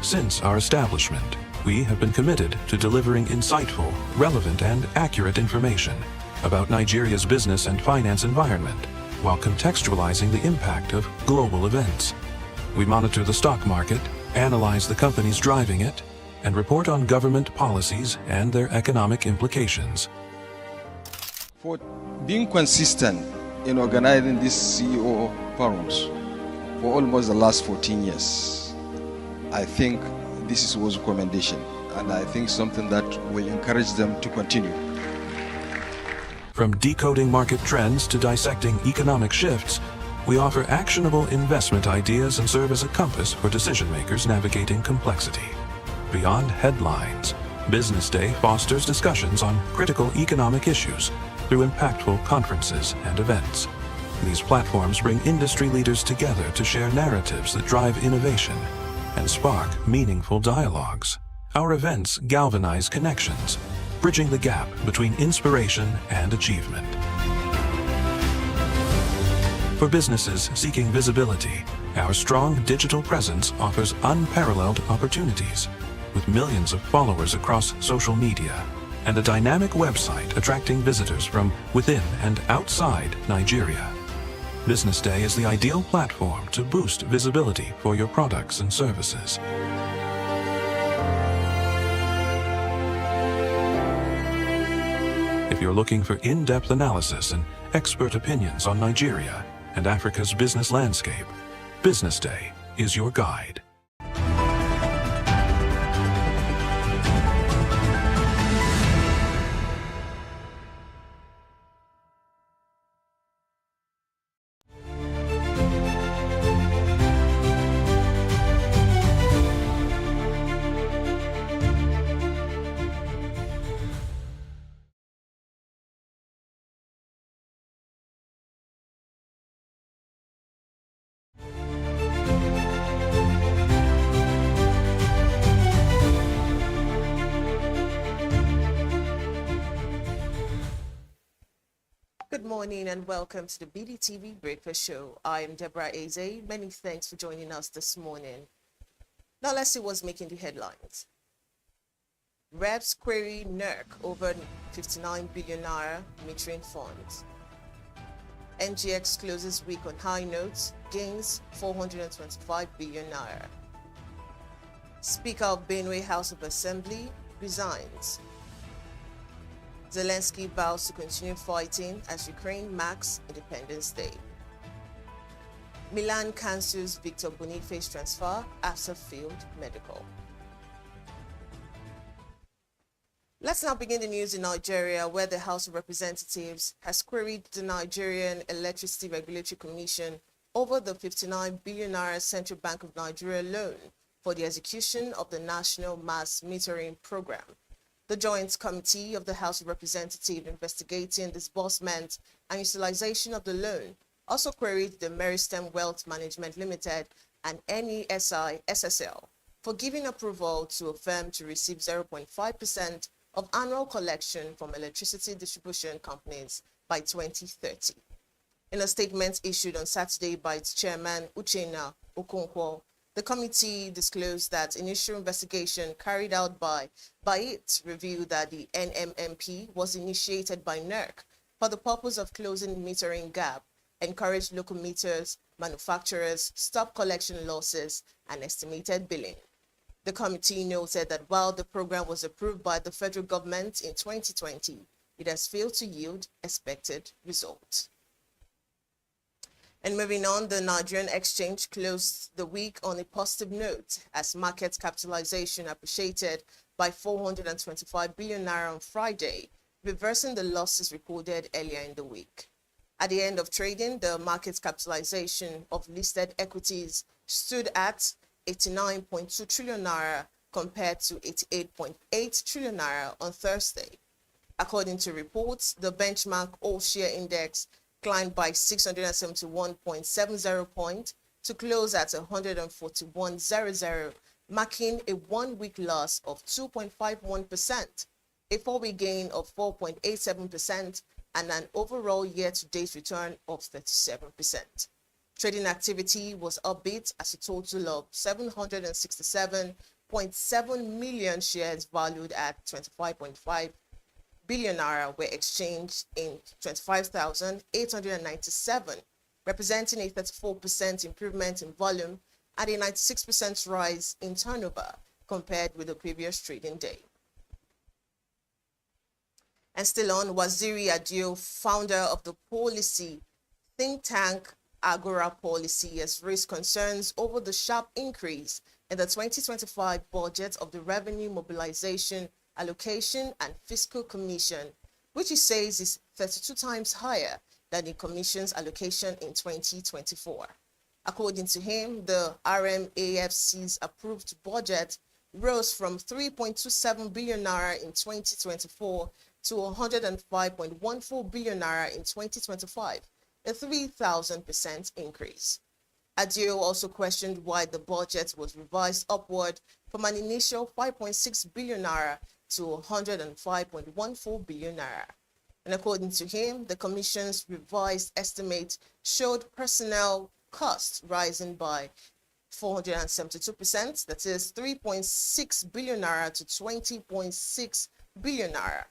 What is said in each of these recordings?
Since our establishment, we have been committed to delivering insightful, relevant, and accurate information about Nigeria's business and finance environment, while contextualizing the impact of global events. We monitor the stock market, analyze the companies driving it, and report on government policies and their economic implications. For being consistent in organizing these CEO forums for almost the last 14 years, I think this was a commendation, and I think something that will encourage them to continue. From decoding market trends to dissecting economic shifts, we offer actionable investment ideas and serve as a compass for decision makers navigating complexity. Beyond headlines, Business Day fosters discussions on critical economic issues through impactful conferences and events. These platforms bring industry leaders together to share narratives that drive innovation and spark meaningful dialogues. Our events galvanize connections, bridging the gap between inspiration and achievement. For businesses seeking visibility, our strong digital presence offers unparalleled opportunities. With millions of followers across social media and a dynamic website attracting visitors from within and outside Nigeria, Business Day is the ideal platform to boost visibility for your products and services. If you're looking for in-depth analysis and expert opinions on Nigeria and Africa's business landscape, Business Day is your guide. Good morning and welcome to the BDTV Breakfast Show. I am Deborah Eze. Many thanks for joining us this morning. Now let's see what's making the headlines. Reps query NERC over 59 billion naira metering funds. NGX closes week on high notes, gains 425 billion naira. Speaker of Benue House of Assembly resigns. Zelensky vows to continue fighting as Ukraine marks Independence Day. Milan cancels Victor Boniface transfer after failed medical. Let's now begin the news in Nigeria, where the House of Representatives has queried the Nigerian Electricity Regulatory Commission over the 59 billion naira Central Bank of Nigeria loan for the execution of the National Mass Metering Program. The Joint Committee of the House of Representatives investigating disbursement and utilization of the loan also queried the Meristem Wealth Management Limited and NESI SSL for giving approval to a firm to receive 0.5% of annual collection from electricity distribution companies by 2030. In a statement issued on Saturday by its chairman, Uchenna Okonkwo, the committee disclosed that initial investigation carried out by it revealed that the NMMP was initiated by NERC for the purpose of closing metering gap, encourage local meters, manufacturers, stop collection losses, and estimated billing. The committee noted that while the program was approved by the federal government in 2020, it has failed to yield expected results. And moving on, the Nigerian exchange closed the week on a positive note as market capitalization appreciated by 425 billion naira on Friday, reversing the losses recorded earlier in the week. At the end of trading, the market capitalization of listed equities stood at 89.2 trillion naira compared to 88.8 trillion naira on Thursday. According to reports, the benchmark all-share index climbed by 671.70 points to close at 141.00, marking a one-week loss of 2.51%, a four-week gain of 4.87%, and an overall year-to-date return of 37%. Trading activity was upbeat as a total of 767 2.7 million shares valued at 25.5 billion naira were exchanged in 25,897, representing a 34% improvement in volume and a 96% rise in turnover compared with the previous trading day. And still on, Waziri Adio, founder of the policy think tank Agora Policy, has raised concerns over the sharp increase in the 2025 budget of the Revenue Mobilization, Allocation and Fiscal Commission, which he says is 32 times higher than the Commission's allocation in 2024. According to him, the RMAFC's approved budget rose from 3.27 billion naira in 2024 to 105.14 billion naira in 2025, a 3,000% increase. Adio also questioned why the budget was revised upward from an initial 5.6 billion naira to 105.14 billion naira. And according to him, the Commission's revised estimate showed personnel costs rising by 472%, that is 3.6 billion naira to 20.6 billion naira.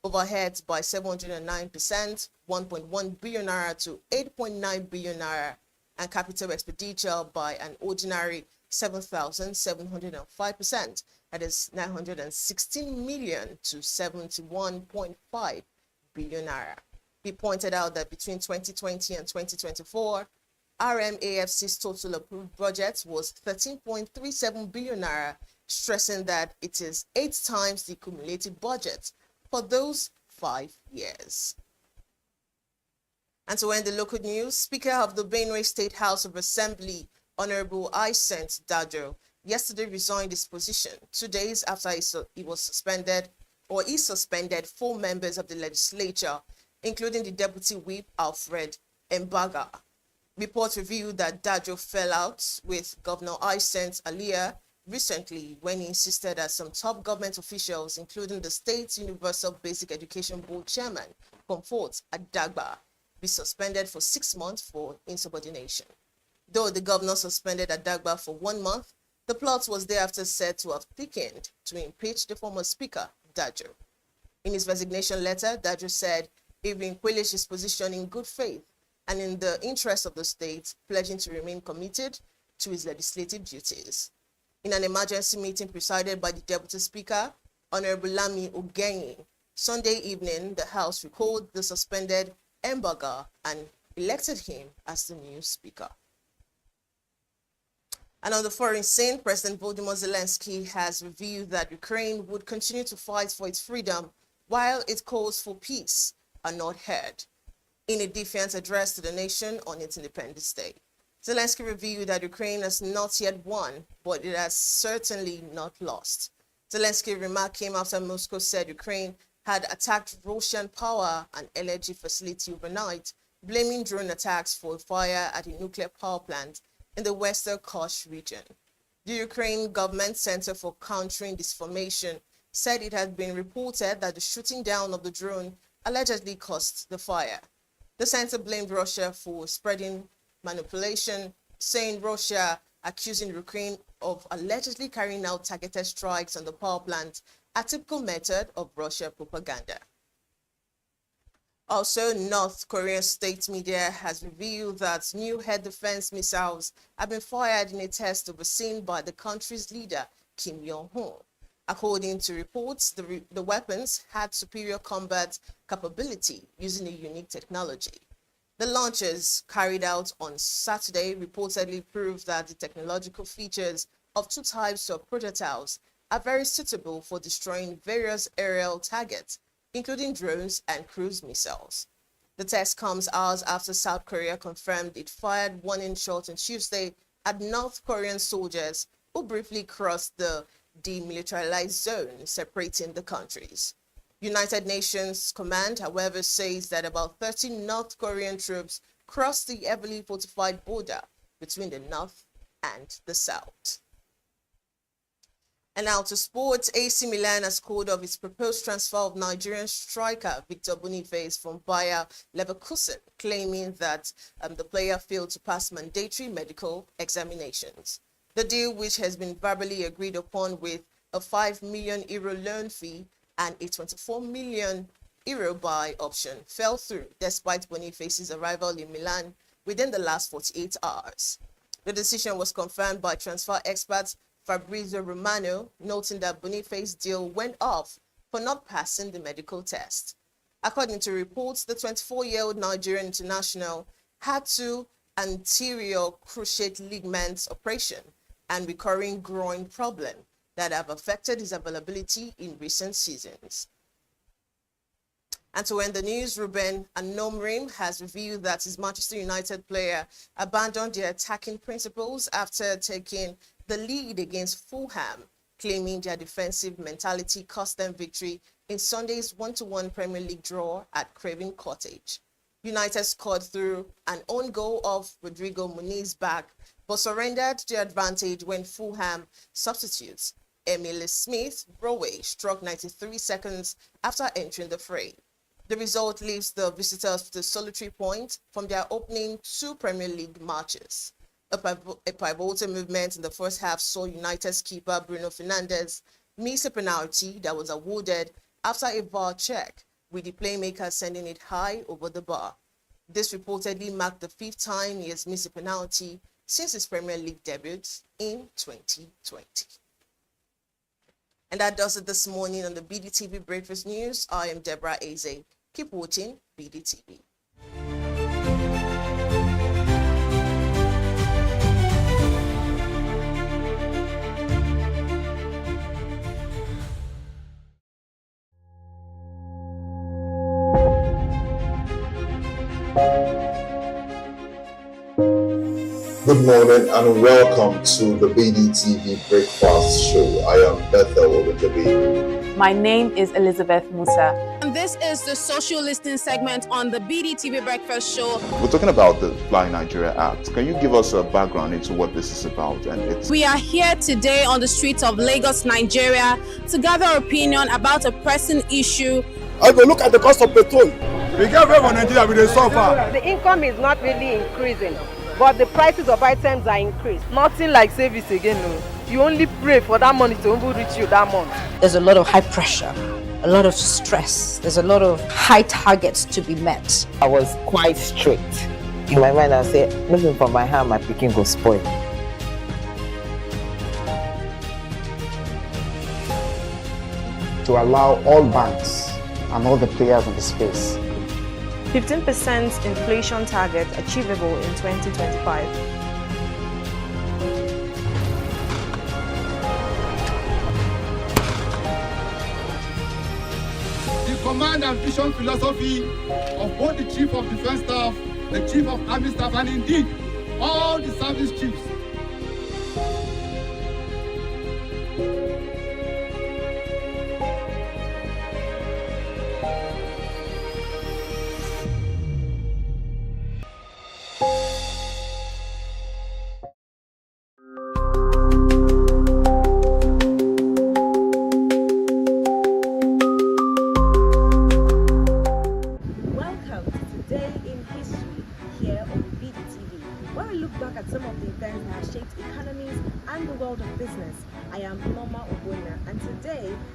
Overheads by 709%, 1.1 billion naira to 8.9 billion naira, and capital expenditure by an ordinary 7,705%, that is 916 million to 71.5 billion naira. He pointed out that between 2020 and 2024, RMAFC's total approved budget was 13.37 billion naira, stressing that it is 8 times the cumulative budget for those 5 years. And to end the local news, Speaker of the Benue State House of Assembly, Honorable Isent Dajo, yesterday resigned his position 2 days after he suspended 4 members of the legislature, including the Deputy Whip Alfred Mbaga. Reports revealed that Dajo fell out with Governor Isent earlier recently when he insisted that some top government officials, including the State Universal Basic Education Board Chairman, Comfort Adagba, be suspended for 6 months for insubordination. Though the governor suspended Adagba for 1 month, the plot was thereafter said to have thickened to impeach the former speaker, Dajo. In his resignation letter, Dajo said he relinquished his position in good faith and in the interest of the state, pledging to remain committed to his legislative duties. In an emergency meeting presided by the Deputy Speaker, Honorable Lami Ogenyi, Sunday evening, the House recalled the suspended Mbaga and elected him as the new speaker. And on the foreign scene, President Volodymyr Zelensky has revealed that Ukraine would continue to fight for its freedom while its calls for peace are not heard. In a defiant address to the nation on its Independence Day, Zelensky revealed that Ukraine has not yet won, but it has certainly not lost. Zelensky's remark came after Moscow said Ukraine had attacked Russian power and energy facility overnight, blaming drone attacks for a fire at a nuclear power plant in the western Kursk region. The Ukraine Government Center for Countering Disinformation said it had been reported that the shooting down of the drone allegedly caused the fire. The center blamed Russia for spreading manipulation, saying Russia accusing Ukraine of allegedly carrying out targeted strikes on the power plant, a typical method of Russia propaganda. Also, North Korean state media has revealed that new air defense missiles have been fired in a test overseen by the country's leader, Kim Jong-un. According to reports, the weapons had superior combat capability using a unique technology. The launches carried out on Saturday reportedly proved that the technological features of 2 types of projectiles are very suitable for destroying various aerial targets, including drones and cruise missiles. The test comes hours after South Korea confirmed it fired warning shot on Tuesday at North Korean soldiers who briefly crossed the demilitarized zone separating the countries. United Nations Command, however, says that about 30 North Korean troops crossed the heavily fortified border between the North and the South. And now to sports, AC Milan has called off its proposed transfer of Nigerian striker Victor Boniface from Bayer Leverkusen, claiming that the player failed to pass mandatory medical examinations. The deal, which has been verbally agreed upon with a €5 million loan fee and a €24 million buy option, fell through despite Boniface's arrival in Milan within the last 48 hours. The decision was confirmed by transfer expert Fabrizio Romano, noting that Boniface's deal went off for not passing the medical test. According to reports, the 24-year-old Nigerian international had two anterior cruciate ligaments operation and recurring groin problem that have affected his availability in recent seasons. And to end the news, Ruben Amorim has revealed that his Manchester United player abandoned their attacking principles after taking the lead against Fulham, claiming their defensive mentality cost them victory in Sunday's 1-1 Premier League draw at Craven Cottage. United scored through an own goal of Rodrigo Muniz back, but surrendered the advantage when Fulham substitutes Emile Smith-Rowe struck 93 seconds after entering the fray. The result leaves the visitors to a solitary point from their opening two Premier League matches. A pivotal movement in the first half saw United's keeper Bruno Fernandes miss a penalty that was awarded after a VAR check, with the playmaker sending it high over the bar. This reportedly marked the fifth time he has missed a penalty since his Premier League debut in 2020. And that does it this morning on the BDTV Breakfast News. I am Deborah Eze. Keep watching BDTV. Good morning and welcome to the BDTV Breakfast Show. I am Bethel Ogunjobi. My name is Elizabeth Musa. And this is the social listening segment on the BDTV Breakfast Show. We're talking about the Fly Nigeria Act. Can you give us a background into what this is about? We are here today on the streets of Lagos, Nigeria, to gather opinion about a pressing issue. I will look at the cost of petrol. We get away from Nigeria with the suffer. The income is not really increasing, but the prices of items are increased. Nothing like service again. No. You only pray for that money to reach you that month. There's a lot of high pressure, a lot of stress. There's a lot of high targets to be met. I was quite strict. In my mind, I said, looking for my hand, my picking go spoil. To allow all banks and all the players in the space 15% inflation target achievable in 2025. The command and vision philosophy of both the Chief of Defense Staff, the Chief of Army Staff, and indeed all the service chiefs.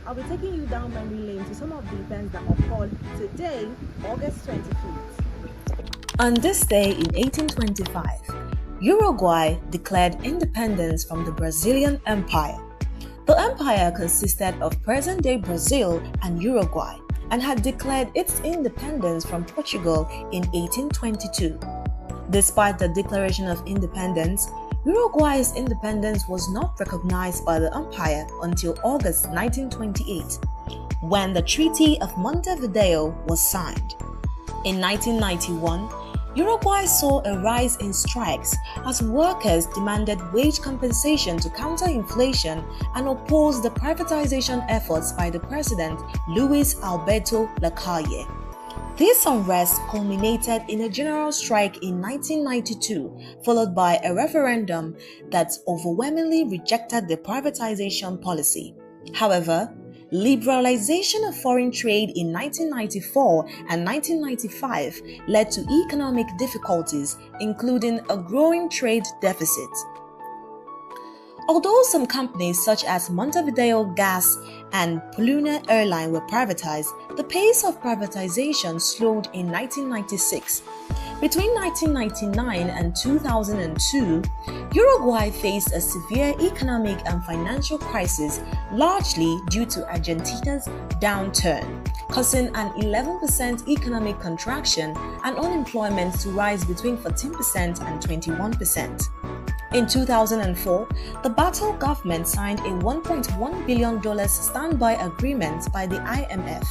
I'll be taking you down memory lane to some of the events that occurred today, August 25th. On this day in 1825, Uruguay declared independence from the Brazilian Empire. The empire consisted of present-day Brazil and Uruguay and had declared its independence from Portugal in 1822. Despite the Declaration of Independence, Uruguay's independence was not recognized by the empire until August 1928, when the Treaty of Montevideo was signed. In 1991, Uruguay saw a rise in strikes as workers demanded wage compensation to counter inflation and oppose the privatization efforts by the president Luis Alberto Lacalle. This unrest culminated in a general strike in 1992, followed by a referendum that overwhelmingly rejected the privatization policy. However, liberalization of foreign trade in 1994 and 1995 led to economic difficulties, including a growing trade deficit. Although some companies such as Montevideo Gas and Poluna Airline were privatized, the pace of privatization slowed in 1996. Between 1999 and 2002, Uruguay faced a severe economic and financial crisis, largely due to Argentina's downturn, causing an 11% economic contraction and unemployment to rise between 14% and 21%. In 2004, the Battle government signed a $1.1 billion standby agreement by the IMF,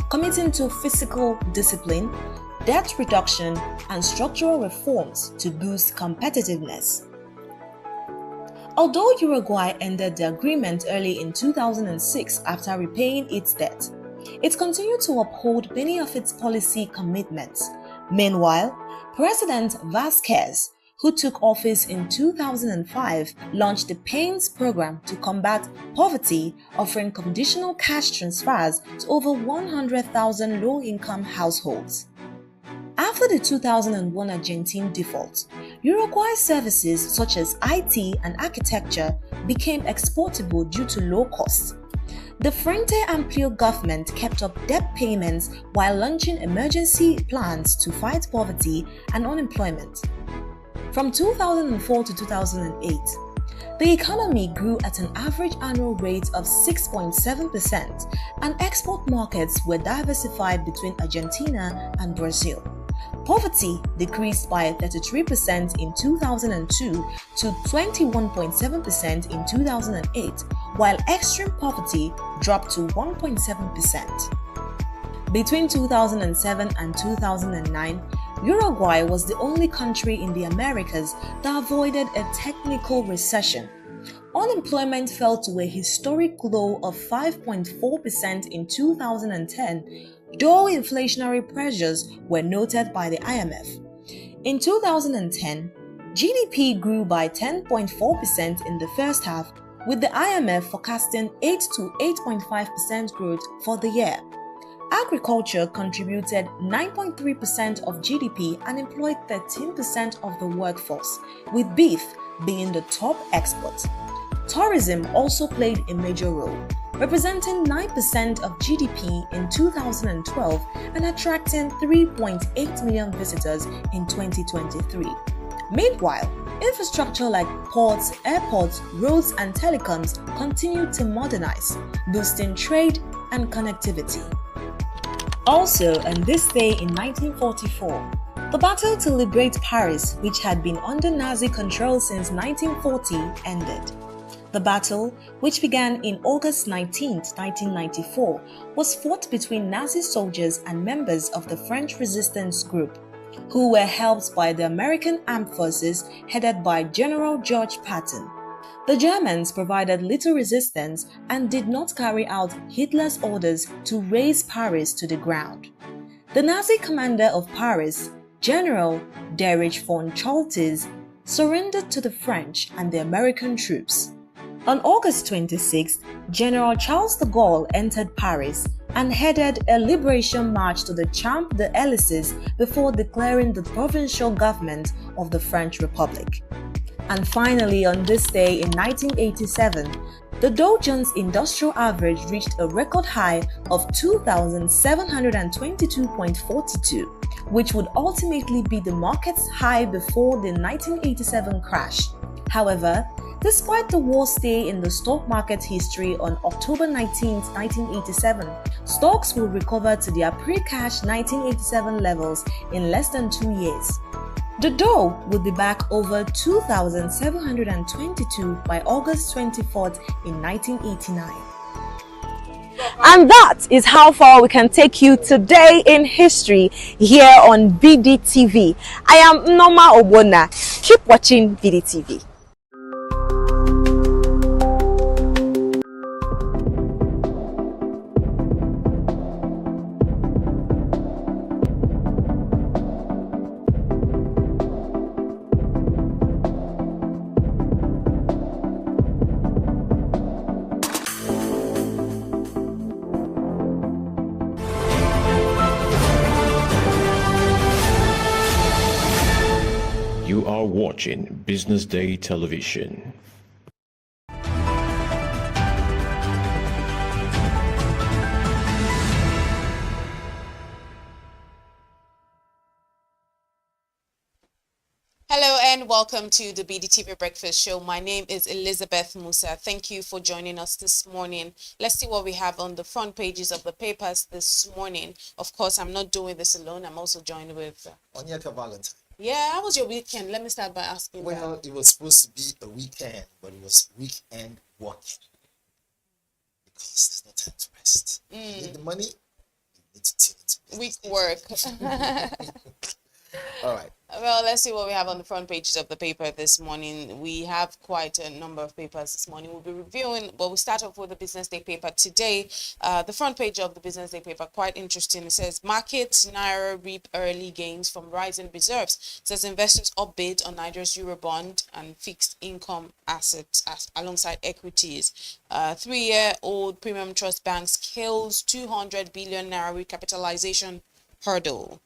committing to fiscal discipline, debt reduction, and structural reforms to boost competitiveness. Although Uruguay ended the agreement early in 2006 after repaying its debt, it continued to uphold many of its policy commitments. Meanwhile, President Vázquez, who took office in 2005, launched the PAINS program to combat poverty, offering conditional cash transfers to over 100,000 low-income households. After the 2001 Argentine default, Uruguay's services such as IT and architecture became exportable due to low costs. The Frente Amplio government kept up debt payments while launching emergency plans to fight poverty and unemployment. From 2004 to 2008, the economy grew at an average annual rate of 6.7%, and export markets were diversified between Argentina and Brazil. Poverty decreased by 33% in 2002 to 21.7% in 2008, while extreme poverty dropped to 1.7%. Between 2007 and 2009, Uruguay was the only country in the Americas that avoided a technical recession. Unemployment fell to a historic low of 5.4% in 2010, though inflationary pressures were noted by the IMF. In 2010, GDP grew by 10.4% in the first half, with the IMF forecasting 8 to 8.5% growth for the year. Agriculture contributed 9.3% of GDP and employed 13% of the workforce, with beef being the top export. Tourism also played a major role, representing 9% of GDP in 2012 and attracting 3.8 million visitors in 2023. Meanwhile, infrastructure like ports, airports, roads, and telecoms continued to modernize, boosting trade and connectivity. Also, on this day in 1944, the battle to liberate Paris, which had been under Nazi control since 1940, ended. The battle, which began in August 19, 1994, was fought between Nazi soldiers and members of the French resistance group, who were helped by the American armed forces headed by General George Patton. The Germans provided little resistance and did not carry out Hitler's orders to raze Paris to the ground. The Nazi commander of Paris, General Dietrich von Choltz, surrendered to the French and the American troops. On August 26, General Charles de Gaulle entered Paris and headed a liberation march to the Champ des Élysées before declaring the provincial government of the French Republic. And finally, on this day in 1987, the Dow Jones Industrial Average reached a record high of 2,722.42, which would ultimately be the market's high before the 1987 crash. However, despite the worst day in the stock market history on October 19, 1987, stocks will recover to their pre-crash 1987 levels in less than 2 years. The Dow will be back over 2,722 by August 24th in 1989. And that is how far we can take you today in history here on BDTV. I am Norma Obona. Keep watching BDTV. You are watching Business Day Television. welcome to the BDTV Breakfast Show. My name is Elizabeth Musa. Thank you for joining us this morning. Let's see what we have on the front pages of the papers this morning. Of course, I'm not doing this alone. I'm also joined with... Onyeka Valentine. Yeah, how was your weekend? Let me start by asking Well, that. it was supposed to be a weekend, but it was weekend working. Because there's no time to rest. You need the money, you need to tune into week work. All right. Well, let's see what we have on the front pages of the paper this morning. We have quite a number of papers this morning. We'll be reviewing, well, we'll start off with the Business Day paper today. The front page of the Business Day paper, quite interesting. It says, markets Naira reap early gains from rising reserves. It says investors upbid on Nigeria's Eurobond and fixed income assets alongside equities. 3-year-old premium trust banks kills 200 billion Naira recapitalization hurdle.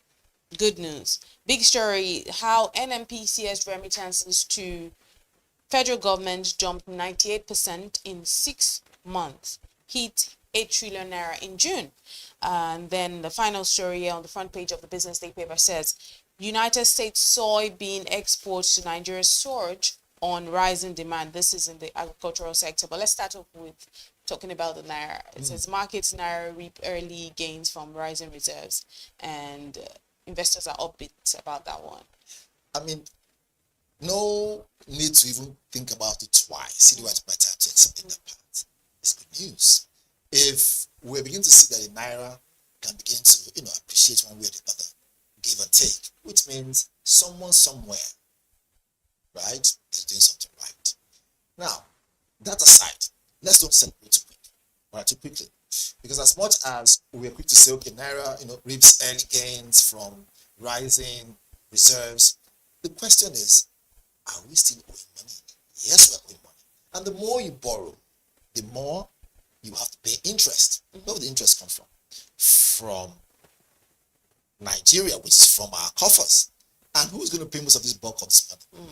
Good news. Big story, how NMPCS remittances to federal government jumped 98% in 6 months, hit 8 trillion naira in June. And then the final story here on the front page of the Business Day paper says, United States soybean exports to Nigeria surge on rising demand. This is in the agricultural sector. But let's start off with talking about the Naira. It says markets Naira reap early gains from rising reserves, and investors are upbeat about that one. I mean, no need to even think about it twice. See the right time to explain that part. It's good news. If we begin to see that the Naira can begin to, appreciate one way or the other, give and take, which means someone somewhere, right, is doing something right. Now, that aside, let's don't celebrate too quickly. All right, too quickly. Because as much as we're quick to say, okay, Naira, reaps early gains from rising reserves, the question is, are we still owing money? Yes, we're owing money. And the more you borrow, the more you have to pay interest. Where would the interest come from? From Nigeria, which is from our coffers. And who's going to pay most of this bulk of this money?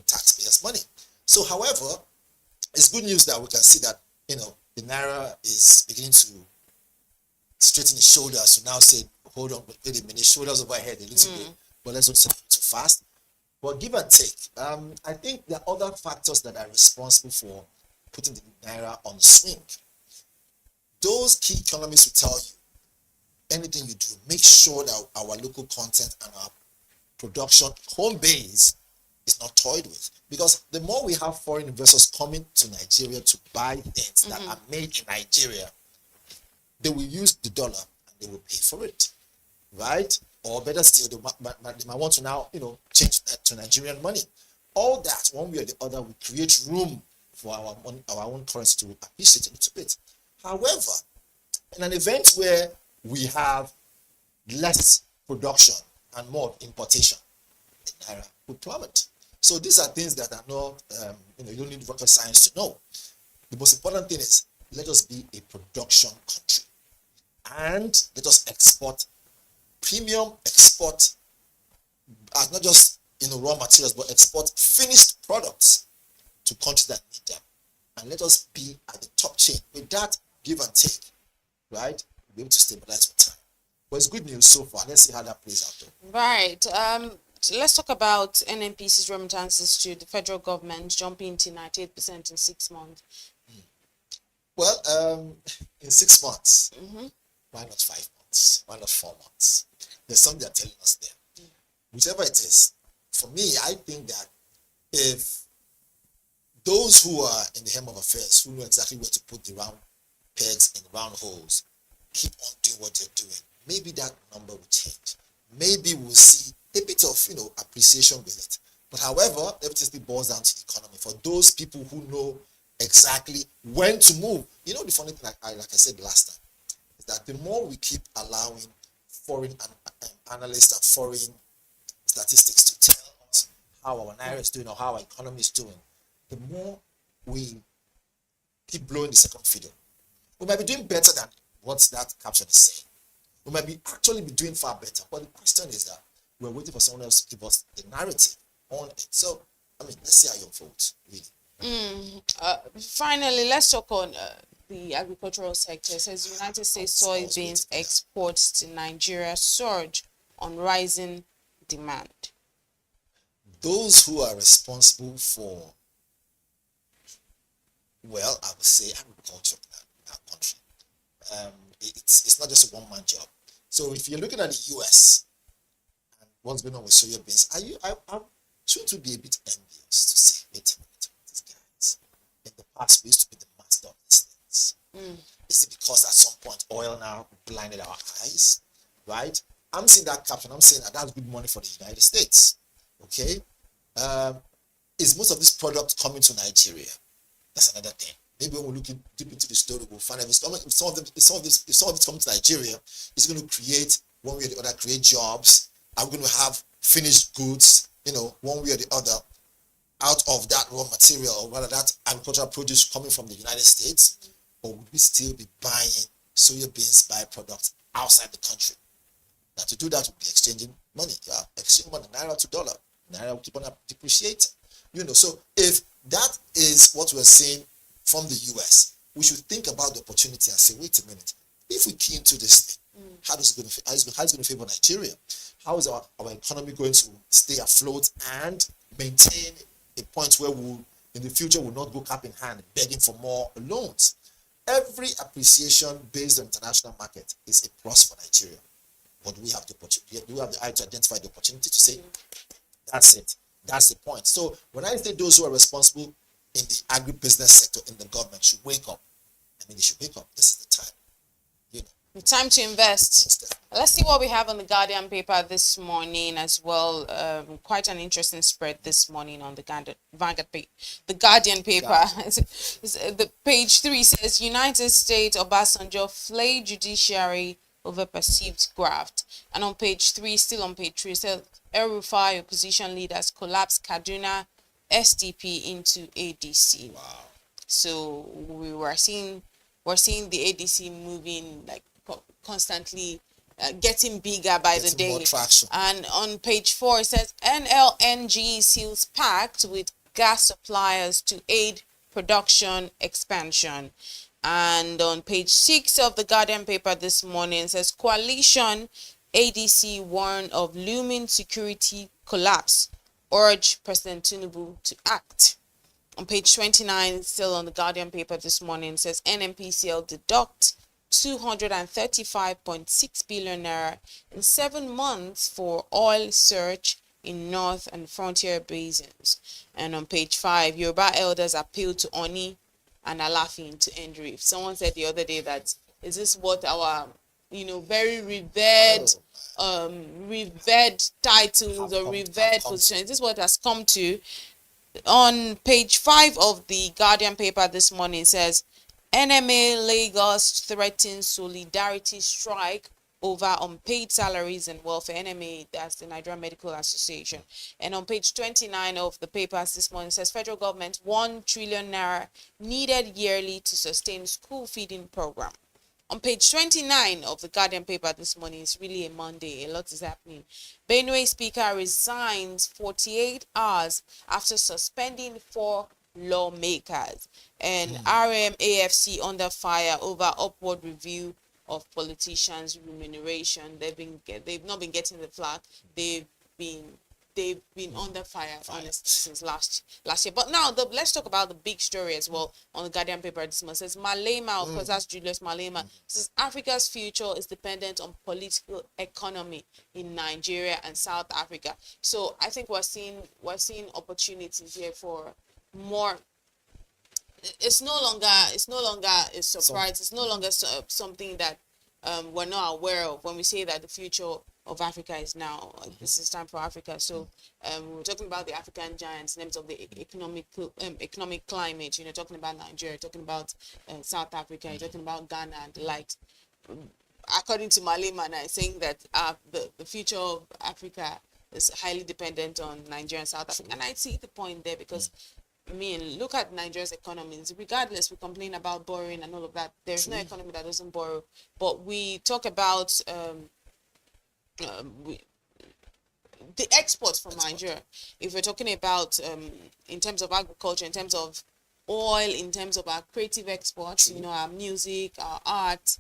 Taxpayers' money. So, however, it's good news that we can see that, the Naira is beginning to straighten its shoulders to now say, hold on, wait a minute, shoulders over head a little bit, but let's not say too fast. But give and take, I think there are other factors that are responsible for putting the Naira on the swing. Those key economists will tell you, anything you do, make sure that our local content and our production home base is not toyed with. Because the more we have foreign investors coming to Nigeria to buy things that are made in Nigeria, they will use the dollar and they will pay for it, right? Or better still, they might want to now, change to Nigerian money. All that, one way or the other, will create room for our money, our own currency to appreciate a little bit. However, in an event where we have less production and more importation, the Naira will plummet. So these are things that are not, you don't need rocket science to know. The most important thing is, let us be a production country. And let us export not just raw materials, but export finished products to countries that need them. And let us be at the top chain. With that give and take, right, we'll be able to stabilize with time. But it's good news so far. Let's see how that plays out though. Right. So let's talk about NNPC's remittances to the federal government jumping to 98% in 6 months. Well, in 6 months, why not 5 months? Why not 4 months? There's something they're telling us there. Whichever it is, for me, I think that if those who are in the helm of affairs, who know exactly where to put the round pegs in round holes, keep on doing what they're doing, maybe that number will change. Maybe we'll see a bit of, appreciation with it. But however, everything still boils down to the economy. For those people who know exactly when to move. The funny thing, like I said last time, is that the more we keep allowing foreign analysts and foreign statistics to tell us how our Naira is doing or how our economy is doing, the more we keep blowing the second fiddle. We might be doing better than what that caption is saying. We might be actually be doing far better. But the question is that we're waiting for someone else to give us the narrative on it. So, let's see how you unfold, really. Finally, let's talk on the agricultural sector. It says United States soybeans exports to Nigeria surge on rising demand. those who are responsible for, well, I would say agriculture in our country, it's not just a one-man job. So if you're looking at the US and what's going on with soya beans, I'm sure to be a bit envious to say, wait a minute, these guys, in the past we used to be the master of these things. Is it because at some point oil now blinded our eyes, right? I'm seeing that caption, I'm saying that that's good money for the United States, okay? Is most of this product coming to Nigeria? That's another thing. Maybe when we look deep into the story, we'll find out if some of it comes to Nigeria, it's going to create, one way or the other, create jobs. Are we going to have finished goods, one way or the other, out of that raw material, or rather that agricultural produce coming from the United States? Or would we still be buying soya beans byproducts outside the country? Now, to do that, we'll be exchanging money. Yeah, exchange money, naira to dollar. Naira will keep on depreciating. So if that is what we're seeing from the US, we should think about the opportunity and say, wait a minute, if we key into this thing, how is it going to favor Nigeria? How is our economy going to stay afloat and maintain a point where in the future will not go cap in hand begging for more loans? Every appreciation based on international market is a plus for Nigeria. But we have the eye to identify the opportunity to say, that's it. That's the point. So when I say those who are responsible in the agribusiness sector in the government should wake up, they should wake up. This is the time. The time to invest. Let's see what we have on the Guardian paper this morning as well. Quite an interesting spread this morning on the the Guardian paper. The page 3 says United States Obasanjo flay judiciary over perceived graft. And on page 3, still on page 3, it says El-Rufai opposition leaders collapse Kaduna SDP into ADC. Wow. So we're seeing the ADC moving like constantly, getting bigger by the day. More traction. And on page 4 it says NLNG seals pact with gas suppliers to aid production expansion. And on page 6 of the Guardian paper this morning, it says coalition ADC warn of looming security collapse, urge President Tinubu to act. On page 29, still on the Guardian paper this morning, it says NNPCL deduct 235.6 billion naira in 7 months for oil search in North and Frontier basins. And on page 5, Yoruba elders appeal to Oni and Alafin to end reef. Someone said the other day that, is this what our very revered titles or revered position, is this what has come to? On page 5 of the Guardian paper this morning, says NMA Lagos threatens solidarity strike over unpaid salaries and welfare. NMA, that's the Nigerian Medical Association. And on page 29 of the papers this morning, says federal government 1 trillion naira needed yearly to sustain school feeding program. On page 29 of the Guardian paper this morning, it's really a Monday, a lot is happening. Benue Speaker resigns 48 hours after suspending 4 lawmakers. And RMAFC under fire over upward review of politicians' remuneration. They've not been getting the flag. They've been under fire, honestly, since last year. But now let's talk about the big story as well on the Guardian paper this month. It says Malema, of course, that's Julius Malema. It says Africa's future is dependent on political economy in Nigeria and South Africa. So I think we're seeing opportunities here for more. It's no longer a surprise. It's no longer something that we're not aware of when we say that the future of Africa is now. This is time for Africa. So we're talking about the African giants in terms of the economic climate. You're talking about Nigeria, talking about South Africa, you're talking about Ghana and the likes. According to Malema, saying that the future of Africa is highly dependent on Nigeria and South Africa. And I see the point there because look at Nigeria's economies. Regardless, we complain about borrowing and all of that. There's no economy that doesn't borrow. But we talk about the exports from Nigeria. If we're talking about in terms of agriculture, in terms of oil, in terms of our creative exports, our music, our art,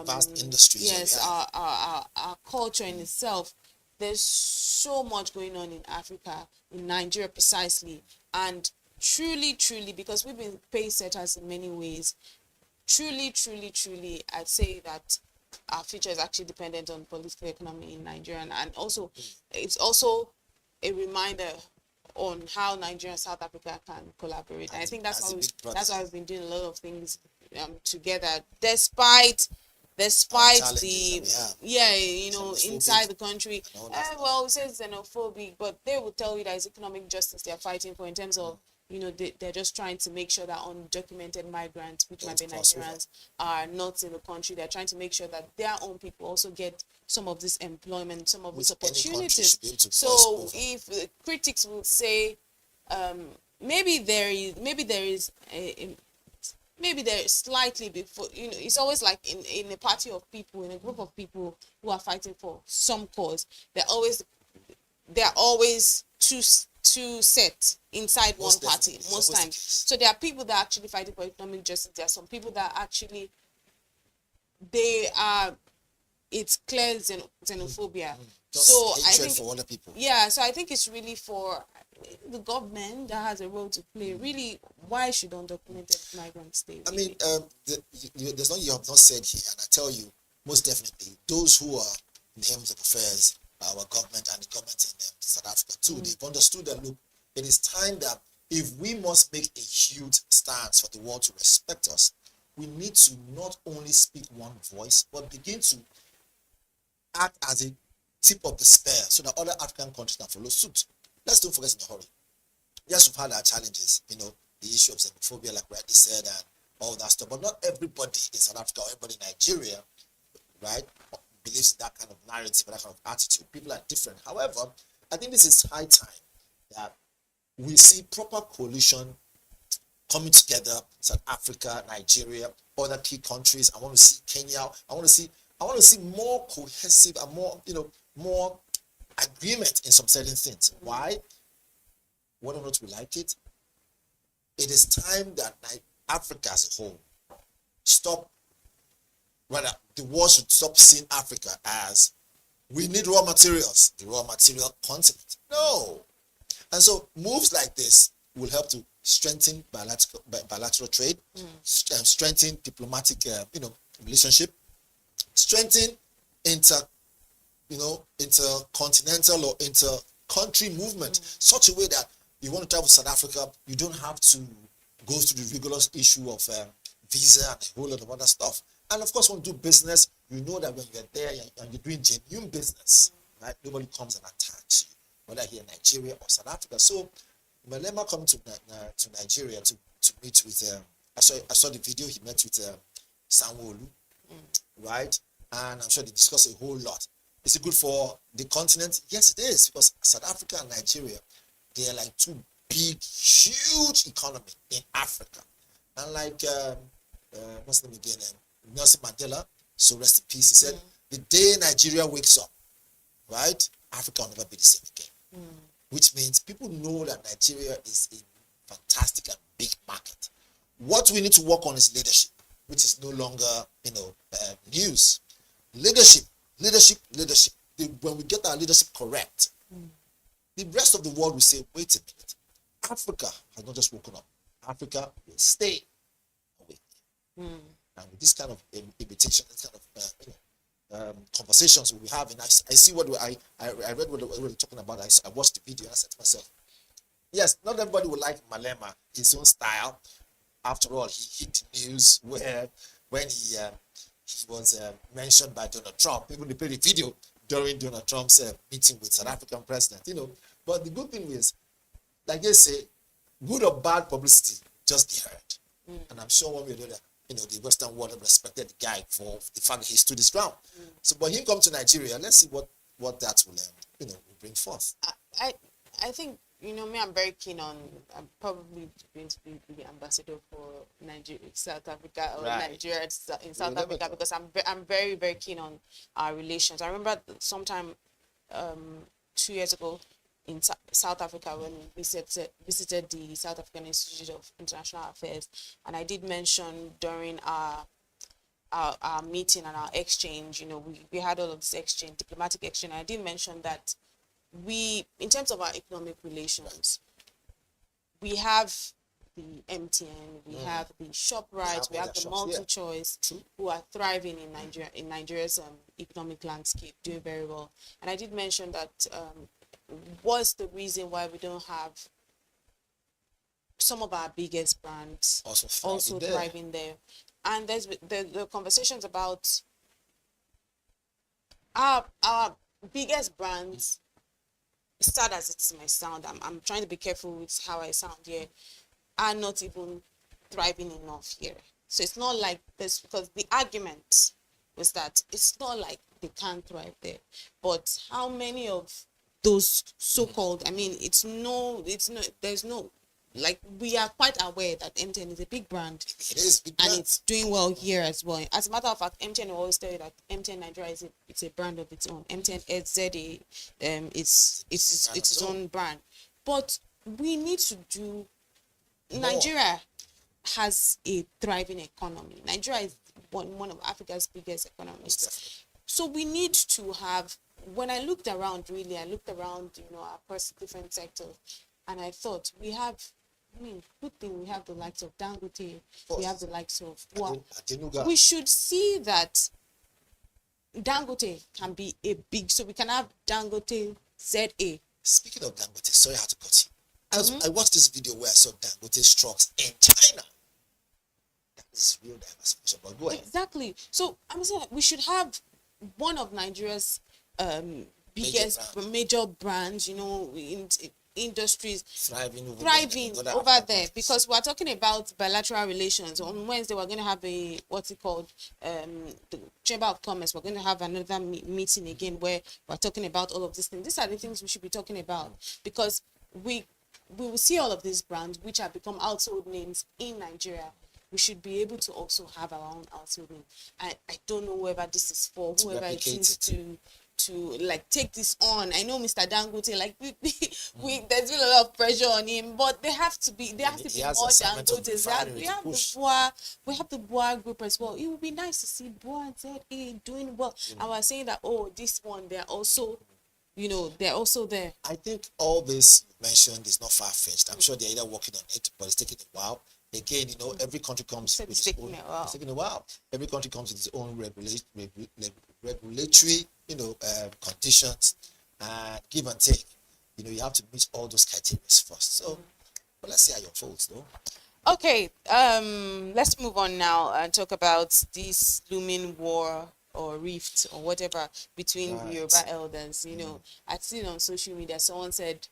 vast industries. Yes, our culture in itself. There's so much going on in Africa in Nigeria precisely. And truly, because we've been pace setters in many ways, truly, I'd say that our future is actually dependent on political economy in Nigeria. And also, it's also a reminder on how Nigeria and South Africa can collaborate. And I think that's why we've been doing a lot of things together, despite the inside the country. Well, it says xenophobic, but they will tell you that it's economic justice they're fighting for, in terms of they're just trying to make sure that undocumented migrants, which might be Nigerians, are not in the country. They're trying to make sure that their own people also get some of this employment, some of these opportunities. So if critics would say maybe there is slightly before, it's always like in a party of people, in a group of people who are fighting for some cause, they're always two set inside one party most times. So there are people that are actually fighting for economic justice. There are some people that actually it's clear xenophobia. So I think for other people. So I think it's really for the government that has a role to play. Really, why should undocumented migrants stay? I mean, there's nothing you have not said here, and I tell you, most definitely, those who are in the helms of affairs, our government and the government in South Africa too, they've understood that, look, it is time that if we must make a huge stance for the world to respect us, we need to not only speak one voice, but begin to act as a tip of the spear so that other African countries can follow suit. Let's don't forget in a hurry. Yes, we've had our challenges, the issue of xenophobia, like rightly said, and all that stuff. But not everybody in South Africa or everybody in Nigeria, right, believes in that kind of narrative, that kind of attitude. People are different. However, I think this is high time that we see proper coalition coming together, South Africa, Nigeria, other key countries. I want to see Kenya. I want to see more cohesive and more agreement in some certain things. Why? Whether or not we like it, it is time that Africa as a whole the world should stop seeing Africa as we need raw materials, the raw material continent. No. And so moves like this will help to strengthen bilateral trade, strengthen diplomatic relationship, strengthen intercontinental or inter-country movement, such a way that you want to travel to South Africa, you don't have to go through the rigorous issue of visa and a whole lot of other stuff. And of course, when you do business, you know that when you're there and you're doing genuine business, right? Nobody comes and attacks you, whether here in Nigeria or South Africa. So Malema coming to Nigeria to meet with, I saw the video, he met with Sanwo-Olu, right? And I'm sure they discussed a whole lot. Is it good for the continent? Yes, it is, because South Africa and Nigeria, they are like two big, huge economies in Africa. And like, what's the name again? Nelson Mandela, so rest in peace, he said, the day Nigeria wakes up, right, Africa will never be the same again. Which means people know that Nigeria is a fantastic and big market. What we need to work on is leadership, which is no longer, news. Leadership. When we get our leadership correct, the rest of the world will say, wait a minute, Africa has not just woken up. Africa will stay awake. And with this kind of imitation, this kind of conversations we have, and I see what I read what they were talking about. I watched the video and I said to myself, yes, not everybody will like Malema, his own style. After all, he hit the news when he was mentioned by Donald Trump. Even they played a video during Donald Trump's meeting with South African president. But the good thing is, like they say, good or bad publicity, just be heard. And I'm sure one way or the other, the Western world respected the guy for the fact that he stood his ground. So, but him come to Nigeria, let's see what that will, will bring forth. I think, me, I'm very keen on, I'm probably going to be the ambassador for Nigeria, South Africa, or Nigeria in South Africa, because I'm very, very keen on our relations. I remember sometime 2 years ago in South Africa when we visited the South African Institute of International Affairs, and I did mention during our meeting and our exchange, we had all of this exchange, diplomatic exchange. I did mention that in terms of our economic relations, we have the MTN, we have the ShopRite, we have the multi-choice who are thriving in Nigeria, in Nigeria's economic landscape, doing very well. And I did mention that what's the reason why we don't have some of our biggest brands also thriving there. And there's the conversations about our biggest brands, sad as it may sound, I'm trying to be careful with how I sound here, are not even thriving enough here. So it's not like this, because the argument was that it's not like they can't thrive there, but how many of those so-called, I mean, there's no, like, we are quite aware that MTN is a big brand. It is big brand. And it's doing well here as well. As a matter of fact, MTN will always tell you that MTN Nigeria it's a brand of its own. MTN ZA, it's its own brand. But we need to do. Nigeria has a thriving economy. Nigeria is one of Africa's biggest economies. So we need to have. When I looked around, across different sectors, and I thought good thing we have the likes of Dangote, we have the likes of we should see that Dangote can be a big, so we can have Dangote ZA. Speaking of Dangote, sorry I had to cut you. I watched this video where I saw Dangote trucks in China. That is real diversification, but go ahead. Exactly. So I'm saying we should have one of Nigeria's biggest major brands, in industries thriving over there, because we're talking about bilateral relations. On Wednesday we're going to have the Chamber of Commerce. We're going to have another meeting again where we're talking about all of these things. These are the things we should be talking about, because we will see all of these brands which have become household names in Nigeria. We should be able to also have our own household name. I don't know whoever this is for, whoever it is to like take this on. I know Mr. Dangote, like there's been a lot of pressure on him, but there have to be more Dangotes. We have the Boa group as well. It would be nice to see Boa and ZA doing well. I was saying that this one, they're also there. I think all this you mentioned is not far-fetched. I'm sure they're either working on it, but it's taking a while. Again, every country comes with its own. It's taking a while. Every country comes with its own regulatory, conditions, and give and take. You have to meet all those criteria first. So, but let's see how it unfolds, though. Okay, let's move on now and talk about this looming war or rift or whatever between the Yoruba elders. I've seen on social media, someone said,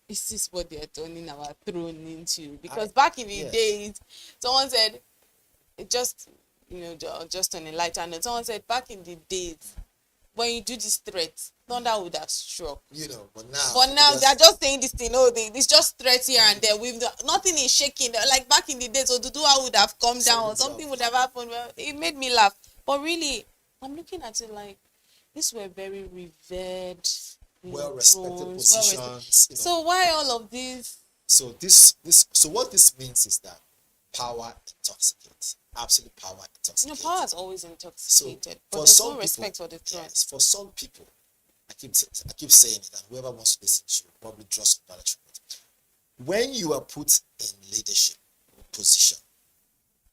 "Is this what they're turning our throne into?" Because back in the days, someone said, just on a lighter note, someone said back in the days, when you do this threat, thunder would have struck. But now they're just saying this thing. It's just threats here and there. Nothing is shaking. Like back in the days, Oduduwa would have come down or something would have happened. Well, it made me laugh. But really, I'm looking at it like these were very revered, well-respected positions. So why all of this? So what this means is that power intoxicates. Absolute power intoxicates. Power is always intoxicated. But there's no respect for the throne. Yes, for some people, I keep saying it, and whoever wants to listen should probably draw some knowledge from it. When you are put in leadership position,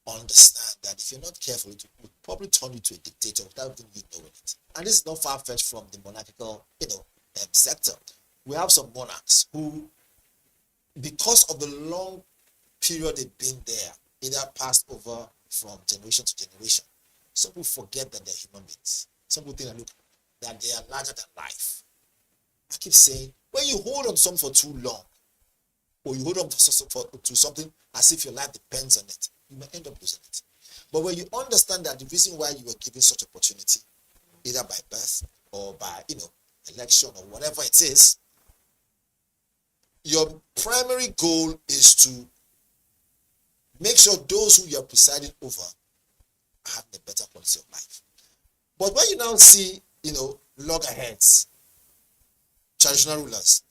understand that if you're not careful, it will probably turn you to a dictator without even you knowing it. And this is not far-fetched from the monarchical, sector. We have some monarchs who, because of the long period they've been there, either passed over from generation to generation. Some people forget that they're human beings. Some people think that they are larger than life. I keep saying, when you hold on to something for too long, or you hold on to something as if your life depends on it, you may end up losing it. But when you understand that the reason why you were given such opportunity, either by birth or by election or whatever it is, your primary goal is to make sure those who you are presiding over are having a better quality of life. But when you now see, loggerheads, traditional rulers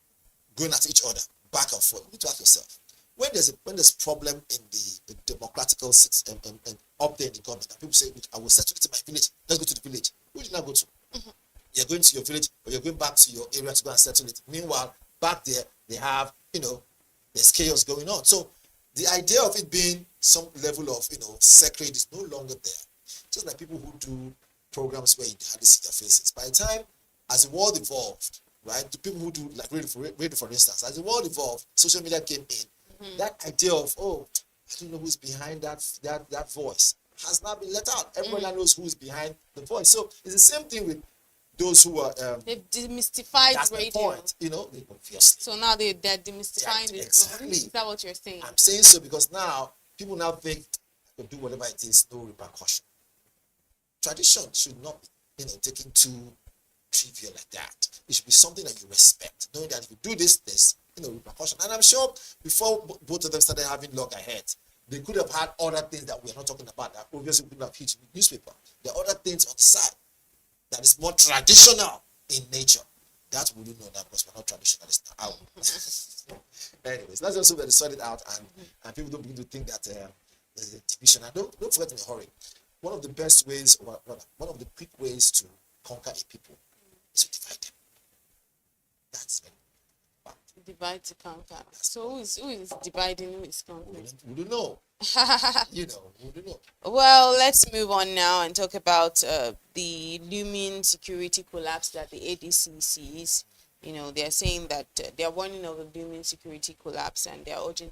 going at each other, back and forth, you need to ask yourself, when there's problem in the democratical system and up there in the government, and people say, "Look, I will settle it in my village. Let's go to the village." Who did not go to? you're going to your village or you're going back to your area to go and settle it. Meanwhile, back there, they have, there's chaos going on. So the idea of it being some level of, sacred is no longer there. Just like people who do programs where you hardly see their faces. By the time, as the world evolved, right, the people who do, like radio for instance, as the world evolved, social media came in, that idea of, I don't know who's behind that voice has not been let out. Everyone knows who's behind the voice. So it's the same thing with those who are they've demystified that's radio. The point, they obviously. So now they're demystifying it. Exactly. Is that what you're saying? I'm saying so because now people now think I can do whatever it is, no repercussion. Tradition should not be, taken too trivial like that. It should be something that you respect, knowing that if you do this, there's repercussion. And I'm sure before both of them started having loggerheads, they could have had other things that we're not talking about that obviously could have hit newspaper. There are other things on the side that is more traditional in nature. That we don't know that because we're not traditionalists now. Anyways, let's also sort it out and people don't begin to think that there's a division. And don't forget in a hurry. One of the best ways, one of the quick ways to conquer a people is to divide them. That's very divide to conquer. So who is dividing, who is conquering? We don't know. We don't know. Well, let's move on now and talk about the looming security collapse that the ADC sees. They're saying that they're warning of a looming security collapse and they're urging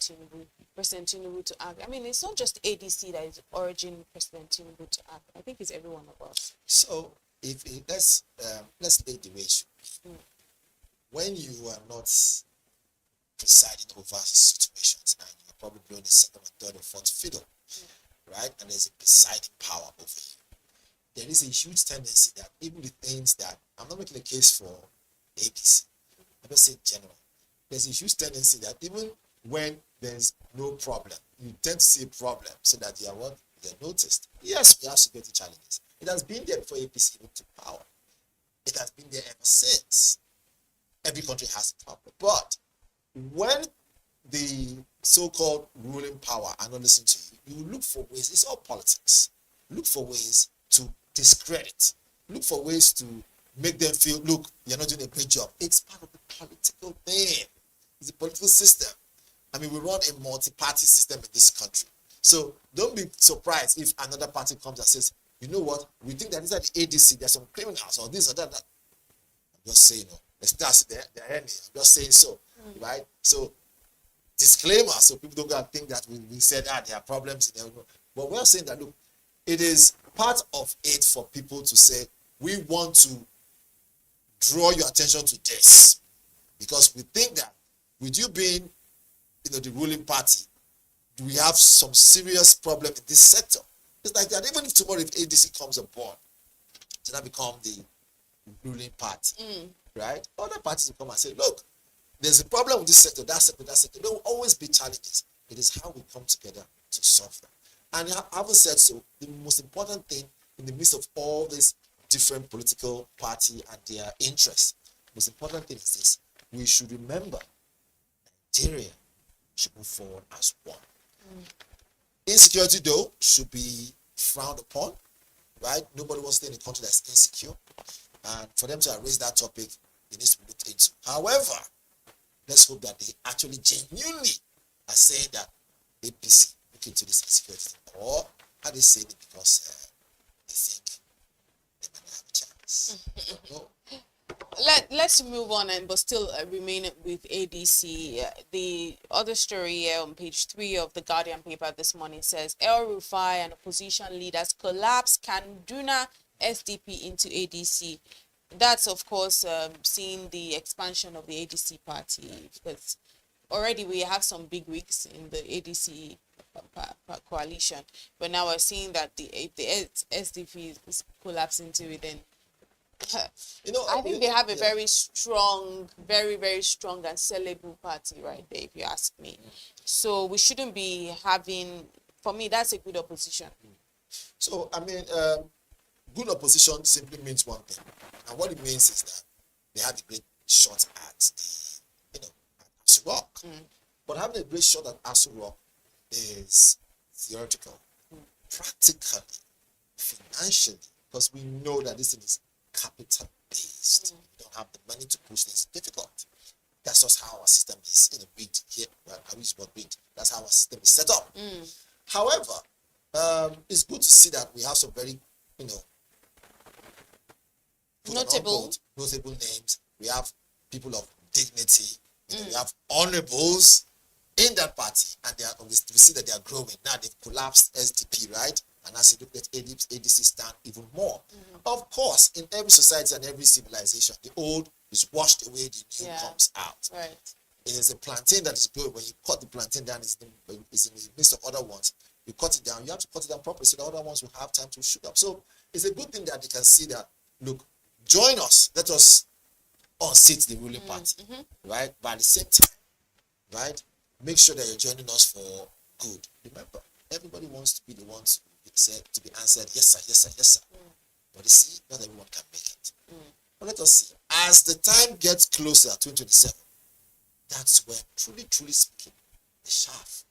President Tinubu to act. I mean, it's not just ADC that is urging President Tinubu to act. I think it's every one of us. So, let's lay the ratio. When you are not presiding over situations and you're probably blowing the second or third or fourth fiddle, right? And there's a presiding power over you. There is a huge tendency that even the things that, I'm not making a case for APC, I'm just saying general, there's a huge tendency that even when there's no problem, you tend to see a problem so that they're noticed. Yes, we have security challenges. It has been there before APC even took power. It has been there ever since. Every country has a problem. But when the so-called ruling power are not listening to you, you look for ways, it's all politics. Look for ways to discredit. Look for ways to make them feel, look, you're not doing a great job. It's part of the political thing. It's a political system. I mean, we run a multi-party system in this country. So don't be surprised if another party comes and says, you know what, we think that inside the ADC, there's some criminals or this or that. I'm just saying, let's that's their enemy. I'm just saying so, right? So, disclaimer, so people don't go and think that we said that there are problems in there. But we're saying that, look, it is part of it for people to say, we want to draw your attention to this. Because we think that with you being, the ruling party, we have some serious problem in this sector. It's like that, even if tomorrow if ADC comes on board, to now become the ruling party, right? Other parties will come and say, look, there's a problem with this sector, that sector, that sector. There will always be challenges. It is how we come together to solve them. And having said so, the most important thing in the midst of all this different political party and their interests, the most important thing is this: we should remember Nigeria should move forward as one. Insecurity, though, should be frowned upon, right? Nobody wants to stay in a country that's insecure. And for them to raise that topic, it needs to be looked into. However, let's hope that they actually genuinely are saying that APC look into this insecurity. Or are they saying it because they think they might have a chance? I don't know. Let's move on but still remain with ADC. The other story here on page 3 of the Guardian paper this morning says El Rufai and opposition leaders collapse Kaduna SDP into ADC. That's of course seeing the expansion of the ADC party, because already we have some big wigs in the ADC coalition, but now we're seeing that if the SDP is collapsing into it, then I think they have a very strong, very, very strong and sellable party right there, if you ask me. So we shouldn't be having, for me, that's a good opposition. So, I mean, good opposition simply means one thing. And what it means is that they have a great shot at the, at Asu Rock. But having a great shot at Asu Rock is theoretical. Practically, financially, because we know that this thing is capital based. You don't have the money to push things. Difficult. That's just how our system is, rigged here. Well, I use the word rigged. That's how our system is set up. However, it's good to see that we have some very, notable names. We have people of dignity. We have honorables in that party, and we see that they are growing. Now they've collapsed SDP, right? And as you look at ADC stand even more. Of course, in every society and every civilization, the old is washed away, the new comes out. Right. It is a plantain that is growing. When you cut the plantain down, it's in the midst of other ones. You cut it down. You have to cut it down properly so the other ones will have time to shoot up. So it's a good thing that they can see that, look, join us. Let us unseat the ruling party, right? But at the same time, right, make sure that you're joining us for good. Remember, everybody wants to be the ones to be answered, yes sir, yes sir, yes sir. But you see, not everyone can make it. But let us see. As the time gets closer, 2027, that's where, truly speaking, the shaft.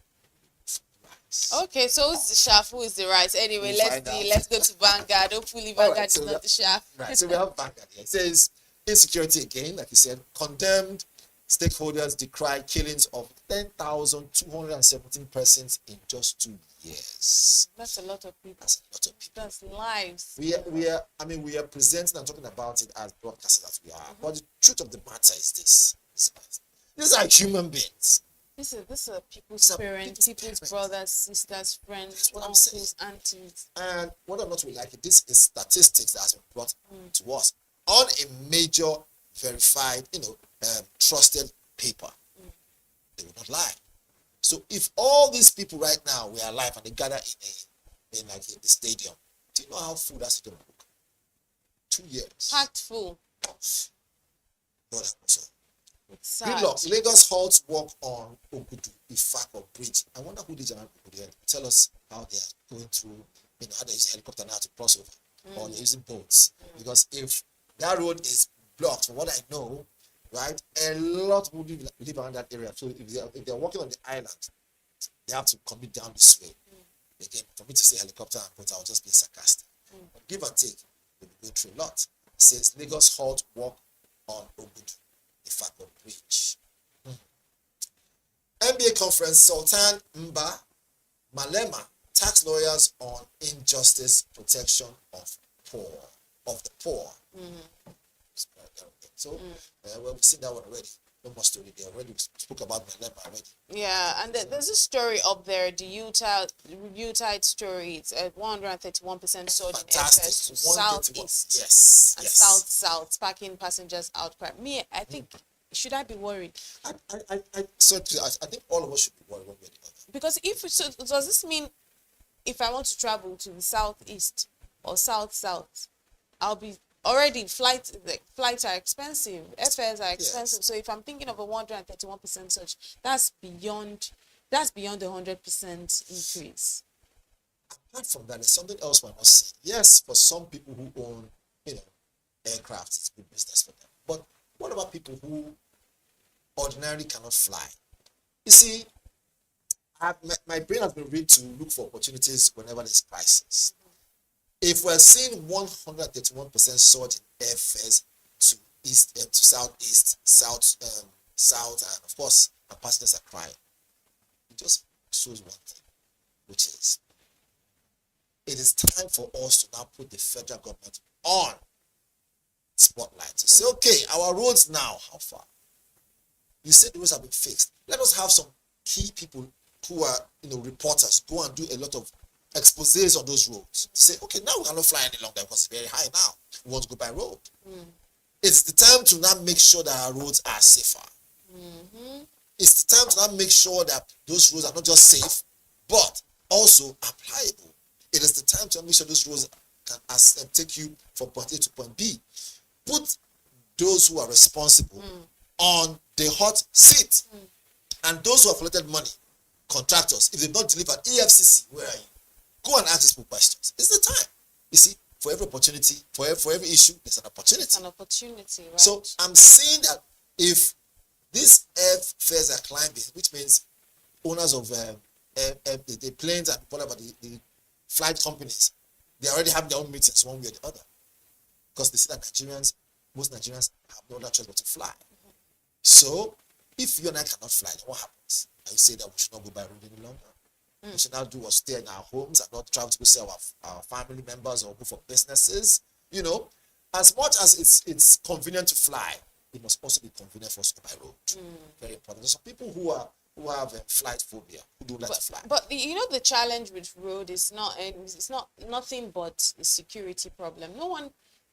Okay, so who's the shaft? Who is the right? Anyway, let's go to Vanguard. Hopefully, Vanguard is not the shaft. Right, so we have Vanguard here. It says, insecurity again, like you said, condemned stakeholders decry killings of 10,217 persons in just 2 years. That's a lot of people. That's a lot of people. That's lives. We are presenting and talking about it as broadcasters as we are. But the truth of the matter is this. These are human beings. This is people's parents, people's brothers, sisters, friends, uncles, aunties. And whether or not we like it, this is statistics that has been brought to us on a major, verified, trusted paper. They will not lie. So if all these people right now were alive and they gather in like a stadium, do you know how full that stadium will look? 2 years. Packed full. God also. Gridlock. Lagos halts work on Ogudu Ifako Bridge. I wonder who did Ogudu. Tell us how they are going through, how they use helicopter now to cross over, or they're using boats. Because if that road is blocked, from what I know, right, a lot of people live around that area. So if they're walking on the island, they have to commute down this way. Again, for me to say helicopter and boat, I'll just be sarcastic. But give and take, we'll be going through a lot. It says Lagos halt work on Ogudu Ifako Bridge. NBA conference, Sultan Mba Malema tax lawyers on injustice protection of the poor. So we've seen that one already. No more story there. Already spoke about Malema already. Yeah, and there's a story up there, the Utah story. It's at 131% sold in FS to southeast. Yes. And south, packing passengers out. Me, I think, should I be worried? I think all of us should be worried one way or the other. Because does this mean if I want to travel to the southeast or south, I'll be already flights are expensive, airfares are expensive. Yes. So if I'm thinking of a 131% surge, that's beyond the 100% increase. Apart from that, there's something else we must say. Yes, for some people who own, aircraft, it's good business for them. But what about people who ordinarily cannot fly? You see, my brain has been rigged to look for opportunities whenever there's crisis. If we're seeing 131% surge in airfares to east, to southeast, south, and of course, our passengers are crying, it just shows one thing, which is it is time for us to now put the federal government on spotlight to say, okay, our roads now, how far? You said the roads have been fixed. Let us have some key people who are, reporters, go and do a lot of exposés on those roads to say, okay, now we cannot fly any longer because it's very high now. We want to go by road. It's the time to now make sure that our roads are safer. It's the time to now make sure that those roads are not just safe, but also applicable. It is the time to make sure those roads can take you from point A to point B. Put those who are responsible on the hot seat. And those who have collected money, contractors, if they've not delivered, EFCC, where are you? Go and ask these people questions. It's the time. You see, for every opportunity, for every issue, there's an opportunity. It's an opportunity, right? So I'm saying that if these airfares are climbing, which means owners of the planes and whatever, the flight companies, they already have their own meetings one way or the other. Because they see that Nigerians most Nigerians have no other choice but to fly. So, if you and I cannot fly, then what happens? And you say that we should not go by road any longer. We should now do or stay in our homes and not travel to go see our family members or go for businesses. You know, as much as it's convenient to fly, it must also be convenient for us to go by road. Very important. There's some people who have flight phobia, who don't like to fly. But you know, the challenge with road is nothing but a security problem. No one,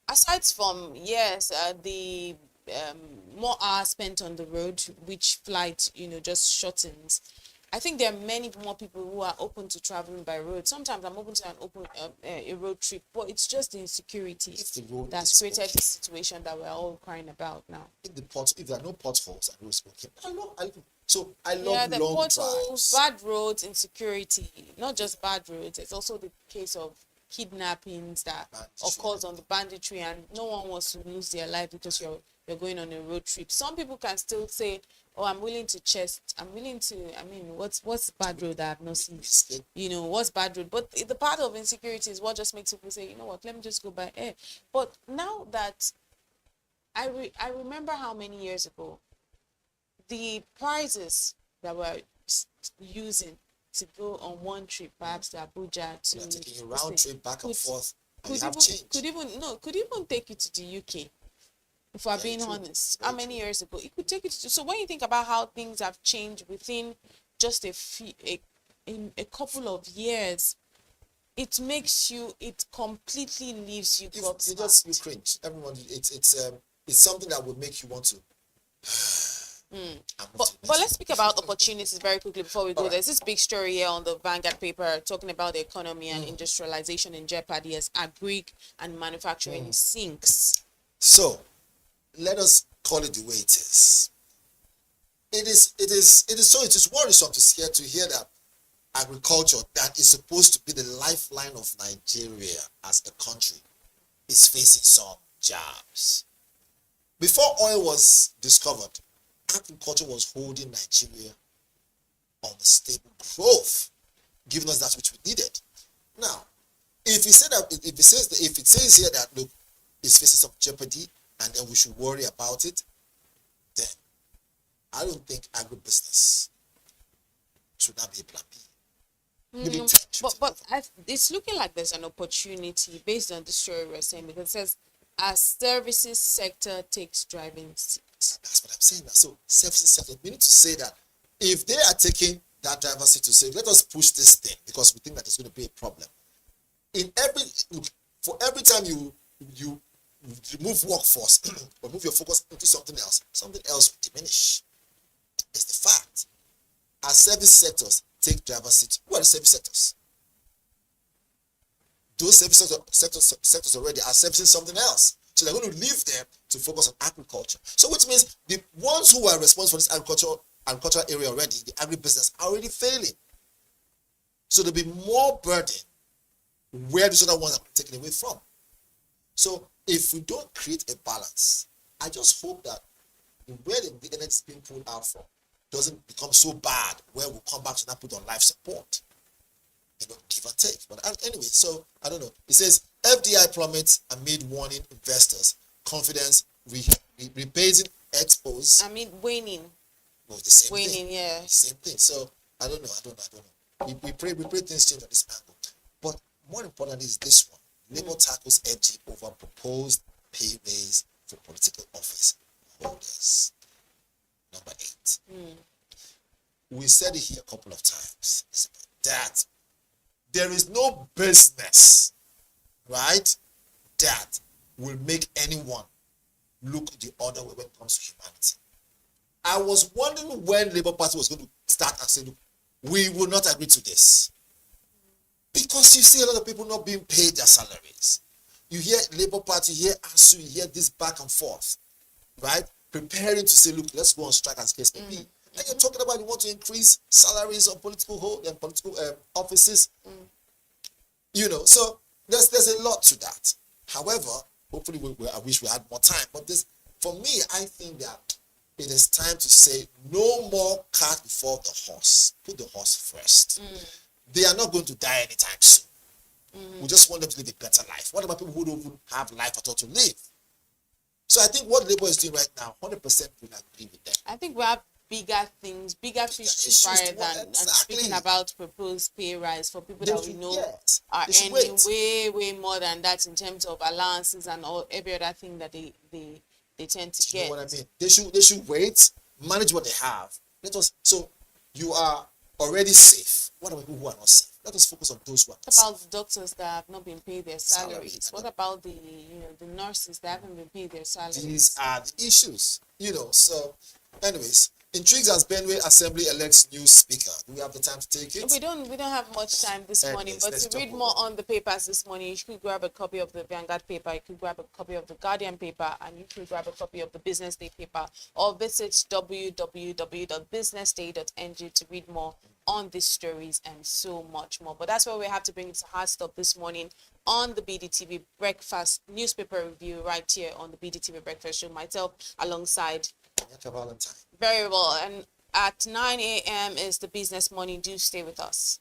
aside from the more hours spent on the road, which flight just shortens. I think there are many more people who are open to traveling by road. Sometimes I'm open to a road trip, but it's just the insecurity that's created the situation that we're all crying about now. If there are no potholes and roads okay, I love the long potholes, drives. bad roads, insecurity. Not just bad roads. It's also the case of kidnappings that occurs on the banditry, and no one wants to lose their life because you're going on a road trip. Some people can still say, "Oh, I'm willing to what's bad road that I've not seen? What's bad road?" But the part of insecurity is what just makes people say, "You know what? Let me just go by air." But now that I remember how many years ago the prices that we're using to go on one trip, perhaps to Abuja, to taking a round trip back and forth, and could even take you to the UK. If we're being honest, how many years ago it could take you to? So when you think about how things have changed within just in a couple of years, it completely leaves you. You cringe. Everyone, it's something that will make you want to. But let's speak about opportunities very quickly before we go. There's this big story here on the Vanguard paper talking about the economy and industrialization in jeopardy as agri and manufacturing sinks. So let us call it the way it is. It is worrisome to hear that agriculture, that is supposed to be the lifeline of Nigeria as a country, is facing some jabs. Before oil was discovered, agriculture was holding Nigeria on a stable growth, giving us that which we needed. Now, if it says here that look, it's facing some jeopardy and then we should worry about it, then I don't think agribusiness should not be a plan B. But it's looking like there's an opportunity based on the story we're saying, because it says as services sector takes driving seat. That's what I'm saying. So services sector, we need to say that if they are taking that driver's seat to say, let us push this thing because we think that it's going to be a problem. For every time you remove workforce or move your focus into something else will diminish. It's the fact. As service sectors take driver's seat, who are the service sectors? Those service sectors already are servicing something else. So they're going to leave them to focus on agriculture. So which means the ones who are responsible for this agricultural area already, the agribusiness, are already failing. So there'll be more burden where these other ones are taken away from. So if we don't create a balance, I just hope that where the energy is being pulled out from doesn't become so bad where we'll come back to not put on life support. Give and take. But anyway, so I don't know. It says FDI plummets amid warning investors. Confidence rebasing expos. Waning. No, the same waning, thing. yeah. Same thing. So I don't know. We pray things change on this angle. But more important is this one. Labour tackles edgy over proposed pay raise for political office holders. Number 8. We said it here a couple of times. That there is no business, right, that will make anyone look the other way when it comes to humanity. I was wondering when Labour Party was going to start and say, look, we will not agree to this. Because you see a lot of people not being paid their salaries. You hear Labour Party, you hear ASU, you hear this back and forth, right? Preparing to say, look, let's go on strike as case may be. And you're talking about you want to increase salaries on political offices. So there's a lot to that. However, hopefully I wish we had more time. But for me, I think that it is time to say no more cart before the horse. Put the horse first. They are not going to die anytime soon. We just want them to live a better life. What about people who don't even have life at all to live? So I think what Labour is doing right now, 100% will agree with them. I think we have bigger things, bigger fish to fry than and speaking about proposed pay rise for people that we know are earning way more than that in terms of allowances and all every other thing that they tend to get. You know what I mean? They should wait, manage what they have. So you are already safe. What about people who are not safe? Let us focus on those ones. What about the doctors that have not been paid their salaries? What about the the nurses that haven't been paid their salaries? These are the issues, So, anyways, intrigues as Benway Assembly elects new speaker. Do we have the time to take it? We don't have much time this morning, but to read more on the papers this morning, you could grab a copy of the Vanguard paper, you could grab a copy of the Guardian paper, and you could grab a copy of the Business Day paper, or visit www.businessday.ng to read more on these stories and so much more. But that's where we have to bring it to hard stop this morning on the BDTV Breakfast Newspaper Review right here on the BDTV Breakfast Show. Myself alongside Valentine. Very well. And at 9 a.m. is the Business Morning. Do stay with us.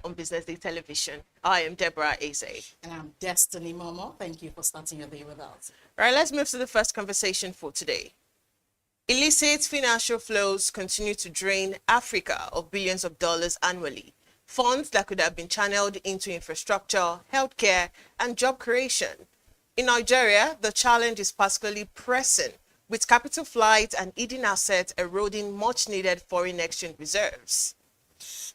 on Business Day Television. I am Deborah Eze. And I'm Destiny Momo. Thank you for starting your day with us. All right, let's move to the first conversation for today. Illicit financial flows continue to drain Africa of billions of dollars annually. Funds that could have been channeled into infrastructure, healthcare, and job creation. In Nigeria, the challenge is particularly pressing, with capital flight and hidden assets eroding much-needed foreign exchange reserves.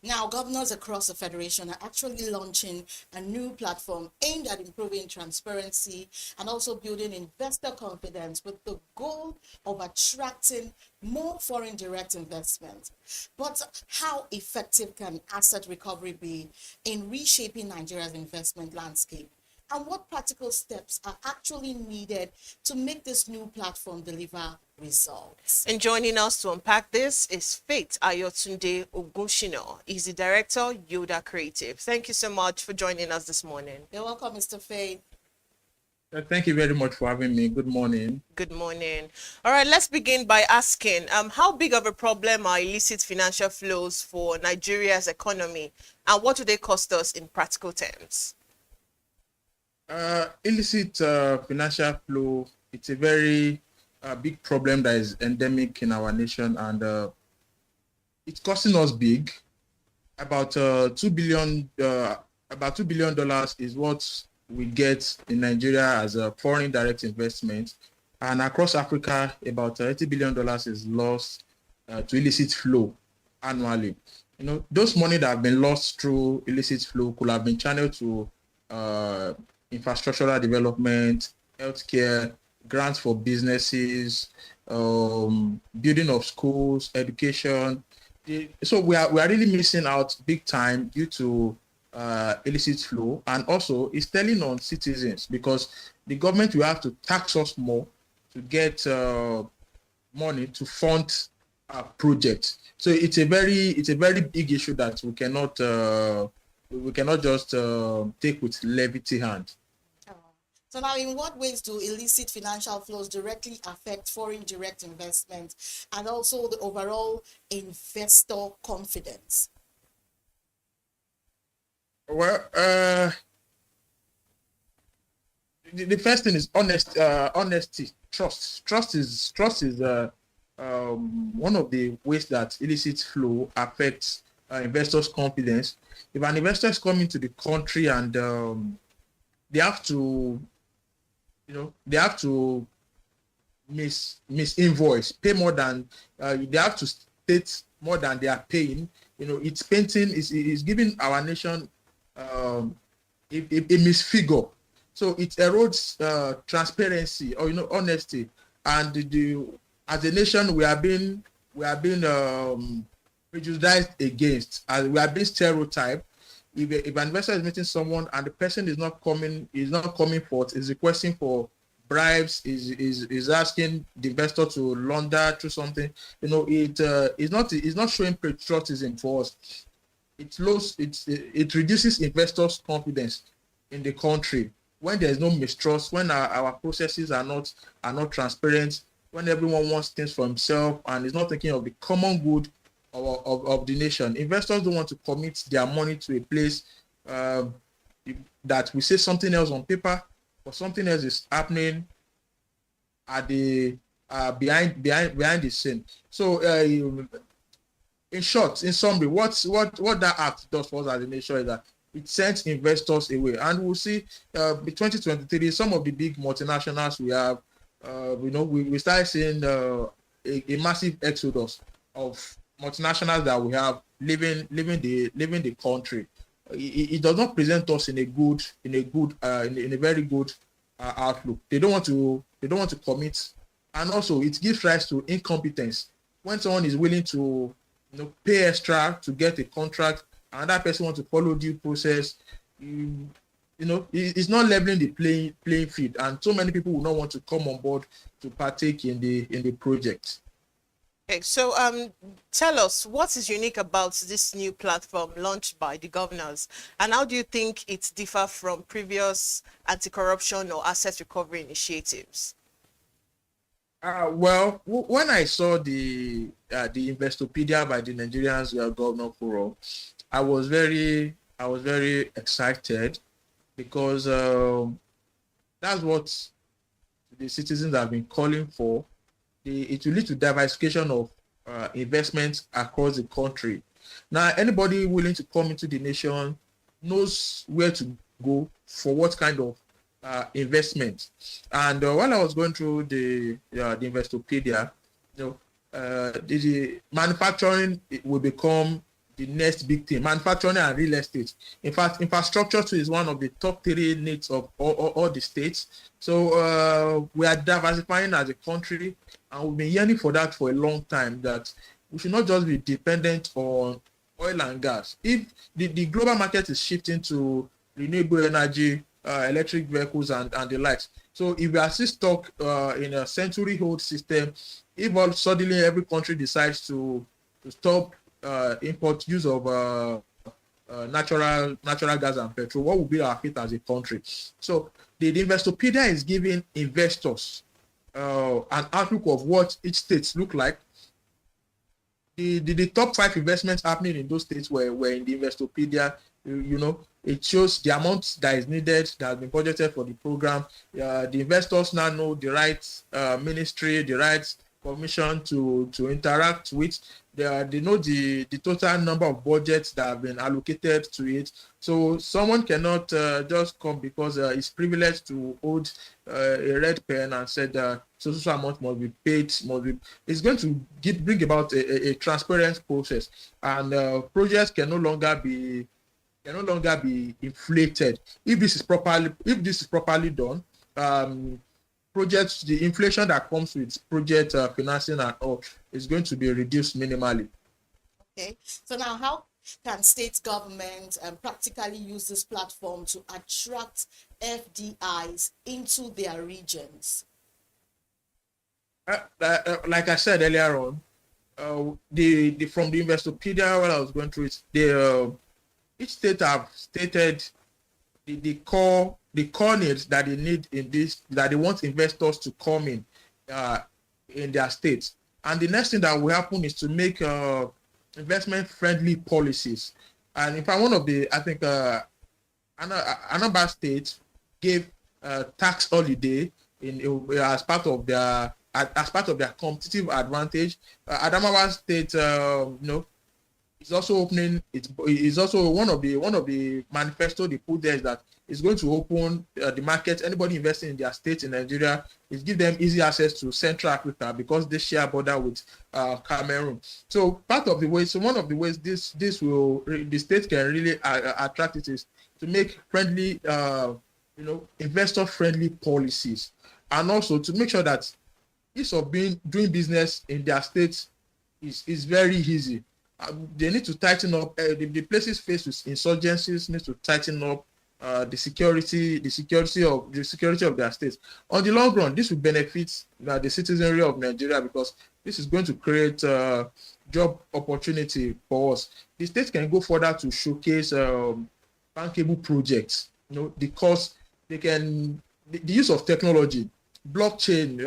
Now, governors across the Federation are actually launching a new platform aimed at improving transparency and also building investor confidence with the goal of attracting more foreign direct investment. But how effective can asset recovery be in reshaping Nigeria's investment landscape? And what practical steps are actually needed to make this new platform deliver results? And joining us to unpack this is Faith Ayotunde Ogunshino. He's the director, Yoda Creative. Thank you so much for joining us this morning. You're welcome, Mr. Faith. Thank you very much for having me. Good morning. Good morning. All right, let's begin by asking, how big of a problem are illicit financial flows for Nigeria's economy, and what do they cost us in practical terms? Illicit financial flow, it's a very big problem that is endemic in our nation, and it's costing us big. About $2 billion is what we get in Nigeria as a foreign direct investment, and across Africa, about $80 billion is lost to illicit flow annually. You know, those money that have been lost through illicit flow could have been channeled to infrastructural development, healthcare, grants for businesses, building of schools, education. So we are really missing out big time due to illicit flow, and also it's telling on citizens because the government will have to tax us more to get money to fund projects. So it's a very big issue that we cannot just take with levity hand. So now, in what ways do illicit financial flows directly affect foreign direct investment and also the overall investor confidence? Well, the first thing is honesty, trust. Trust is one of the ways that illicit flow affects investors' confidence. If an investor is coming to the country and they have to misinvoice, pay more than they have to state more than they are paying. You know, it's painting is giving our nation a misfigure. So it erodes transparency or honesty, and as a nation we are being prejudiced against, and we are being stereotyped. If an investor is meeting someone and the person is not coming forth, is requesting for bribes, is asking the investor to launder through something, it's not showing patriotism for us. It reduces investors' confidence in the country when there is no mistrust, when our processes are not transparent, when everyone wants things for himself and is not thinking of the common good of the nation. Investors don't want to commit their money to a place that we say something else on paper, but something else is happening at the behind the scene. So in short, in summary, what that act does for us as a nation is that it sends investors away, and we'll see in 2023 some of the big multinationals we have. We started seeing a massive exodus of multinationals that we have leaving the country. It does not present us in a very good outlook. They don't want to commit, and also it gives rise to incompetence. When someone is willing to pay extra to get a contract, and that person wants to follow due process, it's not leveling the playing field, and so many people will not want to come on board to partake in the project. Okay, so tell us what is unique about this new platform launched by the governors, and how do you think it differs from previous anti-corruption or asset recovery initiatives? Well, when I saw the Investopedia by the Nigerians Governor Kuro, I was very I was very excited because that's what the citizens have been calling for. It will lead to diversification of investments across the country. Now, anybody willing to come into the nation knows where to go for what kind of investment. And while I was going through the Investopedia, the manufacturing will become the next big thing. Manufacturing and real estate. In fact, infrastructure too is one of the top 3 needs of all the states. So we are diversifying as a country, and we've been yearning for that for a long time, that we should not just be dependent on oil and gas. If the global market is shifting to renewable energy, electric vehicles and the likes. So if we are still stuck in a century-old system, if all suddenly every country decides to stop import use of natural gas and petrol, what will be our fate as a country? So the Investopedia is giving investors an outlook of what each state look like. The top 5 investments happening in those states were in the Investopedia. It shows the amount that is needed, that has been budgeted for the program. The investors now know the right ministry, the right commission to interact with. They know the total number of budgets that have been allocated to it. So someone cannot just come because it's privileged to hold a red pen and said so amount must be paid. It's going to bring about a transparent process, and projects can no longer be inflated. If this is properly done, projects, the inflation that comes with project financing and all is going to be reduced minimally. Okay, so now how can state government practically use this platform to attract FDIs into their regions? Like I said earlier on, from the Investopedia, while I was going through it, each state have stated the core needs that they need in this, that they want investors to come in their states. And the next thing that will happen is to make investment friendly policies. And in fact, another state gave tax holiday as part of their competitive advantage. Adamawa State, it's also opening. It's also one of the manifesto they put there is that it's going to open the market. Anybody investing in their state in Nigeria, is give them easy access to Central Africa because they share border with Cameroon. So one of the ways the state can really attract it is to make friendly, investor friendly policies, and also to make sure that ease of doing business in their states is very easy. They need to tighten up the places faced with insurgencies need to tighten up the security of their states. On the long run, this will benefit the citizenry of Nigeria because this is going to create job opportunity for us. The states can go further to showcase bankable projects. Because the use of technology, blockchain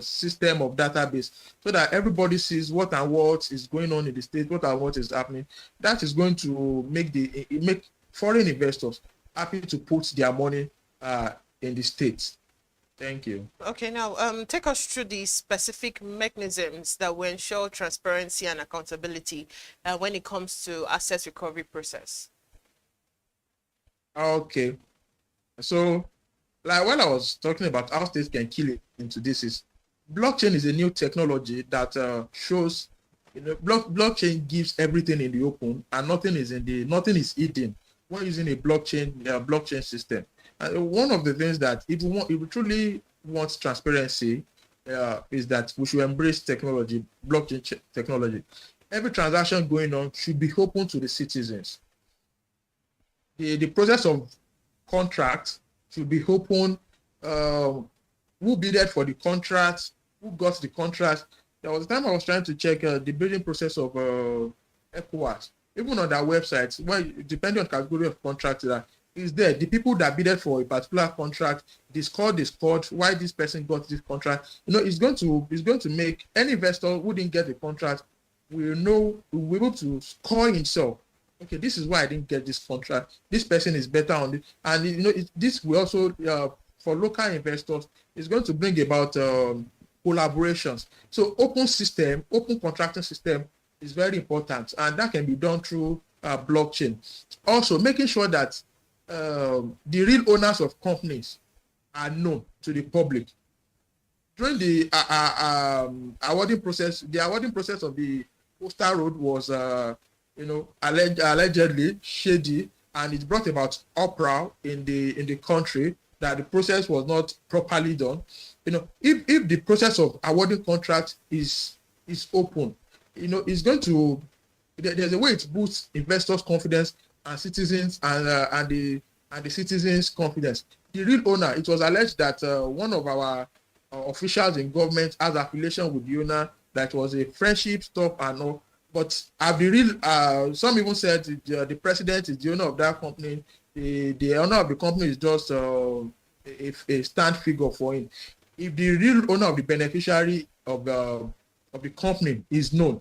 system of database, so that everybody sees what is going on in the state, what is happening. That is going to make foreign investors happy to put their money in the states. Thank you. Okay, now take us through the specific mechanisms that will ensure transparency and accountability when it comes to asset recovery process. Okay, so like when I was talking about how states can kill it into this, is blockchain is a new technology that shows, blockchain gives everything in the open and nothing is hidden when using a blockchain system. One of the things that if we truly want transparency, is that we should embrace technology, blockchain technology. Every transaction going on should be open to the citizens. The process of contract should be open. Who bidded for the contract? Who got the contract? There was a time I was trying to check the bidding process of ECOWAS. Even on their websites, depending on category of contract that is there, the people that bidded for a particular contract, they scored, why this person got this contract. It's going to make any investor who didn't get the contract will be able to score himself okay, this is why I didn't get this contract. This person is better on this. And, this will also, for local investors, is going to bring about collaborations. So open contracting system is very important. And that can be done through blockchain. Also, making sure that the real owners of companies are known to the public. During the awarding process, of the Coastal Road was, allegedly shady, and it brought about uproar in the country that the process was not properly done. If the process of awarding contract is open, it's going to, there's a way it boosts investors' confidence and citizens and the citizens' confidence. The real owner, it was alleged that one of our officials in government has affiliation with the owner, that was a friendship stuff and all. But some even said the president is the owner of that company. The owner of the company is just a stand figure for him. If the real owner of the beneficiary of the company is known,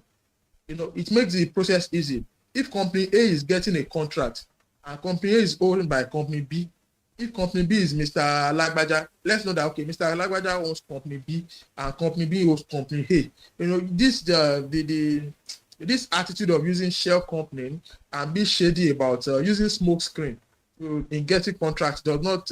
it makes the process easy. If company A is getting a contract and company A is owned by company B, if company B is Mr. Lagbaja, let's know that, okay, Mr. Lagbaja owns company B and company B owns company A. This attitude of using shell company and be shady about using smoke screen in getting contracts does not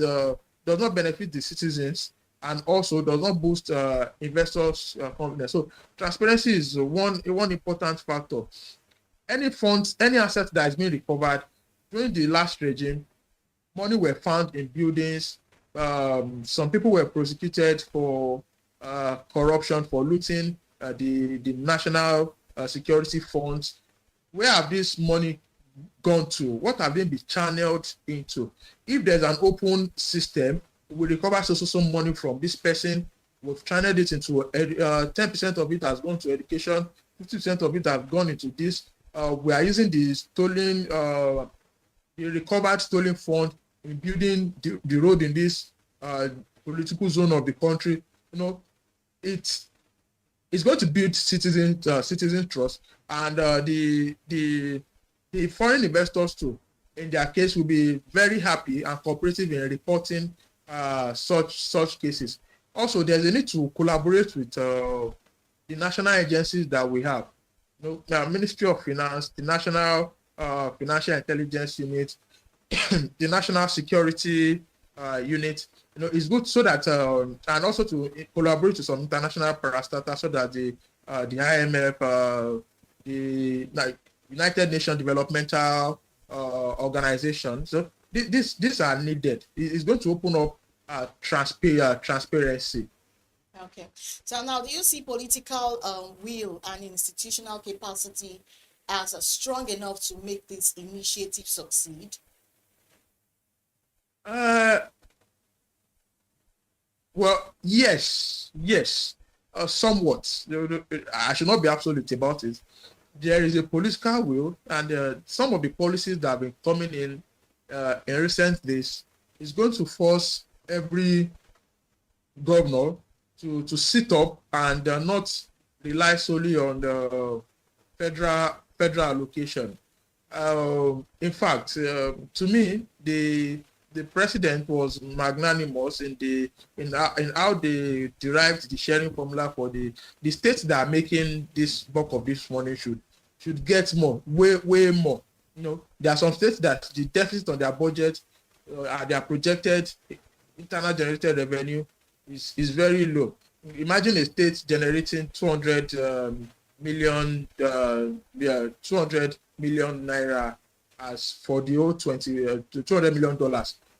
benefit the citizens, and also does not boost investors' confidence. So transparency is one important factor. Any funds, any asset that is being recovered during the last regime, money were found in buildings. Some people were prosecuted for corruption, for looting the national security funds. Where have this money gone to? What have they been channeled into? If there's an open system, we recover some money from this person. We've channeled it into 10% of it has gone to education, 50% of it has gone into this. We are using the recovered stolen fund in building the road in this political zone of the country. It's going to build citizen trust, and the foreign investors too, in their case, will be very happy and cooperative in reporting such cases. Also, there's a need to collaborate with the national agencies that we have. The Ministry of Finance, the National Financial Intelligence Unit, the National Security Unit. It's good so that and also to collaborate with some international parastatals, so that the IMF, the United Nations Developmental Organization. So these are needed. It's going to open up transparency. Okay. So now, do you see political will and institutional capacity as strong enough to make this initiative succeed? Well, yes, somewhat. I should not be absolute about it. There is a political will, and some of the policies that have been coming in recent days is going to force every governor to sit up and not rely solely on the federal allocation. In fact, to me, the president was magnanimous in how they derived the sharing formula for the states that are making this bulk of this money should get more, way more. There are some states that the deficit on their budget, their projected internal generated revenue is very low. Imagine a state generating 200 million naira as for the whole $200 million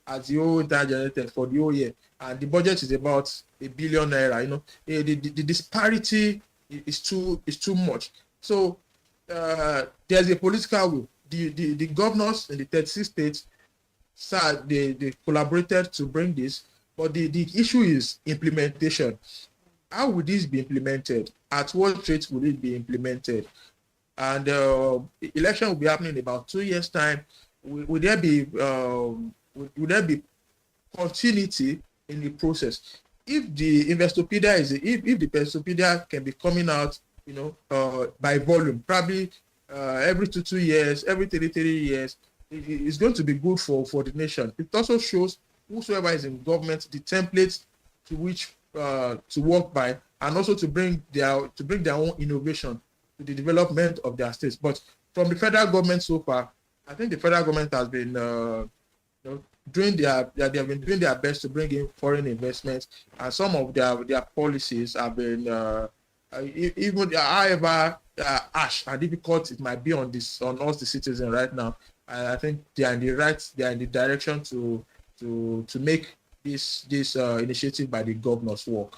as the whole internal generated for the whole year, and the budget is about $1 billion naira. The disparity is too much. So there's a political will. The governors in the 36 states, they collaborated to bring this, but the issue is implementation. How would this be implemented? At what rate will it be implemented? And election will be happening in about 2 years' time. Will there be continuity in the process? If the Investopedia if the Investopedia can be coming out, by volume, probably every 2 years, every 3 years, it's going to be good for the nation. It also shows whosoever is in government the template to which to work by, and also to bring their own innovation to the development of their states. But from the federal government so far, I think the federal government has been they have been doing their best to bring in foreign investments, and some of their policies have been even however harsh and difficult it might be on us the citizen right now. I think they are in the direction to make this initiative by the governors work.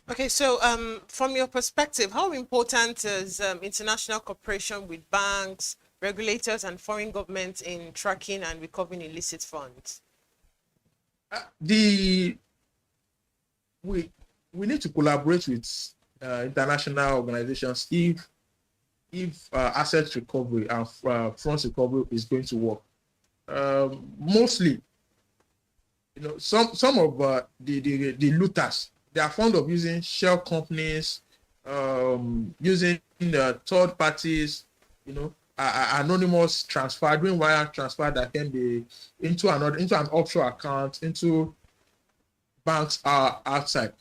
Okay, so from your perspective, how important is international cooperation with banks, regulators, and foreign governments in tracking and recovering illicit funds? We need to collaborate with international organizations if asset recovery and funds recovery is going to work. Mostly, some of the looters, they are fond of using shell companies, using third parties, anonymous transfer, doing wire transfer that can be into an offshore account, into banks outside.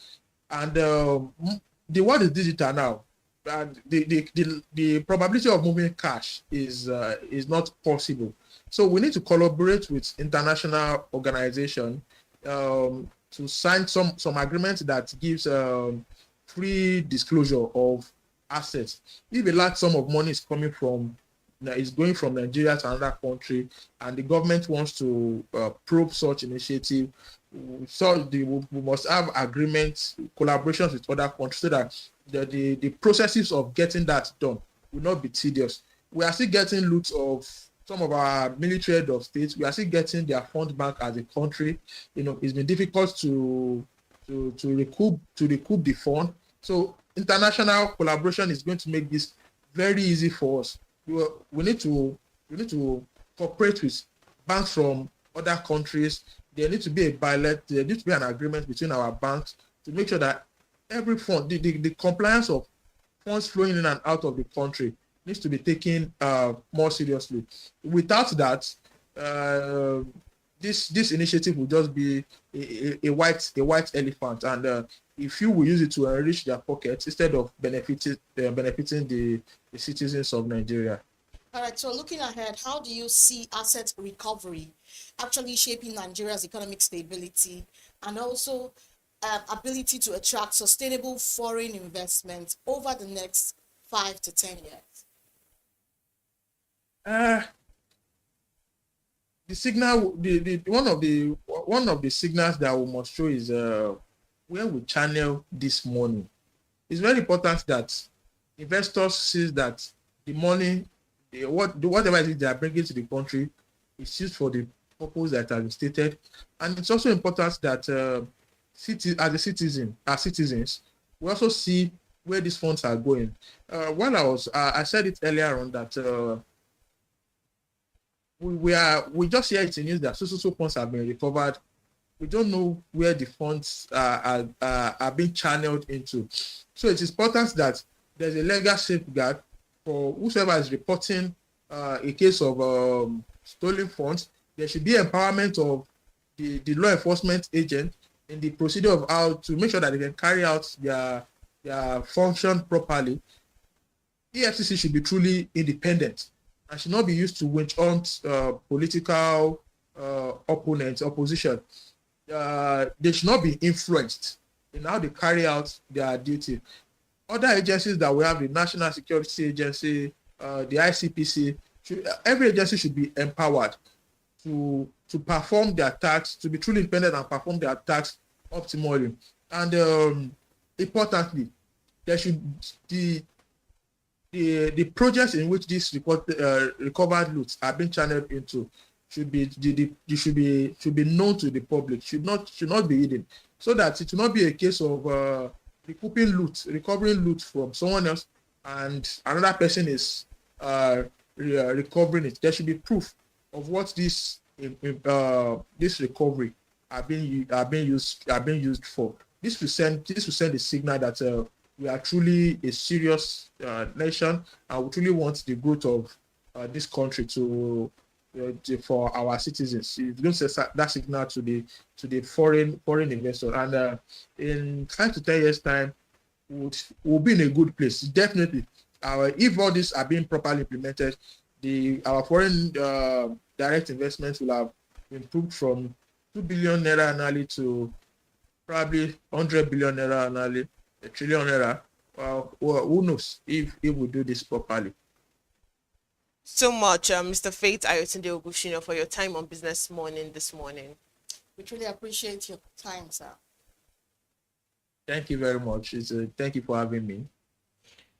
And the world is digital now, and the probability of moving cash is not possible. So we need to collaborate with international organizations to sign some agreements that gives free disclosure of assets. If a large sum of money is going from Nigeria to another country, and the government wants to probe such initiative, so we must have agreements, collaborations with other countries, so that the processes of getting that done will not be tedious. We are still getting loot of some of our military head of states. We are still getting their fund back as a country. It's been difficult to recoup the fund. So international collaboration is going to make this very easy for us. We need to cooperate with banks from other countries. There needs to be there needs to be an agreement between our banks to make sure that every fund, the compliance of funds flowing in and out of the country needs to be taken more seriously. Without that, this initiative will just be a white elephant, and if you will use it to enrich their pockets instead of benefiting the citizens of Nigeria. All right, so looking ahead, how do you see asset recovery actually shaping Nigeria's economic stability and also ability to attract sustainable foreign investment over the next 5 to 10 years? The signal, one of the signals that we must show is where we channel this money. It's very important that investors see that the money, whatever it is they are bringing to the country, is used for the purpose that has been stated. And it's also important that as citizens, we also see where these funds are going. I said it earlier on that we just hear it in news that so funds have been recovered. We don't know where the funds are being channeled into. So it is important that there's a legal safeguard for whoever is reporting a case of stolen funds. There should be empowerment of the law enforcement agent in the procedure of how to make sure that they can carry out their function properly. EFCC should be truly independent and should not be used to witch hunt political opposition. They should not be influenced in how they carry out their duty. Other agencies that we have, the National Security Agency, the ICPC, every agency should be empowered to perform their tasks, to be truly independent and perform their tasks optimally. And importantly, there should the projects in which these recovered loot are being channeled into should be known to the public, should not be hidden, so that it will not be a case of recovering loot from someone else and another person is recovering it. There should be proof of what this recovery are being used for. This will send a signal that we are truly a serious nation, and we truly want the growth of this country for our citizens. It gives that signal to the foreign investors, and in 5 to 10 years time, we'll be in a good place. Definitely, if all these are being properly implemented, our foreign direct investments will have improved from 2 billion naira annually to probably 100 billion naira annually, a trillion naira. Well, who knows if we do this properly. So much, Mr. Faith Ayotunde Ogushino, for your time on Business Morning this morning. We truly appreciate your time, sir. Thank you very much. Thank you for having me.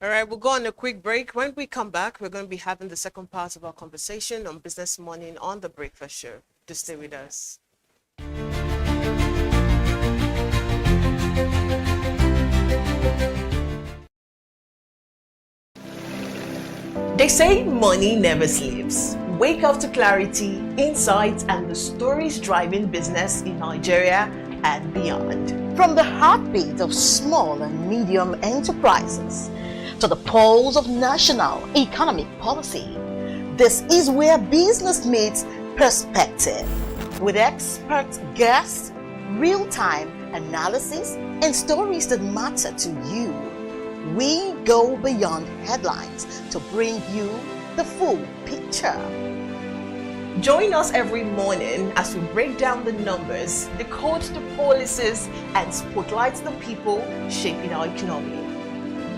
All right, we'll go on a quick break. When we come back, we're going to be having the second part of our conversation on Business Morning on The Breakfast Show. Do stay with us. They say money never sleeps. Wake up to clarity, insights, and the stories driving business in Nigeria and beyond. From the heartbeat of small and medium enterprises to the pulse of national economic policy, this is where business meets perspective. With expert guests, real-time analysis, and stories that matter to you. We go beyond headlines to bring you the full picture. Join us every morning as we break down the numbers, decode the policies, and spotlight the people shaping our economy.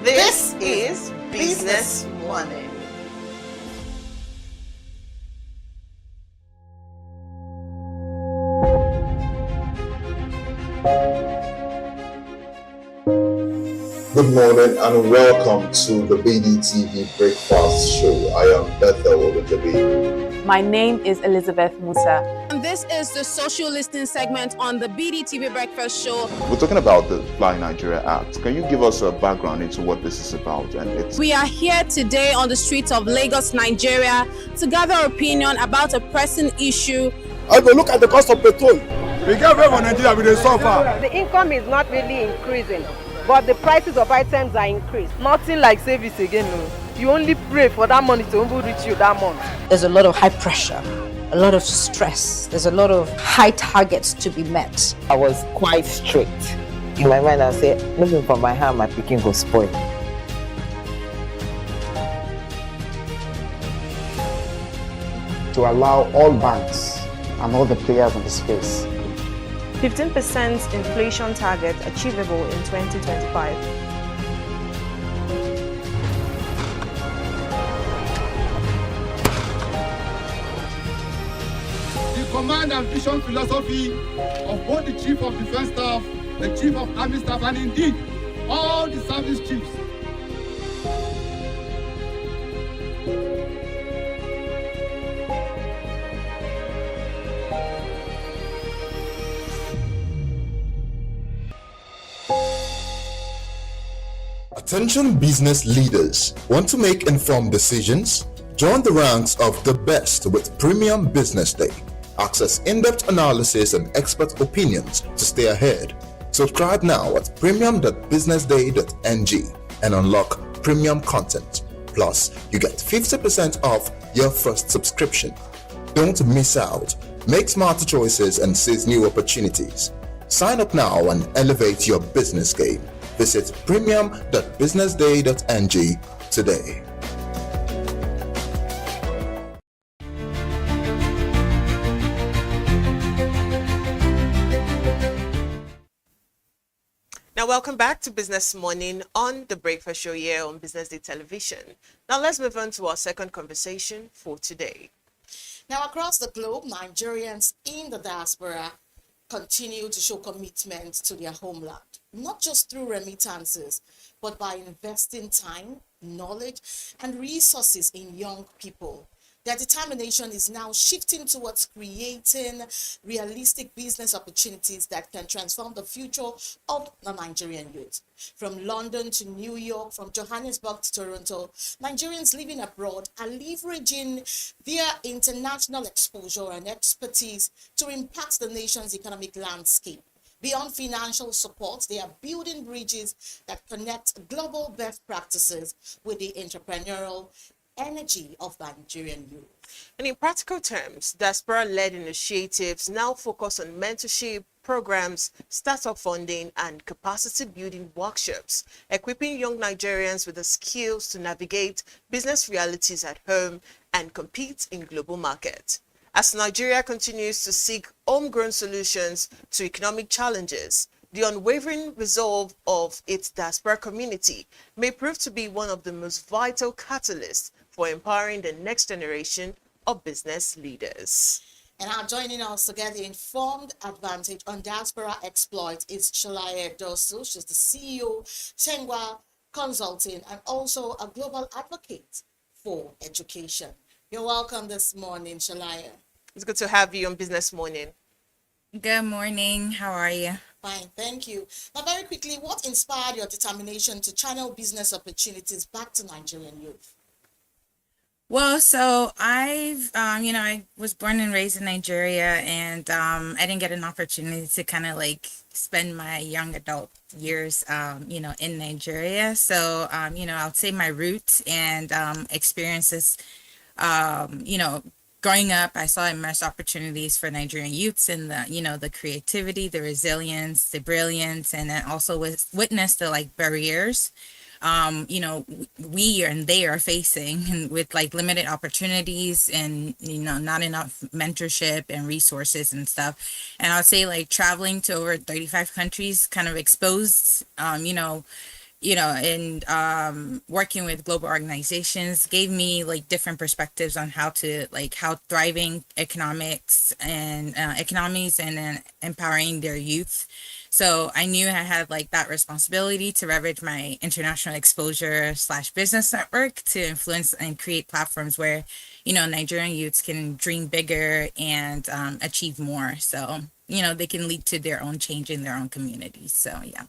This is Business Morning. Good morning and welcome to the BDTV Breakfast Show. I am Bethel Ogunjobi. My name is Elizabeth Musa. And this is the social listening segment on the BDTV Breakfast Show. We're talking about the Fly Nigeria Act. Can you give us a background into what this is about? We are here today on the streets of Lagos, Nigeria, to gather opinion about a pressing issue. I will look at the cost of petrol. We get very Nigeria with the suffer. The income is not really increasing, but the prices of items are increased. Nothing like service again. No. You only pray for that money to reach you that month. There's a lot of high pressure, a lot of stress. There's a lot of high targets to be met. I was quite strict. In my mind, I said, looking for my hand, my picking will spoil. To allow all banks and all the players in the space 15% inflation target achievable in 2025. The command and vision philosophy of both the Chief of Defense Staff, the Chief of Army Staff, and indeed all the service chiefs. Attention business leaders. Want to make informed decisions? Join the ranks of the best with Premium Business Day. Access in-depth analysis and expert opinions to stay ahead. Subscribe now at premium.businessday.ng and unlock premium content. Plus, you get 50% off your first subscription. Don't miss out. Make smarter choices and seize new opportunities. Sign up now and elevate your business game. Visit premium.businessday.ng today. Now, welcome back to Business Morning on The Breakfast Show here on Business Day Television. Now, let's move on to our second conversation for today. Now, across the globe, Nigerians in the diaspora continue to show commitment to their homeland, not just through remittances, but by investing time, knowledge, and resources in young people. Their determination is now shifting towards creating realistic business opportunities that can transform the future of the Nigerian youth. From London to New York, from Johannesburg to Toronto, Nigerians living abroad are leveraging their international exposure and expertise to impact the nation's economic landscape. Beyond financial support, they are building bridges that connect global best practices with the entrepreneurial energy of Nigerian youth. And in practical terms, diaspora-led initiatives now focus on mentorship programs, startup funding, and capacity building workshops, equipping young Nigerians with the skills to navigate business realities at home and compete in global markets. As Nigeria continues to seek homegrown solutions to economic challenges, the unwavering resolve of its diaspora community may prove to be one of the most vital catalysts for empowering the next generation of business leaders. And now joining us to get the informed advantage on diaspora exploits is Shalaye Dosu. She's the CEO, Tengwa Consulting, and also a global advocate for education. You're welcome this morning, Shalaye. It's good to have you on Business Morning. Good morning. How are you? Fine, thank you. Now, very quickly, what inspired your determination to channel business opportunities back to Nigerian youth? Well, so I was born and raised in Nigeria, and I didn't get an opportunity to kind of like spend my young adult years, in Nigeria. So, I would say my roots and experiences, growing up, I saw immense opportunities for Nigerian youths in the creativity, the resilience, the brilliance, and then also witnessed the like barriers we and they are facing with like limited opportunities and not enough mentorship and resources and stuff. And I'll say like traveling to over 35 countries kind of exposed and working with global organizations gave me like different perspectives on how thriving economies and then empowering their youth. So I knew I had like that responsibility to leverage my international exposure / business network to influence and create platforms where, Nigerian youths can dream bigger and achieve more. So, they can lead to their own change in their own communities. So, yeah.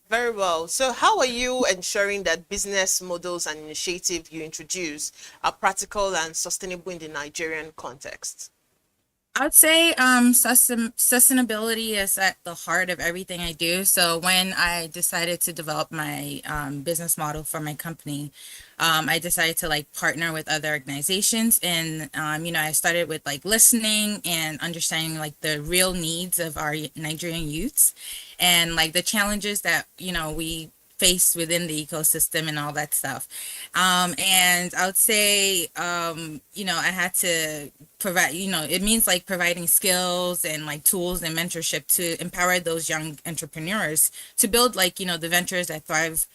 Very well. So how are you ensuring that business models and initiatives you introduce are practical and sustainable in the Nigerian context? I'd say sustainability is at the heart of everything I do. So when I decided to develop my business model for my company, I decided to like partner with other organizations, and I started with like listening and understanding like the real needs of our Nigerian youths and like the challenges that we face within the ecosystem and all that stuff. And I would say, I had to provide, it means like providing skills and like tools and mentorship to empower those young entrepreneurs to build like, the ventures that thrive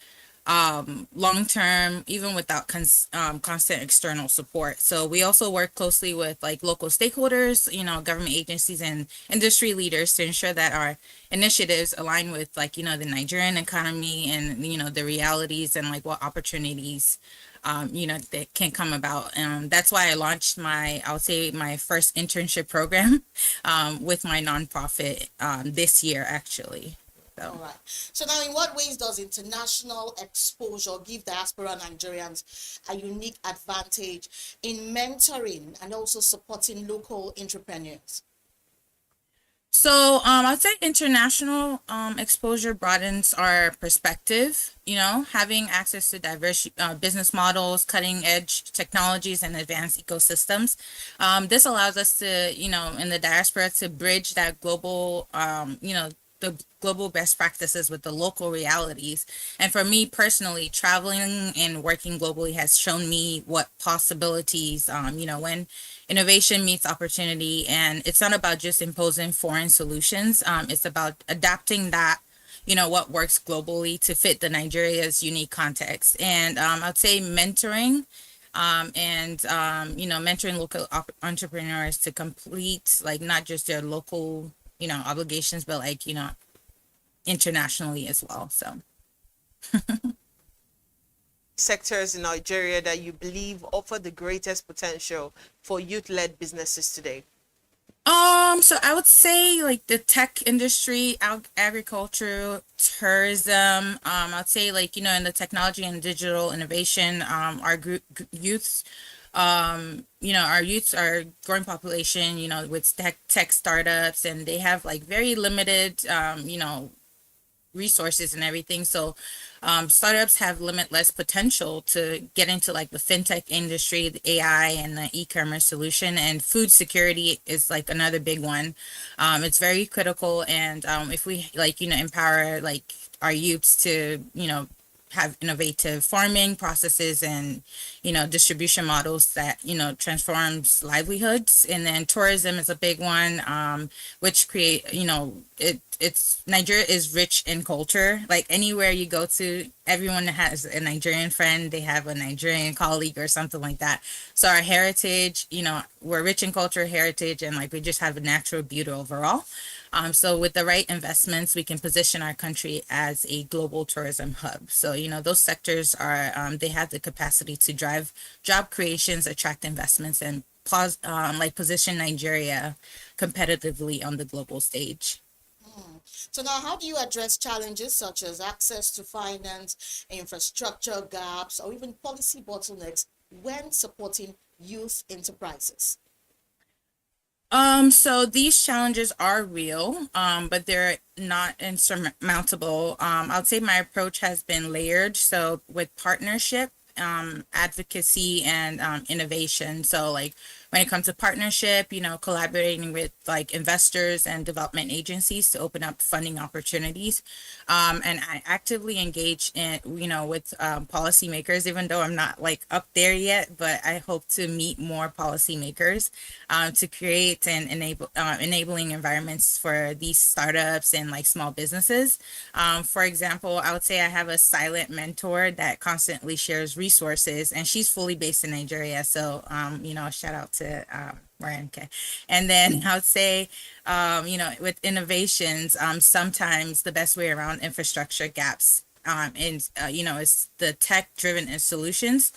long term, even without constant external support. So we also work closely with like local stakeholders, government agencies and industry leaders to ensure that our initiatives align with like the Nigerian economy and the realities and like what opportunities that can come about. That's why I launched my first internship program with my nonprofit this year actually. So. All right. So now, in what ways does international exposure give diaspora Nigerians a unique advantage in mentoring and also supporting local entrepreneurs? So I'd say international exposure broadens our perspective, having access to diverse business models, cutting edge technologies and advanced ecosystems. This allows us to, in the diaspora to bridge that global, the global best practices with the local realities. And for me personally, traveling and working globally has shown me what possibilities, when innovation meets opportunity, and it's not about just imposing foreign solutions. It's about adapting that, what works globally to fit the Nigeria's unique context. And I'd say mentoring mentoring local entrepreneurs to complete like not just their local obligations, but like internationally as well. So sectors in Nigeria that you believe offer the greatest potential for youth-led businesses today? So I would say like the tech industry, agriculture, tourism. I'd say like in the technology and digital innovation, our youths Our youths are growing population, with tech startups, and they have like very limited, resources and everything. So startups have limitless potential to get into like the fintech industry, the AI and the e-commerce solution, and food security is like another big one. It's very critical. And if we empower like our youths to, have innovative farming processes and distribution models that transforms livelihoods. And then tourism is a big one, which create it's Nigeria is rich in culture. Like anywhere you go to, everyone has a Nigerian friend, they have a Nigerian colleague or something like that. So our heritage, we're rich in culture, heritage, and like we just have a natural beauty overall. So with the right investments, we can position our country as a global tourism hub. So, those sectors are, they have the capacity to drive job creations, attract investments, and position Nigeria competitively on the global stage. So now, how do you address challenges such as access to finance, infrastructure gaps, or even policy bottlenecks when supporting youth enterprises? So these challenges are real, but they're not insurmountable. I'd say my approach has been layered. So with partnership, advocacy, and innovation. So like when it comes to partnership, collaborating with like investors and development agencies to open up funding opportunities. And I actively engage in, with policymakers, even though I'm not like up there yet, but I hope to meet more policymakers to create and enabling environments for these startups and like small businesses. For example, I would say I have a silent mentor that constantly shares resources, and she's fully based in Nigeria. So, shout out to Marianne K. And then I would say, with innovations, sometimes the best way around infrastructure gaps is the tech-driven solutions,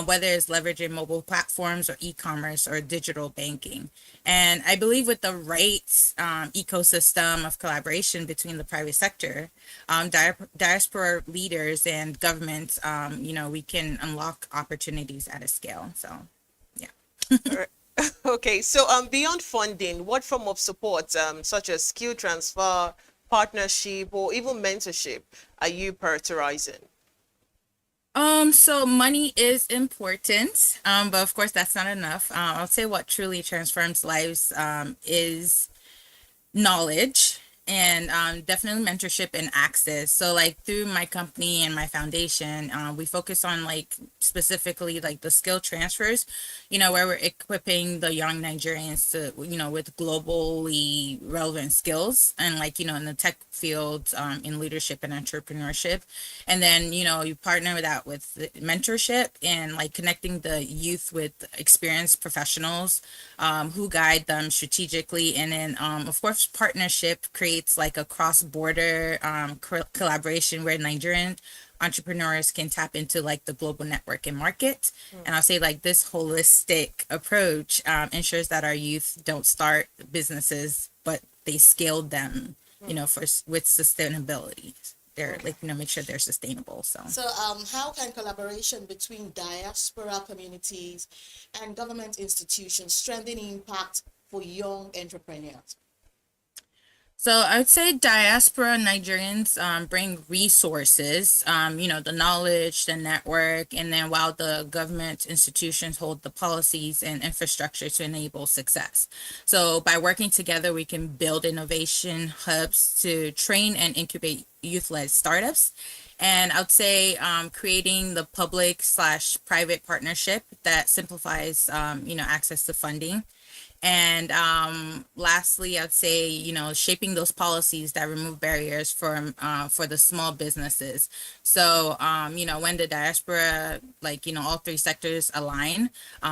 whether it's leveraging mobile platforms or e-commerce or digital banking. And I believe with the right ecosystem of collaboration between the private sector, diaspora leaders and governments, we can unlock opportunities at a scale. So, yeah. Okay, so beyond funding, what form of support, such as skill transfer, partnership, or even mentorship, are you prioritizing? So money is important, but of course that's not enough. I'll say what truly transforms lives is knowledge, and definitely mentorship and access. So like through my company and my foundation, we focus on like specifically like the skill transfers, where we're equipping the young Nigerians to, with globally relevant skills, and like, in the tech field, in leadership and entrepreneurship. And then, you partner with that with the mentorship and like connecting the youth with experienced professionals who guide them strategically. And then, of course, partnership creates like a cross-border collaboration where Nigerian entrepreneurs can tap into like the global network and market. And I'll say like this holistic approach ensures that our youth don't start businesses, but they scale them, with sustainability. They're like, make sure they're sustainable. So how can collaboration between diaspora communities and government institutions strengthen impact for young entrepreneurs? So I would say diaspora Nigerians bring resources, the knowledge, the network, and then while the government institutions hold the policies and infrastructure to enable success. So by working together, we can build innovation hubs to train and incubate youth-led startups. And I would say creating the public/private partnership that simplifies, access to funding. And lastly, I'd say, shaping those policies that remove barriers for the small businesses. So, when the diaspora, all three sectors align,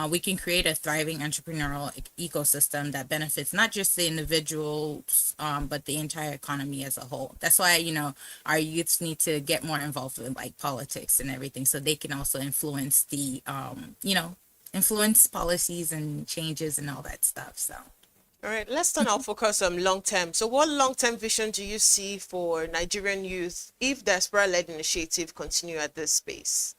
we can create a thriving entrepreneurial ecosystem that benefits not just the individuals, but the entire economy as a whole. That's why, our youths need to get more involved with like politics and everything, so they can also influence the, influence policies and changes and all that stuff. So, all right, let's turn our focus on long term. So what long-term vision do you see for Nigerian youth if diaspora-led initiative continue at this space?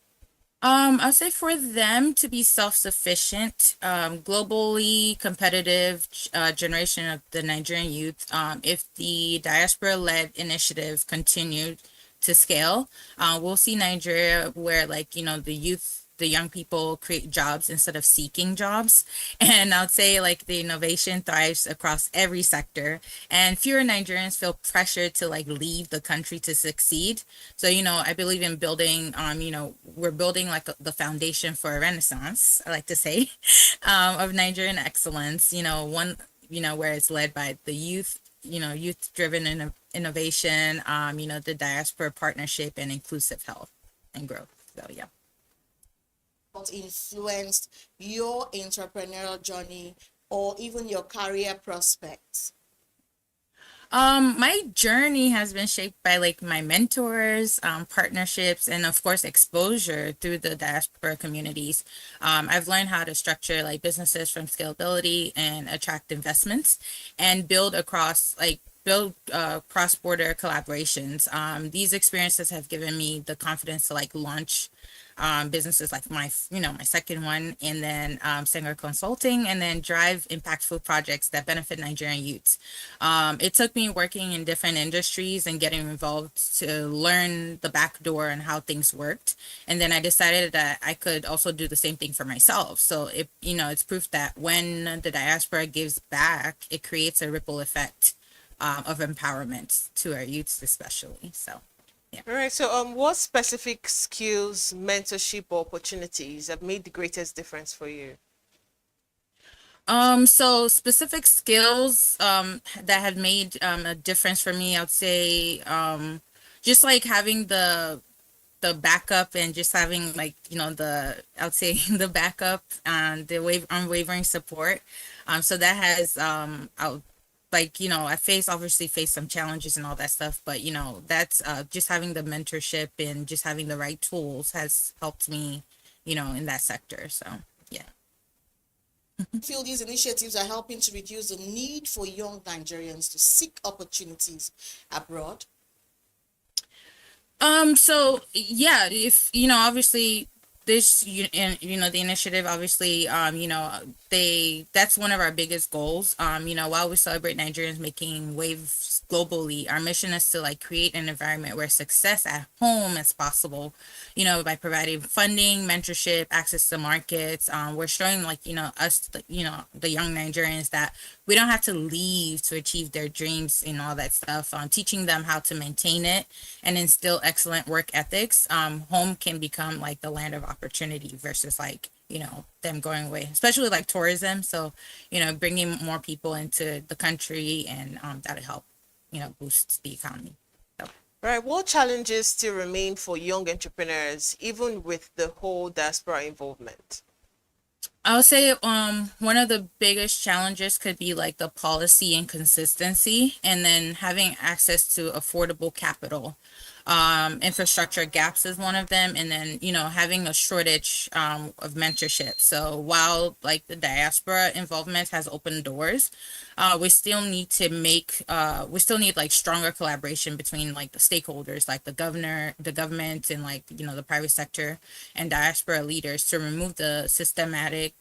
I'll say for them to be self-sufficient, globally competitive generation of the Nigerian youth. If the diaspora-led initiative continued to scale, we'll see Nigeria where, like, the youth, the young people create jobs instead of seeking jobs. And I'd say like the innovation thrives across every sector, and fewer Nigerians feel pressured to like leave the country to succeed. So, I believe in building, we're building like the foundation for a renaissance, I like to say, of Nigerian excellence, where it's led by the youth, youth driven innovation, the diaspora partnership and inclusive health and growth. So, yeah. What influenced your entrepreneurial journey or even your career prospects? My journey has been shaped by like my mentors, partnerships, and of course exposure through the diaspora communities. I've learned how to structure like businesses from scalability and attract investments and build cross-border collaborations. These experiences have given me the confidence to like launch businesses like my second one, and then Singer Consulting, and then drive impactful projects that benefit Nigerian youths. It took me working in different industries and getting involved to learn the back door and how things worked. And then I decided that I could also do the same thing for myself. So it's proof that when the diaspora gives back, it creates a ripple effect of empowerment to our youths, especially. So. Yeah. All right. So, what specific skills, mentorship, or opportunities have made the greatest difference for you? So specific skills that have made a difference for me, I would say just like having the backup and just having like I would say the backup and the unwavering support. So that has I obviously face some challenges and all that stuff, but that's just having the mentorship and just having the right tools has helped me, in that sector. So yeah. I feel these initiatives are helping to reduce the need for young Nigerians to seek opportunities abroad. So yeah, if obviously this the initiative, obviously that's one of our biggest goals. While we celebrate Nigerians making waves globally, our mission is to like create an environment where success at home is possible, by providing funding, mentorship, access to markets. We're showing like us the young Nigerians that we don't have to leave to achieve their dreams and all that stuff. Teaching them how to maintain it and instill excellent work ethics. Home can become like the land of opportunity versus like them going away, especially like tourism. So bringing more people into the country, and that'll help boost the economy. So. Right. What challenges still remain for young entrepreneurs, even with the whole diaspora involvement? I would say one of the biggest challenges could be like the policy inconsistency, and then having access to affordable capital. Infrastructure gaps is one of them, and then having a shortage of mentorship. So while like the diaspora involvement has opened doors, we still need like stronger collaboration between like the stakeholders, like the government, and like the private sector and diaspora leaders to remove the systemic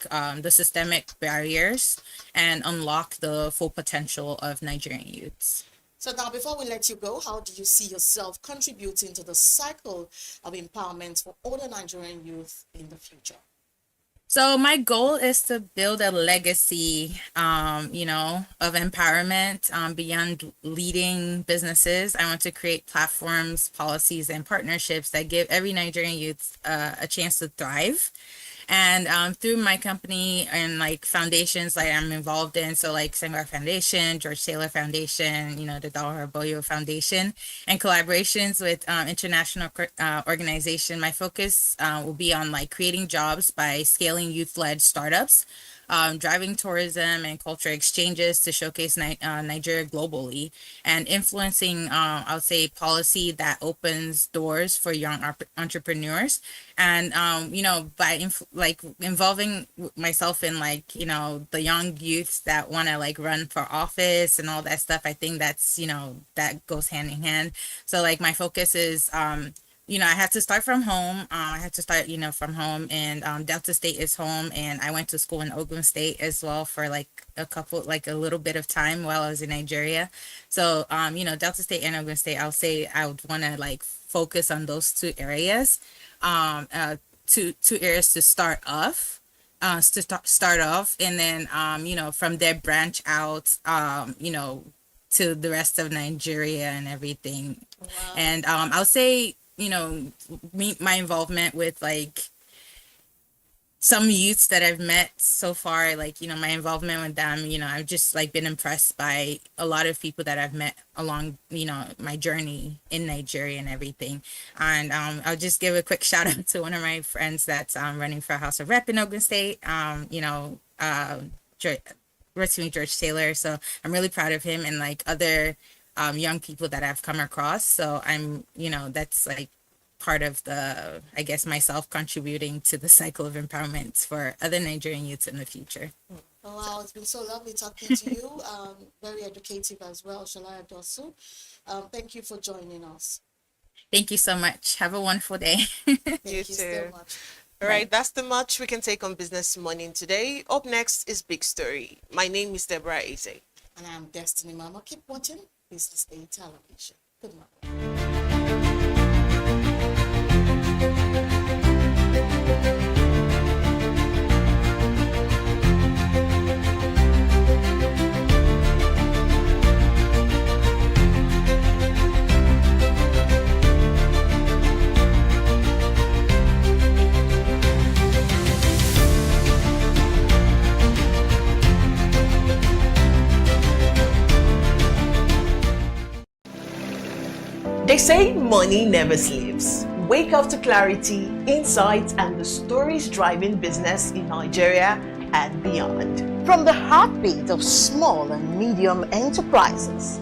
barriers and unlock the full potential of Nigerian youths. So now, before we let you go, how do you see yourself contributing to the cycle of empowerment for older Nigerian youth in the future? So my goal is to build a legacy, of empowerment beyond leading businesses. I want to create platforms, policies, and partnerships that give every Nigerian youth a chance to thrive. And through my company and like foundations like I'm involved in, so like Sengar Foundation, George Taylor Foundation, the Dollar Boyo Foundation, and collaborations with international organization, my focus will be on like creating jobs by scaling youth-led startups, driving tourism and culture exchanges to showcase Nigeria globally, and influencing, I would say, policy that opens doors for young entrepreneurs. And by involving myself in like the young youths that want to like run for office and all that stuff, I think that's that goes hand in hand. So like my focus is I had to start from home. I had to start, from home, and Delta State is home, and I went to school in Ogun State as well for like a little bit of time while I was in Nigeria. So, Delta State and Ogun State, I'll say I would want to like focus on those two areas, two areas to start off. Start off, and then from there branch out, to the rest of Nigeria and everything. Wow. And I'll say, my involvement with like some youths that I've met so far, like, my involvement with them, I've just like been impressed by a lot of people that I've met along, my journey in Nigeria and everything. And I'll just give a quick shout out to one of my friends that's running for House of Rep in Ogun State, George Taylor. So I'm really proud of him, and like other young people that I've come across. So I'm, that's like part of the, I guess, myself contributing to the cycle of empowerment for other Nigerian youths in the future. Oh, wow, it's been so lovely talking to you. Very educative as well, Shalaya Dosu. Thank you for joining us. Thank you so much. Have a wonderful day. Thank you so much. All right, that's the much we can take on Business Morning today. Up next is Big Story. My name is Deborah Eze. And I'm Destiny Mama. Keep watching Business Day Television. Good morning. They say money never sleeps. Wake up to clarity, insights, and the stories driving business in Nigeria and beyond. From the heartbeat of small and medium enterprises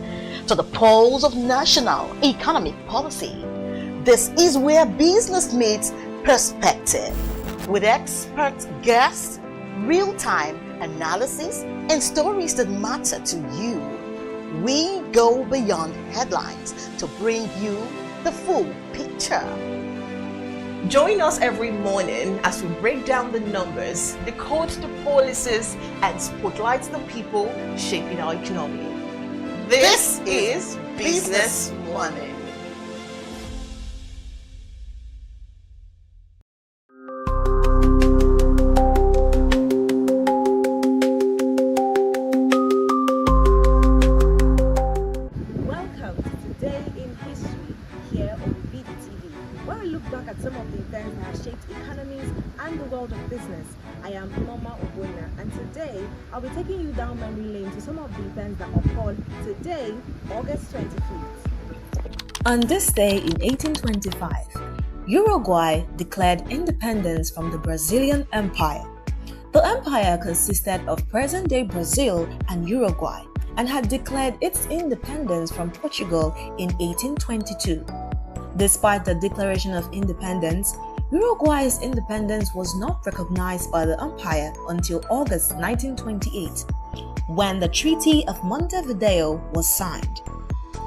to the pulse of national economic policy, this is where business meets perspective. With expert guests, real-time analysis, and stories that matter to you. We go beyond headlines to bring you the full picture. Join us every morning as we break down the numbers, decode the policies, and spotlight the people shaping our economy. This is Business Morning. I'll be taking you down memory lane to some of the events that occurred today, August 25th. On this day in 1825, Uruguay declared independence from the Brazilian Empire. The empire consisted of present-day Brazil and Uruguay and had declared its independence from Portugal in 1822. Despite the Declaration of Independence, Uruguay's independence was not recognized by the empire until August 1928, when the Treaty of Montevideo was signed.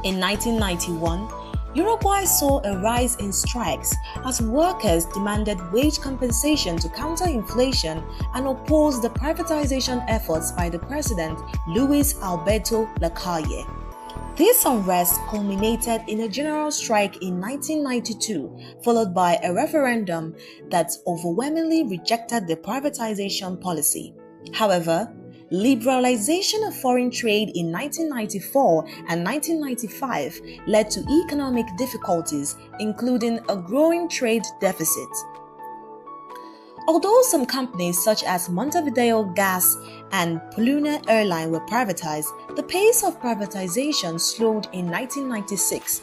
In 1991, Uruguay saw a rise in strikes as workers demanded wage compensation to counter inflation and oppose the privatization efforts by the president Luis Alberto Lacalle. This unrest culminated in a general strike in 1992, followed by a referendum that overwhelmingly rejected the privatization policy. However, liberalization of foreign trade in 1994 and 1995 led to economic difficulties, including a growing trade deficit. Although some companies such as Montevideo Gas and Poluna Airline were privatized, the pace of privatization slowed in 1996.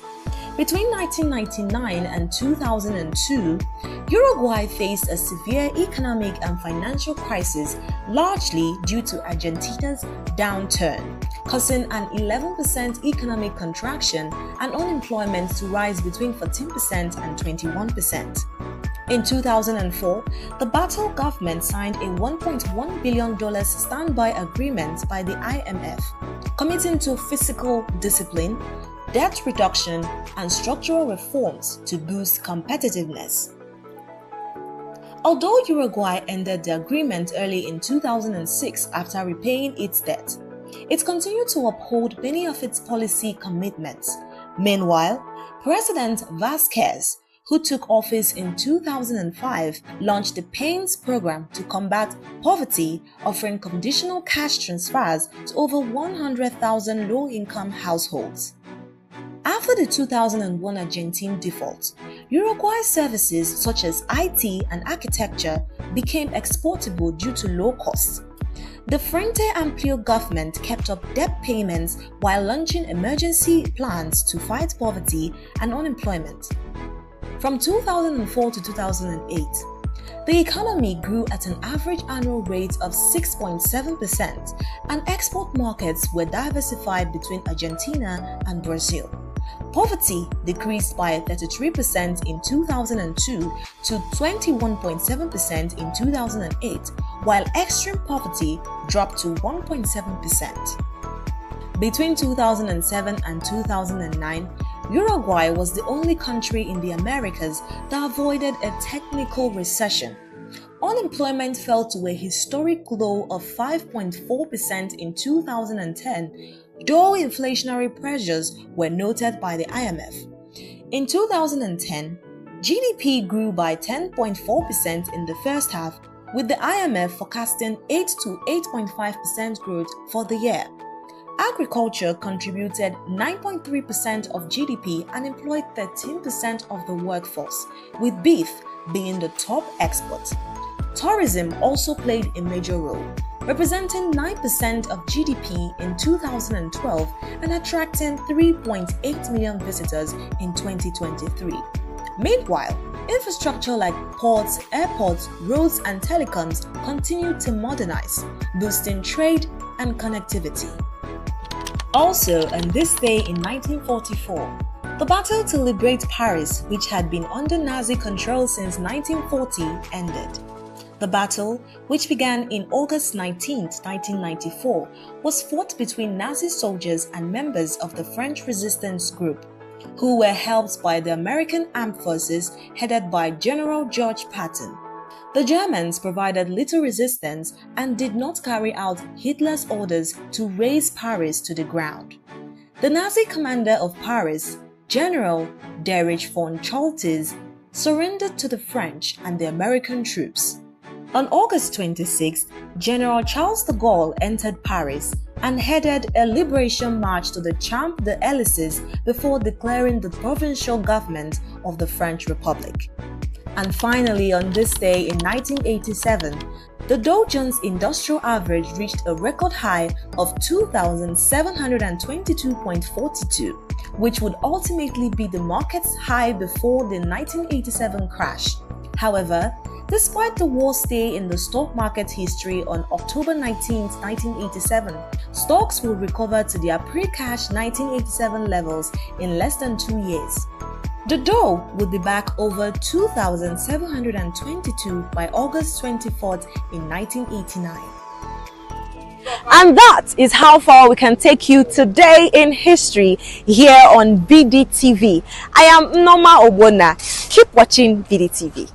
Between 1999 and 2002, Uruguay faced a severe economic and financial crisis, largely due to Argentina's downturn, causing an 11% economic contraction and unemployment to rise between 14% and 21%. In 2004, the Battle government signed a $1.1 billion standby agreement by the IMF, committing to fiscal discipline, debt reduction, and structural reforms to boost competitiveness. Although Uruguay ended the agreement early in 2006 after repaying its debt, it continued to uphold many of its policy commitments. Meanwhile, President Vasquez, who took office in 2005, launched the PAINS program to combat poverty, offering conditional cash transfers to over 100,000 low-income households. After the 2001 Argentine default, Uruguay's services such as IT and architecture became exportable due to low costs. The Frente Amplio government kept up debt payments while launching emergency plans to fight poverty and unemployment. From 2004 to 2008, the economy grew at an average annual rate of 6.7%, and export markets were diversified between Argentina and Brazil. Poverty decreased by 33% in 2002 to 21.7% in 2008, while extreme poverty dropped to 1.7%. Between 2007 and 2009, Uruguay was the only country in the Americas that avoided a technical recession. Unemployment fell to a historic low of 5.4% in 2010, though inflationary pressures were noted by the IMF. In 2010, GDP grew by 10.4% in the first half, with the IMF forecasting 8 to 8.5% growth for the year. Agriculture contributed 9.3% of GDP and employed 13% of the workforce, with beef being the top export. Tourism also played a major role, representing 9% of GDP in 2012 and attracting 3.8 million visitors in 2023. Meanwhile, infrastructure like ports, airports, roads, and telecoms continued to modernize, boosting trade and connectivity. Also, on this day in 1944, the battle to liberate Paris, which had been under Nazi control since 1940, ended. The battle, which began in August 19, 1994, was fought between Nazi soldiers and members of the French resistance group, who were helped by the American armed forces headed by General George Patton. The Germans provided little resistance and did not carry out Hitler's orders to raze Paris to the ground. The Nazi commander of Paris, General Dietrich von Choltz, surrendered to the French and the American troops. On August 26, General Charles de Gaulle entered Paris and headed a liberation march to the Champ des Élysées before declaring the provincial government of the French Republic. And finally, on this day in 1987, the Dow Jones Industrial Average reached a record high of 2,722.42, which would ultimately be the market's high before the 1987 crash. However, despite the worst day in the stock market history on October 19, 1987, stocks will recover to their pre-crash 1987 levels in less than 2 years. The Dow will be back over 2,722 by August 24th in 1989. And that is how far we can take you today in history here on BDTV. I am Noma Obona. Keep watching BDTV.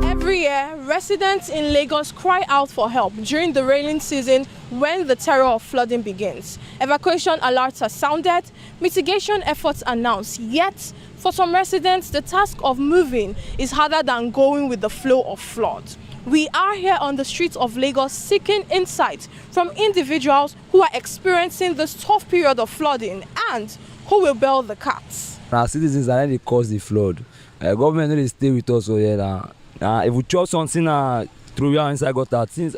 Every year, residents in Lagos cry out for help during the rainy season when the terror of flooding begins. Evacuation alerts are sounded, mitigation efforts announced, yet for some residents, the task of moving is harder than going with the flow of flood. We are here on the streets of Lagos seeking insight from individuals who are experiencing this tough period of flooding and who will bail the cats. Our citizens are really cause the flood. Government really stay with us over here. If we chop something through here inside gutter, things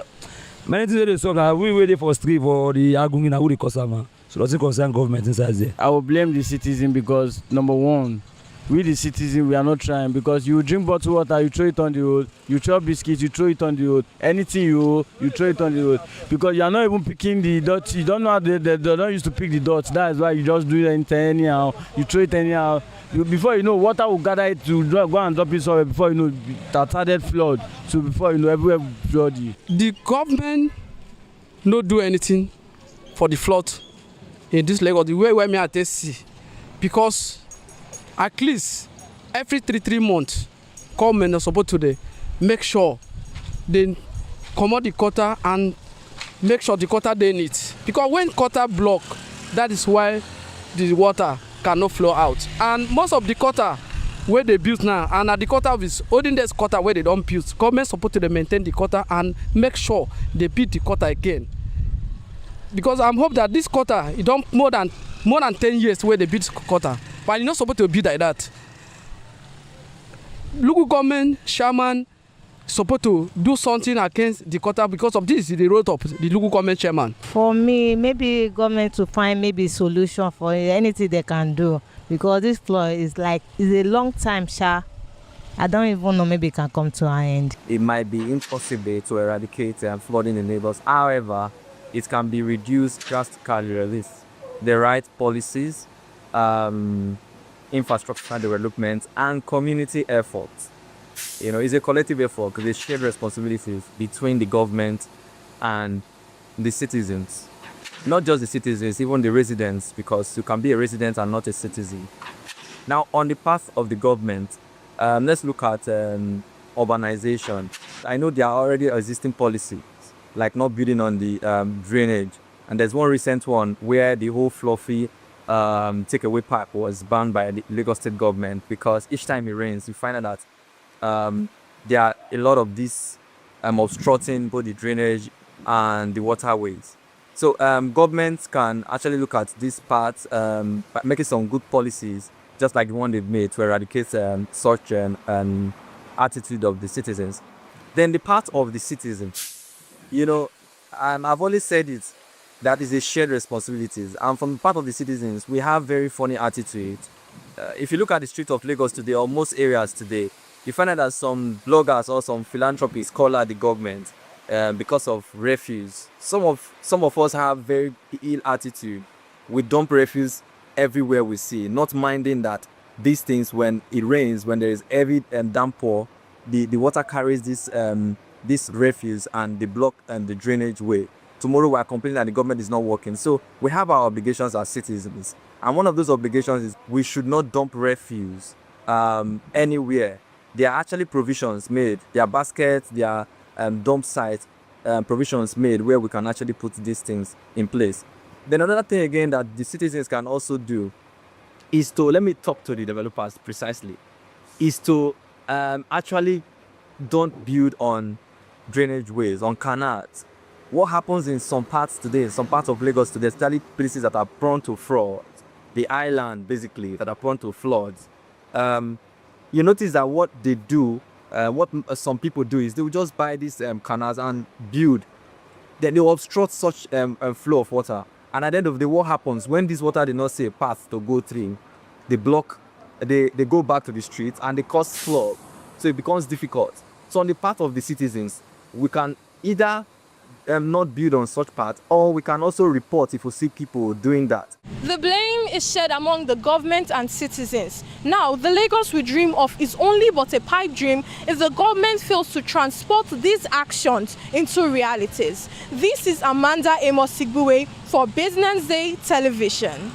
many things they solve. We waiting for street for the Agungina who the customer. So doesn't concern government inside there. I will blame the citizen because number one, we the citizen we are not trying, because you drink bottled water, you throw it on the road, you chop biscuits, you throw it on the road, anything you throw it on the road, because you are not even picking the dirt. You don't know how they don't used to pick the dirt. That is why you just do it anyhow, you throw it anyhow. Before you know, water will gather it to go and drop it somewhere. Before you know, that started flood. So before you know, everywhere flooded. The government no do anything for the flood in this Lagos, the way where me at see, because at least every 3 months, government is supposed to make sure they come out the gutter and make sure the gutter they need. Because when gutter block, that is why the water cannot flow out. And most of the gutter where they build now, and at the gutter is holding this gutter where they don't build. Government supposed to maintain the gutter and make sure they build the gutter again. Because I'm hope that this gutter, it don't more than 10 years where they build gutter, but it's not supposed to be like that. Local government, chairman, supposed to do something against the gutter because of this is the role of the local government chairman. For me, maybe government to find maybe solution for anything they can do, because this flood is a long time, sha. I don't even know, maybe it can come to an end. It might be impossible to eradicate flooding in neighbors. However, it can be reduced drastically with the right policies, infrastructure development, and community efforts. It's a collective effort because there's shared responsibilities between the government and the citizens. Not just the citizens, even the residents, because you can be a resident and not a citizen. Now, on the path of the government, let's look at urbanization. I know there are already existing policies, like not building on the drainage. And there's one recent one where the whole fluffy takeaway pipe was banned by the Lagos state government, because each time it rains, you find out that there are a lot of this obstructing both the drainage and the waterways. So governments can actually look at this part by making some good policies, just like the one they've made to eradicate such an attitude of the citizens. Then the part of the citizens, I've always said it, that is a shared responsibilities. And from the part of the citizens, we have very funny attitudes. If you look at the streets of Lagos today, or most areas today, you find out that some bloggers or some philanthropists call out the government because of refuse. Some of us have very ill attitude. We dump refuse everywhere we see, not minding that these things, when it rains, when there is heavy downpour, the water carries this refuse and they block the drainage way. Tomorrow we are complaining that the government is not working. So we have our obligations as citizens. And one of those obligations is we should not dump refuse anywhere. There are actually provisions made. There are baskets, there are dump sites, provisions made where we can actually put these things in place. Then another thing again that the citizens can also do is to, let me talk to the developers precisely, is to actually don't build on drainage ways, on canals. What happens in some parts today, some parts of Lagos today, especially places that are prone to fraud, the island basically, that are prone to floods, you notice that what they do, what some people do is they will just buy these canals and build. Then they will obstruct such a flow of water. And at the end of the day, what happens when this water did not see a path to go through? They block, they go back to the streets and they cause flood. So it becomes difficult. So on the part of the citizens, we can either not build on such part, or we can also report if we see people doing that. The blame is shared among the government and citizens. Now, the Lagos we dream of is only but a pipe dream if the government fails to transport these actions into realities. This is Amanda Amos Sigbuwe for Business Day Television.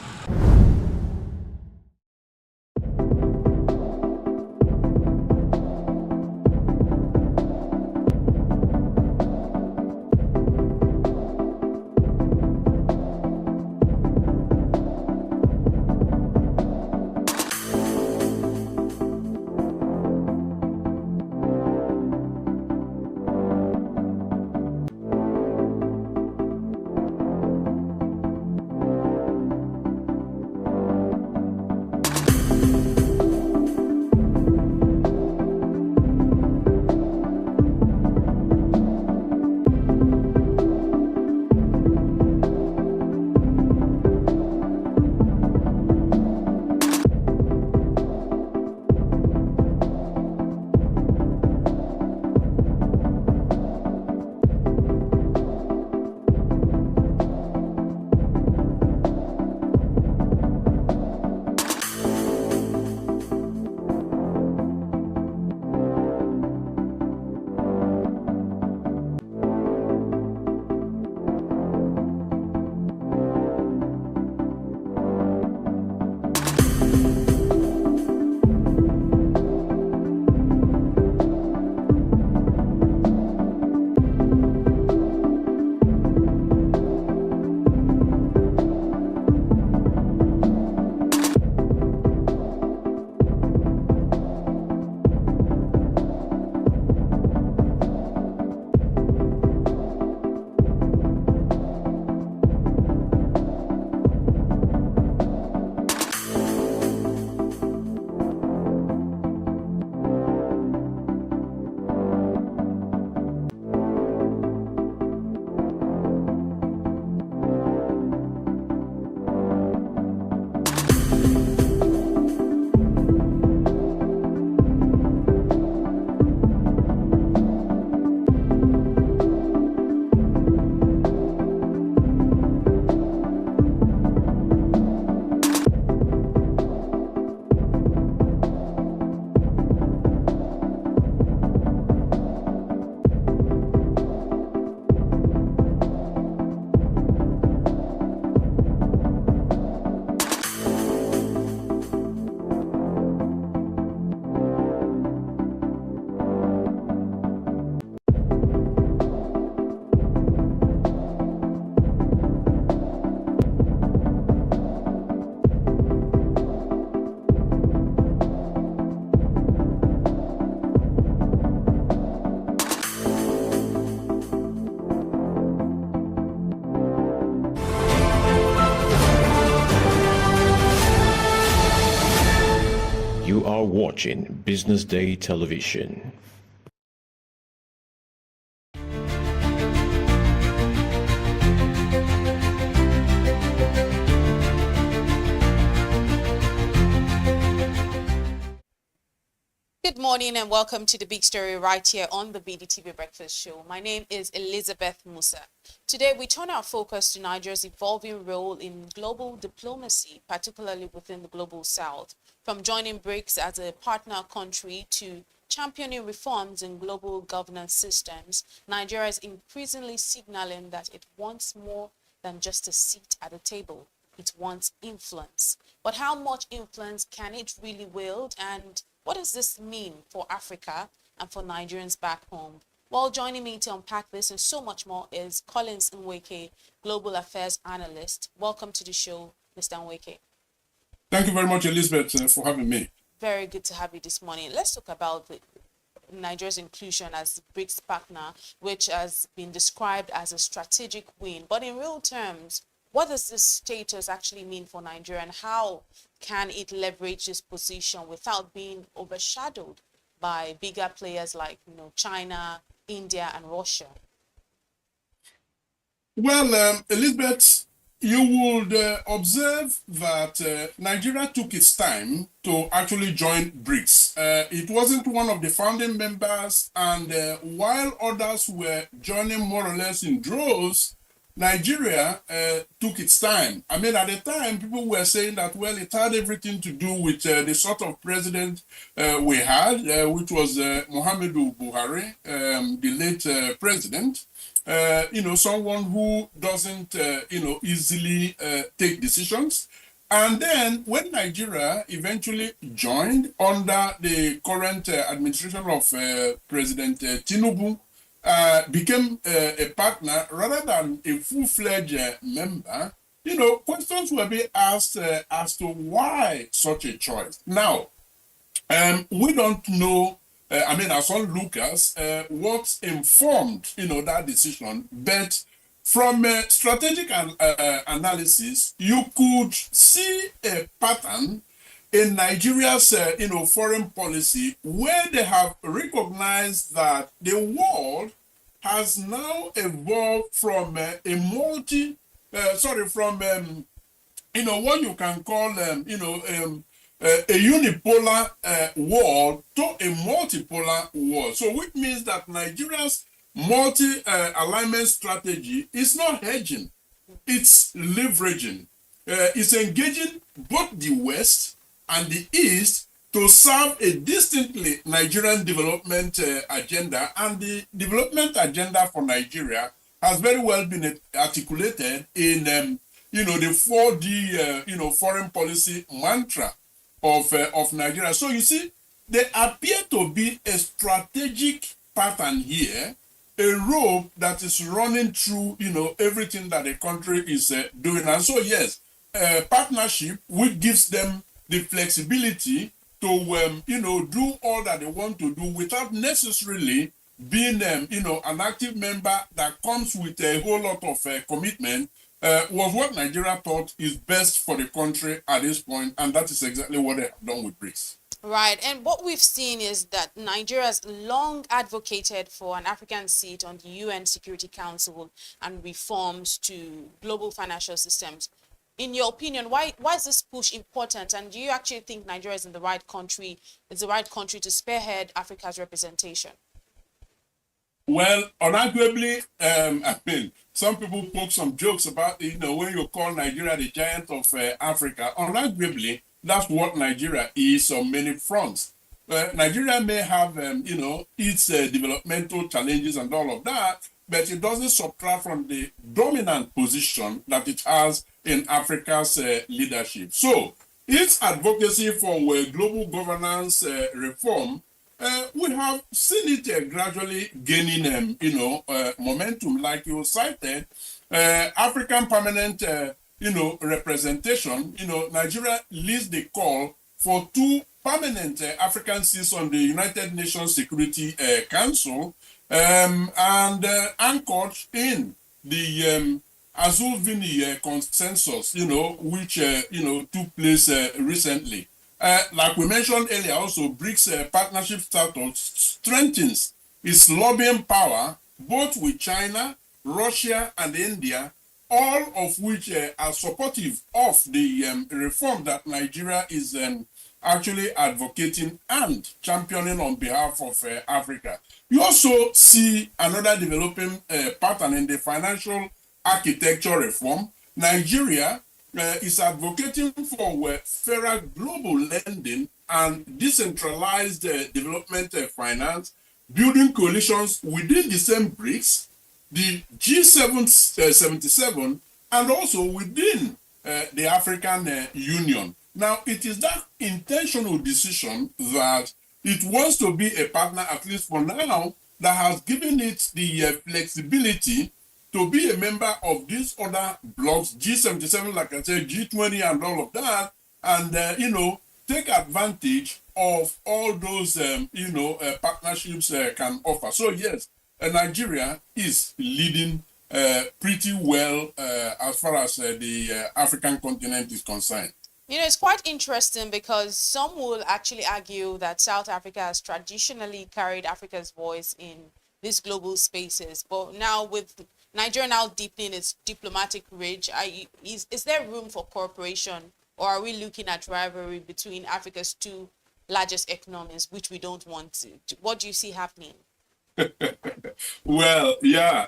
watching Business Day Television. Good morning and welcome to the big story right here on the BDTV Breakfast Show. My name is Elizabeth Musa. Today we turn our focus to Nigeria's evolving role in global diplomacy, particularly within the global south. From joining BRICS as a partner country to championing reforms in global governance systems, Nigeria is increasingly signaling that it wants more than just a seat at the table. It wants influence. But how much influence can it really wield, and what does this mean for Africa and for Nigerians back home? Well, joining me to unpack this and so much more is Collins Nweke, Global Affairs Analyst. Welcome to the show, Mr. Nweke. Thank you very much, Elizabeth, for having me. Very good to have you this morning. Let's talk about Nigeria's inclusion as BRICS partner, which has been described as a strategic win. But in real terms, what does this status actually mean for Nigeria, and how can it leverage this position without being overshadowed by bigger players like China, India, and Russia? Well, Elizabeth, you would observe that Nigeria took its time to actually join BRICS. It wasn't one of the founding members, and while others were joining more or less in droves, Nigeria took its time. I mean, at the time, people were saying that, well, it had everything to do with the sort of president we had, which was Muhammadu Buhari, the late president. Someone who doesn't, easily take decisions. And then when Nigeria eventually joined under the current administration of President Tinubu, became a partner rather than a full-fledged member, questions were being asked as to why such a choice. Now, we don't know, as onlookers, what informed, that decision, but from strategic analysis, you could see a pattern in Nigeria's, foreign policy, where they have recognized that the world has now evolved from what you can call, a unipolar world to a multipolar world. So which means that Nigeria's multi-alignment strategy is not hedging, it's leveraging. It's engaging both the West and the East to serve a distinctly Nigerian development agenda, and the development agenda for Nigeria has very well been articulated in the 4D foreign policy mantra of Nigeria. So you see, there appear to be a strategic pattern here, a rope that is running through everything that the country is doing. And so yes, partnership which gives them the flexibility to do all that they want to do without necessarily being an active member that comes with a whole lot of commitment, was what Nigeria thought is best for the country at this point, and that is exactly what they have done with BRICS. Right, and what we've seen is that Nigeria has long advocated for an African seat on the UN Security Council and reforms to global financial systems. In your opinion, why is this push important, and do you actually think Nigeria is the right country to spearhead Africa's representation? Well, unarguably, some people poke some jokes about, when you call Nigeria the giant of Africa. Unarguably, that's what Nigeria is on many fronts. Nigeria may have, its developmental challenges and all of that, but it doesn't subtract from the dominant position that it has in Africa's leadership. So, its advocacy for global governance reform, we have seen it gradually gaining, momentum. Like you cited, African permanent, representation. Nigeria leads the call for 2 permanent African seats on the United Nations Security Council, and anchored in the Azul-Vini consensus, which took place recently. Like we mentioned earlier, also BRICS partnership status strengthens its lobbying power both with China, Russia, and India, all of which are supportive of the reform that Nigeria is actually advocating and championing on behalf of Africa. You also see another developing pattern in the financial architecture reform. Nigeria is advocating for fairer global lending and decentralized development finance, building coalitions within the same BRICS, the G77, and also within the African Union. Now, it is that intentional decision that it wants to be a partner, at least for now, that has given it the flexibility to be a member of these other blocs, G77, like I said, G20 and all of that, and, take advantage of all those, partnerships can offer. So, yes, Nigeria is leading pretty well as far as the African continent is concerned. It's quite interesting because some will actually argue that South Africa has traditionally carried Africa's voice in these global spaces. But now with Nigeria now deepening its diplomatic reach, is there room for cooperation, or are we looking at rivalry between Africa's two largest economies, which we don't want to? What do you see happening? Well, yeah.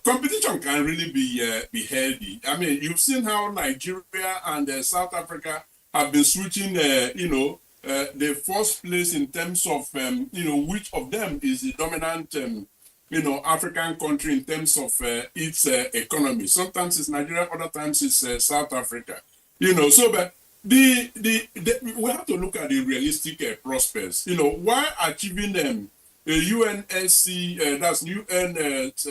Competition can really be healthy. I mean, you've seen how Nigeria and South Africa have been switching, the first place in terms of, which of them is the dominant, African country in terms of its economy. Sometimes it's Nigeria, other times it's South Africa. But we have to look at the realistic prospects. While achieving a UNSC, that's UN,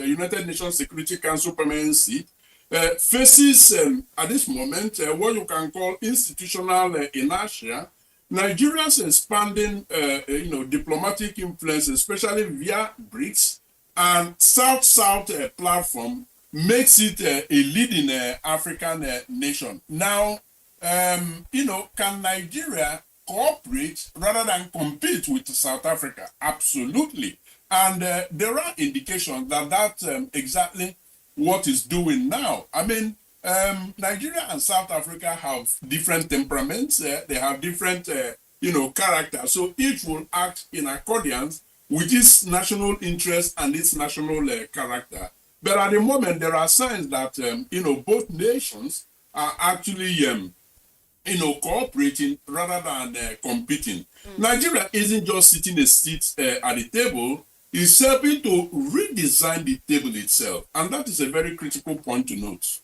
United Nations Security Council permanency, faces at this moment what you can call institutional inertia. Nigeria's expanding, diplomatic influence, especially via BRICS and South-South platform, makes it a leading African nation. Now, can Nigeria cooperate rather than compete with South Africa? Absolutely. And there are indications that that's exactly what is doing now. I mean, Nigeria and South Africa have different temperaments. They have different, characters. So each will act in accordance with its national interest and its national character. But at the moment, there are signs that, both nations are actually cooperating rather than competing. Nigeria isn't just sitting a seat at the table, it's helping to redesign the table itself. And that is a very critical point to note.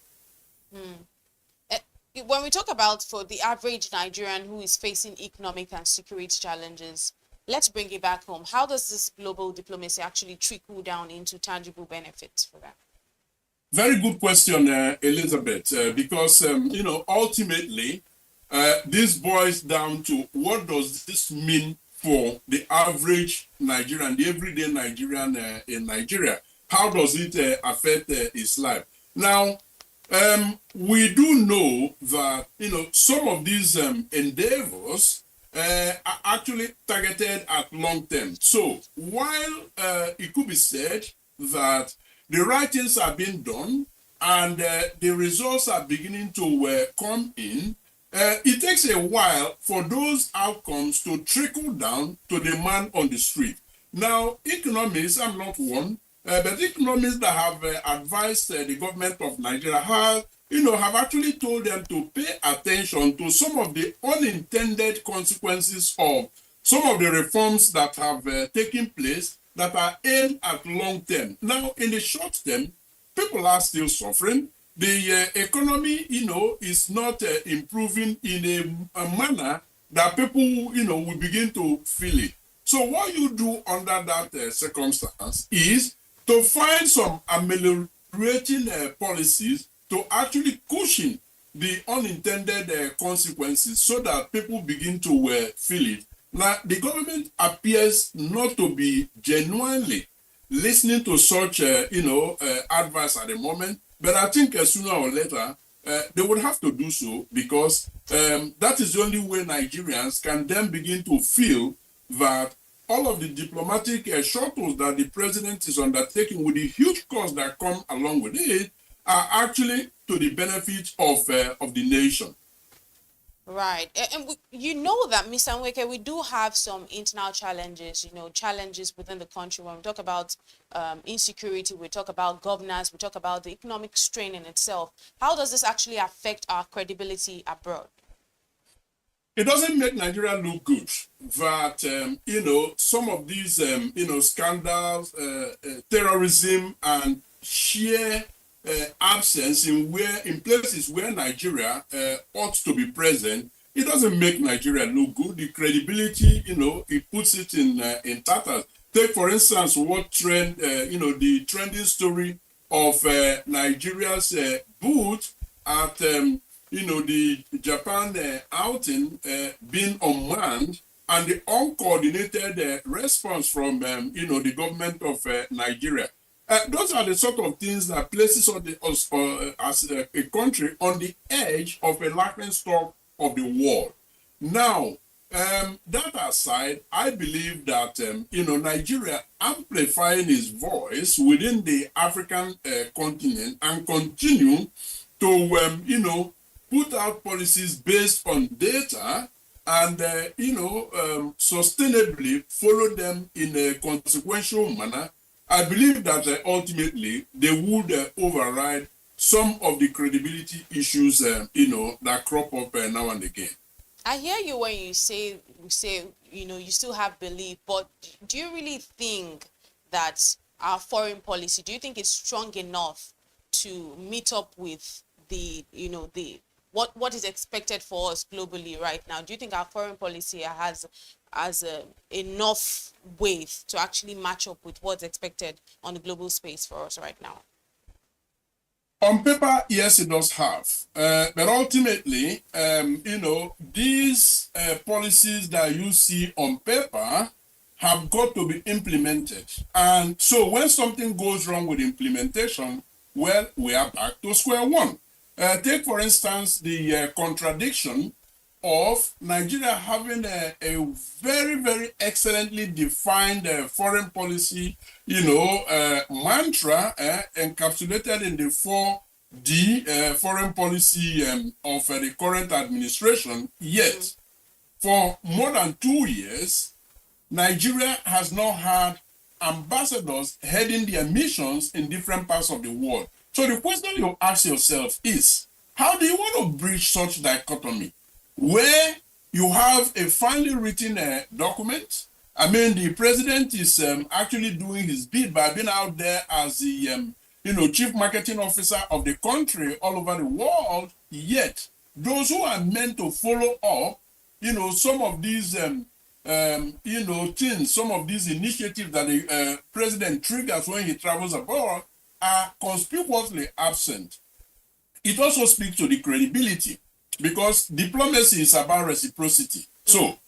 When we talk about for the average Nigerian who is facing economic and security challenges, let's bring it back home. How does this global diplomacy actually trickle down into tangible benefits for them? Very good question, Elizabeth, because, ultimately, this boils down to what does this mean for the average Nigerian, the everyday Nigerian in Nigeria? How does it affect his life? Now, we do know that, some of these endeavors are actually targeted at long term. So while it could be said that the right things are being done and the results are beginning to come in, it takes a while for those outcomes to trickle down to the man on the street. Now, economists, I'm not one, but economists that have advised the government of Nigeria have actually told them to pay attention to some of the unintended consequences of some of the reforms that have taken place that are aimed at long term. Now, in the short term, people are still suffering. The economy, is not improving in a manner that people, will begin to feel it. So what you do under that circumstance is to find some ameliorating policies to actually cushion the unintended consequences so that people begin to feel it. Now, the government appears not to be genuinely listening to such, advice at the moment. But I think sooner or later, they would have to do so because that is the only way Nigerians can then begin to feel that all of the diplomatic shuttles that the president is undertaking with the huge costs that come along with it are actually to the benefit of the nation. Right. You know that, Mr. Nweke, we do have some internal challenges, challenges within the country. When we talk about insecurity, we talk about governance, we talk about the economic strain in itself. How does this actually affect our credibility abroad? It doesn't make Nigeria look good that, some of these, scandals, terrorism, and sheer absence in places where Nigeria ought to be present. It doesn't make Nigeria look good. The credibility, it puts it in tatters. Take, for instance, what trend, the trending story of Nigeria's booth at, the Japan outing being unmanned, and the uncoordinated response from, the government of Nigeria. Those are the sort of things that places us as a country on the edge of a laughing stock of the world. Now, that aside, I believe that Nigeria amplifying its voice within the African continent and continue to put out policies based on data and sustainably follow them in a consequential manner. I believe that ultimately they would override some of the credibility issues, that crop up now and again. I hear you when you say, you still have belief, but do you really think that our foreign policy, do you think it's strong enough to meet up with what is expected for us globally right now? Do you think our foreign policy has enough weight to actually match up with what's expected on the global space for us right now? On paper, yes, it does have. But ultimately, these policies that you see on paper have got to be implemented. And so when something goes wrong with implementation, well, we are back to square one. Take, for instance, the contradiction of Nigeria having a very, very excellently defined foreign policy, mantra encapsulated in the 4D foreign policy of the current administration. Yet, for more than 2 years, Nigeria has not had ambassadors heading their missions in different parts of the world. So the question you ask yourself is, how do you want to bridge such dichotomy where you have a finely written document? I mean, the president is actually doing his bit by being out there as the chief marketing officer of the country all over the world. Yet those who are meant to follow up, some of these things, some of these initiatives that the president triggers when he travels abroad, are conspicuously absent. It also speaks to the credibility, because diplomacy is about reciprocity. So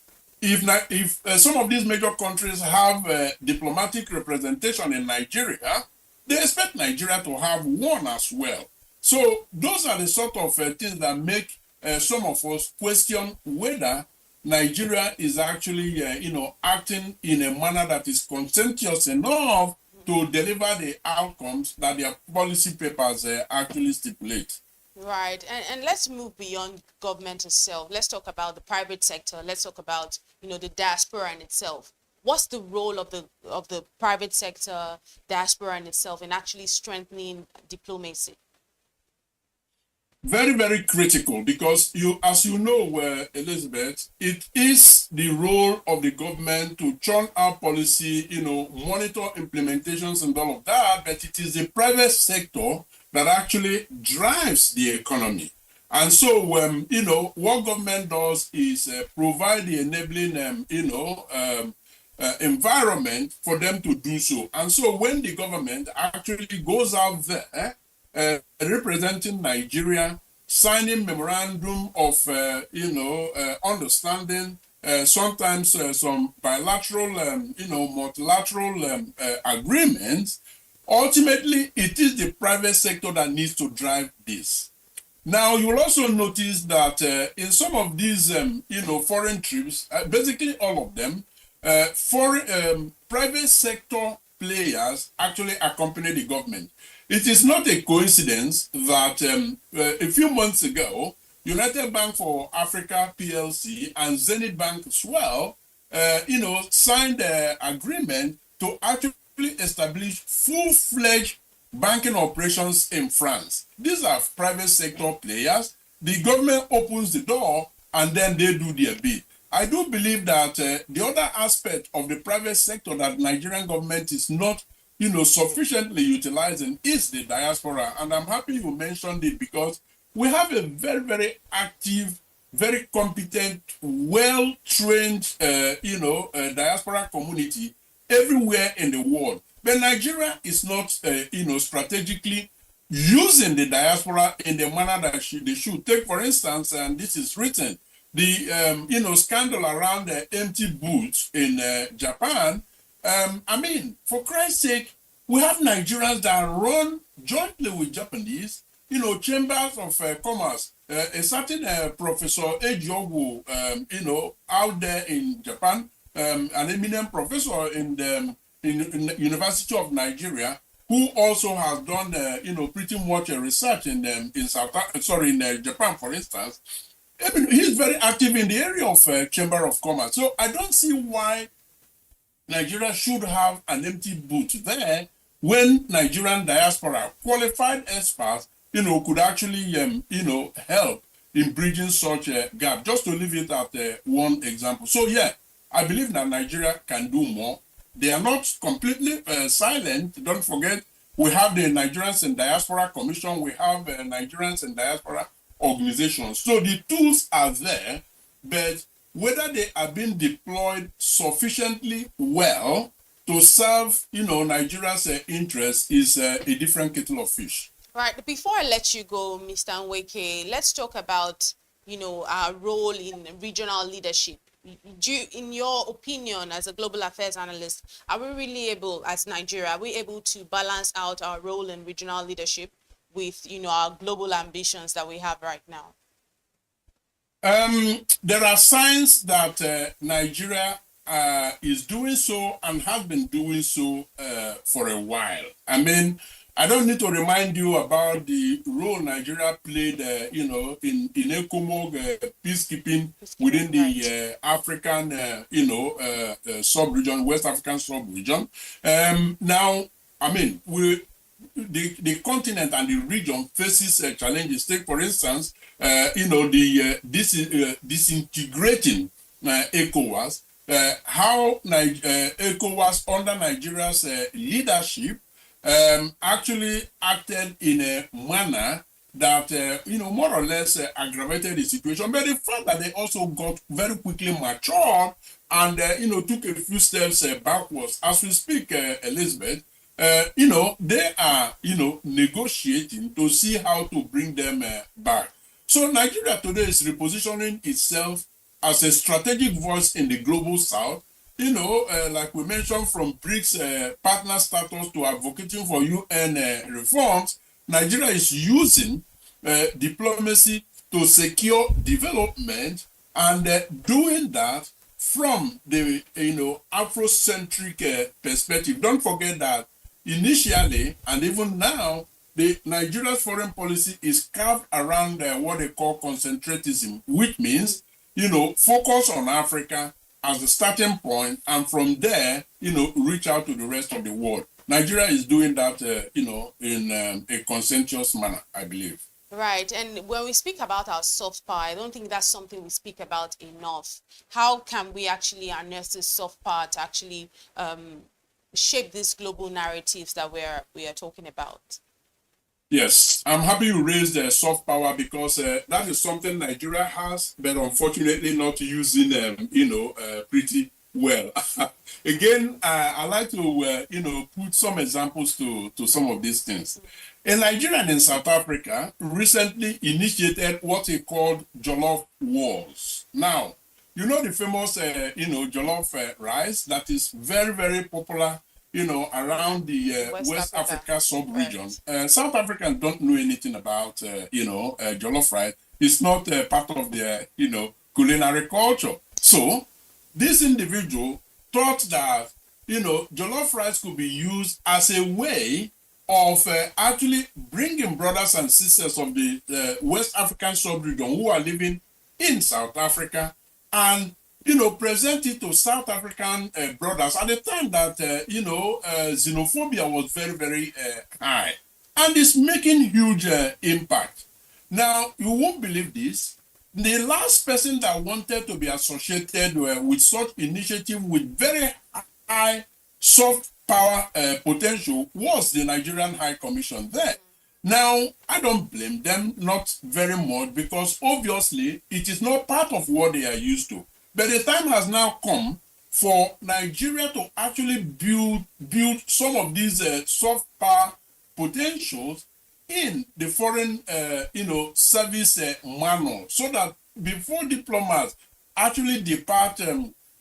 if some of these major countries have diplomatic representation in Nigeria, they expect Nigeria to have one as well. So those are the sort of things that make some of us question whether Nigeria is actually, acting in a manner that is conscientious enough to deliver the outcomes that their policy papers actually stipulate. Right, and let's move beyond government itself. Let's talk about the private sector. Let's talk about the diaspora in itself. What's the role of the private sector, diaspora in itself, in actually strengthening diplomacy? Very, very critical, because as you know, Elizabeth, it is the role of the government to churn out policy, monitor implementations and all of that, but it is the private sector that actually drives the economy. And so, what government does is provide the enabling, environment for them to do so. And so when the government actually goes out there, representing Nigeria, signing memorandum of, understanding, sometimes some bilateral, multilateral agreements. Ultimately, it is the private sector that needs to drive this. Now, you will also notice that in some of these, foreign trips, basically all of them, foreign private sector players actually accompany the government. It is not a coincidence that a few months ago, United Bank for Africa PLC and Zenith Bank as well, signed an agreement to actually establish full-fledged banking operations in France. These are private sector players. The government opens the door and then they do their bit. I do believe that the other aspect of the private sector that Nigerian government is not, sufficiently utilizing is the diaspora. And I'm happy you mentioned it because we have a very, very active, very competent, well-trained, diaspora community everywhere in the world. But Nigeria is not, strategically using the diaspora in the manner that they should. Take, for instance, and this is written, the, scandal around the empty booths in Japan. For Christ's sake, we have Nigerians that run jointly with Japanese, chambers of commerce. A certain Professor Ejiogu, out there in Japan, an eminent professor in the University of Nigeria, who also has done, pretty much research in Japan, for instance. He's very active in the area of Chamber of Commerce. So I don't see why Nigeria should have an empty booth there when Nigerian diaspora, qualified experts, could actually, help in bridging such a gap. Just to leave it at one example. So yeah, I believe that Nigeria can do more. They are not completely silent. Don't forget, we have the Nigerians in Diaspora Commission. We have Nigerians in Diaspora organizations. So the tools are there, but whether they are being deployed sufficiently well to serve, Nigeria's interests is a different kettle of fish. Right. Before I let you go, Mr. Nweke, let's talk about, our role in regional leadership. In your opinion, as a global affairs analyst, are we really able, as Nigeria, are we able to balance out our role in regional leadership with, our global ambitions that we have right now? There are signs that Nigeria is doing so and has been doing so for a while. I don't need to remind you about the role Nigeria played, in ECOMOG peacekeeping within the African, sub-region, West African sub-region. Now, the continent and the region faces challenges. Take, for instance, disintegrating ECOWAS, how ECOWAS under Nigeria's leadership actually acted in a manner that, more or less aggravated the situation. But the fact that they also got very quickly matured and, took a few steps backwards. As we speak, Elizabeth, they are, negotiating to see how to bring them back. So Nigeria today is repositioning itself as a strategic voice in the global south. Like we mentioned, from BRICS partner status to advocating for UN reforms, Nigeria is using diplomacy to secure development and doing that from the Afrocentric perspective. Don't forget that initially and even now, the Nigeria's foreign policy is carved around what they call concentratism, which means focus on Africa as the starting point, and from there, reach out to the rest of the world. Nigeria is doing that, in a consensuous manner, I believe. Right. And when we speak about our soft power, I don't think that's something we speak about enough. How can we actually harness this soft power to actually shape these global narratives that we are talking about? Yes, I'm happy you raised the soft power because that is something Nigeria has, but unfortunately not using, pretty well. Again, I like to, put some examples to some of these things. A Nigerian in South Africa recently initiated what he called Jollof Wars. Now, the famous, Jollof rice that is very, very popular around the West Africa sub-region. South Africans don't know anything about, jollof rice. It's not part of their, culinary culture. So this individual thought that, jollof rice could be used as a way of actually bringing brothers and sisters of the West African sub-region who are living in South Africa and present it to South African brothers at the time that, xenophobia was very, very high. And it's making huge impact. Now, you won't believe this. The last person that wanted to be associated with such initiative with very high soft power potential was the Nigerian High Commission there. Now, I don't blame them, not very much, because obviously it is not part of what they are used to. But the time has now come for Nigeria to actually build some of these soft power potentials in the foreign, service manual, so that before diplomats actually depart,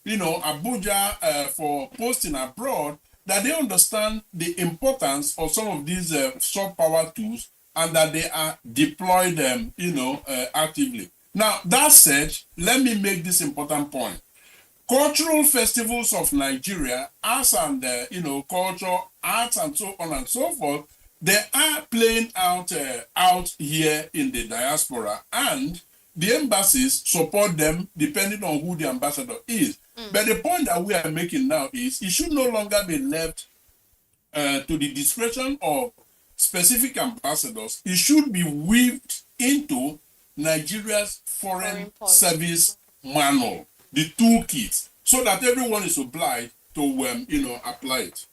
Abuja for posting abroad, that they understand the importance of some of these soft power tools and that they are deployed, actively. Now, that said, let me make this important point. Cultural festivals of Nigeria, arts and, culture, arts and so on and so forth, they are playing out here in the diaspora, and the embassies support them depending on who the ambassador is. But the point that we are making now is it should no longer be left to the discretion of specific ambassadors. It should be weaved into Nigeria's foreign service manual, the toolkit, so that everyone is obliged to apply it.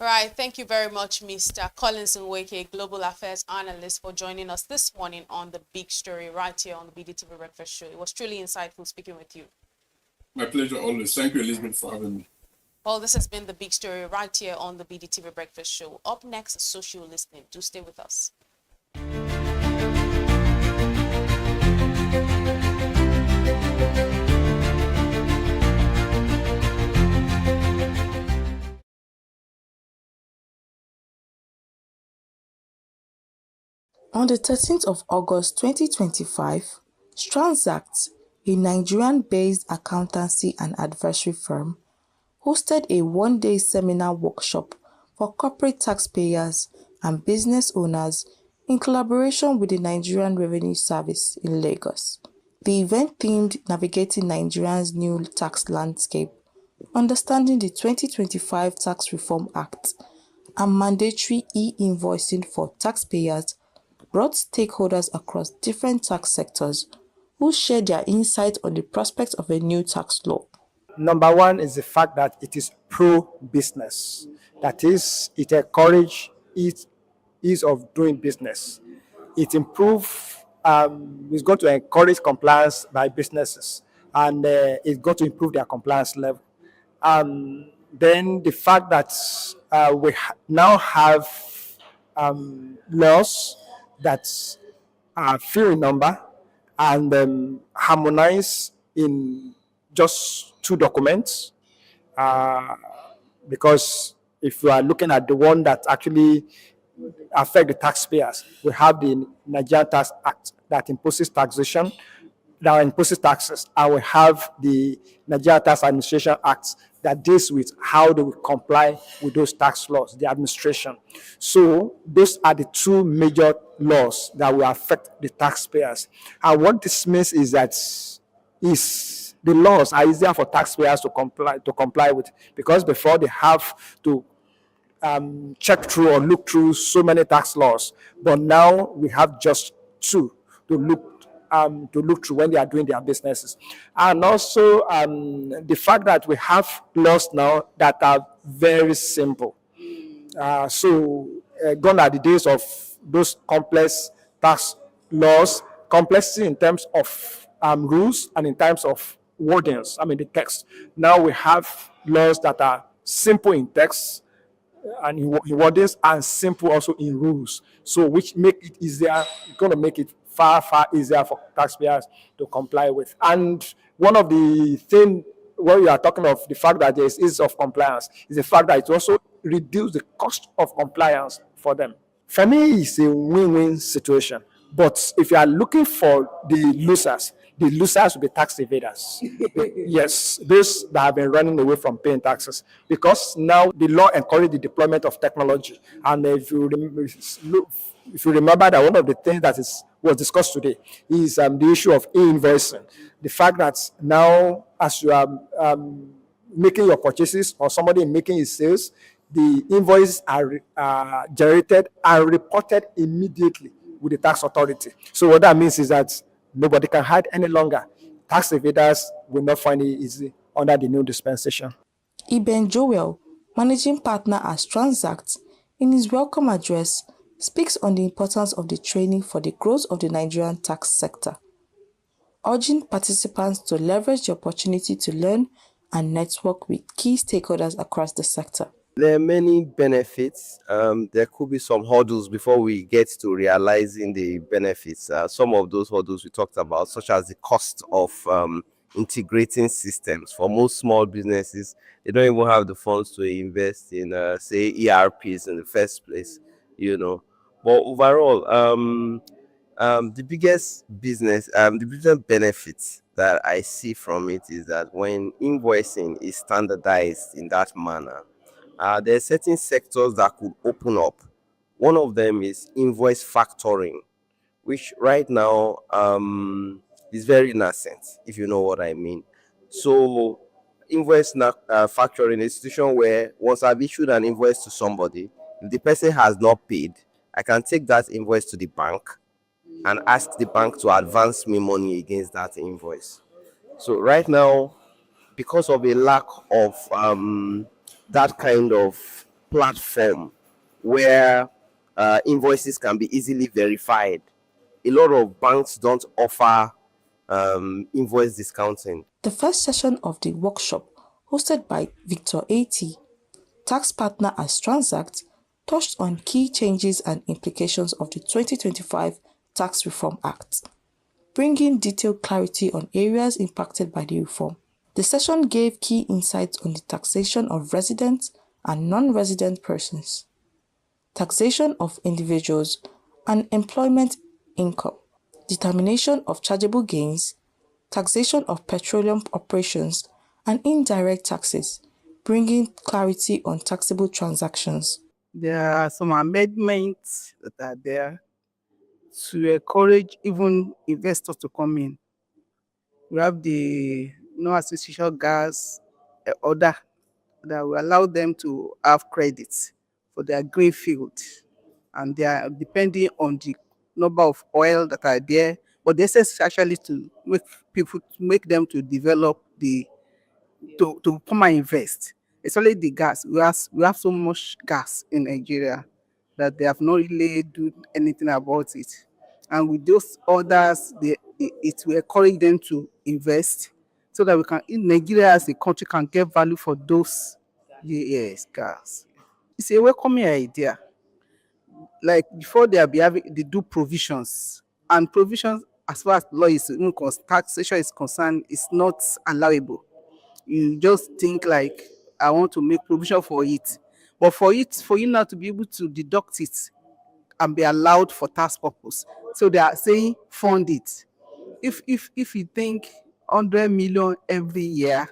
Right. Thank you very much, Mr. Collins Nweke, Global Affairs Analyst, for joining us this morning on The Big Story right here on the BDTV Breakfast Show. It was truly insightful speaking with you. My pleasure always. Thank you, Elizabeth, for having me. Well, this has been The Big Story right here on the BDTV Breakfast Show. Up next, social listening. Do stay with us. On the 13th of August 2025, Transact, a Nigerian-based accountancy and advisory firm, hosted a one-day seminar workshop for corporate taxpayers and business owners in collaboration with the Nigerian Revenue Service in Lagos. The event themed Navigating Nigeria's New Tax Landscape, Understanding the 2025 Tax Reform Act, and Mandatory e-invoicing for taxpayers brought stakeholders across different tax sectors who shared their insights on the prospects of a new tax law. Number one is the fact that it is pro-business. That is, it encourages ease of doing business. It it's going to encourage compliance by businesses, and it's going to improve their compliance level. Then the fact that we now have laws that are few in number and harmonize in just 2 documents, because if you are looking at the one that actually affect the taxpayers, we have the Nigerian Tax Act that imposes taxation, that imposes taxes, and we have the Nigerian Tax Administration Act that deals with how do we comply with those tax laws, the administration. So those are the 2 major laws that will affect the taxpayers. And what this means is that the laws are easier for taxpayers to comply with, because before they have to check through or look through so many tax laws, but now we have just 2 to look through when they are doing their businesses. And also the fact that we have laws now that are very simple. Gone are the days of those complex tax laws, complexity in terms of rules and in terms of wordings, the text. Now we have laws that are simple in text and in wordings, and simple also in rules. So which make it easier, going to make it far easier for taxpayers to comply with. And one of the things when we are talking of the fact that there is ease of compliance is the fact that it also reduce the cost of compliance for them. For me, it's a win-win situation. But if you are looking for the losers will be tax evaders. Yes, those that have been running away from paying taxes, because now the law encourages the deployment of technology. And if you remember that one of the things that was discussed today is the issue of e-invoicing. The fact that now, as you are making your purchases or somebody making his sales, the invoices are generated and reported immediately with the tax authority. So what that means is that nobody can hide any longer. Tax evaders will not find it easy under the new dispensation. Iben Joel, managing partner at Transact, in his welcome address, speaks on the importance of the training for the growth of the Nigerian tax sector, urging participants to leverage the opportunity to learn and network with key stakeholders across the sector. There are many benefits. There could be some hurdles before we get to realizing the benefits. Some of those hurdles we talked about, such as the cost of integrating systems. For most small businesses, they don't even have the funds to invest in, say, ERPs in the first place, But overall, the biggest business benefits that I see from it is that when invoicing is standardized in that manner, there are certain sectors that could open up. One of them is invoice factoring, which right now is very nascent, if you know what I mean. So invoice factoring is a situation where once I've issued an invoice to somebody, if the person has not paid, I can take that invoice to the bank and ask the bank to advance me money against that invoice. So right now, because of a lack of that kind of platform where invoices can be easily verified, a lot of banks don't offer invoice discounting. The first session of the workshop, hosted by Victor A.T., tax partner at Transact, touched on key changes and implications of the 2025 Tax Reform Act, bringing detailed clarity on areas impacted by the reform. The session gave key insights on the taxation of resident and non-resident persons, taxation of individuals and employment income, determination of chargeable gains, taxation of petroleum operations, and indirect taxes, bringing clarity on taxable transactions. There are some amendments that are there to encourage even investors to come in. We have the no association gas order that will allow them to have credits for their greenfield, and they are depending on the number of oil that are there. But the essence is actually to make them to develop to come and invest. It's only the gas. We have so much gas in Nigeria that they have not really do anything about it. And with those orders, it will encourage them to invest so that we can, in Nigeria as a country, can get value for those gas. It's a welcoming idea. Like before they do provisions, and provisions as far as law is taxation is concerned, is not allowable. You just think like, I want to make provision for it, but for you now to be able to deduct it and be allowed for tax purpose, so they are saying fund it. If you think 100 million every year,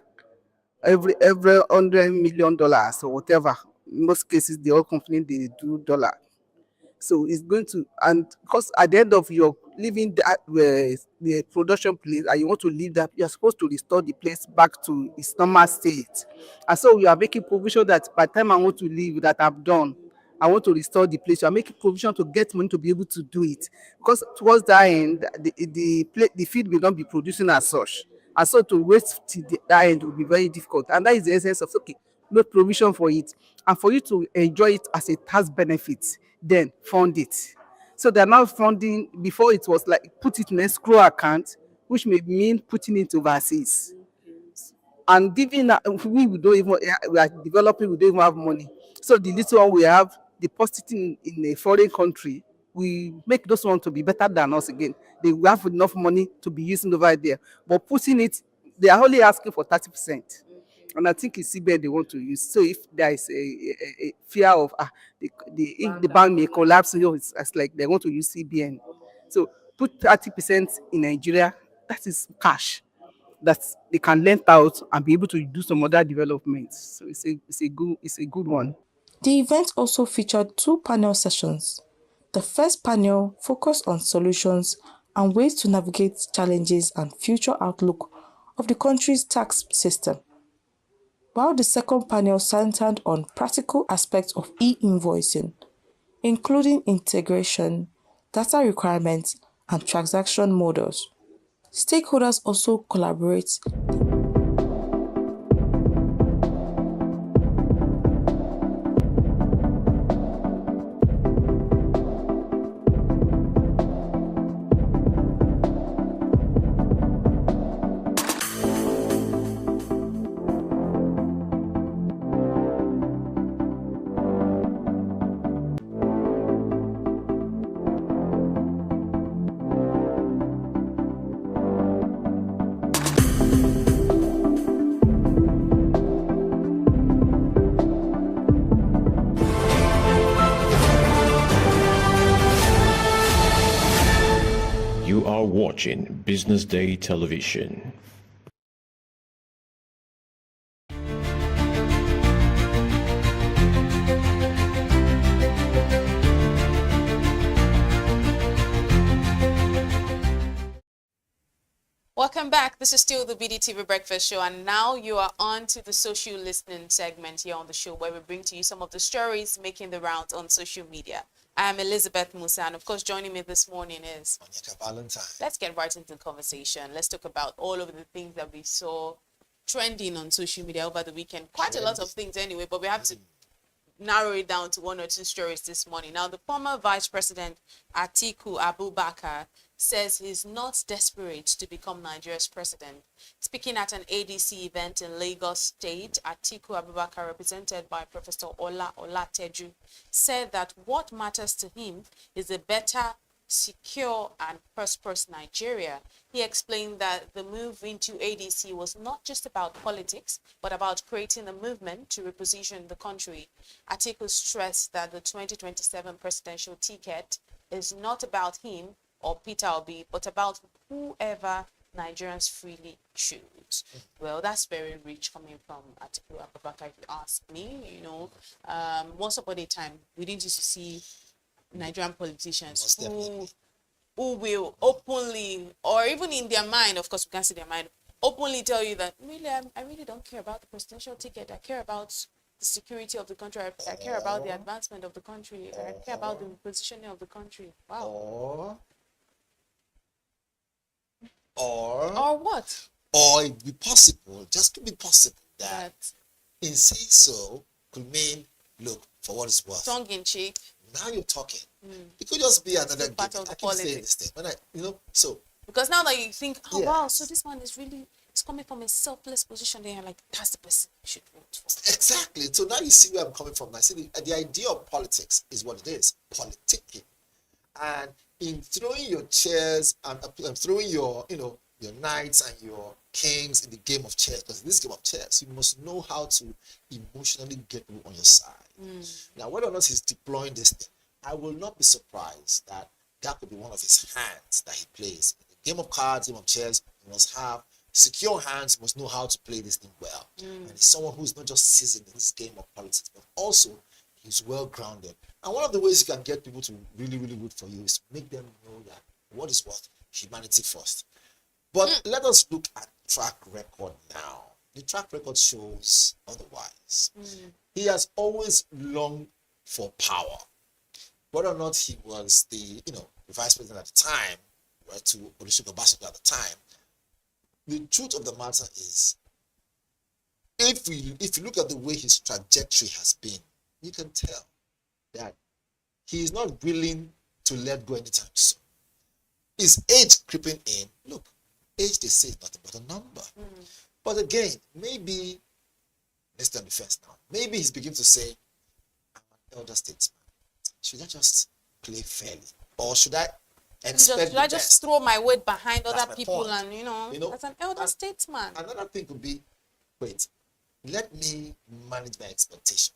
every $100 million or whatever, in most cases the oil company they do dollar. So it's going to, and because at the end of your leaving that the production place, and you want to leave that, you're supposed to restore the place back to its normal state. And so we are making provision that by the time I want to leave, that I've done, I want to restore the place. You are making provision to get money to be able to do it, because towards that end, the feed will not be producing as such. And so to wait till that end will be very difficult. And that is the essence of, okay, make provision for it, and for you to enjoy it as a tax benefit, then fund it. So they're now funding. Before it was like put it in an escrow account, which may mean putting it overseas. And given that we are developing, we don't even have money. So the little one we have depositing in a foreign country, we make those ones to be better than us again. They will have enough money to be using over there. But putting it, they are only asking for 30%. And I think it's CBN they want to use. So if there is a fear of if the bank may collapse, it's like they want to use CBN. So put 30% in Nigeria, that is cash that they can lend out and be able to do some other developments. So it's a good one. The event also featured 2 panel sessions. The first panel focused on solutions and ways to navigate challenges and future outlook of the country's tax system, while the second panel centered on practical aspects of e-invoicing, including integration, data requirements, and transaction models. Stakeholders also collaborate. You are watching Business Day Television. Welcome back. This is still the BDTV Breakfast Show, and now you are on to the social listening segment here on the show, where we bring to you some of the stories making the rounds on social media. I'm Elizabeth Musa, and of course, joining me this morning is Valentine. Let's get right into the conversation. Let's talk about all of the things that we saw trending on social media over the weekend. Quite a lot of things anyway, but we have to narrow it down to 1 or 2 stories this morning. Now, the former Vice President Atiku Abubakar says he's not desperate to become Nigeria's president. Speaking at an ADC event in Lagos State, Atiku Abubakar, represented by Professor Ola Olateju, said that what matters to him is a better, secure and prosperous Nigeria. He explained that the move into ADC was not just about politics, but about creating a movement to reposition the country. Atiku stressed that the 2027 presidential ticket is not about him or Peter Obi, but about whoever Nigerians freely choose. Well, that's very rich coming from Atiku Abubakar, if you ask me. Once upon a time, we didn't used to see Nigerian politicians who will openly, or even in their mind, of course we can't see their mind, openly tell you that, really, I really don't care about the presidential ticket. I care about the security of the country. I care about the advancement of the country. I care about the positioning of the country. Wow. Or what? Or it be possible, just to be possible, that in saying so could mean, look, for what it's worth. Tongue in cheek. Now you're talking. It could just be another part of the politics. Because now that you think, wow, so this man is really, it's coming from a selfless position, then you're like, that's the person you should vote for. Exactly. So now you see where I'm coming from. I see the idea of politics is what it is, politicking. And in throwing your chairs and throwing your knights and your kings in the game of chess, because in this game of chess, you must know how to emotionally get people on your side. Now, whether or not he's deploying this thing, I will not be surprised that could be one of his hands that he plays. In the game of cards, game of chess, he must have secure hands, must know how to play this thing well. And he's someone who's not just seasoned in this game of politics, but also he's well grounded. And one of the ways you can get people to really, really root for you is to make them know that what is what, humanity first. But let us look at track record now. The track record shows otherwise. He has always longed for power. Whether or not he was the vice president at the time, or to Olusegun Obasanjo at the time, the truth of the matter is, if you look at the way his trajectory has been, you can tell that he is not willing to let go anytime soon. Is age creeping in? Look, age, they say, is nothing but a number. But again, maybe, let's stay on the fence now. Maybe he's beginning to say, I'm an elder statesman. Should I just play fairly? Or should I should I just throw my weight behind other people point. And, as an elder statesman? Another thing could be, wait, let me manage my expectation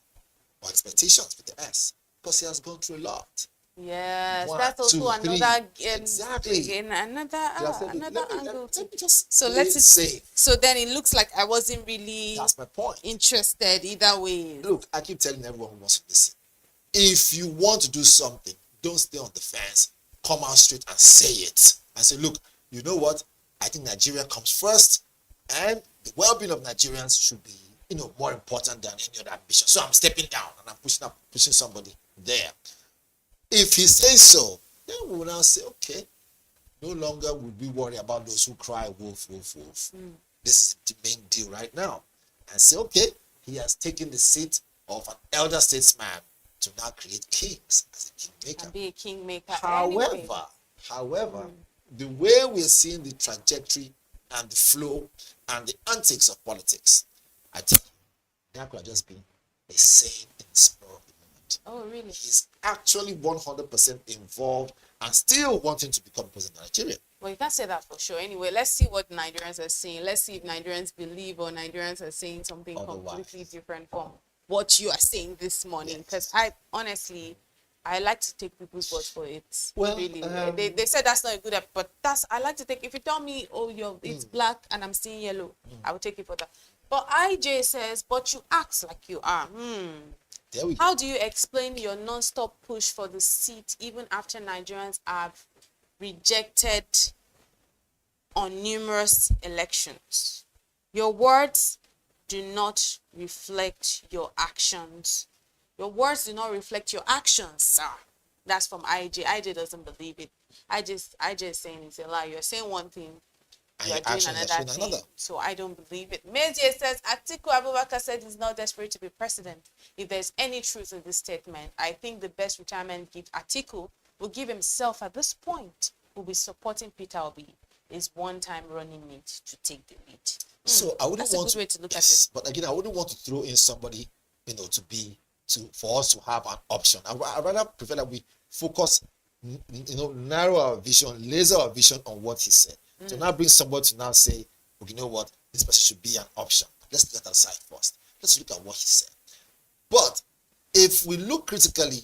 or expectations with the S, because he has gone through a lot. Yes, One, that's also 2, 3. another Exactly. again, another Let angle. me just So play let's it safe. so then it looks like I wasn't really That's my point. interested either way. Look, I keep telling everyone who wants to listen, if you want to do something, don't stay on the fence. Come out straight and say it. And say, look, you know what? I think Nigeria comes first, and the well-being of Nigerians should be, more important than any other ambition. So I'm stepping down and I'm pushing somebody there. If he says so, then we will now say, okay, no longer would we worry about those who cry wolf, wolf, wolf. This is the main deal right now. And say, okay, he has taken the seat of an elder statesman to now create kings as a kingmaker. And be a kingmaker. However, the way we're seeing the trajectory and the flow and the antics of politics, I think that could have just been a saying in the spur of the moment. Oh, really? He's actually 100% involved and still wanting to become president of Nigeria. Well, you can't say that for sure. Anyway, let's see what Nigerians are saying. Let's see if Nigerians believe or Nigerians are saying something completely different from what you are saying this morning. Because I like to take people's word for it. Well, really, they said that's not a good app, but I like to take. If you tell me, oh, it's black and I'm seeing yellow, I will take it for that. But IJ says, but you act like you are. How do you explain your non-stop push for the seat even after Nigerians have rejected on numerous elections? Your words do not reflect your actions. Your words do not reflect your actions, sir. That's from IJ. IJ doesn't believe it. IJ is saying it's a lie. You're saying one thing, you're doing another thing. So I don't believe it. Mezie says, Atiku Abubakar said he's not desperate to be president. If there's any truth in this statement, I think the best retirement gift Atiku will give himself at this point will be supporting Peter Obi, his one-time running mate, to take the lead. So I wouldn't want way to look at it. But again, I wouldn't want to throw in somebody, for us to have an option. I'd rather prefer that we focus, narrow our vision, laser our vision on what he said. So now bring somebody to now say, well, you know what, this person should be an option. Let's let that aside first. Let's look at what he said. But if we look critically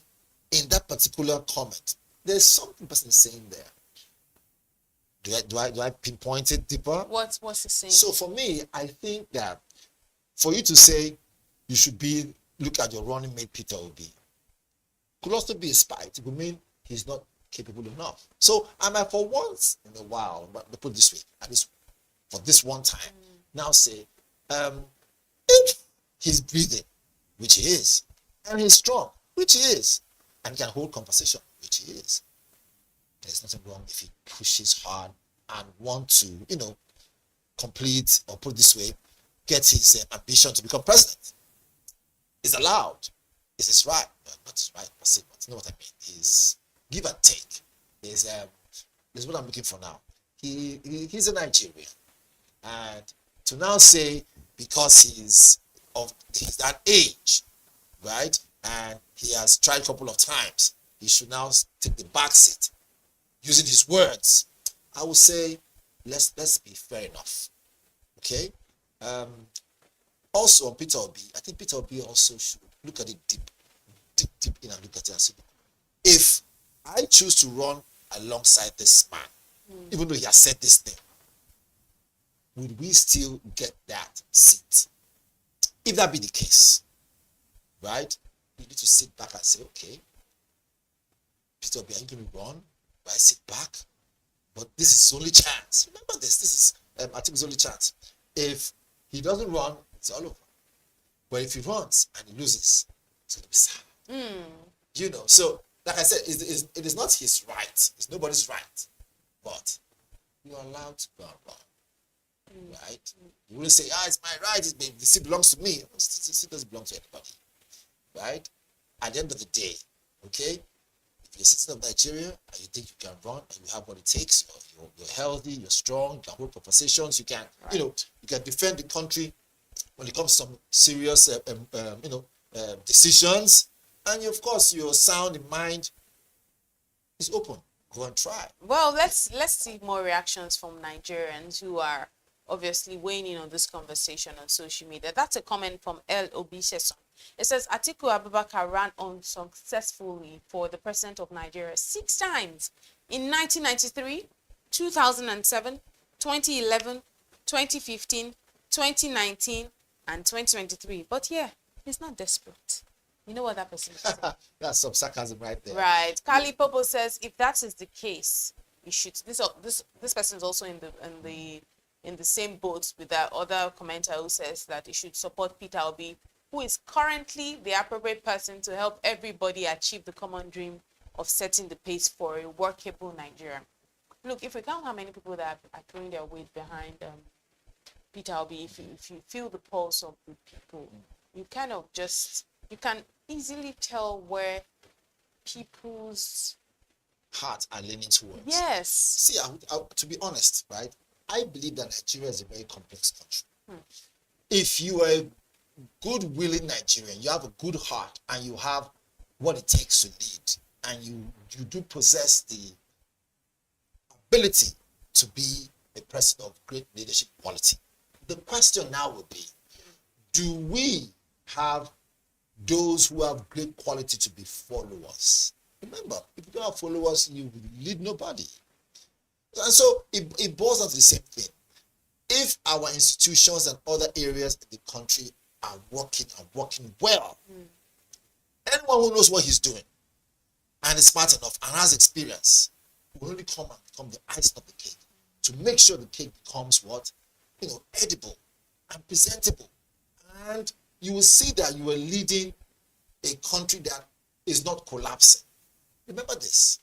in that particular comment, there's something person is saying there. Do I pinpoint it deeper? What's he saying? So for me, I think that for you to say you should look at your running mate Peter Obi, could also be a spite. It would mean he's not capable enough. So I might, for once in a while, but put it this way, at least for this one time, now say, if he's breathing, which he is, and he's strong, which he is, and can hold conversation, which he is, there's nothing wrong if he pushes hard and want to, complete, or put it this way, get his ambition to become president. It's allowed. It's his right. Well, not his right, but you know what I mean. He's give and take. Is what I'm looking for now. He's a Nigerian, and to now say because he's that age, right, and he has tried a couple of times, he should now take the back seat using his words. I would say let's be fair enough. Okay. Also on Peter Obi, I think Peter Obi also should look at it deep in and look at it and say, if I choose to run alongside this man, even though he has said this thing, would we still get that seat? If that be the case, right, you need to sit back and say, okay, Peter Obi, are you going to run? Do I sit back? But this is his only chance. Remember this is, I think his only chance. If he doesn't run, it's all over. But if he runs and he loses, it's going to be sad. So like I said, it is not his right. It's nobody's right. But you're allowed to go and run. Right? You wouldn't say, it's my right. The seat belongs to me. The seat doesn't belong to anybody. Right? At the end of the day, okay, if you're a citizen of Nigeria and you think you can run and you have what it takes, you're healthy, you're strong, you can hold conversations, you can, you can defend the country when it comes to some serious, decisions, and of course your sound in mind is open. Go and try. Well, let's see more reactions from Nigerians who are obviously weighing in on this conversation on social media. That's a comment from El Obiseson. It says Atiku Abubakar ran unsuccessfully for the president of Nigeria 6 times in 1993, 2007, 2011, 2015, 2019, and 2023. But yeah, he's not desperate. You know what that person is saying? That's some sarcasm right there. Right. Kali Popo says if that is the case, you should. This person is also in the same boat with that other commenter who says that he should support Peter Obi, who is currently the appropriate person to help everybody achieve the common dream of setting the pace for a workable Nigeria. Look, if we count how many people that are throwing their weight behind Peter Obi, if you feel the pulse of the people, you kind of you can easily tell where people's hearts are leaning towards. Yes. See, to be honest, right, I believe that Nigeria is a very complex country. If you are a good willing Nigerian, you have a good heart, and you have what it takes to lead, and you do possess the ability to be a person of great leadership quality. The question now will be, do we have those who have great quality to be followers? Remember, if you don't have followers, you lead nobody. And so it boils down to the same thing. If our institutions and other areas in the country are working well, anyone who knows what he's doing and is smart enough and has experience will only come and become the icing of the cake to make sure the cake becomes what? Edible and presentable. And you will see that you are leading a country that is not collapsing. Remember this.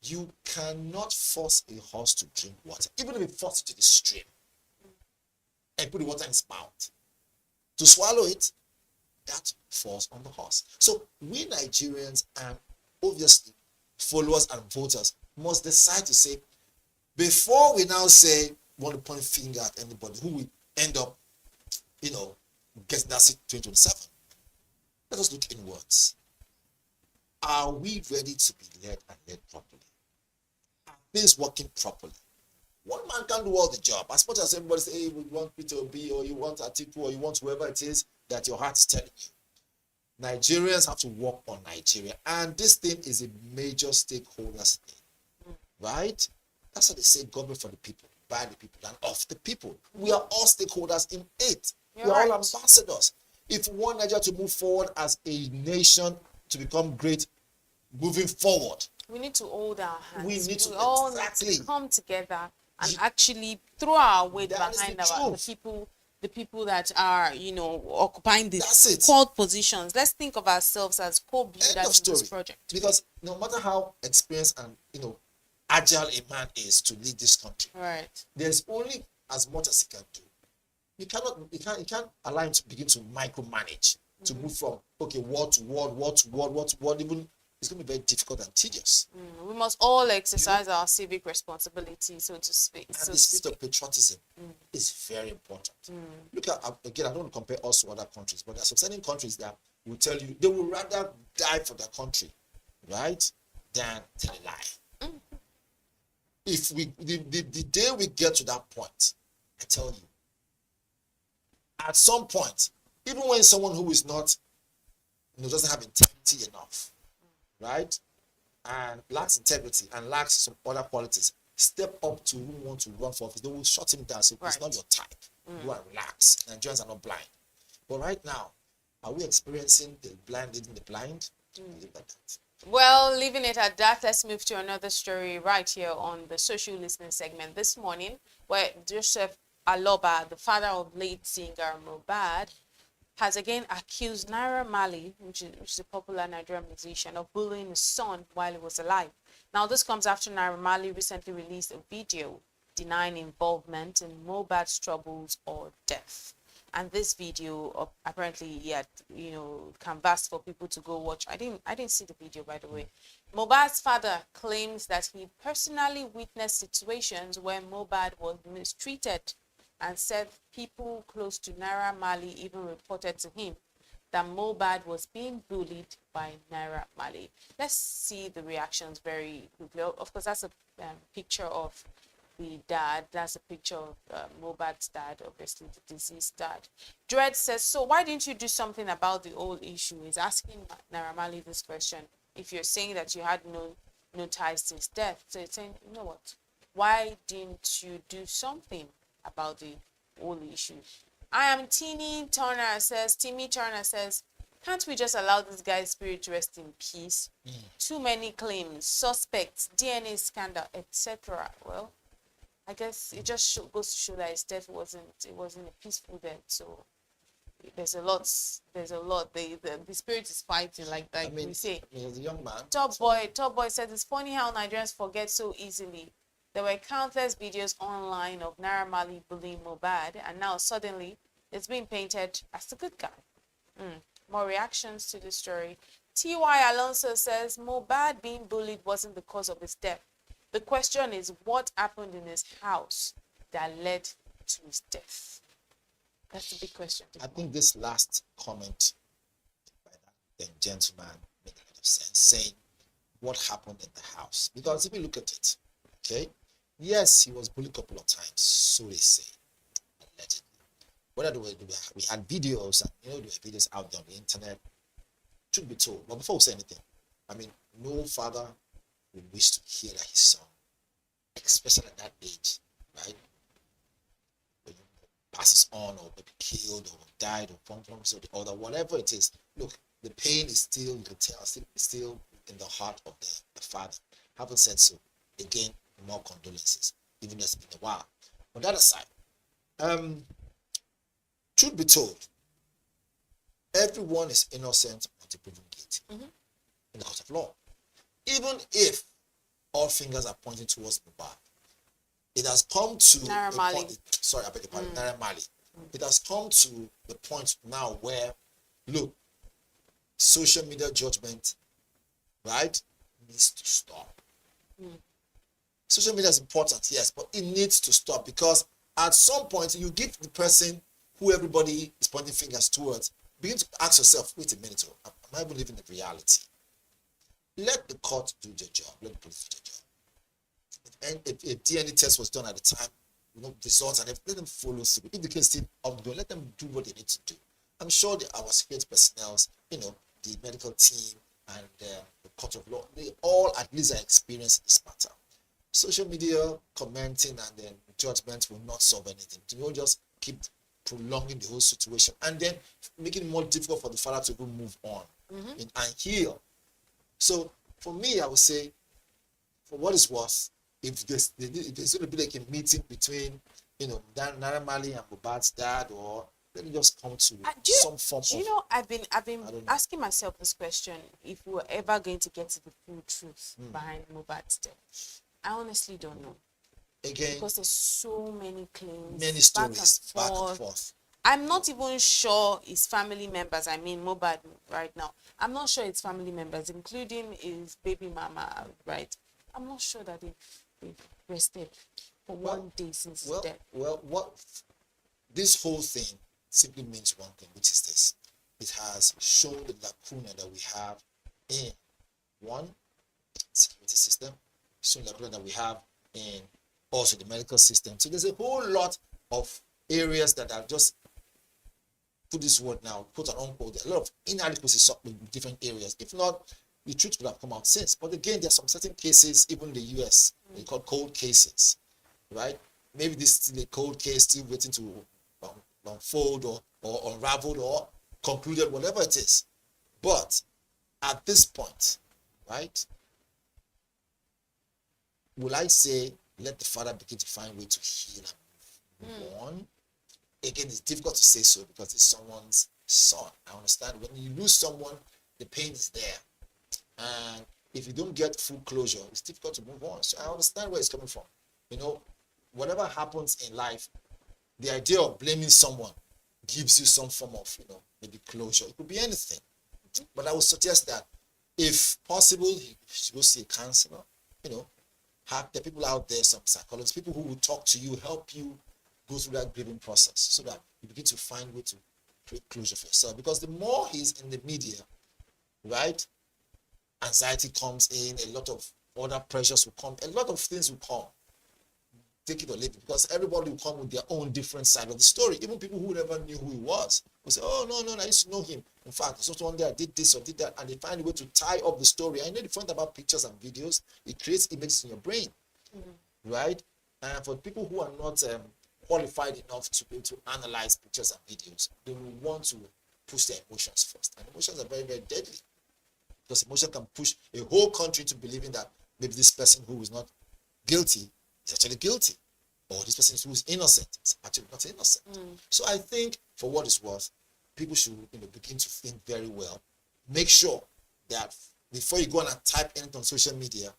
You cannot force a horse to drink water, even if you force it to the stream and put the water in its mouth. To swallow it, that falls on the horse. So we Nigerians and obviously followers and voters must decide to say, before we now say we want to point finger at anybody who will end up, getting that seat 2027, let us look inwards. Are we ready to be led and led properly? Are things working properly? One man can't do all the job. As much as everybody say, hey, we want Peter Obi, or you want Atiku, or you want whoever it is that your heart is telling you. Nigerians have to work on Nigeria. And this thing is a major stakeholders thing. Right? That's what they say, government for the people, by the people, and of the people. We are all stakeholders in it. We are all ambassadors. If we want Nigeria to move forward as a nation, to become great, moving forward, we need to hold our hands. We need to all need to come together and actually throw our weight behind the people that are, occupying these core positions. Let's think of ourselves as co-builders in this project. Because no matter how experienced and agile a man is to lead this country, right, there's only as much as he can do. You can't allow him to begin to micromanage, to move from word to word, even it's going to be very difficult and tedious. We must all exercise our civic responsibility, so to speak. And the spirit of patriotism is very important. Look at, again, I don't want to compare us to other countries, but there are some certain countries that will tell you they would rather die for their country, right, than tell a lie. If the day we get to that point, I tell you, at some point, even when someone who is not, doesn't have integrity enough, right, and lacks integrity and lacks some other qualities, step up to who want to run for office, they will shut him down. So it's not your type. You are relaxed. Nigerians are not blind. But right now, are we experiencing the blind leading the blind? Leave it at that. Well, leaving it at that, let's move to another story right here on the social listening segment this morning, where Joseph Aloba, the father of late singer Mohbad, has again accused Naira Marley, which is a popular Nigerian musician, of bullying his son while he was alive. Now, this comes after Naira Marley recently released a video denying involvement in Mohbad's troubles or death. And this video, apparently, he had, canvassed for people to go watch. I didn't see the video, by the way. Mohbad's father claims that he personally witnessed situations where Mohbad was mistreated, and said people close to Naira Marley even reported to him that Mohbad was being bullied by Naira Marley. Let's see the reactions very quickly. Of course, that's a picture of the dad. That's a picture of Mohbad's dad, obviously the deceased dad. Dread says, so why didn't you do something about the whole issue? He's asking Naira Marley this question. If you're saying that you had no ties to his death, so he's saying, you know what? Why didn't you do something about the whole issue? Timmy Turner says, can't we just allow this guy's spirit to rest in peace? Too many claims, suspects, DNA scandal, etc. Well, I guess it just goes to show that his death wasn't a peaceful death. So there's a lot. The spirit is fighting, like we say. He was a young man. Top boy said it's funny how Nigerians forget so easily. There were countless videos online of Naira Marley bullying Mohbad, and now suddenly it's being painted as the good guy. More reactions to the story. T.Y. Alonso says Mohbad being bullied wasn't the cause of his death. The question is what happened in his house that led to his death. That's the big question. I think this last comment by that gentleman made a lot of sense, saying what happened in the house. Because if you look at it, okay, yes, he was bullied a couple of times, so they say, allegedly. Whether we had videos, and there were videos out there on the internet, should be told. But before we say anything, I mean, no father would wish to hear that his son, especially at that age, right, passes on or maybe killed or died or from so the other, whatever it is. Look, the pain is still, you can tell, still in the heart of the father. Having said so, again, more condolences, even though it's been a while. On the other side, truth be told, everyone is innocent until proven guilty in the court of law. Even if all fingers are pointing towards Mohbad, it has come to Naira Marley. Sorry, I beg your pardon, Naira Marley. It has come to the point now where, look, social media judgment, right, needs to stop. Social media is important, yes, but it needs to stop, because at some point you give the person who everybody is pointing fingers towards, begin to ask yourself, wait a minute, am I even living in reality? Let the court do their job. Let the police do their job. And if DNA test was done at the time, results, and let them follow through. If the case is still ongoing, let them do what they need to do. I'm sure our security personnel, the medical team and the court of law, they all at least are experienced in this matter. Social media commenting and then judgment will not solve anything. You will just keep prolonging the whole situation and then making it more difficult for the father to even move on and heal. So for me, I would say, for what it's worth, if there's going to be like a meeting between, Naira Marley and Mohbad's dad, or let me just come to some form of. I've been asking myself this question: if we were ever going to get to the full truth behind Mohbad's death, I honestly don't know. Again, because there's so many claims, many stories, back and forth. I'm not even sure his family members. I mean, Mohbad right now. I'm not sure his family members, including his baby mama, right? I'm not sure that they've rested for 1 day since his death. What this whole thing simply means one thing, which is this: it has shown the lacuna that we have in one security system, shown the lacuna that we have in also the medical system. So there's a whole lot of areas that are just, put this word now, quote and unquote, a lot of inadequacies in different areas. If not, the truth would have come out since. But again, there are some certain cases, even in the US, they call cold cases, right? Maybe this is still a cold case, still waiting to unfold or unraveled or concluded, whatever it is. But at this point, right, will I say, let the father begin to find a way to heal and move on? Again, it's difficult to say so because it's someone's son. I understand when you lose someone, the pain is there. And if you don't get full closure, it's difficult to move on. So I understand where it's coming from. Whatever happens in life, the idea of blaming someone gives you some form of, maybe closure. It could be anything. But I would suggest that if possible, you should go see a counselor. There are people out there, some psychologists, people who will talk to you, help you go through that grieving process so that you begin to find a way to create closure for yourself. Because the more he's in the media, right, anxiety comes in, a lot of other pressures will come, a lot of things will come. take it or leave it, because everybody will come with their own different side of the story. Even people who never knew who he was will say, oh, no, I used to know him. In fact, there's also one day I did this or did that, and they find a way to tie up the story. I know the point about pictures and videos, it creates images in your brain, right? And for people who are not qualified enough to be able to analyze pictures and videos, they will want to push their emotions first. And emotions are very, very deadly, because emotion can push a whole country to believing that maybe this person who is not guilty is actually guilty, or this person who is innocent is actually not innocent. So I think, for what it's worth, people should begin to think very well. Make sure that before you go on and type anything on social media,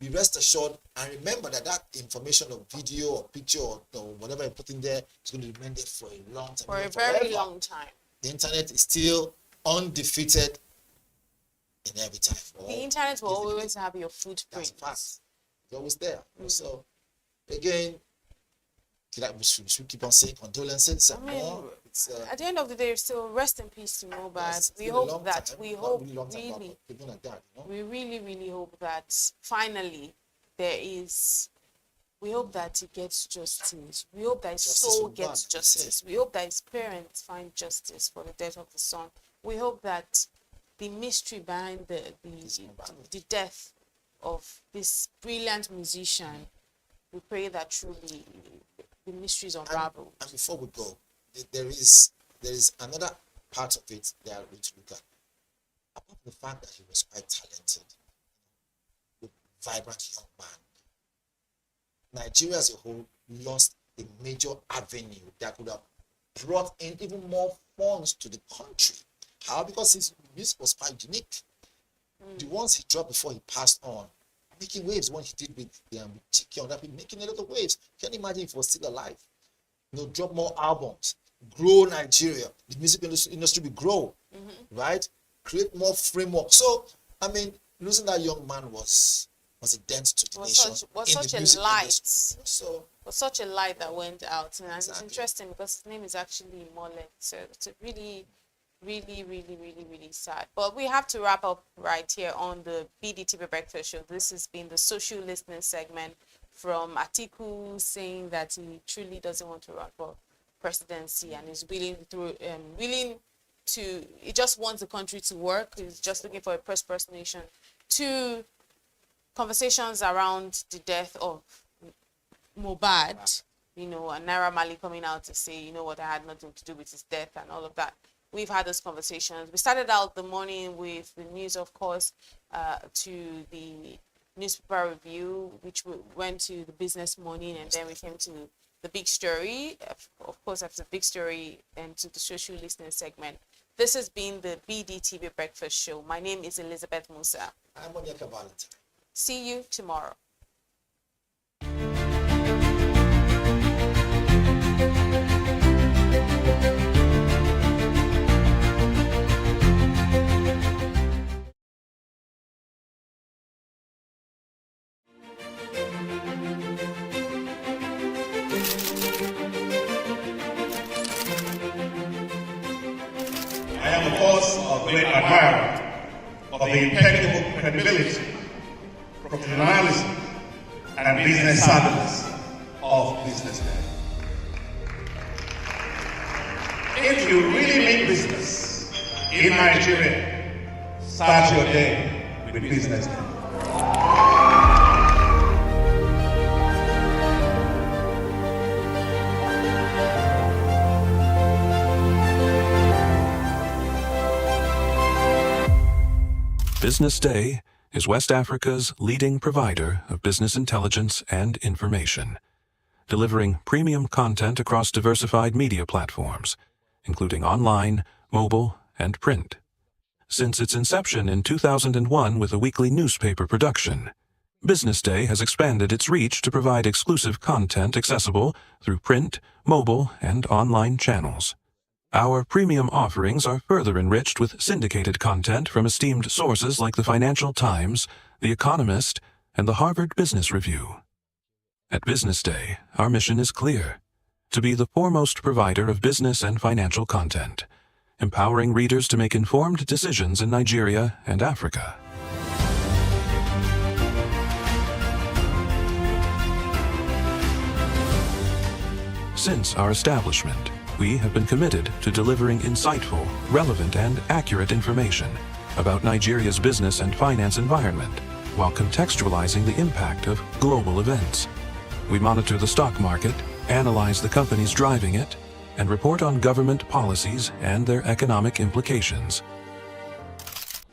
be rest assured and remember that that information or video or picture or whatever you put in there is going to remain there for a long time. For a very long time. The internet is still undefeated in every time. The internet will always have your footprint. It's always there. So, again, we should keep on saying condolences. At the end of the day, still rest in peace to Mohbad. Yes, we hope that, we really hope that finally we hope that he gets justice. We hope that his soul gets justice. We hope that his parents find justice for the death of the son. We hope that the mystery behind the death of this brilliant musician, we pray that truly the mystery is unraveled. And before we go, there is another part of it that I need to look at. Apart from the fact that he was quite talented, a vibrant young man, Nigeria as a whole lost a major avenue that could have brought in even more funds to the country. How? Because his music was quite unique. The ones he dropped before he passed on, making waves, when he did with Chiki on that, making a lot of waves. Can you imagine if he was still alive? Drop more albums, grow Nigeria, the music industry will grow, right? Create more framework. So, I mean, losing that young man was a dent to the nation. Was such a light that went out. And it's interesting because his name is actually Mole. So it's a really sad. But we have to wrap up right here on the BDTV Breakfast Show. This has been the social listening segment from Atiku saying that he truly doesn't want to run for presidency and is willing to, he just wants the country to work. He's just looking for a personation, to conversations around the death of Mohbad, and Naira Marley coming out to say, I had nothing to do with his death and all of that. We've had those conversations. We started out the morning with the news, of course, to the newspaper review, which we went to the Business Morning, and then we came to the big story. Of course, after the big story, and to the social listening segment. This has been the BDTV Breakfast Show. My name is Elizabeth Musa. I'm Onyeka Valentine. See you tomorrow. I am, of course, a great admirer of the impeccable credibility, professionalism, and business savviness of BusinessDay. If you really mean business in Nigeria, start your day with BusinessDay. BusinessDay is West Africa's leading provider of business intelligence and information, delivering premium content across diversified media platforms, including online, mobile, and print. Since its inception in 2001 with a weekly newspaper production, BusinessDay has expanded its reach to provide exclusive content accessible through print, mobile, and online channels. Our premium offerings are further enriched with syndicated content from esteemed sources like the Financial Times, The Economist, and the Harvard Business Review. At BusinessDay, our mission is clear: to be the foremost provider of business and financial content, empowering readers to make informed decisions in Nigeria and Africa. since our establishment, we have been committed to delivering insightful, relevant, and accurate information about Nigeria's business and finance environment, while contextualizing the impact of global events. We monitor the stock market, analyze the companies driving it, and report on government policies and their economic implications.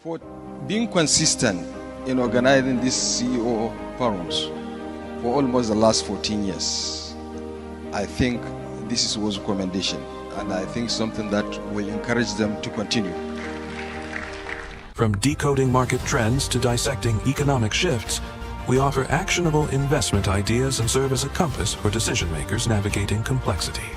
For being consistent in organizing these CEO forums for almost the last 14 years, I think this is worth commendation, and I think something that will encourage them to continue. From decoding market trends to dissecting economic shifts, we offer actionable investment ideas and serve as a compass for decision makers navigating complexity.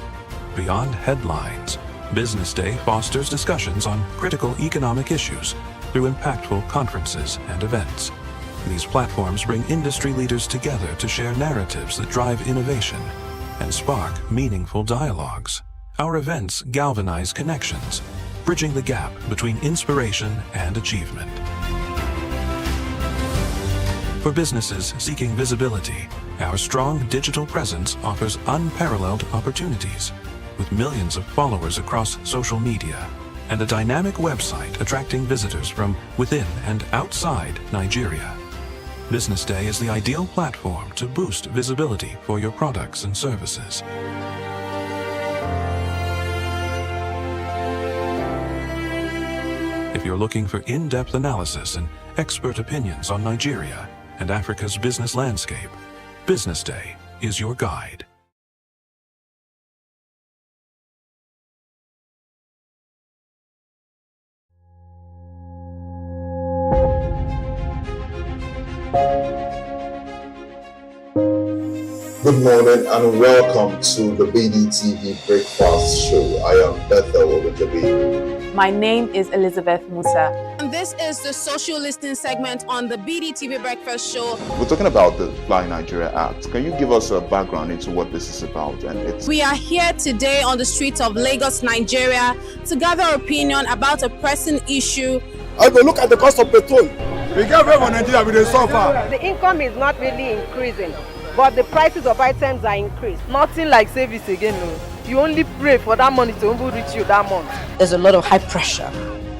Beyond headlines, Business Day fosters discussions on critical economic issues through impactful conferences and events. These platforms bring industry leaders together to share narratives that drive innovation and spark meaningful dialogues. Our events galvanize connections, bridging the gap between inspiration and achievement. For businesses seeking visibility, our strong digital presence offers unparalleled opportunities. With millions of followers across social media and a dynamic website attracting visitors from within and outside Nigeria, Business Day is the ideal platform to boost visibility for your products and services. If you're looking for in-depth analysis and expert opinions on Nigeria and Africa's business landscape, Business Day is your guide. Good morning and welcome to the BDTV Breakfast Show. I am Bethel Ogunjobi. My name is Elizabeth Musa. And this is the social listening segment on the BDTV Breakfast Show. We're talking about the Fly Nigeria Act. Can you give us a background into what this is about? We are here today on the streets of Lagos, Nigeria, to gather opinion about a pressing issue. I will look at the cost of petrol. We get very Nigeria with the suffer. The income is not really increasing, but the prices of items are increased. Nothing like service again. No. You only pray for that money to reach you that month. There's a lot of high pressure,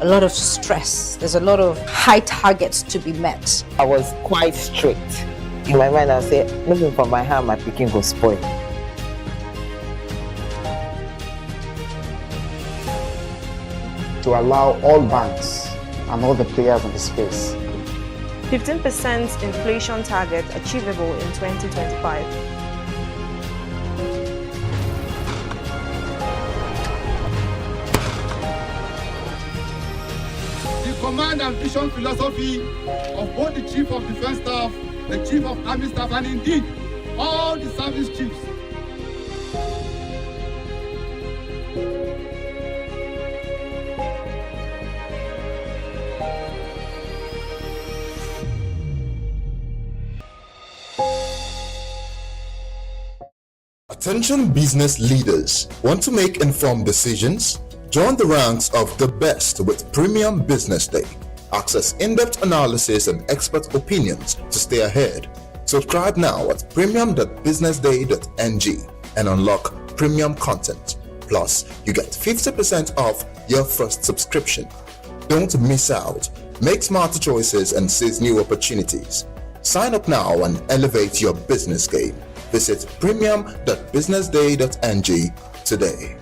a lot of stress. There's a lot of high targets to be met. I was quite strict. In my mind, I said, looking for my hand, my picking go spoil. To allow all banks and all the players in the space 15% inflation target achievable in 2025. The command and vision philosophy of both the Chief of Defense Staff, the Chief of Army Staff, and indeed all the service chiefs. Attention business leaders. Want to make informed decisions? Join the ranks of the best with Premium Business Day. Access in-depth analysis and expert opinions to stay ahead. Subscribe now at premium.businessday.ng and unlock premium content. Plus, you get 50% off your first subscription. Don't miss out. Make smarter choices and seize new opportunities. Sign up now and elevate your business game. Visit premium.businessday.ng today.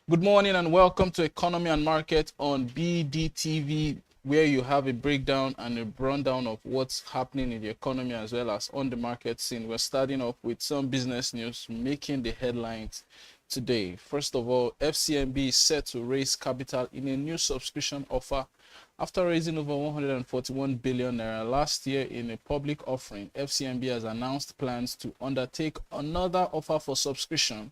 Good morning and welcome to Economy and Market on BDTV, where you have a breakdown and a rundown of what's happening in the economy as well as on the market scene. We're starting off with some business news making the headlines today. First of all, FCMB is set to raise capital in a new subscription offer after raising over 141 billion naira last year in a public offering. FCMB has announced plans to undertake another offer for subscription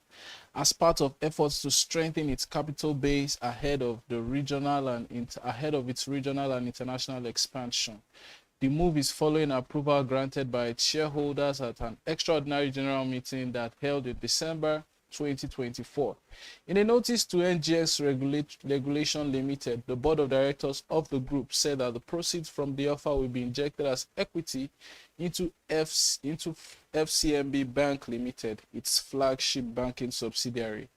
as part of efforts to strengthen its capital base ahead of its regional and international expansion. The move is following approval granted by its shareholders at an extraordinary general meeting that held in December 2024. In a notice to NGS Regulation Limited, the board of directors of the group said that the proceeds from the offer will be injected as equity into FCMB Bank Limited, its flagship banking subsidiary.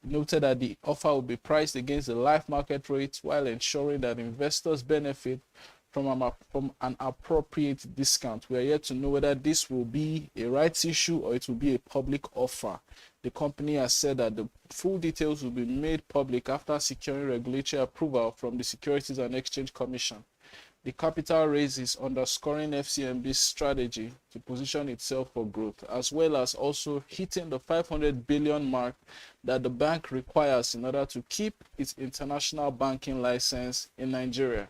It noted that the offer will be priced against the live market rate while ensuring that investors benefit from an appropriate discount. We are yet to know whether this will be a rights issue or it will be a public offer. The company has said that the full details will be made public after securing regulatory approval from the Securities and Exchange Commission. The capital raise is underscoring FCMB's strategy to position itself for growth, as well as also hitting the 500 billion mark that the bank requires in order to keep its international banking license in Nigeria.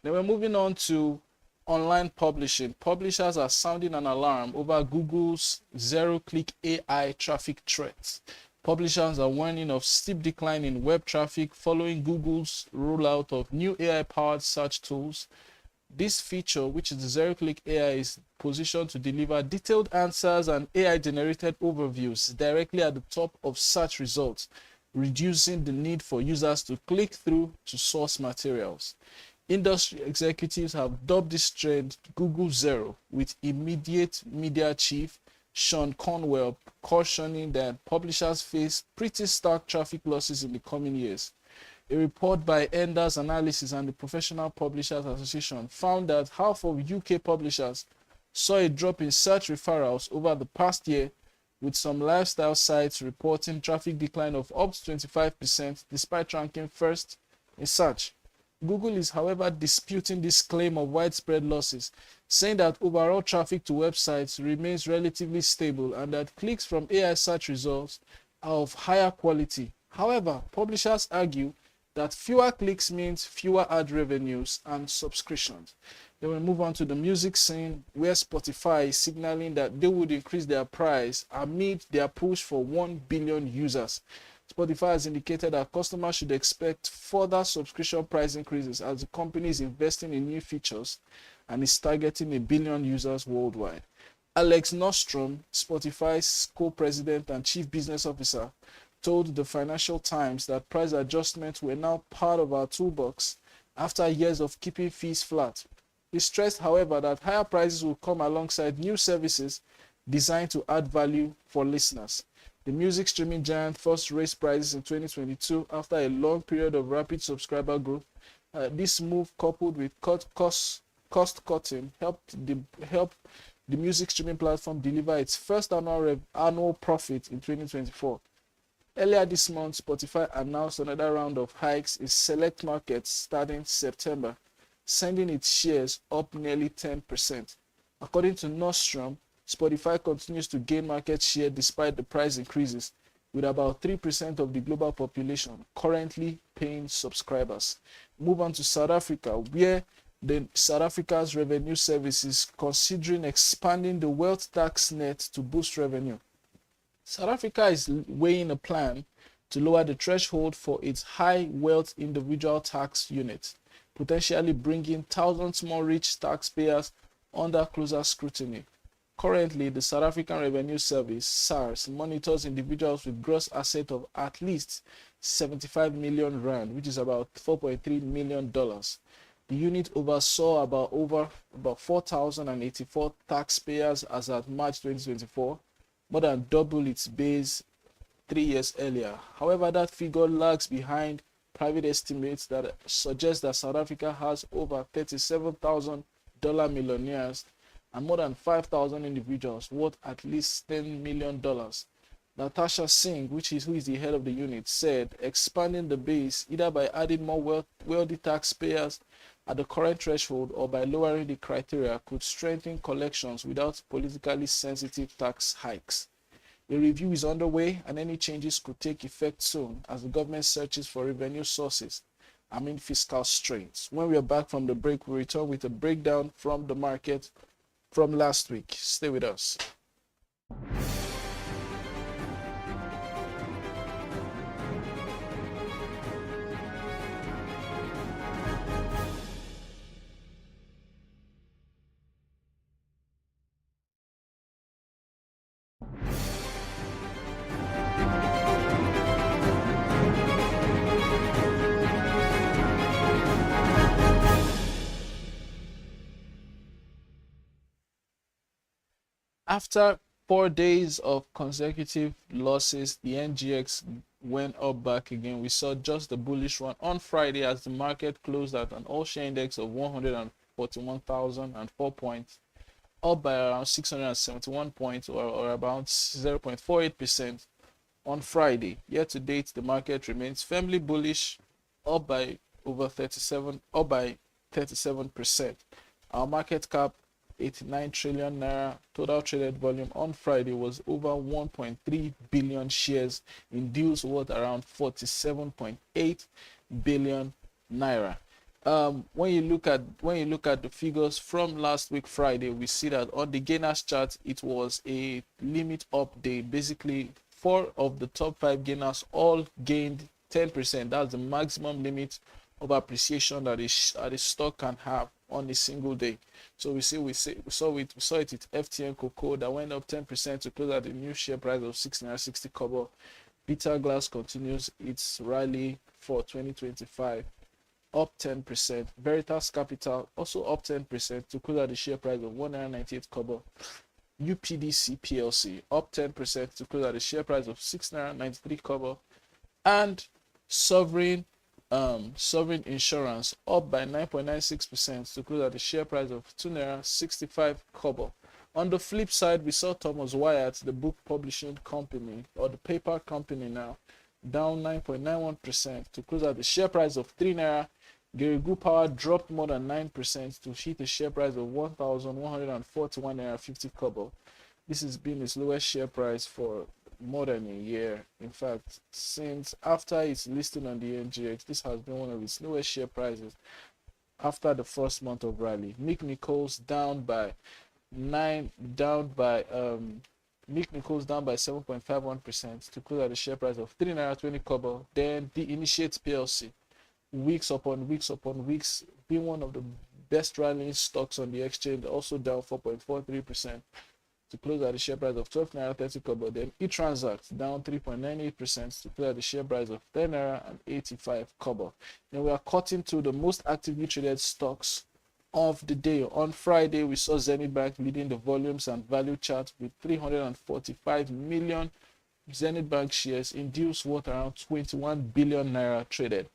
Then we're moving on to online publishing. Publishers are sounding an alarm over Google's zero-click AI traffic threats. Publishers are warning of steep decline in web traffic following Google's rollout of new AI-powered search tools. This feature, which is the zero-click AI, is positioned to deliver detailed answers and AI-generated overviews directly at the top of search results, reducing the need for users to click through to source materials. Industry executives have dubbed this trend Google Zero, with immediate media chief Sean Conwell cautioning that publishers face pretty stark traffic losses in the coming years. A report by Enders Analysis and the Professional Publishers Association found that half of UK publishers saw a drop in search referrals over the past year, with some lifestyle sites reporting traffic decline of up to 25% despite ranking first in search. Google is, however, disputing this claim of widespread losses, saying that overall traffic to websites remains relatively stable and that clicks from AI search results are of higher quality. However, publishers argue that fewer clicks means fewer ad revenues and subscriptions. Then we move on to the music scene, where Spotify is signaling that they would increase their price amid their push for 1 billion users. Spotify has indicated that customers should expect further subscription price increases as the company is investing in new features and is targeting 1 billion users worldwide. Alex Nostrom, Spotify's co-president and chief business officer, told the Financial Times that price adjustments were now part of our toolbox after years of keeping fees flat. He stressed, however, that higher prices will come alongside new services designed to add value for listeners. The music streaming giant first raised prices in 2022 after a long period of rapid subscriber growth. This move, coupled with cost cutting, helped the music streaming platform deliver its first annual profit in 2024. Earlier this month, Spotify announced another round of hikes in select markets starting September, sending its shares up nearly 10%. According to Nostrom, Spotify continues to gain market share despite the price increases, with about 3% of the global population currently paying subscribers. Move on to South Africa, where South Africa's revenue service is considering expanding the wealth tax net to boost revenue. South Africa is weighing a plan to lower the threshold for its high wealth individual tax unit, potentially bringing thousands more rich taxpayers under closer scrutiny. Currently, the South African Revenue Service, SARS, monitors individuals with gross assets of at least 75 million rand, which is about $4.3 million. The unit oversaw about 4,084 taxpayers as at March 2024, more than double its base 3 years earlier. However, that figure lags behind private estimates that suggest that South Africa has over 37,000 millionaires and more than 5,000 individuals worth at least $10 million. Natasha Singh, who is the head of the unit, said expanding the base either by adding more wealthy taxpayers at the current threshold or by lowering the criteria could strengthen collections without politically sensitive tax hikes. A review is underway and any changes could take effect soon as the government searches for revenue sources amid fiscal strains. When we are back from the break, we return with a breakdown from the market from last week. Stay with us. After 4 days of consecutive losses, the NGX went up back again. We saw just the bullish run on Friday as the market closed at an all-share index of 141,004 points, up by around 671 points or about 0.48% on Friday. Year to date, the market remains firmly bullish, up by 37%. Our market cap 89 trillion naira. Total traded volume on Friday was over 1.3 billion shares in deals worth around 47.8 billion naira. When you look at the figures from last week Friday, we see that on the gainers chart it was a limit up day. Basically, 4 of the top 5 gainers all gained 10%. That's the maximum limit of appreciation that a stock can have on a single day. So we saw it with FTN Cocoa that went up 10% to close at a new share price of 6.60 kobo. Bitter Glass continues its rally for 2025, up 10%. Veritas Capital also up 10% to close at the share price of 1.98 kobo. UPDC PLC up 10% to close at the share price of 6.93 kobo, and Sovereign Insurance up by 9.96% to close at the share price of 2.65 kobo. On the flip side, we saw Thomas Wyatt, the book publishing company or the paper company now, down 9.91% to close at the share price of 3 naira. Gerigu Power dropped more than 9% to hit a share price of 1,141 naira 50 kobo. This has been its lowest share price for more than a year. In fact, since after its listing on the NGX, this has been one of its lowest share prices after the first month of rally. Nick Nichols down by 7.51% to close at the share price of 3 naira 20 kobo. Then the Initiate PLC, weeks upon weeks, being one of the best rallying stocks on the exchange, also down 4.43% to close at the share price of 12 naira 30 kobo. Then eTransact down 3.98% to close at the share price of 10 naira and 85 kobo. Then we are cutting to the most actively traded stocks of the day. On Friday, we saw Zenith Bank leading the volumes and value chart with 345 million Zenith Bank shares in deals worth around 21 billion naira traded.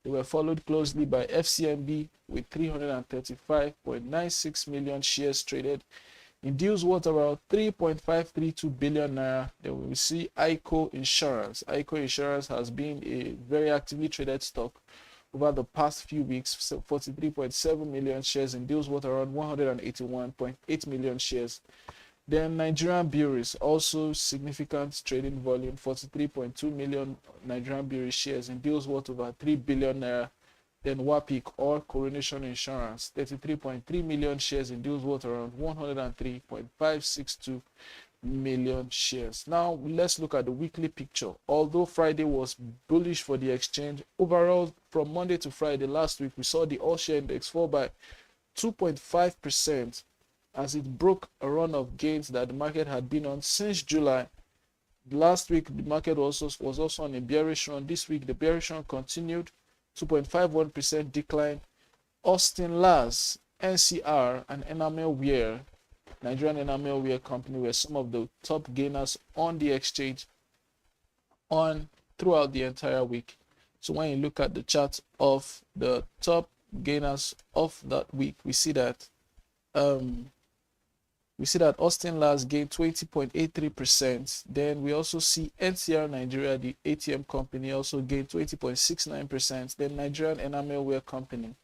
They were followed closely by FCMB with 335.96 million shares traded in deals worth around 3.532 billion naira. Then we see ICO Insurance. ICO Insurance has been a very actively traded stock over the past few weeks, 43.7 million shares in deals worth around 181.8 million shares. Then Nigerian Breweries, also significant trading volume, 43.2 million Nigerian Brewery shares in deals worth over 3 billion naira. Then WAPIC or Coronation Insurance, 33.3 million shares in deals worth around 103.562 million shares. Now let's look at the weekly picture. Although Friday was bullish for the exchange, overall from Monday to Friday last week, we saw the all-share index fall by 2.5% as it broke a run of gains that the market had been on since July. Last week, the market was also on a bearish run. This week, the bearish run continued, 2.51% decline. Austin Lars, NCR, and Enamel Wear, Nigerian Enamel Wear Company, were some of the top gainers on the exchange throughout the entire week. So when you look at the chart of the top gainers of that week, we see that We see that Austin Last gained 20.83%. Then we also see NCR Nigeria, the ATM company, also gained 20.69%. Then Nigerian Enamelware Company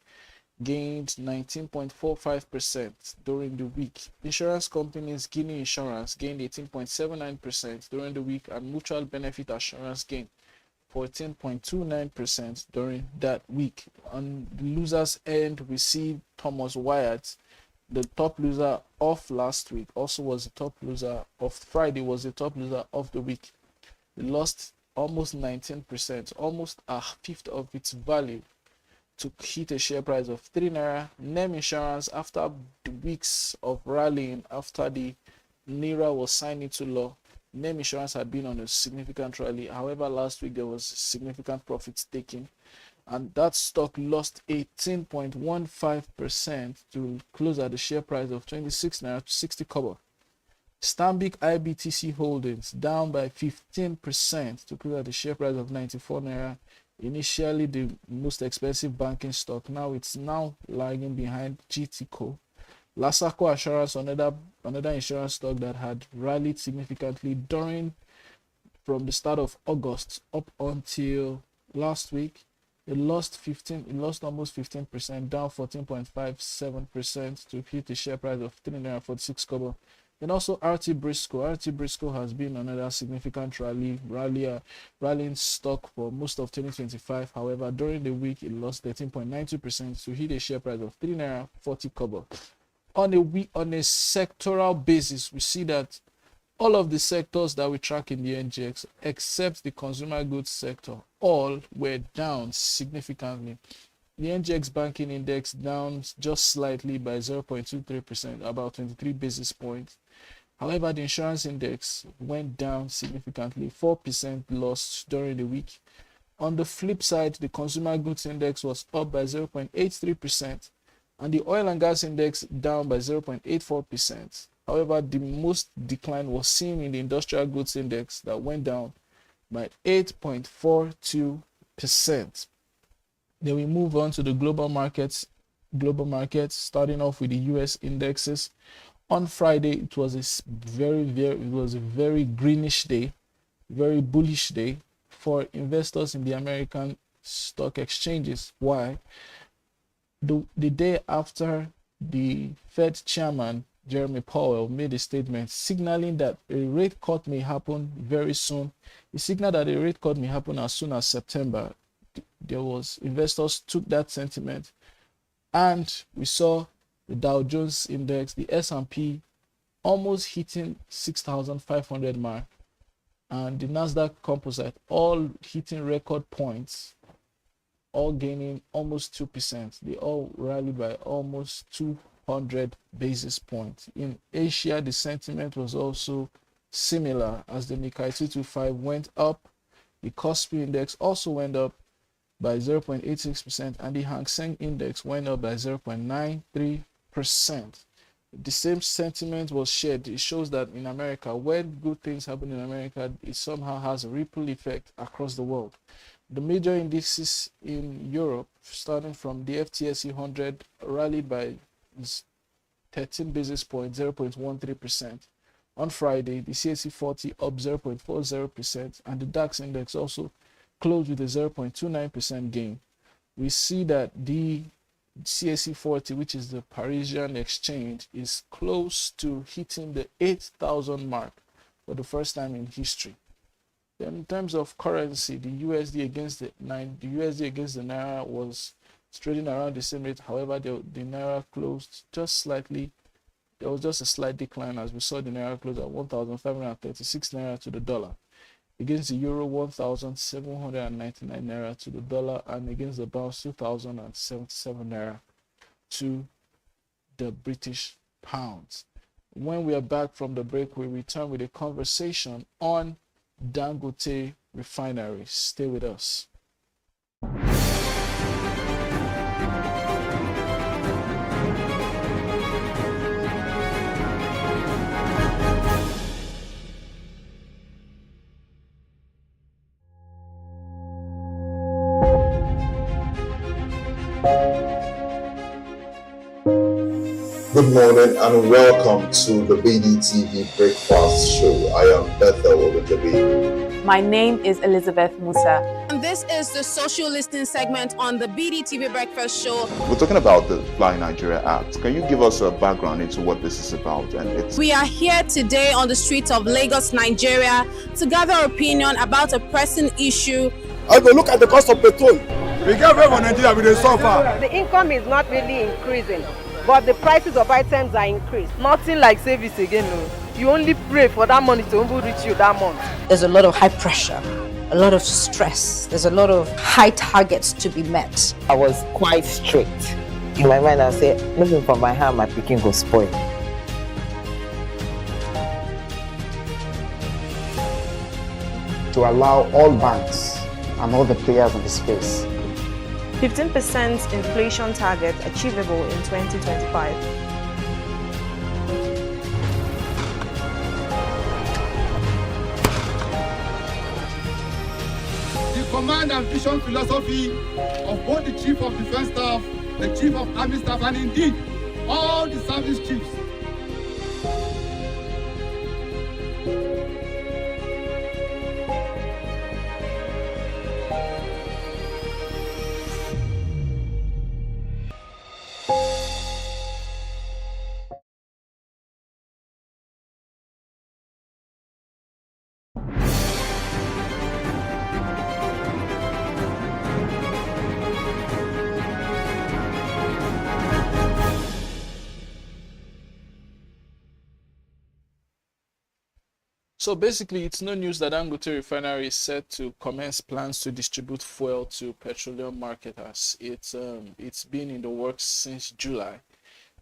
gained 19.45% during the week. Insurance companies, Guinea Insurance gained 18.79% during the week, and Mutual Benefit Assurance gained 14.29% during that week. On the losers' end, we see Thomas Wyatt, the top loser of last week, also was the top loser of Friday, was the top loser of the week. It lost almost 19%, almost a fifth of its value, to hit a share price of 3 naira. NEM Insurance, after the weeks of rallying after the Naira was signed into law, NEM Insurance had been on a significant rally. However, last week there was significant profits taken, and that stock lost 18.15% to close at the share price of 26 naira to 60 kobo. Stanbic IBTC Holdings down by 15% to close at the share price of 94 naira. Initially the most expensive banking stock, now it's lagging behind GTCO. Lasaco Assurance, another insurance stock that had rallied significantly from the start of August up until last week. It lost almost 15%, down 14.57% to hit the share price of 3.46 kobo. And also RT Briscoe has been another significant rallying stock for most of 2025. However, during the week it lost 13.92% to hit a share price of 3.40 kobo. On a sectoral basis, we see that all of the sectors that we track in the NGX, except the consumer goods sector, all were down significantly. The NGX banking index down just slightly by 0.23%, about 23 basis points. However, the insurance index went down significantly, 4% lost during the week. On the flip side, the consumer goods index was up by 0.83%, and the oil and gas index down by 0.84%. However, the most decline was seen in the industrial goods index that went down by 8.42%. Then we move on to the global markets. Starting off with the US indexes. On Friday, it was a very greenish day, very bullish day for investors in the American stock exchanges. Why? The day after the Fed chairman Jeremy Powell made a statement signaling that a rate cut may happen very soon. He signaled that a rate cut may happen as soon as September. Investors took that sentiment, and we saw the Dow Jones index, the S&P, almost hitting 6,500 mark, and the Nasdaq Composite all hitting record points, all gaining almost 2%. They all rallied by almost 200 basis points. In Asia, the sentiment was also similar, as the Nikkei 225 went up. The Kospi index also went up by 0.86%, and the Hang Seng index went up by 0.93%. The same sentiment was shared. It shows that in America, when good things happen in America, it somehow has a ripple effect across the world. The major indices in Europe, starting from the FTSE 100, rallied by 13 basis points, 0.13%. On Friday, the CAC 40 up 0.40%, and the DAX index also closed with a 0.29% gain. We see that the CAC 40, which is the Parisian exchange, is close to hitting the 8,000 mark for the first time in history. Then in terms of currency, the USD against the Naira was trading around the same rate. However, the Naira closed just slightly. There was just a slight decline, as we saw the Naira close at 1,536 Naira to the dollar. Against the euro, 1,799 Naira to the dollar, and against the pound, 2,077 Naira to the British pounds. When we are back from the break, we return with a conversation on Dangote Refinery. Stay with us. Good morning and welcome to the BDTV Breakfast Show. I am Bethel Ogunjobi. My name is Elizabeth Musa. And this is the social listening segment on the BDTV Breakfast Show. We're talking about the Fly Nigeria Act. Can you give us a background into what this is about? We are here today on the streets of Lagos, Nigeria, to gather opinion about a pressing issue. I go look at the cost of petrol. We get very for Nigeria with the suffer. The income is not really increasing, but the prices of items are increased. Nothing like savings again, no. You only pray for that money to reach you that month. There's a lot of high pressure, a lot of stress. There's a lot of high targets to be met. I was quite strict. In my mind, I said, looking for my hand, my picking go spoil. To allow all banks and all the players in the space 15% inflation target achievable in 2025. The command and vision philosophy of both the Chief of Defense Staff, the Chief of Army Staff, and indeed all the service chiefs. So basically, it's no news that Dangote Refinery is set to commence plans to distribute fuel to petroleum marketers. It's been in the works since July.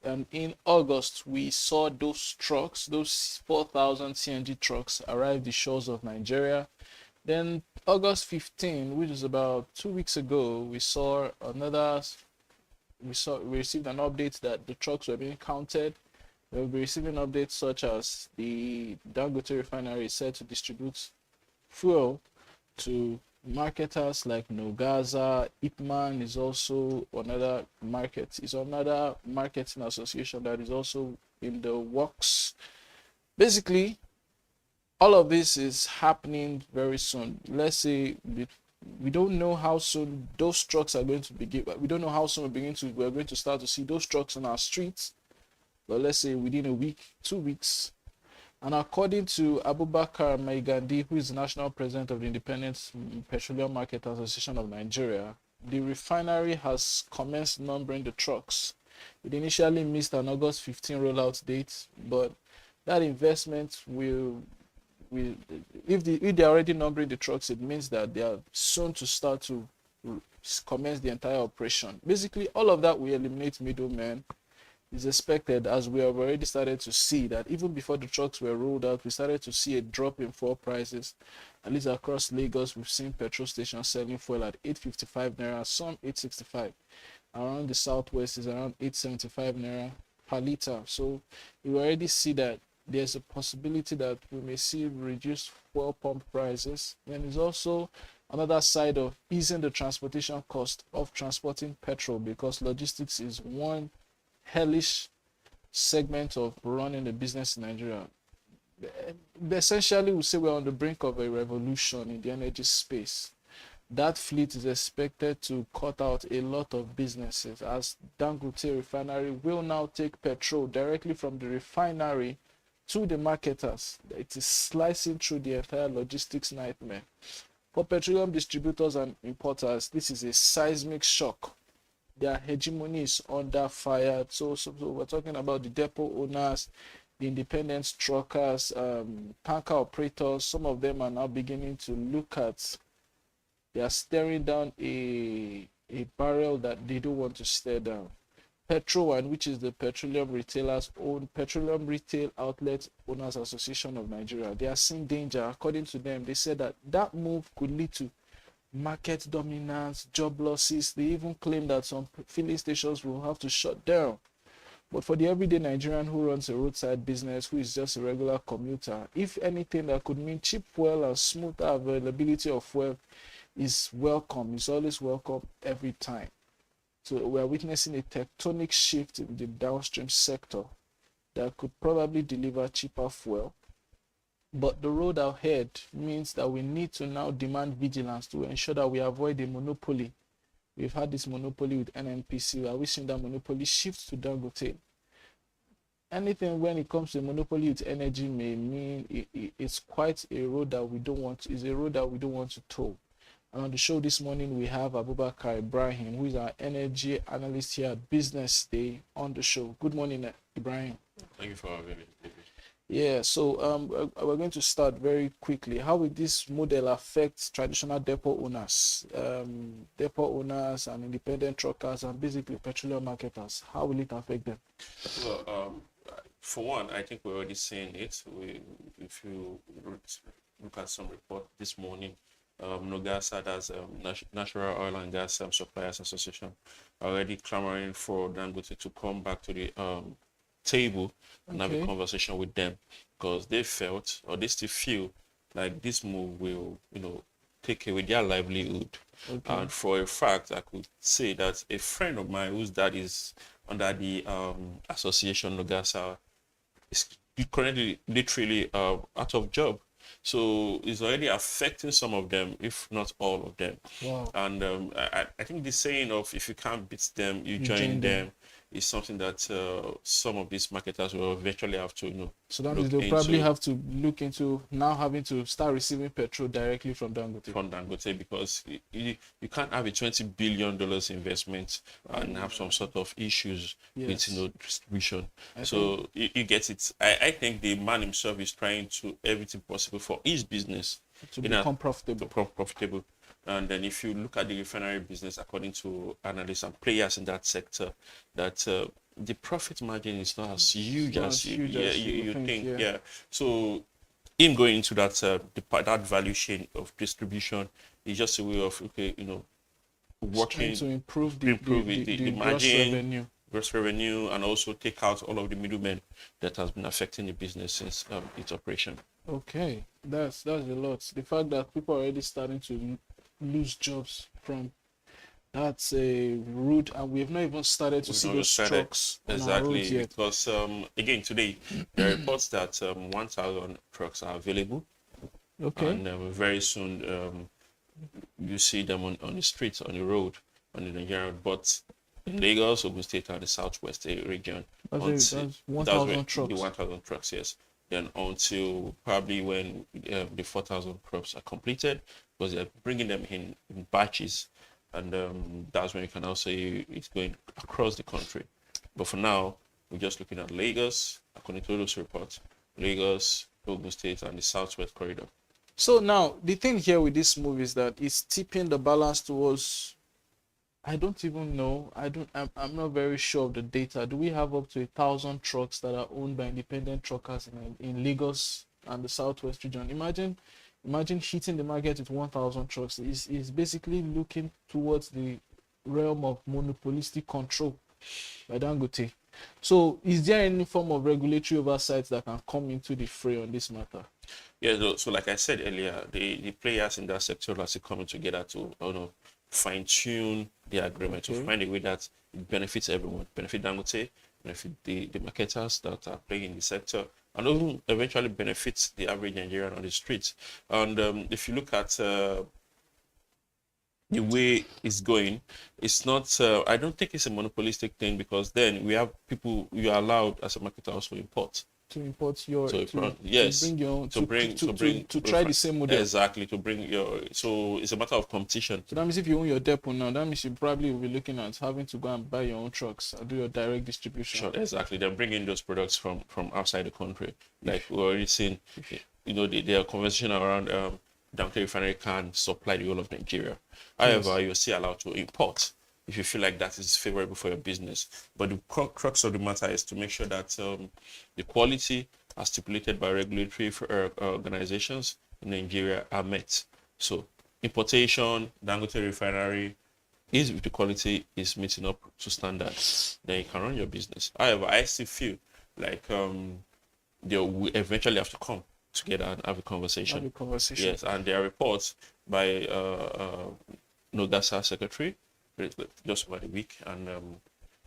And in August, we saw those trucks, those 4,000 CNG trucks, arrive the shores of Nigeria. Then August 15, which is about 2 weeks ago, we received an update that the trucks were being counted. We'll be receiving updates such as the Dangote Refinery is set to distribute fuel to marketers like Nogaza. Ipman is also another marketing association that is also in the works. Basically, all of this is happening very soon. Let's say we don't know how soon those trucks are going to begin. We don't know how soon we're going to start to see those trucks on our streets. But let's say within a week, 2 weeks. And according to Abubakar Maigandi, who is the national president of the Independent Petroleum Market Association of Nigeria, the refinery has commenced numbering the trucks. It initially missed an August 15 rollout date, but that investment if they're already numbering the trucks, it means that they are soon to start to commence the entire operation. Basically, all of that will eliminate middlemen. Is expected, as we have already started to see that even before the trucks were rolled out, we started to see a drop in fuel prices. At least across Lagos, we've seen petrol stations selling fuel at 855 naira, some 865. Around the southwest is around 875 naira per liter. So you already see that there's a possibility that we may see reduced fuel pump prices. Then there's also another side of easing the transportation cost of transporting petrol, because logistics is one hellish segment of running a business in Nigeria. Essentially, we say we're on the brink of a revolution in the energy space. That fleet is expected to cut out a lot of businesses, as Dangote Refinery will now take petrol directly from the refinery to the marketers. It is slicing through the entire logistics nightmare. For petroleum distributors and importers, this is a seismic shock. Their hegemony is under fire. So we're talking about the depot owners, the independent truckers, tanker operators. Some of them are now beginning to look at, they are staring down a barrel that they don't want to stare down. Petrol, which is the Petroleum Retail Outlet Owners Association of Nigeria, they are seeing danger. According to them, they said that move could lead to market dominance, job losses. They even claim that some filling stations will have to shut down. But for the everyday Nigerian who runs a roadside business, who is just a regular commuter, if anything that could mean cheap fuel and smoother availability of fuel is welcome, is always welcome every time. So we are witnessing a tectonic shift in the downstream sector that could probably deliver cheaper fuel. But the road ahead means that we need to now demand vigilance to ensure that we avoid a monopoly. We've had this monopoly with NNPC. Are we seeing that monopoly shift to Dangote? Anything when it comes to monopoly with energy may mean it's quite a road that we don't want. Is a road that we don't want to tow. And on the show this morning, we have Abubakar Ibrahim, who is our energy analyst here at Business Day on the show. Good morning, Ibrahim. Thank you for having me. Yeah, so we're going to start very quickly. How will this model affect traditional depot owners and independent truckers and basically petroleum marketers? How will it affect them? Well, for one, I think we're already seeing it. If you look at some report this morning, NOGASA, that's Natural Oil and Gas Suppliers Association, already clamoring for Dangote to come back to the table and have a conversation with them, because they felt, or they still feel, like this move will, take away their livelihood. And for a fact, I could say that a friend of mine whose dad is under the association NOGASA is currently literally out of job. So it's already affecting some of them, if not all of them. Wow. And I think the saying of if you can't beat them, you join them is something that some of these marketers will eventually have to, So that means they'll probably have to look into now having to start receiving petrol directly from Dangote. From Dangote, because you can't have a $20 billion investment and have some sort of issues with distribution. So you get it. I think the man himself is trying to everything possible for his business to become profitable. And then if you look at the refinery business, according to analysts and players in that sector, that the profit margin is not as huge as you think. Yeah. So him going into that that value chain of distribution is just a way of working to improve the margin, gross revenue, and also take out all of the middlemen that has been affecting the business since its operation. Okay, that's a lot. The fact that people are already starting to lose jobs from that's a route, and we have not even started to see those trucks on our roads yet. Because again today there are reports that 1,000 trucks are available. And very soon you see them on the streets, on the road, on the Nigerian. But in Lagos, Ogun State, and the Southwest region, that's 1,000 trucks. The 1,000 trucks, yes. Then until probably when the 4,000 trucks are completed, because they're bringing them in batches, and that's when you can also say it's going across the country. But for now, we're just looking at Lagos, according to those reports, Lagos, Ogun State, and the Southwest corridor. So now the thing here with this move is that it's tipping the balance towards, I don't even know. I'm not very sure of the data. Do we have up to 1,000 trucks that are owned by independent truckers in Lagos and the Southwest region? Imagine hitting the market with 1,000 trucks. It's basically looking towards the realm of monopolistic control by Dangote. So is there any form of regulatory oversight that can come into the fray on this matter? Yeah, so like I said earlier, the players in that sector are still coming together to fine-tune the agreement, to find a way that it benefits everyone, benefit Dangote, benefit the marketers that are playing in the sector, and even eventually benefits the average Nigerian on the streets. And if you look at the way it's going, it's not, I don't think it's a monopolistic thing, because then we have people, you are allowed as a marketer also import. To import your to bring your own, to try the same model. Exactly, to bring your, so it's a matter of competition. So that means if you own your depot now, that means you probably will be looking at having to go and buy your own trucks and do your direct distribution. Sure, exactly. They're bringing those products from outside the country. Like we've already seen, there are conversation around Dangote Refinery can supply the whole of Nigeria. However, you're still allowed to import if you feel like that is favorable for your business. But the crux of the matter is to make sure that the quality as stipulated by regulatory organizations in Nigeria are met. So importation, Dangote Refinery, if the quality is meeting up to standards, then you can run your business. However, I still feel like they will eventually have to come together and have a conversation. Yes, and there are reports by NOGASA Secretary just about a week, and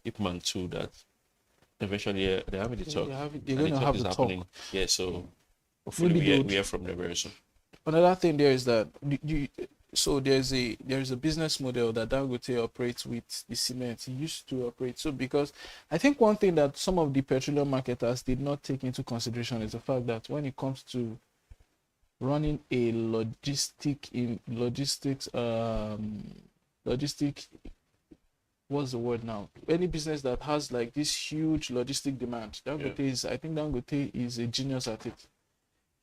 Ipman too. That eventually they're having the talk. They're going to have the talk. Yeah, so hopefully we hear from them very soon. Another thing there is that so there's a business model that Dangote operates with the cement. He used to operate. So because I think one thing that some of the petroleum marketers did not take into consideration is the fact that when it comes to running a logistic what's the word now? Any business that has like this huge logistic demand, I think Dangote is a genius at it.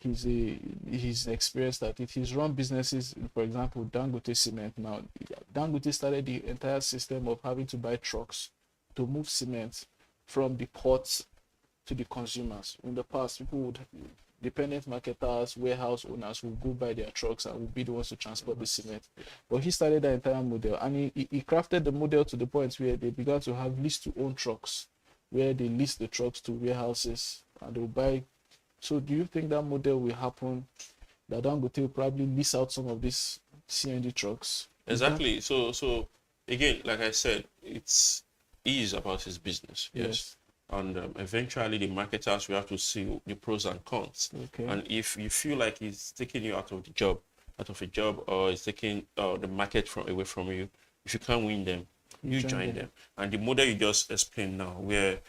He's experienced at it. He's run businesses, for example, Dangote Cement. Now, Dangote started the entire system of having to buy trucks to move cement from the ports to the consumers. In the past, dependent marketers, warehouse owners will go buy their trucks and will be the ones to transport the cement. But he started the entire model, and he crafted the model to the point where they began to have lease to own trucks, where they lease the trucks to warehouses and they'll buy. So do you think that model will happen, that Dangote will probably lease out some of these CNG trucks? Exactly. So again, like I said, he is about his business. Yes. And eventually the marketers will have to see the pros and cons. Okay. And if you feel like he's taking you out of a job, or he's taking the market away from you, if you can't win them, you join them. And the model you just explained now, where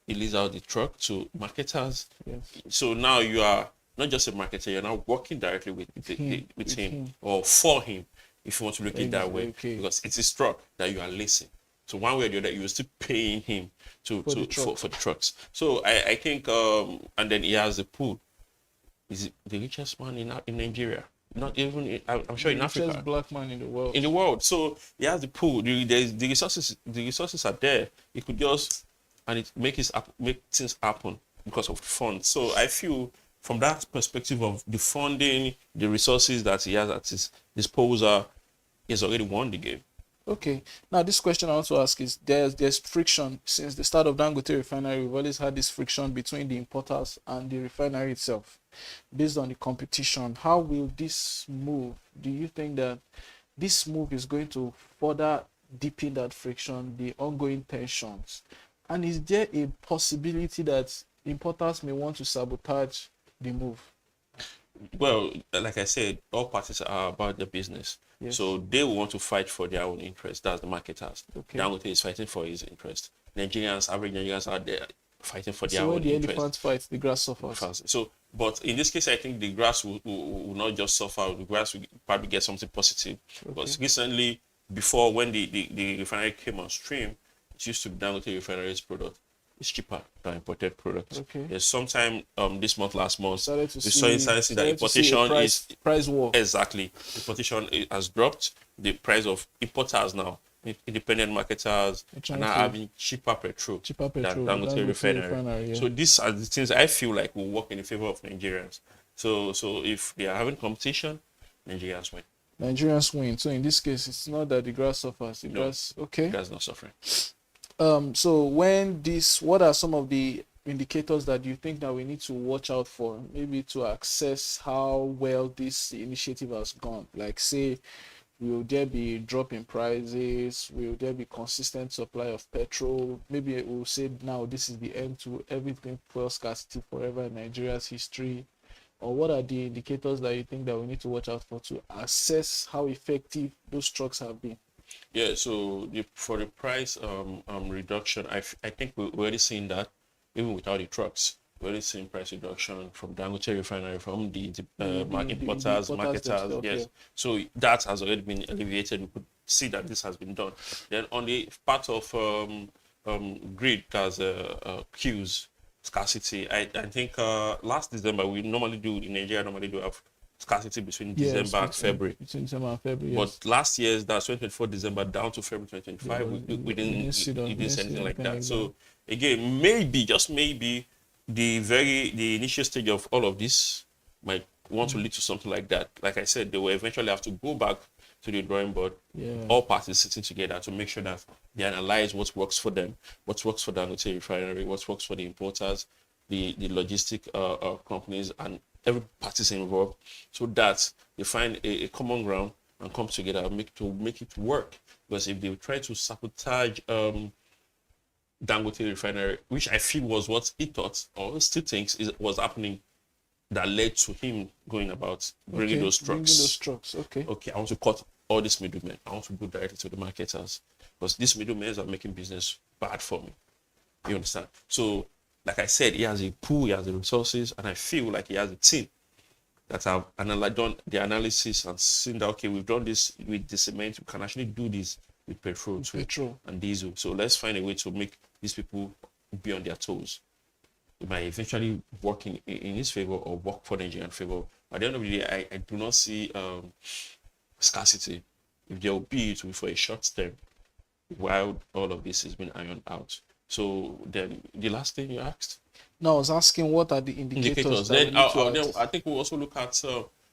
he leases out the truck to marketers. Yes. So now you are not just a marketer, you're now working directly with him or for him, if you want to look at it that way. Okay. Because it's his truck that you are leasing. So one way or the other, you're still paying him for the trucks. So I think, and then he has the pool. He's the richest man in Nigeria. Not even, I'm sure, in Africa. The richest black man in the world. In the world. So he has the pool. The resources are there. He could just, and it make things happen because of the funds. So I feel from that perspective of the funding, the resources that he has at his disposal, he's already won the game. Okay. Now this question I want to ask is, there's friction since the start of Dangote refinery. We've always had this friction between the importers and the refinery itself, based on the competition. How will this move? Do you think that this move is going to further deepen that friction, the ongoing tensions? And is there a possibility that importers may want to sabotage the move? Well, like I said, all parties are about the business. Yes. So they will want to fight for their own interest. That's the marketers. Okay. Dangote is fighting for his interest. Average Nigerians are there fighting for their So own when the interest. elephant fights, the grass suffers. So, but in this case, I think the grass will not just suffer. The grass will probably get something positive. Okay. Because recently, before when the refinery came on stream, it used to be Dangote refinery's product. It's cheaper than imported products. Okay. There's sometime last month, we started to see that started to see importation price war. Exactly. Importation has dropped. The price of importers now, independent marketers, are now having cheaper petrol than Dangote refinery. Yeah. So these are the things I feel like will work in the favor of Nigerians. So if they are having competition, Nigerians win. Nigerians win. So in this case, it's not that the grass suffers. The grass is not suffering. So what are some of the indicators that you think that we need to watch out for, maybe to assess how well this initiative has gone? Like, say, will there be drop in prices? Will there be consistent supply of petrol? Maybe we'll say now this is the end to everything fuel scarcity forever in Nigeria's history. Or what are the indicators that you think that we need to watch out for to assess how effective those trucks have been? Yeah, so for the price reduction, I think we're already seeing that even without the trucks. We're already seeing price reduction from Dangote refinery, from the importers, marketers. Yes, yeah. So that has already been alleviated. We could see that this has been done. Then on the part of grid, as queues, scarcity, I think last December in Nigeria normally do have scarcity between December and February. Between December and February, yes. But last year's, that's 2024 December down to February 2025, we didn't see anything like that. So again, maybe, just maybe, the initial stage of all of this might want to lead to something like that. Like I said, they will eventually have to go back to the drawing board, all parties sitting together to make sure that they analyze what works for them, what works for Dangote refinery, what works for the importers, the logistic companies, and every parties involved, so that they find a common ground and come together and make it work. Because if they try to sabotage Dangote refinery, which I feel was what he thought or still thinks was happening, that led to him going about bringing those trucks. Okay. I want to cut all these middlemen. I want to go directly to the marketers, because these middlemen are making business bad for me. You understand? So, like I said, he has a pool, he has the resources, and I feel like he has a team that have done the analysis and seen that, okay, we've done this with the cement, we can actually do this with petrol and diesel. So let's find a way to make these people be on their toes. It might eventually work in his favor or work for the Nigerian favor. At the end of the day, I do not see scarcity. If there will be, it will be for a short term, while all of this has been ironed out. So then the last thing you asked? No, I was asking what are the indicators that Then, then I think we'll also look at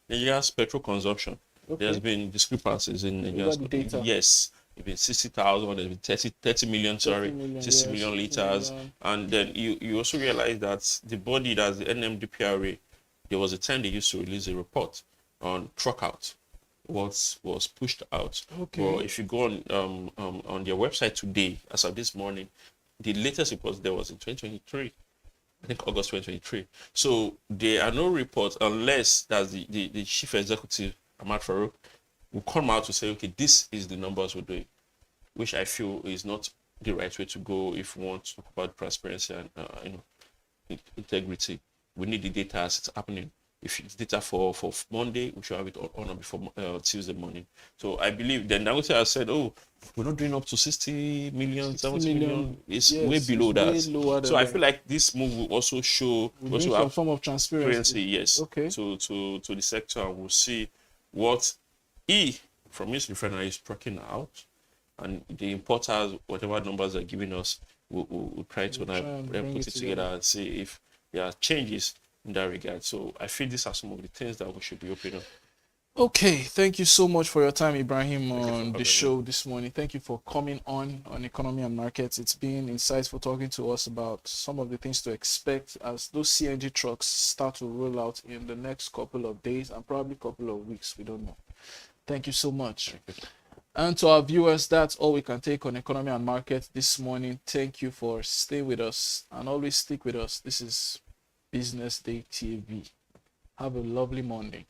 Nigeria's petrol consumption. Okay. There's been discrepancies in Nigeria's data. Yes. It's been 60,000, there's been 30 million, 60 million liters. And then you also realize that the body, that's the NMDPRA, there was a time they used to release a report on truck out, what was pushed out. Okay. Well, if you go on their website today, as of this morning, the latest report there was in 2023. I think August 2023. So there are no reports unless that's the chief executive, Ahmad Farouk, will come out to say, okay, this is the numbers we're doing, which I feel is not the right way to go if we want to talk about transparency and integrity. We need the data as it's happening. If it's data for Monday, we should have it on or before Tuesday morning. So I believe then Dangote has said, oh, we're not doing up to 60 million, 70 million. It's way below that. So I feel like this move will also show, also have some form of transparency. Yes. Okay. To the sector, and we'll see what he from his refinery is trucking out, and the importers, whatever numbers they're giving us, we'll try to put it together and see if there are changes in that regard. So I feel these are some of the things that we should be open up. Okay, thank you so much for your time, Ibrahim, on the show this morning. Thank you for coming on Economy and Markets. It's been insightful talking to us about some of the things to expect as those CNG trucks start to roll out in the next couple of days and probably couple of weeks. We don't know. Thank you so much. And to our viewers, that's all we can take on Economy and Market this morning. Thank you for staying with us and always stick with us. This is Business Day TV. Have a lovely morning.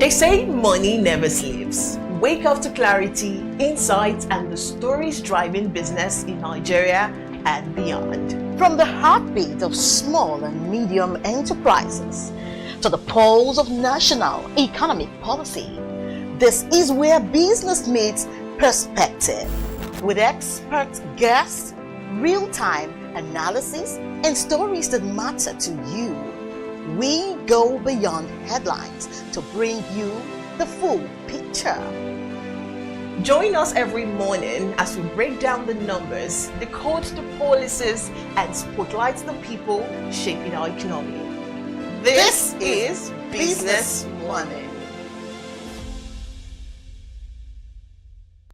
They say money never sleeps. Wake up to clarity, insights, and the stories driving business in Nigeria and beyond. From the heartbeat of small and medium enterprises to the pulse of national economic policy, this is where business meets perspective. With expert guests, real-time analysis, and stories that matter to you, we go beyond headlines to bring you the full picture. Join us every morning as we break down the numbers, decode the policies, and spotlight the people shaping our economy. This is Business Morning.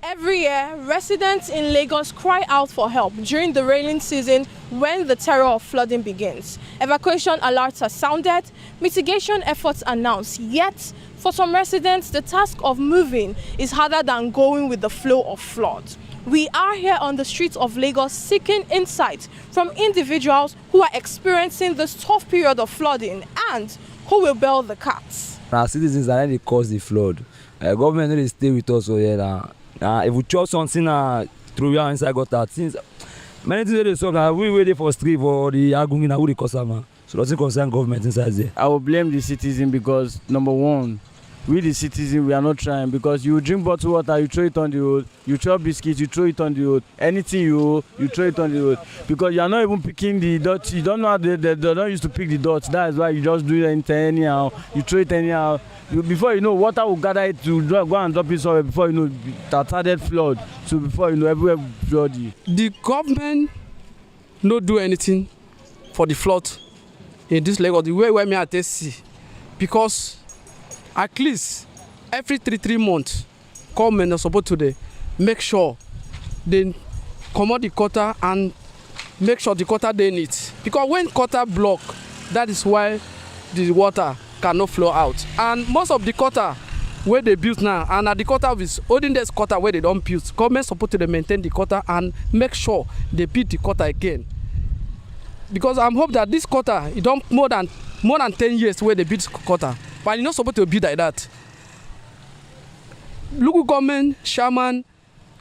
Every year, residents in Lagos cry out for help during the raining season when the terror of flooding begins. Evacuation alerts are sounded, mitigation efforts announced, yet for some residents, the task of moving is harder than going with the flow of flood. We are here on the streets of Lagos seeking insight from individuals who are experiencing this tough period of flooding and who will bail the cats. Our citizens are really cause the flood. Government really stay with us over here. If we chop something through here inside gutter, things many things they solve. We waiting for street for the Agungi who the customer. So doesn't concern government inside there. I will blame the citizen because number one, we the citizen we are not trying, because you drink bottled water, you throw it on the road, you chop biscuits, you throw it on the road, anything you throw it on the road, because you are not even picking the dot. You don't know how they don't used to pick the dots. That is why you just do it anyhow, you throw it anyhow. Before you know, water will gather it to go and drop it somewhere. Before you know, that started flood. So before you know, everywhere flooded. The government no do anything for the flood in this Lagos the way where me at see, because at least every three months, government are supposed to make sure they come out the gutter and make sure the gutter they need. Because when gutter block, that is why the water cannot flow out. And most of the gutter where they build now, and at the gutter is holding this gutter where they don't build. Government supposed to maintain the gutter and make sure they build the gutter again. Because I'm hope that this gutter, it don't more than 10 years where they build gutter, but you're not supposed to build like that. Local government, chairman,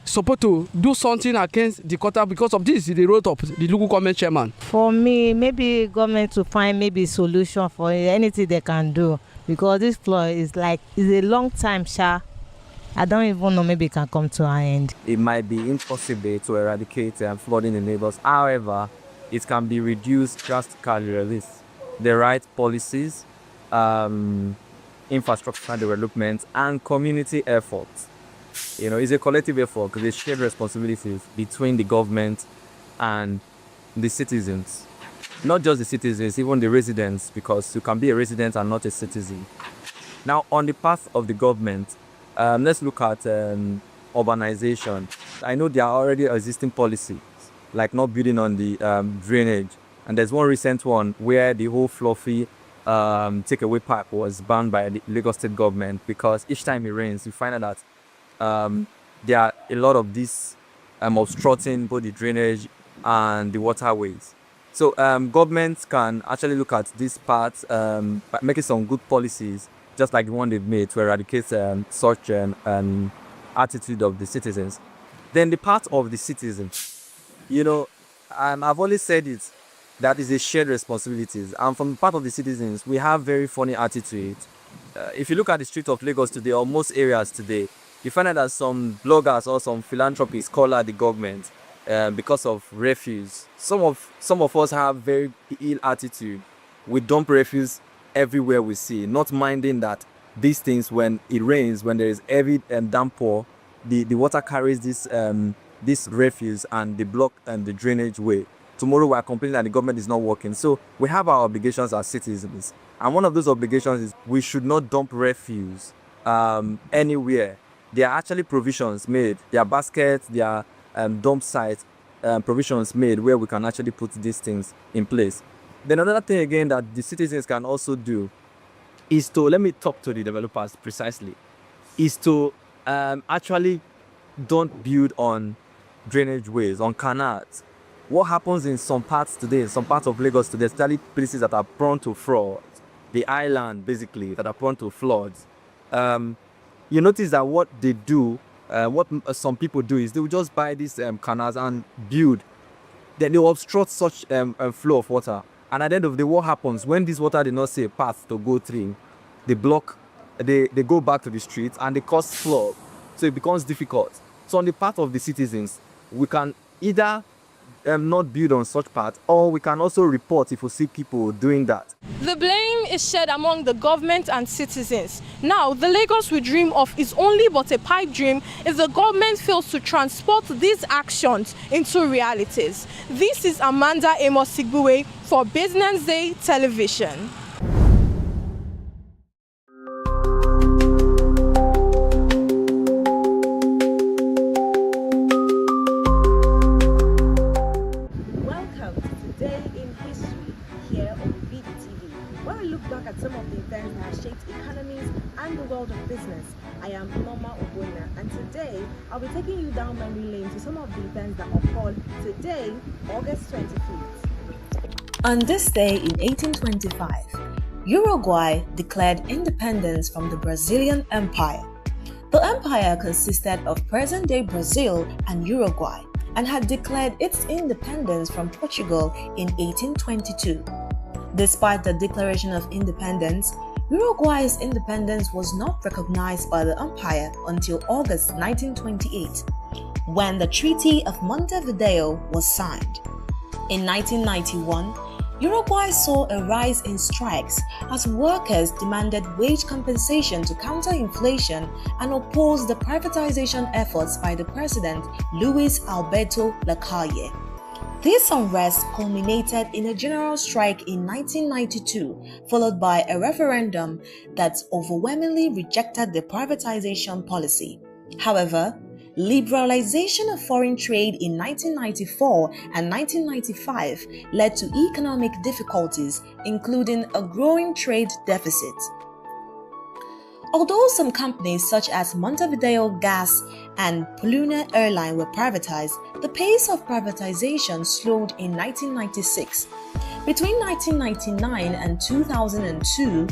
supposed to do something against the gutter. Because of this, they wrote up the local government chairman. For me, maybe government to find maybe solution for anything they can do, because this flood is a long time, sha. I don't even know, maybe it can come to an end. It might be impossible to eradicate flooding in neighbors. However, it can be reduced drastically with the right policies, infrastructure development, and community efforts. You know, it's a collective effort because it's shared responsibilities between the government and the citizens. Not just the citizens, even the residents, because you can be a resident and not a citizen. Now, on the path of the government, let's look at urbanization. I know there are already existing policies, like not building on the drainage. And there's one recent one where the whole fluffy takeaway pipe was banned by the Lagos state government, because each time it rains, you find out that there are a lot of this obstructing both the drainage and the waterways. So governments can actually look at this part by making some good policies, just like the one they've made to eradicate such an attitude of the citizens. Then the part of the citizens, you know, I've always said it, that is a shared responsibilities. And from the part of the citizens, we have very funny attitude. If you look at the street of Lagos today, or most areas today, you find out that some bloggers or some philanthropists call out the government because of refuse. Some of us have very ill attitude. We dump refuse everywhere we see, not minding that these things, when it rains, when there is heavy downpour, the water carries this refuse and they block the drainage way. Tomorrow we are complaining that the government is not working. So we have our obligations as citizens. And one of those obligations is we should not dump refuse anywhere. There are actually provisions made. There are baskets, there are dump sites, provisions made where we can actually put these things in place. Then another thing again that the citizens can also do is to, let me talk to the developers precisely, is to actually don't build on drainage ways, on canals. What happens in some parts today, some parts of Lagos today, especially places that are prone to fraud, the island basically that are prone to floods, you notice that what they do, some people do is they will just buy these canals and build. Then they will obstruct such a flow of water. And at the end of the day, what happens when this water did not see a path to go through? They go back to the streets and they cause flood. So it becomes difficult. So on the part of the citizens, we can either not build on such part, or we can also report if we see people doing that. The blame is shared among the government and citizens. Now, the Lagos we dream of is only but a pipe dream if the government fails to transport these actions into realities. This is Amanda Amos Sigbuwe for Business Day Television. Some of the events that have shaped economies and the world of business. I am Mama Obona, and today I'll be taking you down memory lane to some of the events that occurred today, August 25th. On this day in 1825, Uruguay declared independence from the Brazilian Empire. The empire consisted of present-day Brazil and Uruguay and had declared its independence from Portugal in 1822. Despite the Declaration of Independence, Uruguay's independence was not recognized by the empire until August 1928, when the Treaty of Montevideo was signed. In 1991, Uruguay saw a rise in strikes as workers demanded wage compensation to counter inflation and oppose the privatization efforts by the president Luis Alberto Lacalle. This unrest culminated in a general strike in 1992, followed by a referendum that overwhelmingly rejected the privatization policy. However, liberalization of foreign trade in 1994 and 1995 led to economic difficulties, including a growing trade deficit. Although some companies such as Montevideo Gas and Poluna Airline were privatized, the pace of privatization slowed in 1996. Between 1999 and 2002,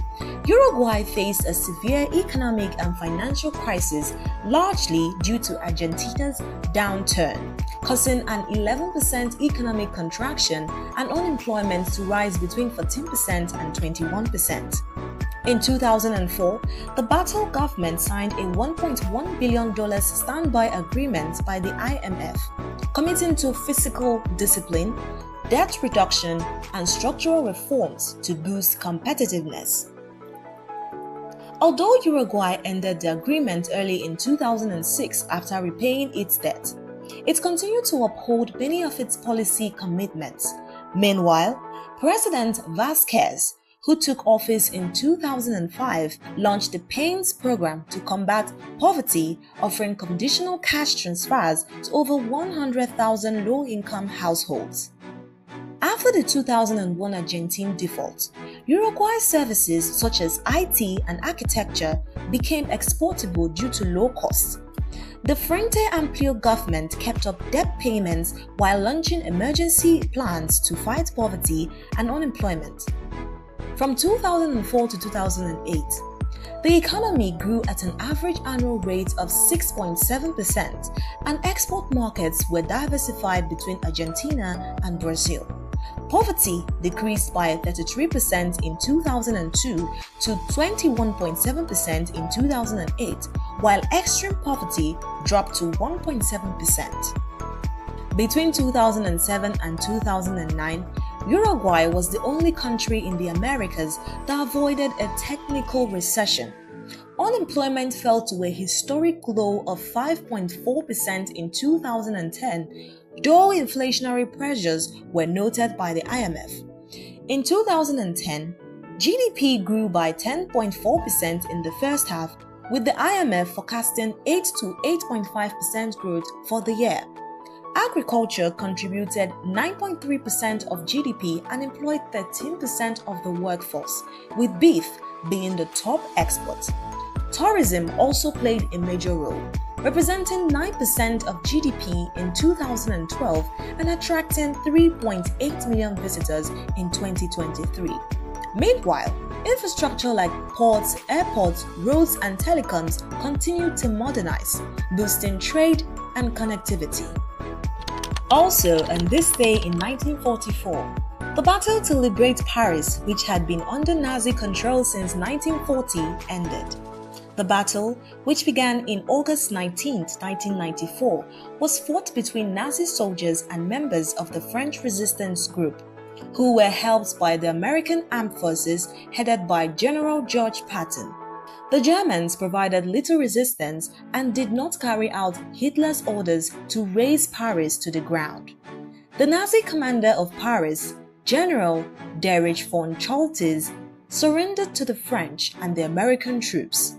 Uruguay faced a severe economic and financial crisis, largely due to Argentina's downturn, causing an 11% economic contraction and unemployment to rise between 14% and 21%. In 2004, the Battle government signed a $1.1 billion standby agreement by the IMF, committing to fiscal discipline, debt reduction, and structural reforms to boost competitiveness. Although Uruguay ended the agreement early in 2006 after repaying its debt, it continued to uphold many of its policy commitments. Meanwhile, President Vázquez, who took office in 2005, launched the PAINS program to combat poverty, offering conditional cash transfers to over 100,000 low-income households. After the 2001 Argentine default, Uruguay's services such as IT and architecture became exportable due to low costs. The Frente Amplio government kept up debt payments while launching emergency plans to fight poverty and unemployment. From 2004 to 2008, the economy grew at an average annual rate of 6.7%, and export markets were diversified between Argentina and Brazil. Poverty decreased by 33% in 2002 to 21.7% in 2008, while extreme poverty dropped to 1.7%. Between 2007 and 2009, Uruguay was the only country in the Americas that avoided a technical recession. Unemployment fell to a historic low of 5.4% in 2010, though inflationary pressures were noted by the IMF. In 2010, GDP grew by 10.4% in the first half, with the IMF forecasting 8 to 8.5% growth for the year. Agriculture contributed 9.3% of GDP and employed 13% of the workforce, with beef being the top export. Tourism also played a major role, representing 9% of GDP in 2012 and attracting 3.8 million visitors in 2023. Meanwhile, infrastructure like ports, airports, roads, and telecoms continued to modernize, boosting trade and connectivity. Also, on this day in 1944, the battle to liberate Paris, which had been under Nazi control since 1940, ended. The battle, which began in August 19, 1994, was fought between Nazi soldiers and members of the French resistance group, who were helped by the American armed forces headed by General George Patton. The Germans provided little resistance and did not carry out Hitler's orders to raze Paris to the ground. The Nazi commander of Paris, General Dietrich von Choltz, surrendered to the French and the American troops.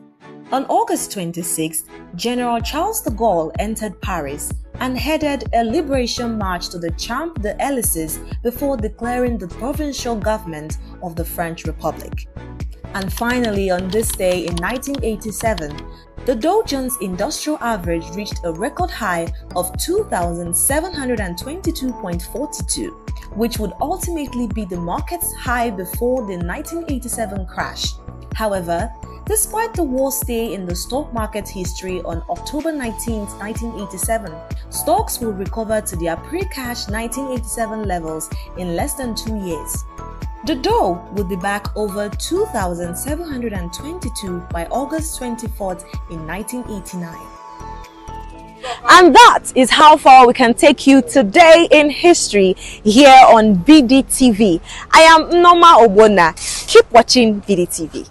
On August 26, General Charles de Gaulle entered Paris and headed a liberation march to the Champs Élysées before declaring the provincial government of the French Republic. And finally, on this day in 1987, the Dow Jones Industrial Average reached a record high of 2,722.42, which would ultimately be the market's high before the 1987 crash. However, despite the worst day in the stock market history on October 19, 1987, stocks will recover to their pre-crash 1987 levels in less than 2 years. The Dow will be back over 2,722 by August 24th in 1989. And that is how far we can take you today in history here on BDTV. I am Norma Obona. Keep watching BDTV.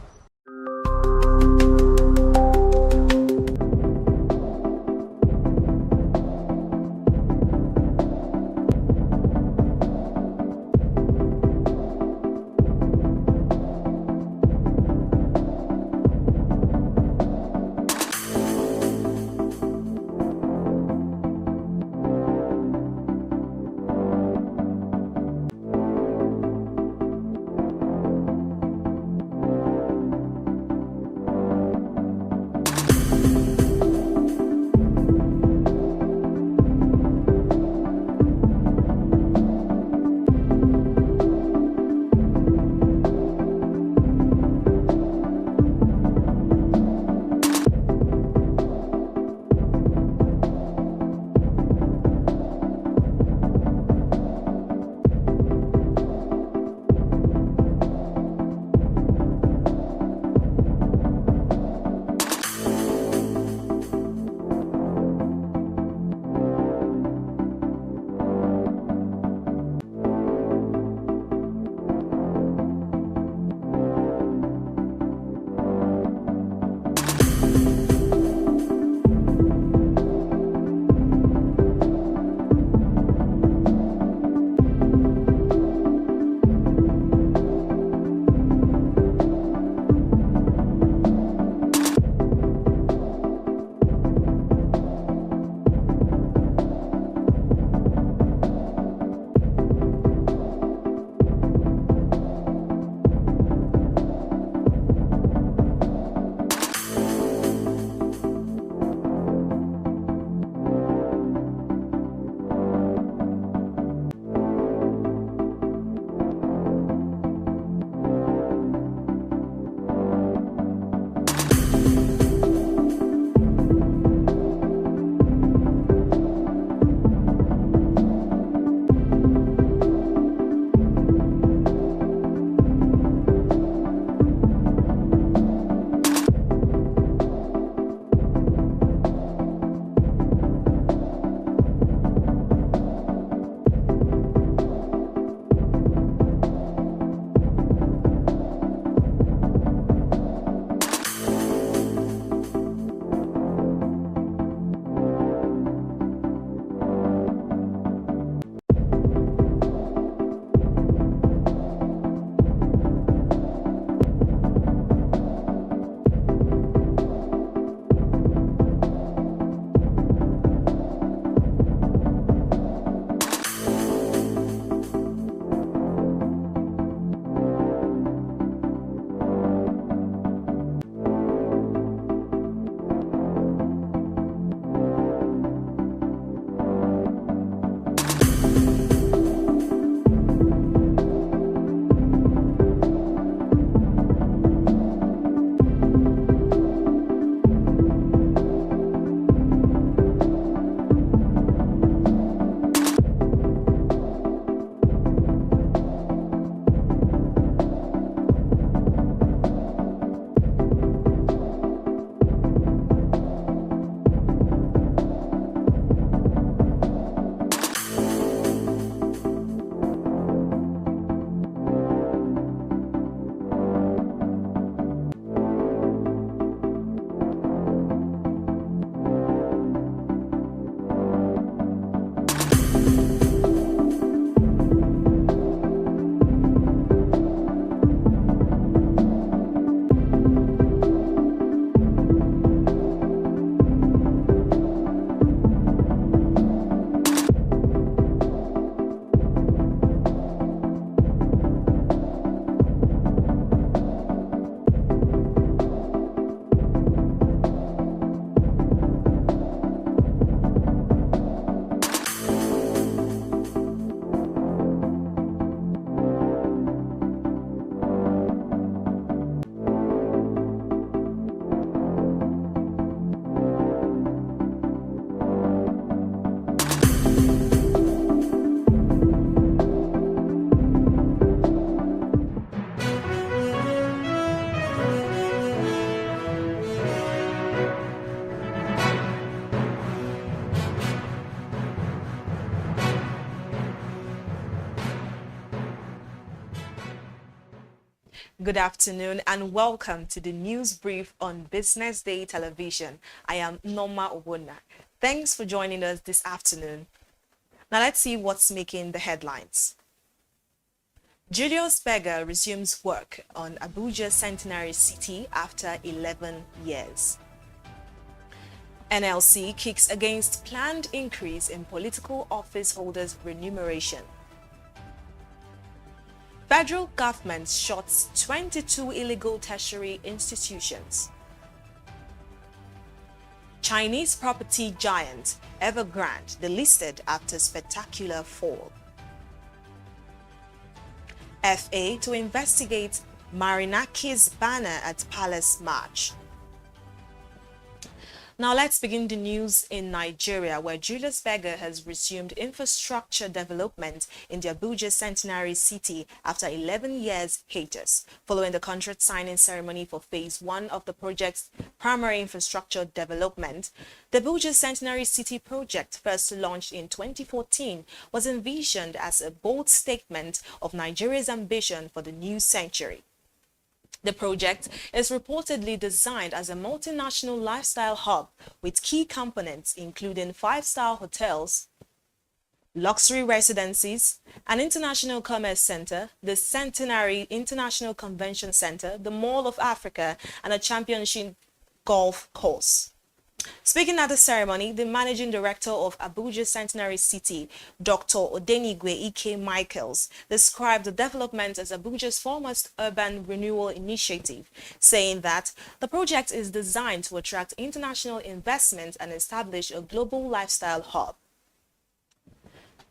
Good afternoon and welcome to the news brief on Business Day Television. I am Norma Obona. Thanks for joining us this afternoon. Now let's see what's making the headlines. Julius Berger resumes work on Abuja Centenary City after 11 years. NLC kicks against planned increase in political office holders' remuneration. Federal government shuts 22 illegal tertiary institutions. Chinese property giant Evergrande delisted after spectacular fall. FA to investigate Marinaki's banner at Palace March. Now let's begin the news in Nigeria, where Julius Berger has resumed infrastructure development in the Abuja Centenary City after 11 years hiatus, following the contract signing ceremony for Phase 1 of the project's primary infrastructure development. The Abuja Centenary City project, first launched in 2014, was envisioned as a bold statement of Nigeria's ambition for the new century. The project is reportedly designed as a multinational lifestyle hub with key components including 5-star hotels, luxury residencies, an international commerce center, the Centenary International Convention Center, the Mall of Africa, and a championship golf course. Speaking at the ceremony, the managing director of Abuja Centenary City, Dr. Odenigwe Ike Michaels, described the development as Abuja's foremost urban renewal initiative, saying that the project is designed to attract international investment and establish a global lifestyle hub.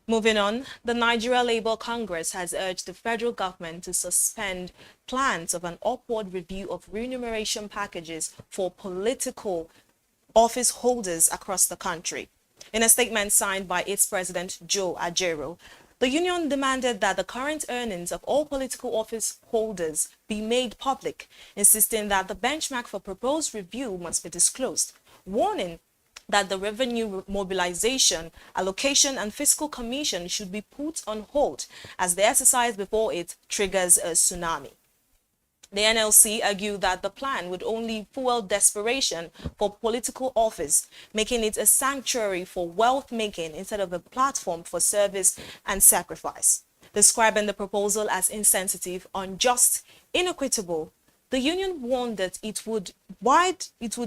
Moving on, the Nigeria Labour Congress has urged the federal government to suspend plans of an upward review of remuneration packages for political office holders across the country. In a statement signed by its president, Joe Ajero, the union demanded that the current earnings of all political office holders be made public, insisting that the benchmark for proposed review must be disclosed, warning that the Revenue Mobilization, Allocation and Fiscal Commission should be put on hold as the exercise before it triggers a tsunami. The NLC argued that the plan would only fuel desperation for political office, making it a sanctuary for wealth making instead of a platform for service and sacrifice. Describing the proposal as insensitive, unjust, inequitable, the union warned that it would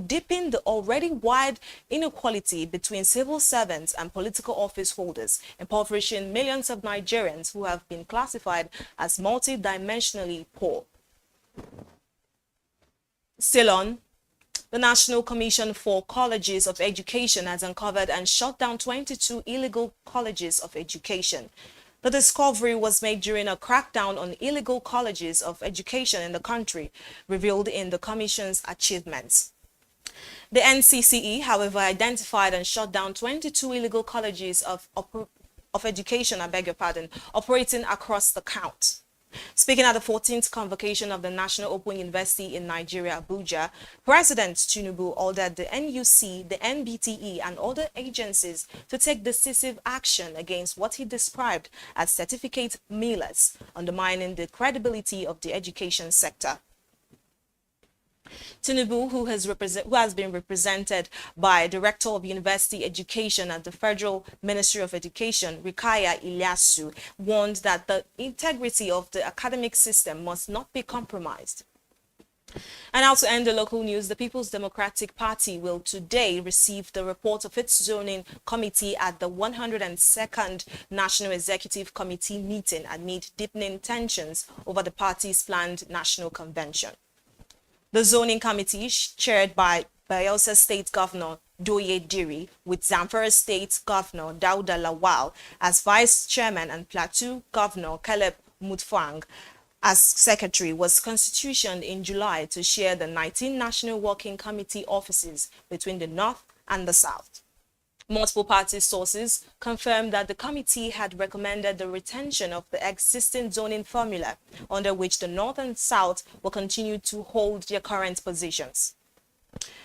deepen the already wide inequality between civil servants and political office holders, impoverishing millions of Nigerians who have been classified as multidimensionally poor. Still on, the National Commission for Colleges of Education has uncovered and shut down 22 illegal colleges of education. The discovery was made during a crackdown on illegal colleges of education in the country, revealed in the Commission's achievements. The NCCE, however, identified and shut down 22 illegal colleges of education, operating across the count. Speaking at the 14th convocation of the National Open University in Nigeria, Abuja, President Tinubu ordered the NUC, the NBTE, and other agencies to take decisive action against what he described as certificate millers, undermining the credibility of the education sector. Tinubu, who has been represented by Director of University Education at the Federal Ministry of Education, Rikaya Ilyasu, warned that the integrity of the academic system must not be compromised. And now to end the local news, the People's Democratic Party will today receive the report of its zoning committee at the 102nd National Executive Committee meeting amid deepening tensions over the party's planned national convention. The zoning committee, chaired by Bayelsa State Governor Doye Diri, with Zamfara State Governor Dauda Lawal as Vice Chairman and Plateau Governor Caleb Mutfwang as Secretary, was constituted in July to share the 19 National Working Committee offices between the North and the South. Multiple party sources confirmed that the committee had recommended the retention of the existing zoning formula, under which the North and South will continue to hold their current positions.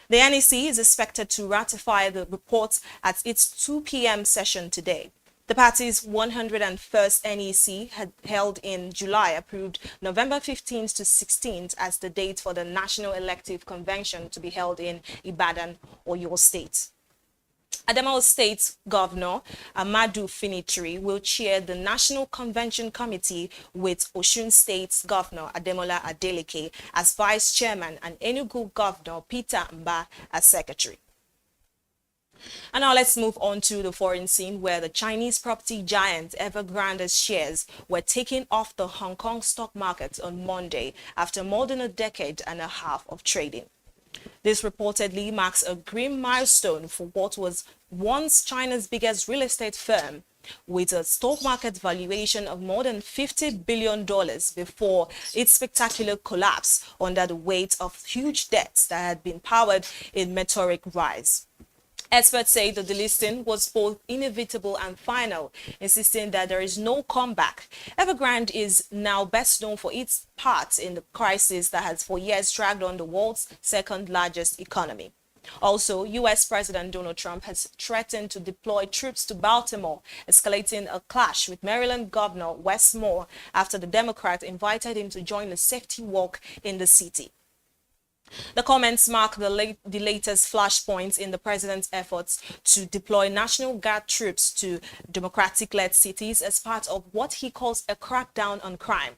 The NEC is expected to ratify the report at its 2 p.m. session today. The party's 101st NEC held in July approved November 15th to 16th as the date for the National Elective Convention to be held in Ibadan, Oyo State. Adamawa State Governor Amadu Finitri will chair the National Convention Committee with Osun State's Governor Ademola Adeleke as Vice Chairman and Enugu Governor Peter Mba as Secretary. And now let's move on to the foreign scene, where the Chinese property giant Evergrande's shares were taken off the Hong Kong stock market on Monday after more than a decade and a half of trading. This reportedly marks a grim milestone for what was once China's biggest real estate firm, with a stock market valuation of more than $50 billion before its spectacular collapse under the weight of huge debts that had been powered in meteoric rise. Experts say the delisting was both inevitable and final, insisting that there is no comeback. Evergrande is now best known for its part in the crisis that has for years dragged on the world's second largest economy. Also, U.S. President Donald Trump has threatened to deploy troops to Baltimore, escalating a clash with Maryland Governor Wes Moore after the Democrat invited him to join a safety walk in the city. The comments mark the latest flashpoints in the president's efforts to deploy National Guard troops to Democratic-led cities as part of what he calls a crackdown on crime.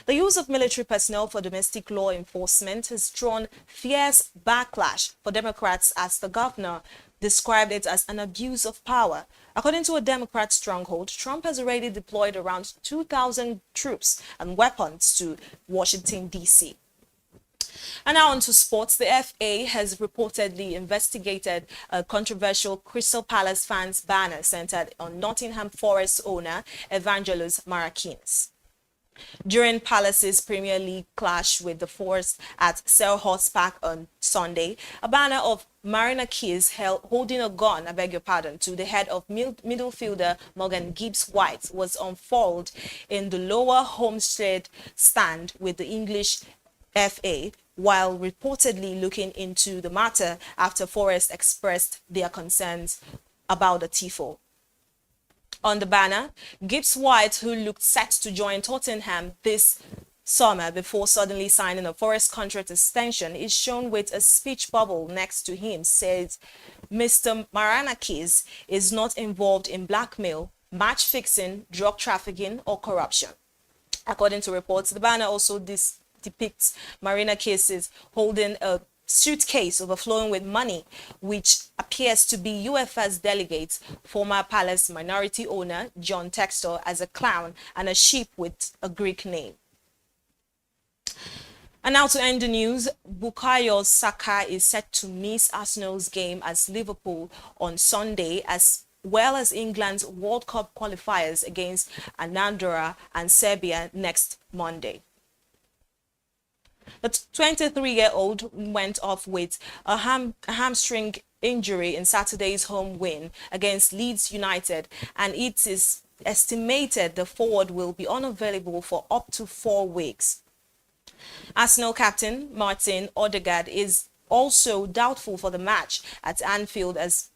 The use of military personnel for domestic law enforcement has drawn fierce backlash for Democrats, as the governor described it as an abuse of power. According to a Democrat stronghold, Trump has already deployed around 2,000 troops and weapons to Washington, D.C. And now on to sports. The FA has reportedly investigated a controversial Crystal Palace fans banner centered on Nottingham Forest owner Evangelos Marakins. During Palace's Premier League clash with the Forest at Selhurst Park on Sunday, a banner of Marinakis holding a gun, to the head of midfielder Morgan Gibbs-White was unfurled in the lower homestead stand with the English FA, while reportedly looking into the matter after Forest expressed their concerns about the tifo. On the banner, Gibbs-White, who looked set to join Tottenham this summer before suddenly signing a Forest contract extension, is shown with a speech bubble next to him, says Mr. Marinakis is not involved in blackmail, match fixing, drug trafficking, or corruption. According to reports, the banner also depicts Marinakis holding a suitcase overflowing with money, which appears to be UEFA's delegate, former Palace minority owner John Textor, as a clown, and a sheep with a Greek name. And now to end the news, Bukayo Saka is set to miss Arsenal's game as Liverpool on Sunday, as well as England's World Cup qualifiers against Andorra and Serbia next Monday. The 23-year-old went off with a hamstring injury in Saturday's home win against Leeds United, and it is estimated the forward will be unavailable for up to 4 weeks. Arsenal captain Martin Odegaard is also doubtful for the match at Anfield as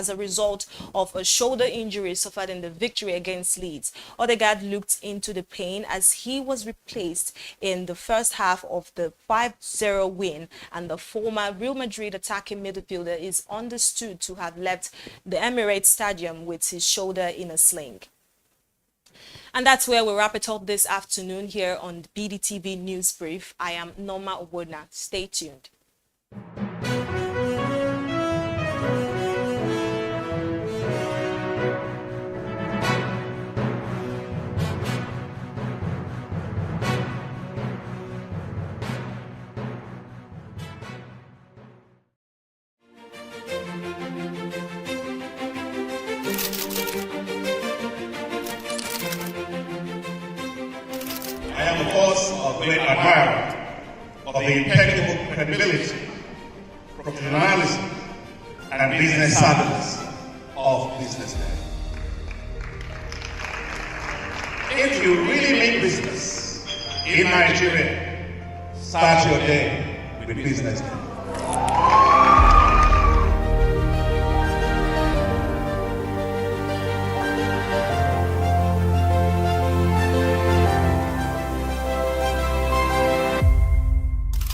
a result of a shoulder injury suffered in the victory against Leeds. Odegaard looked into the pain as he was replaced in the first half of the 5-0 win, and the former Real Madrid attacking midfielder is understood to have left the Emirates Stadium with his shoulder in a sling. And that's where we wrap it up this afternoon here on the BDTV News Brief. I am Norma Obodna. Stay tuned. I am, of course, a great admirer of the impeccable credibility, professionalism, and business savviness of BusinessDay. If you really mean business in Nigeria, start your day with BusinessDay.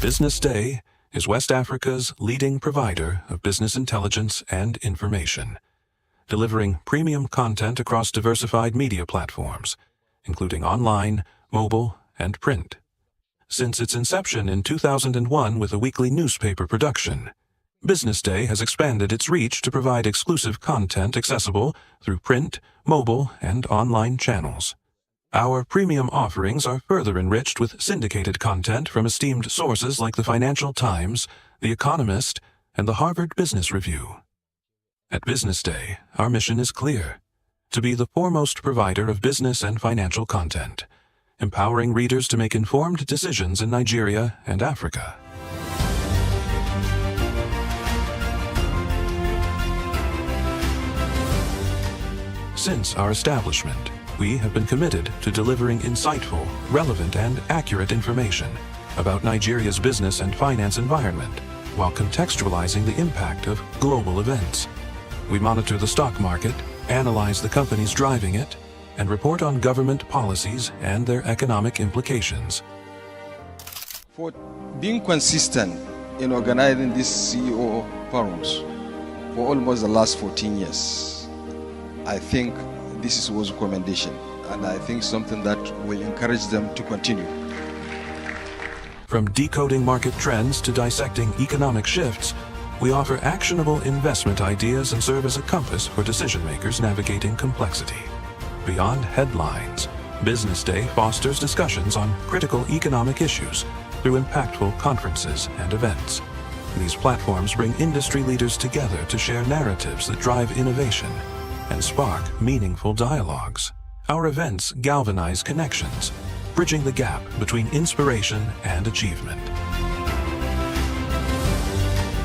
BusinessDay is West Africa's leading provider of business intelligence and information, delivering premium content across diversified media platforms, including online, mobile, and print. Since its inception in 2001 with a weekly newspaper production, BusinessDay has expanded its reach to provide exclusive content accessible through print, mobile, and online channels. Our premium offerings are further enriched with syndicated content from esteemed sources like the Financial Times, The Economist, and the Harvard Business Review. At BusinessDay, our mission is clear: to be the foremost provider of business and financial content, empowering readers to make informed decisions in Nigeria and Africa. Since our establishment, we have been committed to delivering insightful, relevant, and accurate information about Nigeria's business and finance environment, while contextualizing the impact of global events. We monitor the stock market, analyze the companies driving it, and report on government policies and their economic implications. For being consistent in organizing these CEO forums for almost the last 14 years, I think this is a recommendation, and I think something that will encourage them to continue. From decoding market trends to dissecting economic shifts, we offer actionable investment ideas and serve as a compass for decision makers navigating complexity. Beyond headlines, BusinessDay fosters discussions on critical economic issues through impactful conferences and events. These platforms bring industry leaders together to share narratives that drive innovation and spark meaningful dialogues. Our events galvanize connections, bridging the gap between inspiration and achievement.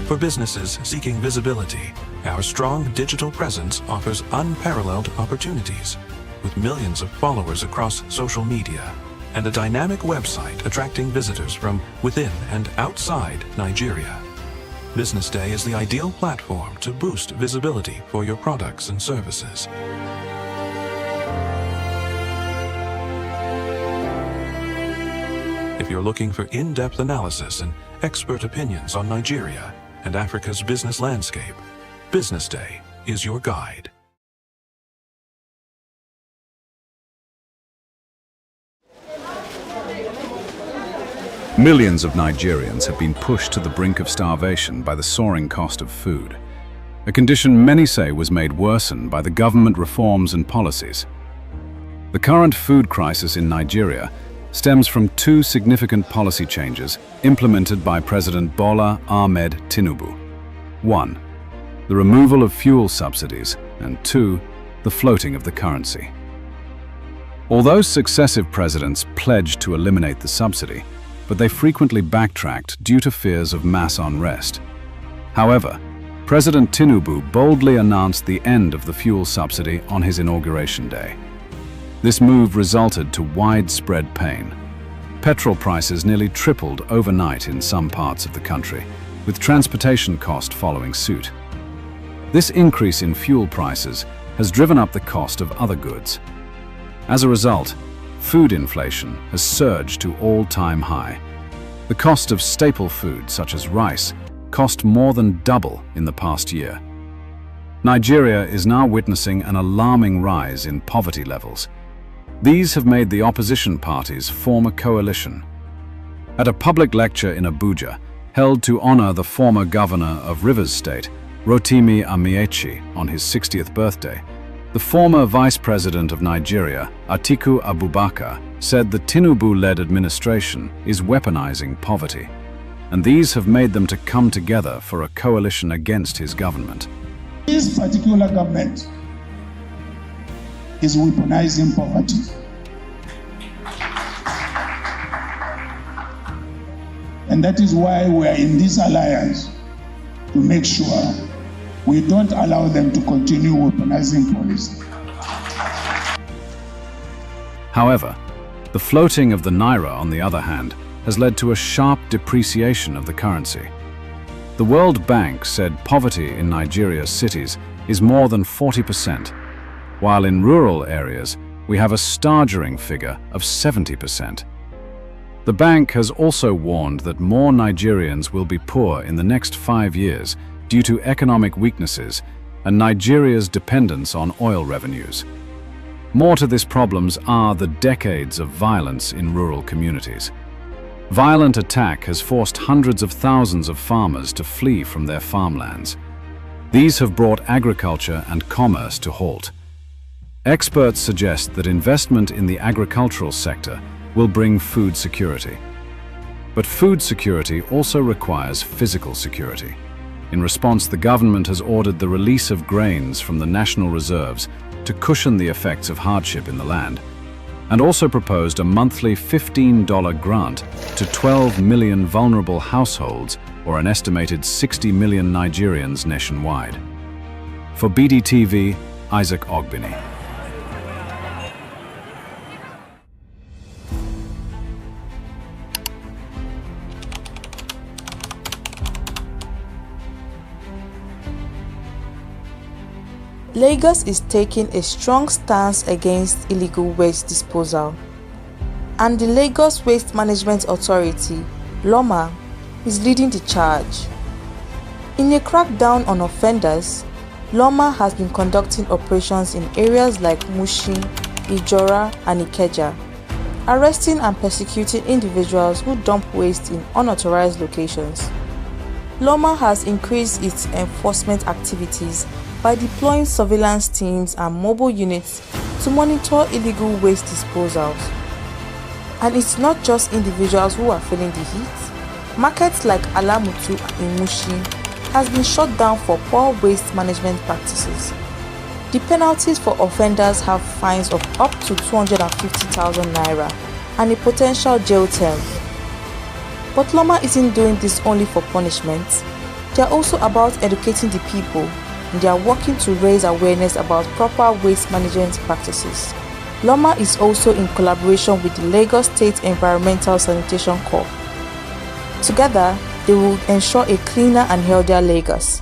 For businesses seeking visibility, our strong digital presence offers unparalleled opportunities, with millions of followers across social media and a dynamic website attracting visitors from within and outside Nigeria. BusinessDay is the ideal platform to boost visibility for your products and services. If you're looking for in-depth analysis and expert opinions on Nigeria and Africa's business landscape, BusinessDay is your guide. Millions of Nigerians have been pushed to the brink of starvation by the soaring cost of food, a condition many say was made worsened by the government reforms and policies. The current food crisis in Nigeria stems from two significant policy changes implemented by President Bola Ahmed Tinubu. 1. The removal of fuel subsidies, and 2. The floating of the currency. Although successive presidents pledged to eliminate the subsidy, but they frequently backtracked due to fears of mass unrest. However, President Tinubu boldly announced the end of the fuel subsidy on his inauguration day. This move resulted to widespread pain. Petrol prices nearly tripled overnight in some parts of the country, with transportation costs following suit. This increase in fuel prices has driven up the cost of other goods. As a result, food inflation has surged to all-time high. The cost of staple food, such as rice, cost more than double in the past year. Nigeria is now witnessing an alarming rise in poverty levels. These have made the opposition parties form a coalition. At a public lecture in Abuja, held to honor the former governor of Rivers State, Rotimi Amaechi, on his 60th birthday, the former Vice President of Nigeria, Atiku Abubakar, said the Tinubu-led administration is weaponizing poverty, and these have made them to come together for a coalition against his government. This particular government is weaponizing poverty. And that is why we are in this alliance, to make sure we don't allow them to continue weaponizing policy. However, the floating of the naira, on the other hand, has led to a sharp depreciation of the currency. The World Bank said poverty in Nigeria's cities is more than 40%, while in rural areas we have a staggering figure of 70%. The bank has also warned that more Nigerians will be poor in the next 5 years due to economic weaknesses and Nigeria's dependence on oil revenues. More to these problems are the decades of violence in rural communities. Violent attack has forced hundreds of thousands of farmers to flee from their farmlands. These have brought agriculture and commerce to halt. Experts suggest that investment in the agricultural sector will bring food security. But food security also requires physical security. In response, the government has ordered the release of grains from the national reserves to cushion the effects of hardship in the land, and also proposed a monthly $15 grant to 12 million vulnerable households, or an estimated 60 million Nigerians nationwide. For BDTV, Isaac Ogbini. Lagos is taking a strong stance against illegal waste disposal, and the Lagos Waste Management Authority, LOMA, is leading the charge. In a crackdown on offenders, LOMA has been conducting operations in areas like Mushin, Ijora, and Ikeja, arresting and persecuting individuals who dump waste in unauthorized locations. LOMA has increased its enforcement activities by deploying surveillance teams and mobile units to monitor illegal waste disposals. And it's not just individuals who are feeling the heat. Markets like Alamutu in Mushin has been shut down for poor waste management practices. The penalties for offenders have fines of up to 250,000 naira and a potential jail term. But LOMA isn't doing this only for punishment. They are also about educating the people, and they are working to raise awareness about proper waste management practices. LOMA is also in collaboration with the Lagos State Environmental Sanitation Corps. Together, they will ensure a cleaner and healthier Lagos.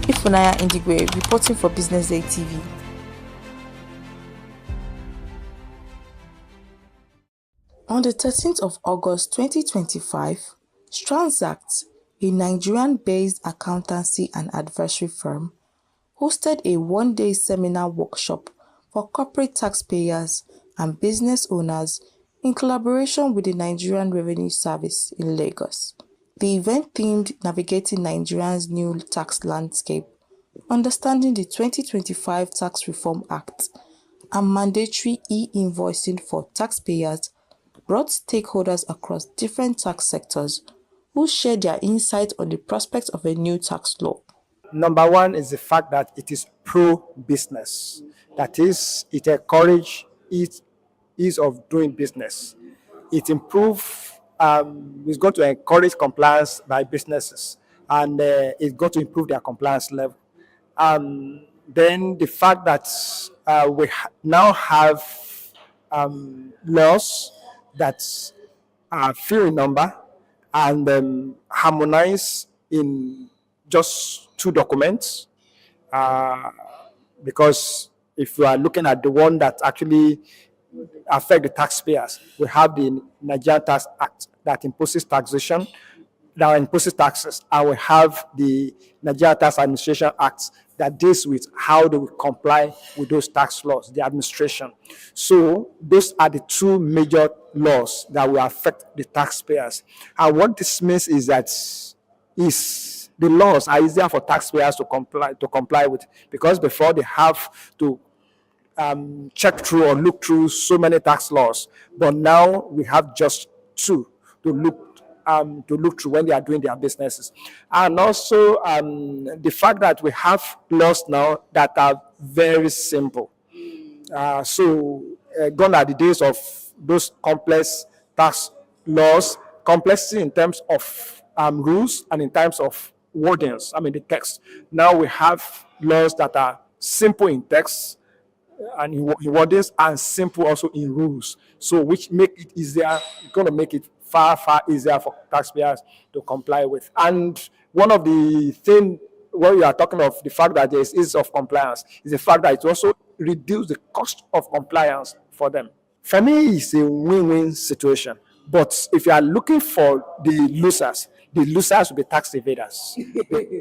Ifunaya Indigwe, reporting for BusinessDay TV. On the 13th of August 2025, Transact, a Nigerian-based accountancy and advisory firm, hosted a one-day seminar workshop for corporate taxpayers and business owners in collaboration with the Nigerian Revenue Service in Lagos. The event themed Navigating Nigeria's New Tax Landscape, Understanding the 2025 Tax Reform Act, and Mandatory e-invoicing for taxpayers brought stakeholders across different tax sectors who shared their insights on the prospects of a new tax law. Number one is the fact that it is pro-business. That is, it encourages ease of doing business. It it's going to encourage compliance by businesses, and it's going to improve their compliance level. Then the fact that we now have laws that are few in number and harmonize in just 2 documents, because if you are looking at the one that actually affect the taxpayers, we have the Nigerian Tax Act that imposes taxation, that imposes taxes, and we have the Nigerian Tax Administration Act that deals with how do we comply with those tax laws, the administration. So those are the 2 major laws that will affect the taxpayers. And what this means is that the laws are easier for taxpayers to comply with, because before they have to check through or look through so many tax laws, but now we have just 2 to look through when they are doing their businesses. And also the fact that we have laws now that are very simple. Gone are the days of those complex tax laws, complexity in terms of rules and in terms of wordings, the text. Now we have laws that are simple in text and in wordings, and simple also in rules. So which make it easier, going to make it far easier for taxpayers to comply with. And one of the things when we are talking of the fact that there is ease of compliance is the fact that it also reduces the cost of compliance for them. For me, it's a win-win situation. But if you are looking for the losers will be tax evaders.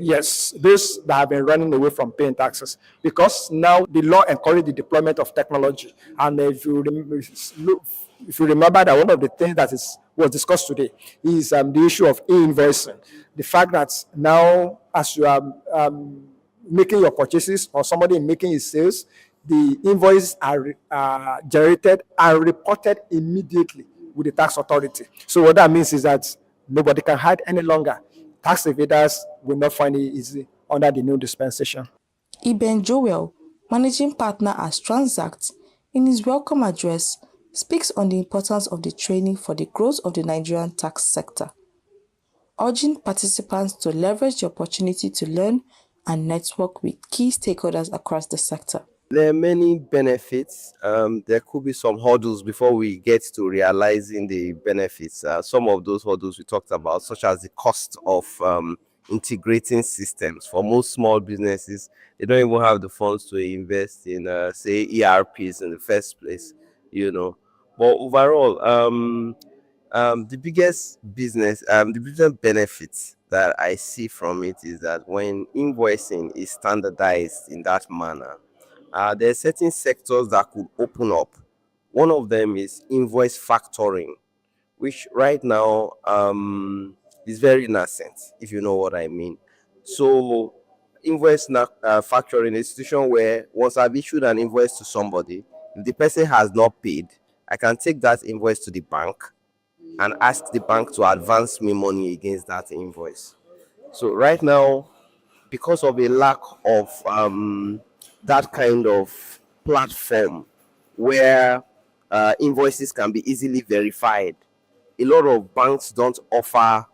Yes, those that have been running away from paying taxes. Because now the law encourages the deployment of technology. And if you remember that one of the things that was discussed today is the issue of e-invoicing. The fact that now, as you are making your purchases or somebody making his sales, the invoices are generated and reported immediately with the tax authority. So what that means is that nobody can hide any longer. Tax evaders will not find it easy under the new dispensation. Iben Joel, managing partner at Transact, in his welcome address, speaks on the importance of the training for the growth of the Nigerian tax sector, urging participants to leverage the opportunity to learn and network with key stakeholders across the sector. There are many benefits. There could be some hurdles before we get to realizing the benefits. Some of those hurdles we talked about, such as the cost of integrating systems. For most small businesses, they don't even have the funds to invest in, say, ERPs in the first place, But overall, the biggest business benefits that I see from it is that when invoicing is standardized in that manner, there are certain sectors that could open up. One of them is invoice factoring, which right now is very nascent, if you know what I mean. So invoice factoring is a situation where once I've issued an invoice to somebody, if the person has not paid, I can take that invoice to the bank and ask the bank to advance me money against that invoice. So right now, because of a lack of that kind of platform where invoices can be easily verified, a lot of banks don't offer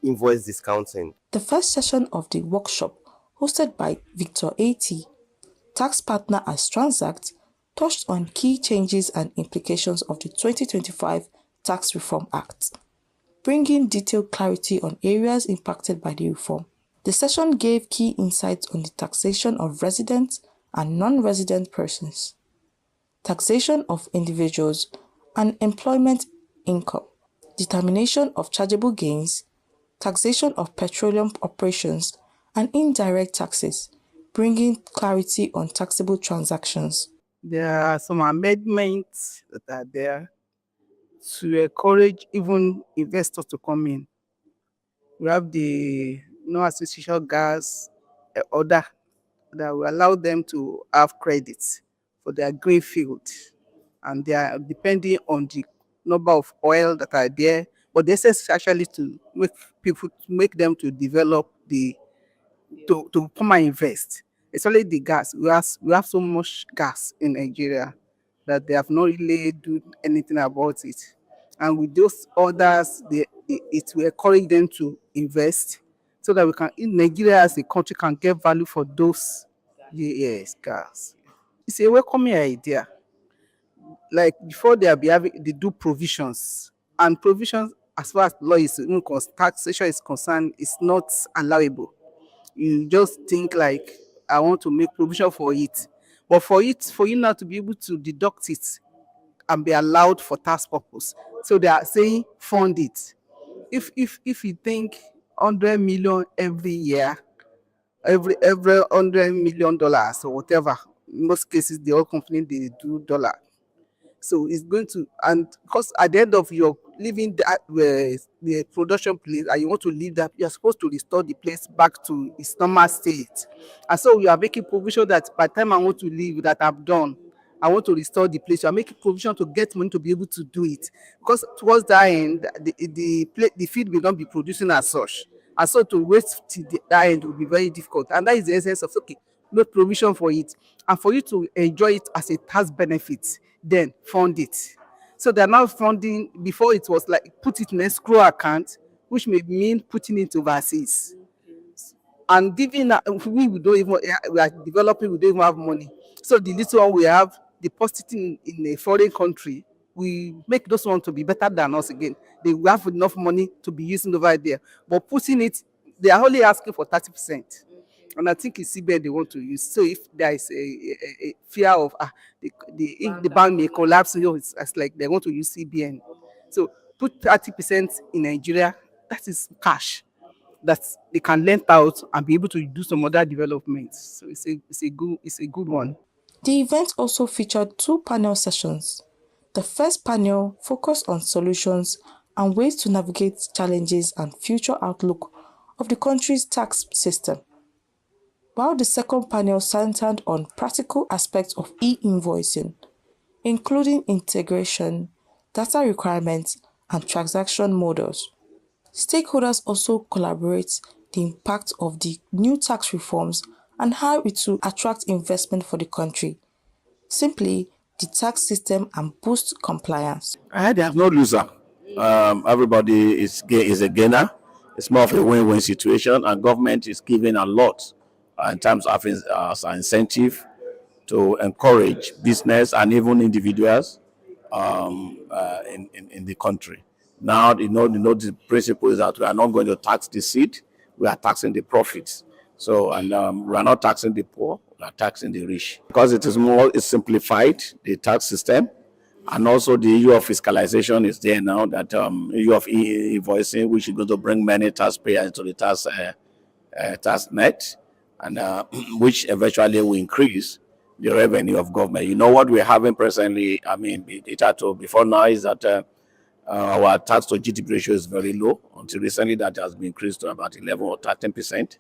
invoice discounting. The first session of the workshop, hosted by Victor A.T., tax partner at Transact, touched on key changes and implications of the 2025 Tax Reform Act, bringing detailed clarity on areas impacted by the reform. The session gave key insights on the taxation of resident and non-resident persons, taxation of individuals and employment income, determination of chargeable gains, taxation of petroleum operations, and indirect taxes, bringing clarity on taxable transactions. There are some amendments that are there to encourage even investors to come in. We have the no association gas order that will allow them to have credits for their greenfield, and they are depending on the number of oil that are there. But the essence is actually to make them to develop to come and invest. It's only the gas. We have so much gas in Nigeria that they have not really do anything about it. And with those orders, it will encourage them to invest so that we can, in Nigeria as a country, can get value for those gas. It's a welcoming idea. Like before they do provisions, and provisions as far as law is taxation is concerned is not allowable. You just think like, I want to make provision for it, but for you now to be able to deduct it and be allowed for tax purpose, so they are saying fund it. If you think 100 million every year, every $100 million or whatever, in most cases the oil company they do dollar. So it's going to, and because at the end of your leaving the production place and you want to leave that, you're supposed to restore the place back to its normal state. And so we are making provision that by the time I want to leave, that I'm done, I want to restore the place. You are making provision to get money to be able to do it. Because towards that end, the feed will not be producing as such. And so to wait till that end will be very difficult. And that is the essence of, okay, make provision for it. And for you to enjoy it as a tax benefit, then fund it. So they're now funding, before it was like put it in escrow account, which may mean putting it overseas. And given that we are developing, we don't even have money. So the little one we have depositing in a foreign country, we make those ones to be better than us again. They will have enough money to be using over there. But putting it, they are only asking for 30%. And I think it's CBN they want to use. So if there is a fear of if the bank may collapse, it's like they want to use CBN. So put 30% in Nigeria, that is cash that they can lend out and be able to do some other developments. So it's a good one. The event also featured 2 panel sessions. The first panel focused on solutions and ways to navigate challenges and future outlook of the country's tax system, while the second panel centered on practical aspects of e-invoicing, including integration, data requirements, and transaction models. Stakeholders also collaborate the impact of the new tax reforms and how it will attract investment for the country. Simply, the tax system and boost compliance. There's no loser. Everybody is a gainer. It's more of a win-win situation, and government is giving a lot in terms of incentive to encourage business and even individuals in the country. Now, the principle is that we are not going to tax the seed; we are taxing the profits. So, and we are not taxing the poor; we are taxing the rich because it's simplified the tax system. And also the issue of fiscalization is there now, that issue of e-invoicing, which is going to bring many taxpayers to the tax net, and which eventually will increase the revenue of government. You know what we're having presently, before now, is that our tax to GDP ratio is very low. Until recently, that has been increased to about 11 or 13%.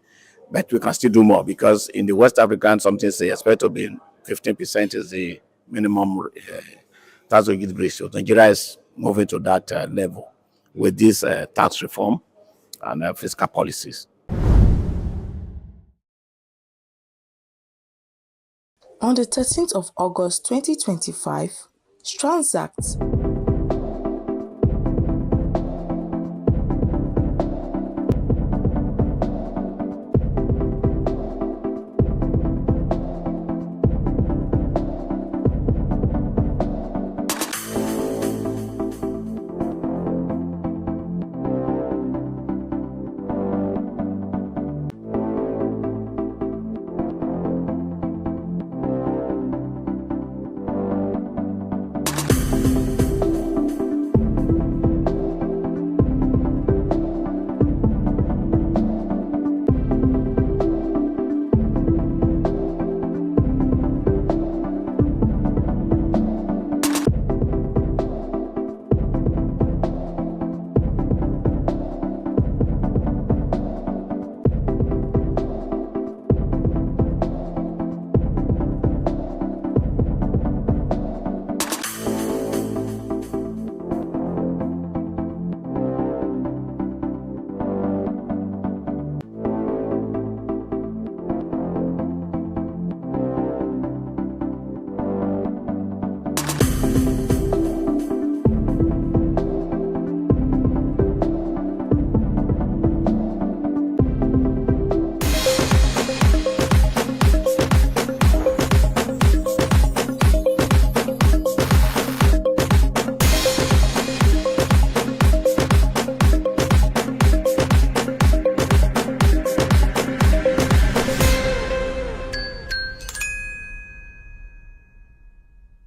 But we can still do more, because in the West African, something say expect to be 15% is the minimum tax to GDP ratio. Nigeria is moving to that level with this tax reform and fiscal policies. On the 13th of August 2025, Transact,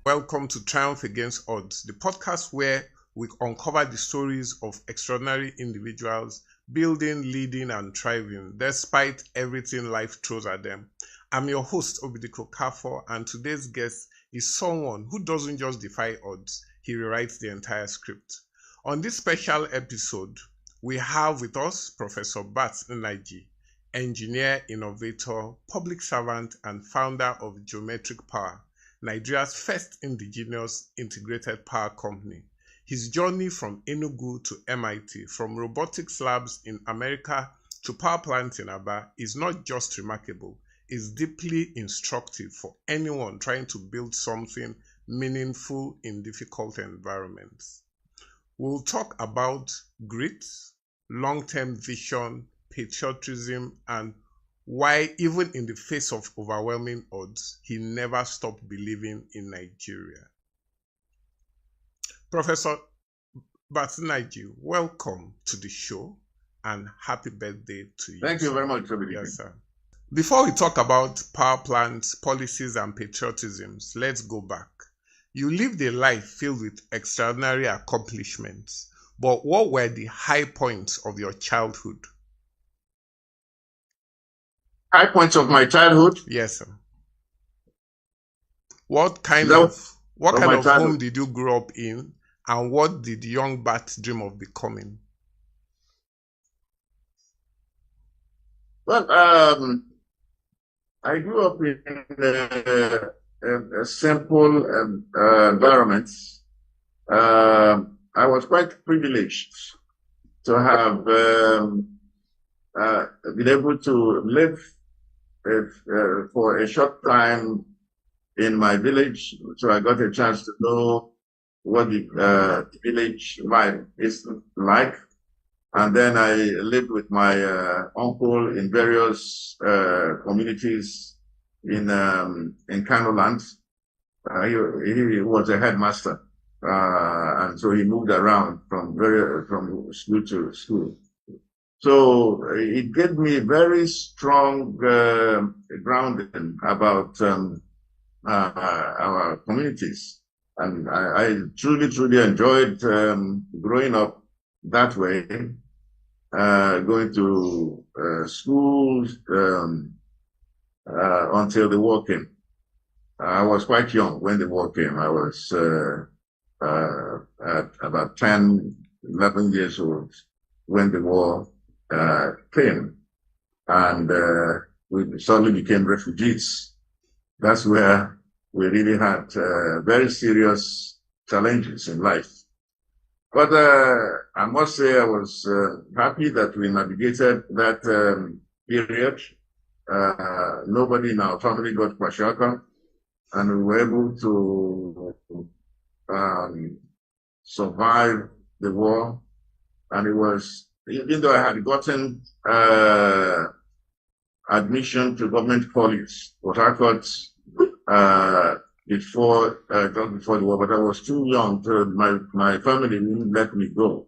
Welcome to Triumph Against Odds, the podcast where we uncover the stories of extraordinary individuals building, leading, and thriving despite everything life throws at them. I'm your host, Obidiko Kafo, and today's guest is someone who doesn't just defy odds, he rewrites the entire script. On this special episode, we have with us Professor Bat Nnaji, engineer, innovator, public servant, and founder of Geometric Power, Nigeria's first indigenous integrated power company. His journey from Enugu to MIT, from robotics labs in America to power plants in Aba, is not just remarkable, it's deeply instructive for anyone trying to build something meaningful in difficult environments. We'll talk about grit, long-term vision, patriotism, and why, even in the face of overwhelming odds, he never stopped believing in Nigeria. Professor Bat Nnaji, welcome to the show and happy birthday to you. Thank you very much, Obidiko. Yes, sir. Before we talk about power plants, policies, and patriotisms, let's go back. You lived a life filled with extraordinary accomplishments, but what were the high points of your childhood? High points of my childhood? Yes, sir. What kind of home did you grow up in, and what did young Bat dream of becoming? Well, I grew up in a simple environment. I was quite privileged to have been able to live for a short time in my village, so I got a chance to know what the village life is like. And then I lived with my uncle in various communities in Kano land. He was a headmaster, and so he moved around from school to school. So it gave me very strong grounding about our communities, and I truly enjoyed growing up that way, going to schools until the war came. I was quite young when the war came. I was at about 10, 11 years old when the war came, and we suddenly became refugees. That's where we really had very serious challenges in life. But I must say I was happy that we navigated that period. Nobody in our family got kwashiorkor, and we were able to survive the war. And it was, even though I had gotten admission to government college, Port Harcourt, just before the war, but I was too young. So my family didn't let me go.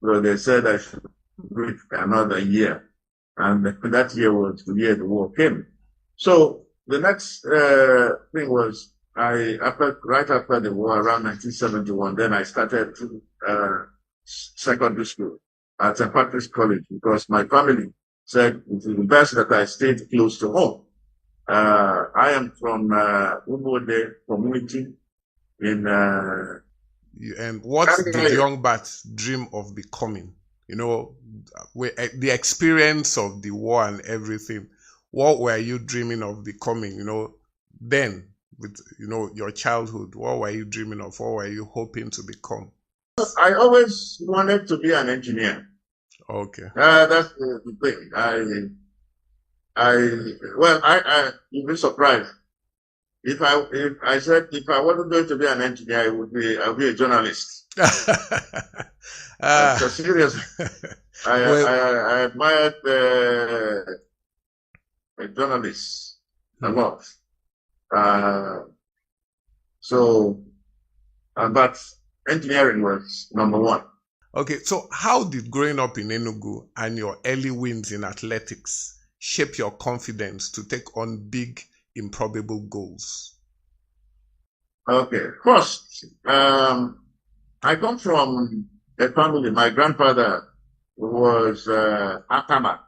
So they said I should wait another year. And that year was the year the war came. So the next thing was, right after the war, around 1971, then I started secondary school at St. Patrick's College, because my family said it was best that I stayed close to home. I am from Ubode community in. And what did young Bat dream of becoming? You know, the experience of the war and everything. What were you dreaming of becoming? You know, then with your childhood, what were you dreaming of? What were you hoping to become? I always wanted to be an engineer. Okay. That's the thing. You'd be surprised. If I said if I wasn't going to be an engineer, I'd be a journalist. So seriously, I admired journalists a lot. But engineering was number one. Okay, so how did growing up in Enugu and your early wins in athletics shape your confidence to take on big, improbable goals? Okay, first, I come from a family. My grandfather was Akama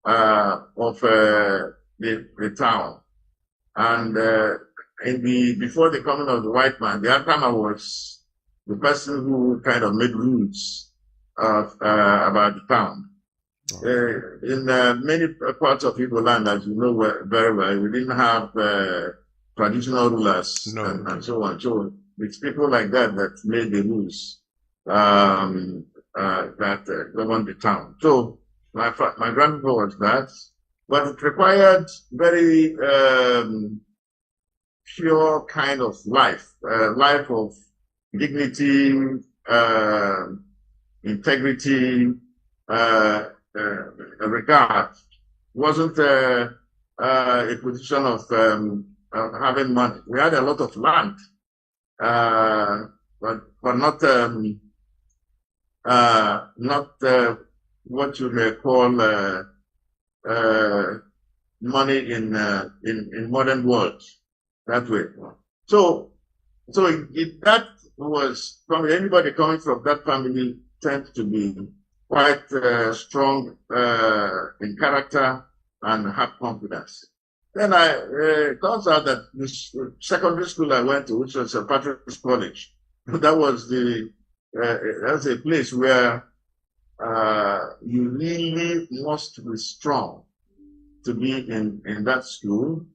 of the town, and before the coming of the white man, the Akama was the person who kind of made rules about the town. In many parts of Igbo land, as you know very well, we didn't have traditional rulers and so on. So it's people like that made the rules that governed the town. So my grandfather was that, but it required very pure kind of life, life of dignity, integrity, regard. Wasn't a position of having money. We had a lot of land, but not what you may call money in modern world that way. So that was from anybody coming from that family tends to be quite strong in character and have confidence. Then it turns out that this secondary school I went to, which was St. Patrick's College, that was that's a place where you really must be strong to be in that school.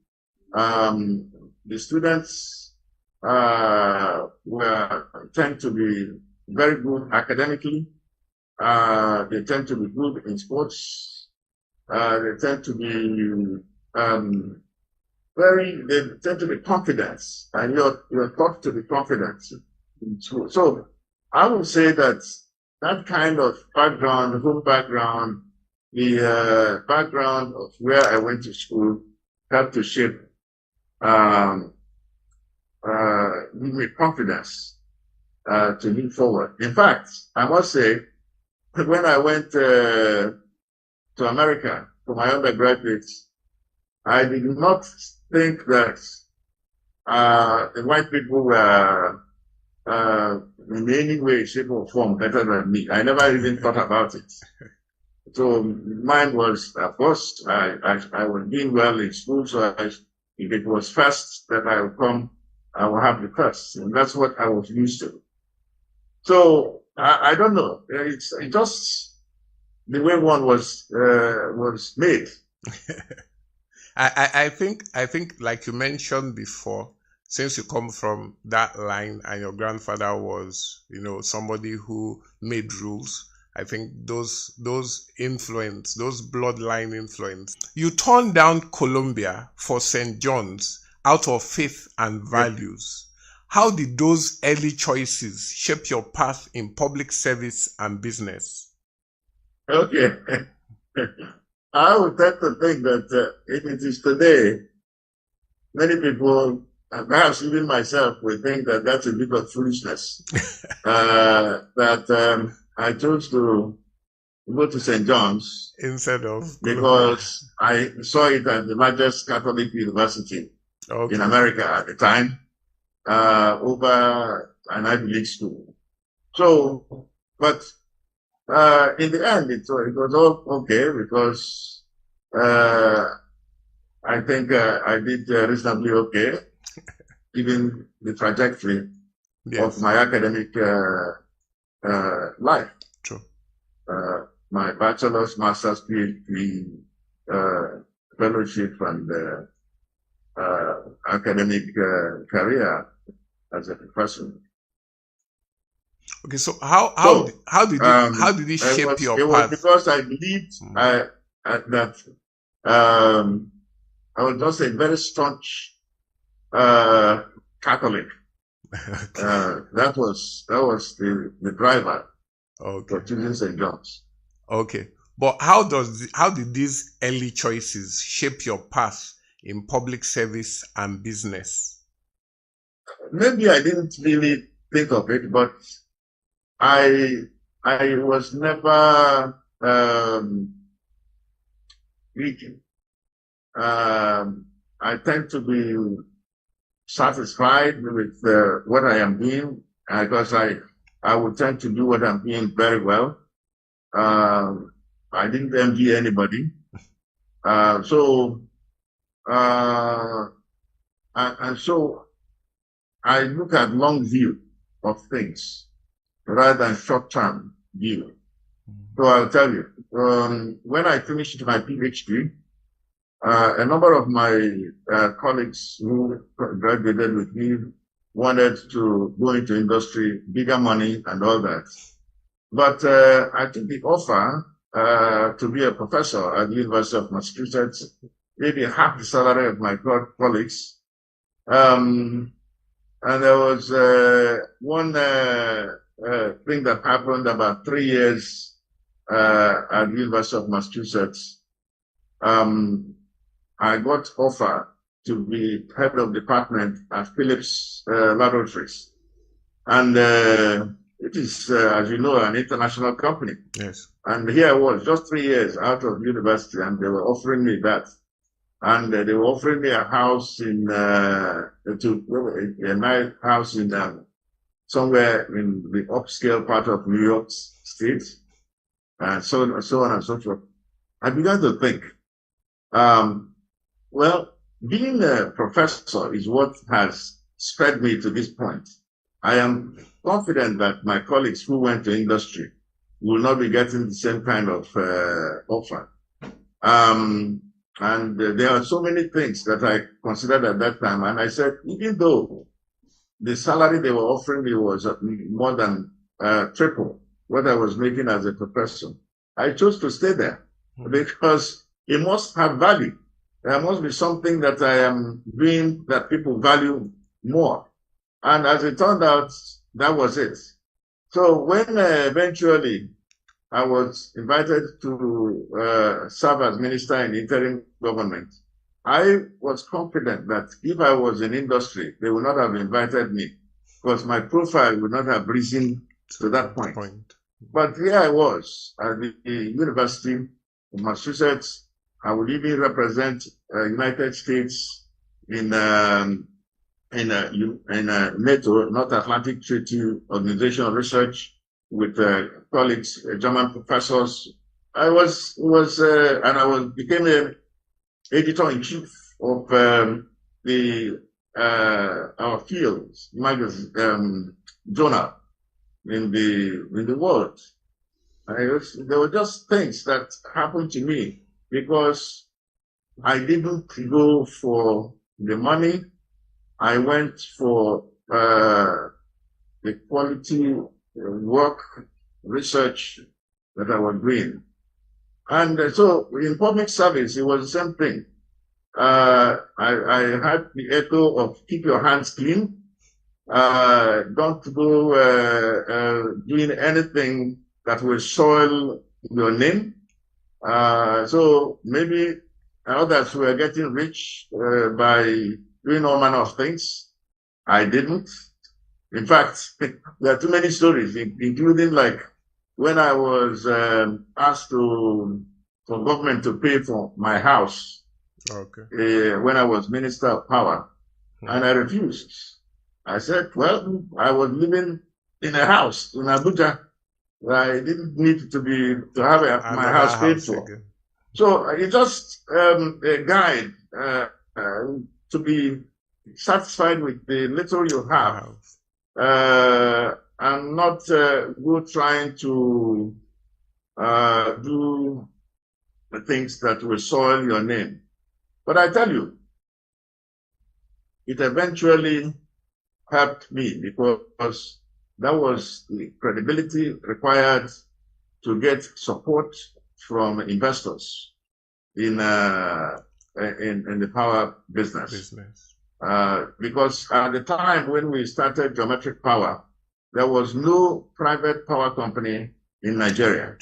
The students tend to be very good academically. They tend to be good in sports. They tend to be they tend to be confident, and you're taught to be confident in school. So I would say that kind of background, home background, the background of where I went to school helped to shape give me confidence to move forward. In fact, I must say, when I went to America for my undergraduate, I did not think that the white people were in any way, shape, or form better than me. I never even thought about it. So mine was, of course, I was doing well in school, so if it was first that I would come, I will have the first, and that's what I was used to. So I don't know. It's just the way one was made. I think like you mentioned before, since you come from that line and your grandfather was, somebody who made rules, I think those influence, those bloodline influence. You turned down Columbia for St. John's out of faith and values. How did those early choices shape your path in public service and business? Okay. I would tend to think that if it is today, many people, and perhaps even myself, will think that that's a bit of foolishness. That I chose to go to St. John's instead of because I saw it as the largest Catholic university in America at the time, over an Ivy League school. So, but in the end, it was all okay because I think I did reasonably okay, given the trajectory of my academic life. True. My bachelor's, master's, PhD, fellowship, and academic career as a professor. Okay, so how did it shape your path? It was because I believed that I was just a very staunch Catholic. That was the driver for choosing St. John's. Okay, but how did these early choices shape your path in public service and business? Maybe I didn't really think of it, but I was never greedy. I tend to be satisfied with what I am doing because I would tend to do what I'm doing very well. I didn't envy anybody. And so I look at long view of things rather than short-term view. So I'll tell you, when I finished my PhD, a number of my colleagues who graduated with me wanted to go into industry, bigger money and all that. But I took the offer to be a professor at the University of Massachusetts, maybe half the salary of my colleagues. And there was one thing that happened about 3 years at the University of Massachusetts. I got offered to be head of department at Philips Laboratories. And it is, as you know, an international company. Yes. And here I was, just 3 years out of university, and they were offering me that. And they were offering me a house a nice house in somewhere in the upscale part of New York State, and so on and so forth. I began to think, well, being a professor is what has sped me to this point. I am confident that my colleagues who went to industry will not be getting the same kind of offer. And there are so many things that I considered at that time. And I said, even though the salary they were offering me was more than triple what I was making as a professor, I chose to stay there because it must have value. There must be something that I am doing that people value more. And as it turned out, that was it. So when eventually I was invited to serve as minister in the interim government, I was confident that if I was in industry, they would not have invited me because my profile would not have risen to that point. But here I was at the University of Massachusetts. I would even represent United States in NATO, North Atlantic Treaty Organization of Research, with colleagues, German professors. I became an editor-in-chief of our fields magazine journal in the world. There were just things that happened to me because I didn't go for the money. I went for the quality work, research that I was doing. And so in public service, it was the same thing. I had the echo of keep your hands clean. Don't go doing anything that will soil your name. So maybe others were getting rich by doing all manner of things. I didn't. In fact, there are too many stories, including like when I was asked for government to pay for my house when I was Minister of Power, and I refused. I said, well, I was living in a house in Abuja. I didn't need to have my house paid for. So it's just a guide to be satisfied with the little you have. And not go trying to do the things that will soil your name. But I tell you, it eventually helped me because that was the credibility required to get support from investors in the power business. Because at the time when we started Geometric Power, there was no private power company in Nigeria.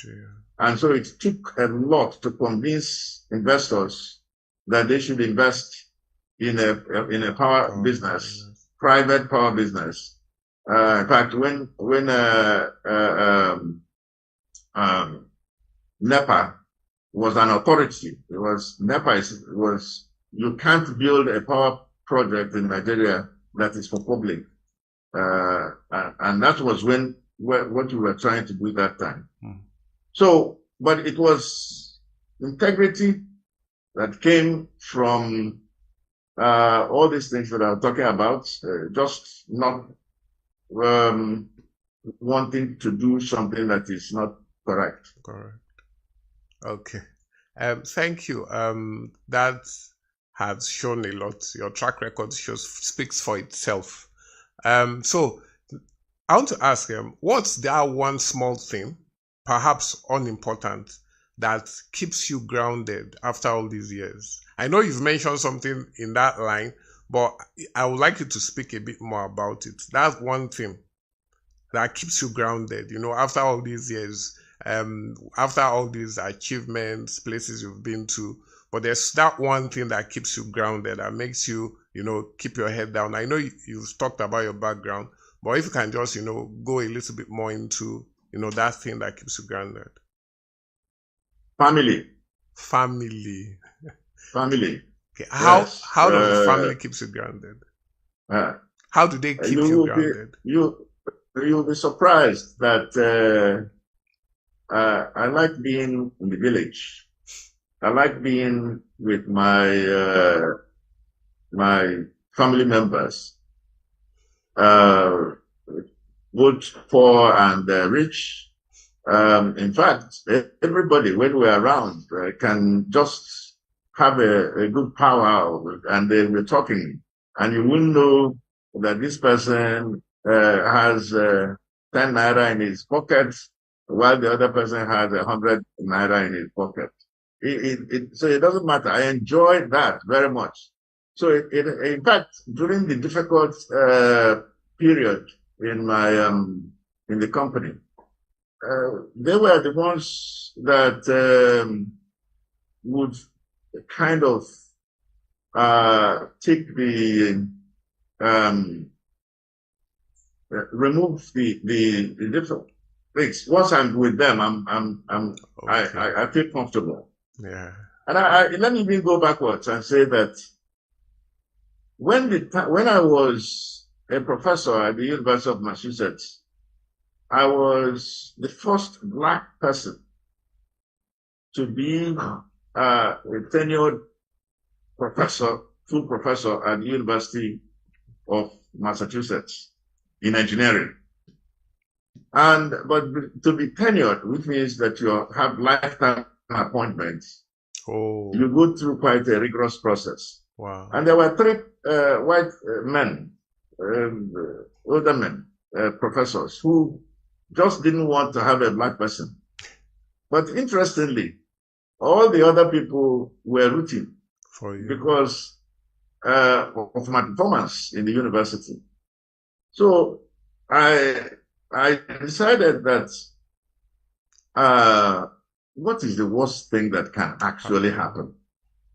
And so it took a lot to convince investors that they should invest in a power business, private power business. In fact, when NEPA was an authority, you can't build a power project in Nigeria that is for public. And that was what we were trying to do that time. So, but it was integrity that came from all these things that I'm talking about, just not wanting to do something that is not correct. Correct. Okay. Thank you. That has shown a lot. Your track record speaks for itself. So I want to ask him, what's that one small thing, perhaps unimportant, that keeps you grounded after all these years? I know you've mentioned something in that line, but I would like you to speak a bit more about it. That's one thing that keeps you grounded, after all these years, after all these achievements, places you've been to. But there's that one thing that keeps you grounded, that makes you, keep your head down. I know you've talked about your background, but if you can just, go a little bit more into, that thing that keeps you grounded. Family. Family. Family. Okay. How Yes. how does the family keeps you grounded? How do they keep you grounded? You'll be surprised that I like being in the village. I like being with my family members, both poor and rich. In fact, everybody, when we're around, can just have a good power, and we're talking, and you will know that this person has 10 naira in his pocket, while the other person has 100 naira in his pocket. So it doesn't matter. I enjoy that very much. So in fact, during the difficult period in my in the company, they were the ones that would kind of take the remove the different things. Once I'm with them, I feel comfortable. Yeah. And let me even go backwards and say that when I was a professor at the University of Massachusetts, I was the first Black person to be a tenured professor, full professor at the University of Massachusetts in engineering. But to be tenured, which means that you have lifetime appointments, you go through quite a rigorous process. Wow. And there were three white men, older men, professors, who just didn't want to have a Black person. But interestingly, all the other people were rooting for you because of my performance in the university. So I decided that what is the worst thing that can actually happen?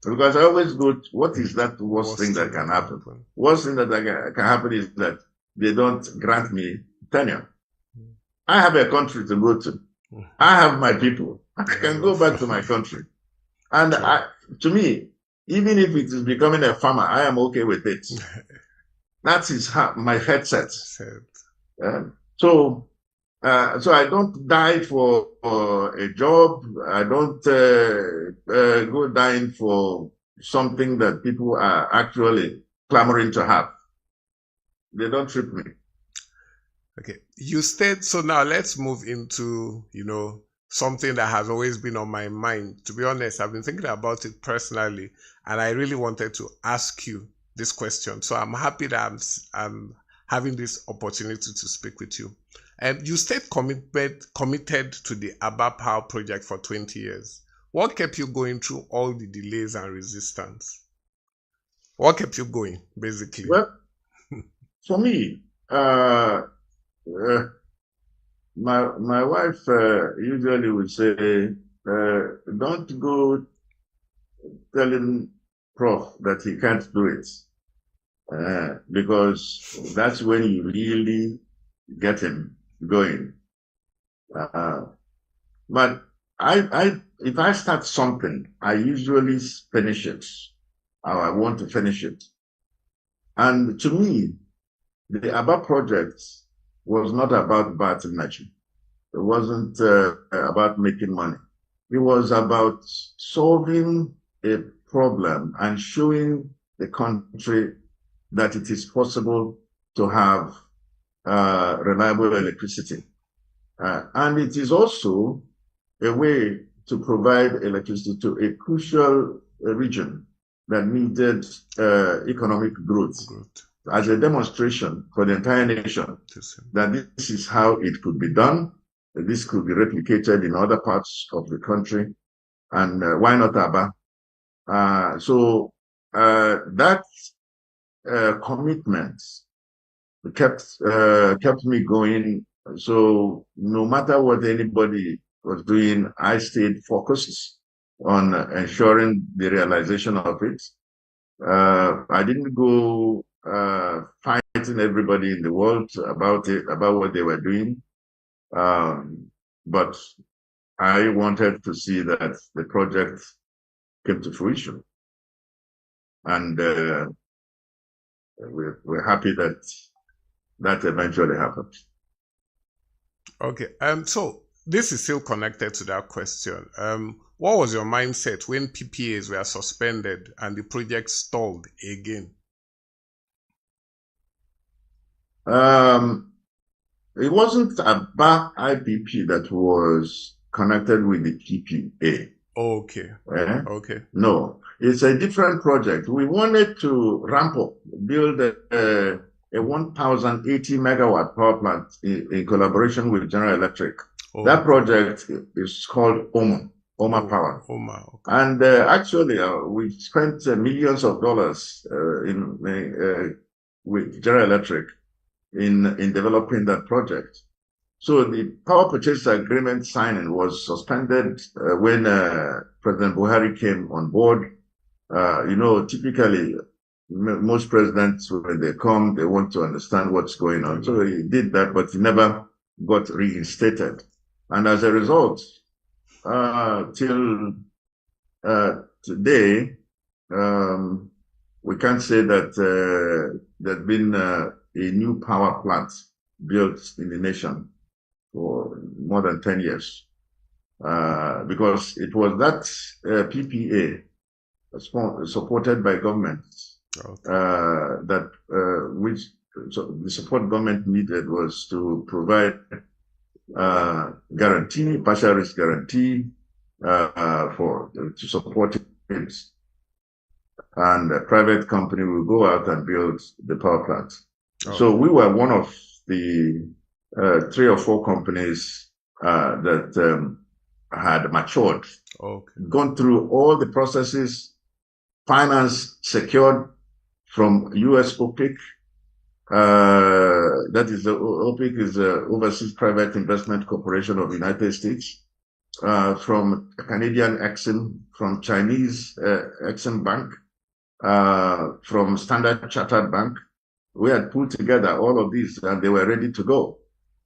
Because I always go, what is that worst thing that can happen? Worst thing that can happen is that they don't grant me tenure. I have a country to go to. I have my people. I can go back to my country. And to me, even if it is becoming a farmer, I am okay with it. That is my headset. So I don't die for a job. I don't go dying for something that people are actually clamoring to have. They don't trip me. Okay. You stayed, so now let's move into, something that has always been on my mind. To be honest, I've been thinking about it personally, and I really wanted to ask you this question. So I'm happy that I'm having this opportunity to speak with you. You stayed committed to the Aba Power project for 20 years. What kept you going through all the delays and resistance? What kept you going, basically? Well, for me, my wife usually would say, don't go telling Prof that he can't do it, because that's when you really get him going. But if I start something, I usually finish it, or I want to finish it. And to me, the ABBA project was not about bad energy. It wasn't about making money. It was about solving a problem and showing the country that it is possible to have reliable electricity. And it is also a way to provide electricity to a crucial region that needed economic growth, as a demonstration for the entire nation that this is how it could be done. This could be replicated in other parts of the country, and why not Aba? So that commitment kept me going. So no matter what anybody was doing, I stayed focused on ensuring the realization of it. I didn't go fighting everybody in the world about what they were doing. But I wanted to see that the project came to fruition. And we're happy that that eventually happened. Okay. So this is still connected to that question. What was your mindset when PPAs were suspended and the project stalled again? It wasn't about IPP that was connected with the PPA. Okay. Eh? Okay. No, it's a different project. We wanted to ramp up, build a 1,080 megawatt power plant in collaboration with General Electric. Oh, that project is called OMA Power. OMA. Okay. And actually, we spent millions of dollars with General Electric in developing that project. So the power purchase agreement signing was suspended when President Buhari came on board. Typically, most presidents, when they come, they want to understand what's going on. So he did that, but he never got reinstated. And as a result, till today, we can't say that there's been a new power plant built in the nation for more than 10 years. Because it was that PPA supported by government the support government needed was to provide guarantee, partial risk guarantee to support it. And a private company will go out and build the power plant. So we were one of the 3 or 4 companies that had matured, gone through all the processes, finance secured from US OPIC. That is, the OPIC is the Overseas Private Investment Corporation of the United States, from Canadian Exim, from Chinese Exim Bank, from Standard Chartered Bank. We had put together all of these and they were ready to go.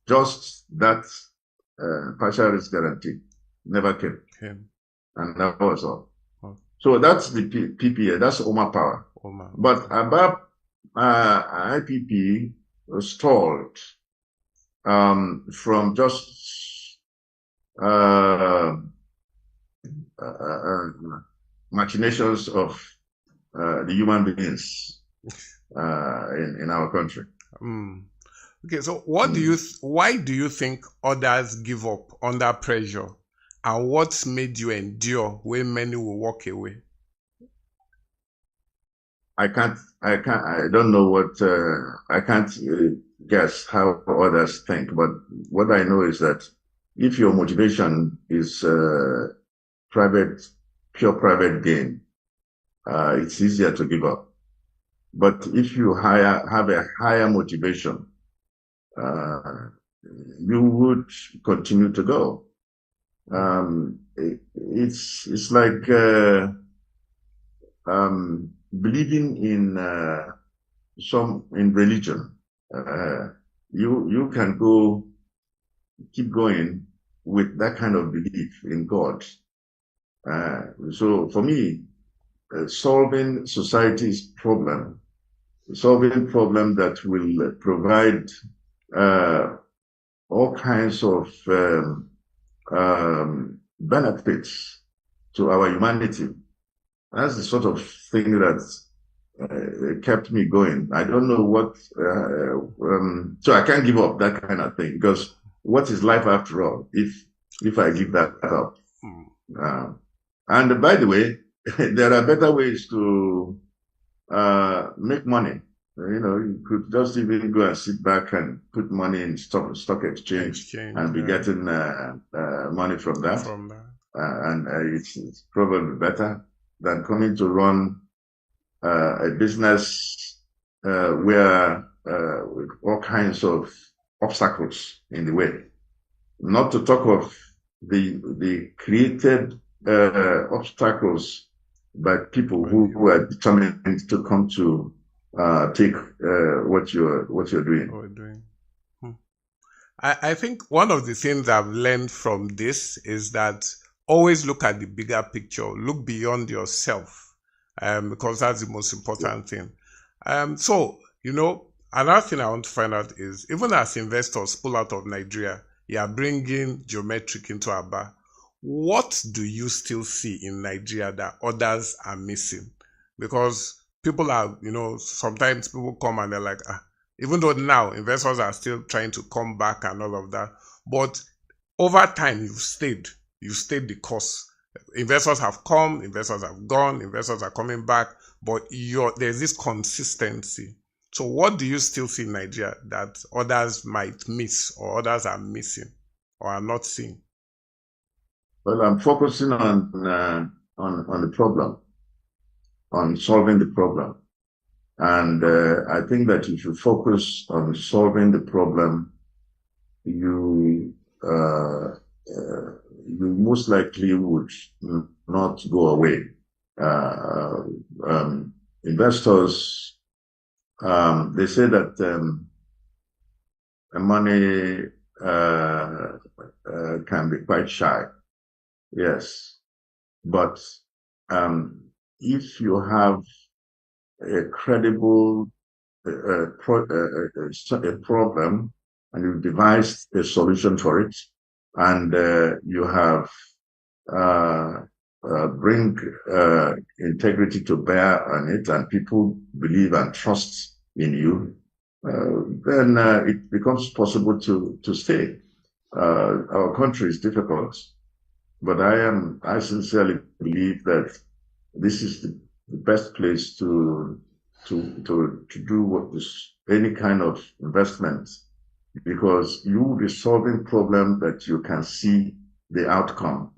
Just that partial risk guarantee never came. And that was all. So that's the PPA, that's OMA Power. But about IPP was stalled from just machinations of the human beings in our country. Okay, so why do you think others give up under pressure, and what's made you endure when many will walk away? I don't know what, I can't guess how others think, but what I know is that if your motivation is pure private gain, it's easier to give up. But if you have a higher motivation, you would continue to go. It's like believing in religion. You can keep going with that kind of belief in God. So for me, solving society's problem that will provide all kinds of benefits to our humanity. That's the sort of thing that kept me going. I don't know what, so I can't give up that kind of thing, because what is life after all if I give that up? And by the way, there are better ways to make money. You could just even go and sit back and put money in stock exchange and be getting money from that. And it's probably better than coming to run a business where with all kinds of obstacles in the way. Not to talk of the created obstacles by people who are determined to come to take what you're doing. I think one of the things I've learned from this is that always look at the bigger picture, look beyond yourself. because that's the most important thing. So, another thing I want to find out is, even as investors pull out of Nigeria, you are bringing Geometric into Aba. What do you still see in Nigeria that others are missing? Because people are, sometimes people come and they're like, even though now investors are still trying to come back and all of that, but over time you've stayed the course. Investors have come, investors have gone, investors are coming back, but there's this consistency. So what do you still see in Nigeria that others might miss, or others are missing, or are not seeing? Well, I'm focusing on the problem, on solving the problem. And I think that if you focus on solving the problem, you most likely would not go away. Investors, they say that money can be quite shy. Yes. But if you have a credible problem and you've devised a solution for it, and you have bring integrity to bear on it, and people believe and trust in you, then it becomes possible to stay. Our country is difficult, but I sincerely believe that this is the best place to do what is any kind of investment, because you will be solving problems that you can see the outcome.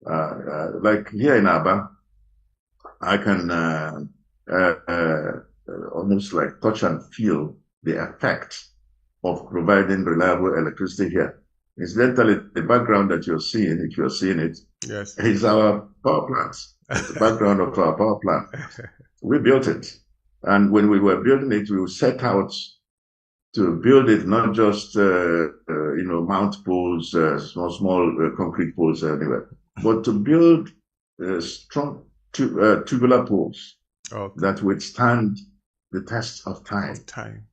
Like here in Aba, I can almost like touch and feel the effect of providing reliable electricity here. Incidentally, the background that you're seeing, if you're seeing it, yes, is our power plant. It's the background of our power plant. We built it. And when we were building it, we set out to build it, not just, mount poles, small concrete poles anywhere, but to build strong tubular poles that withstand the test of time.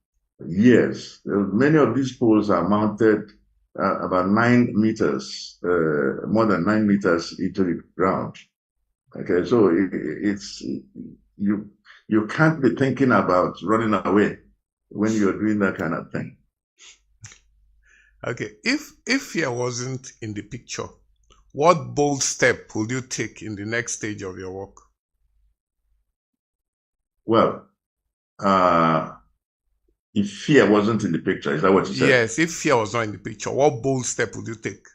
Years. Many of these poles are mounted about 9 meters, more than 9 meters into the ground. Okay, so it's you can't be thinking about running away when you're doing that kind of thing. Okay, if fear wasn't in the picture, what bold step would you take in the next stage of your work? Well, if fear wasn't in the picture, is that what you said? Yes, if fear was not in the picture, what bold step would you take?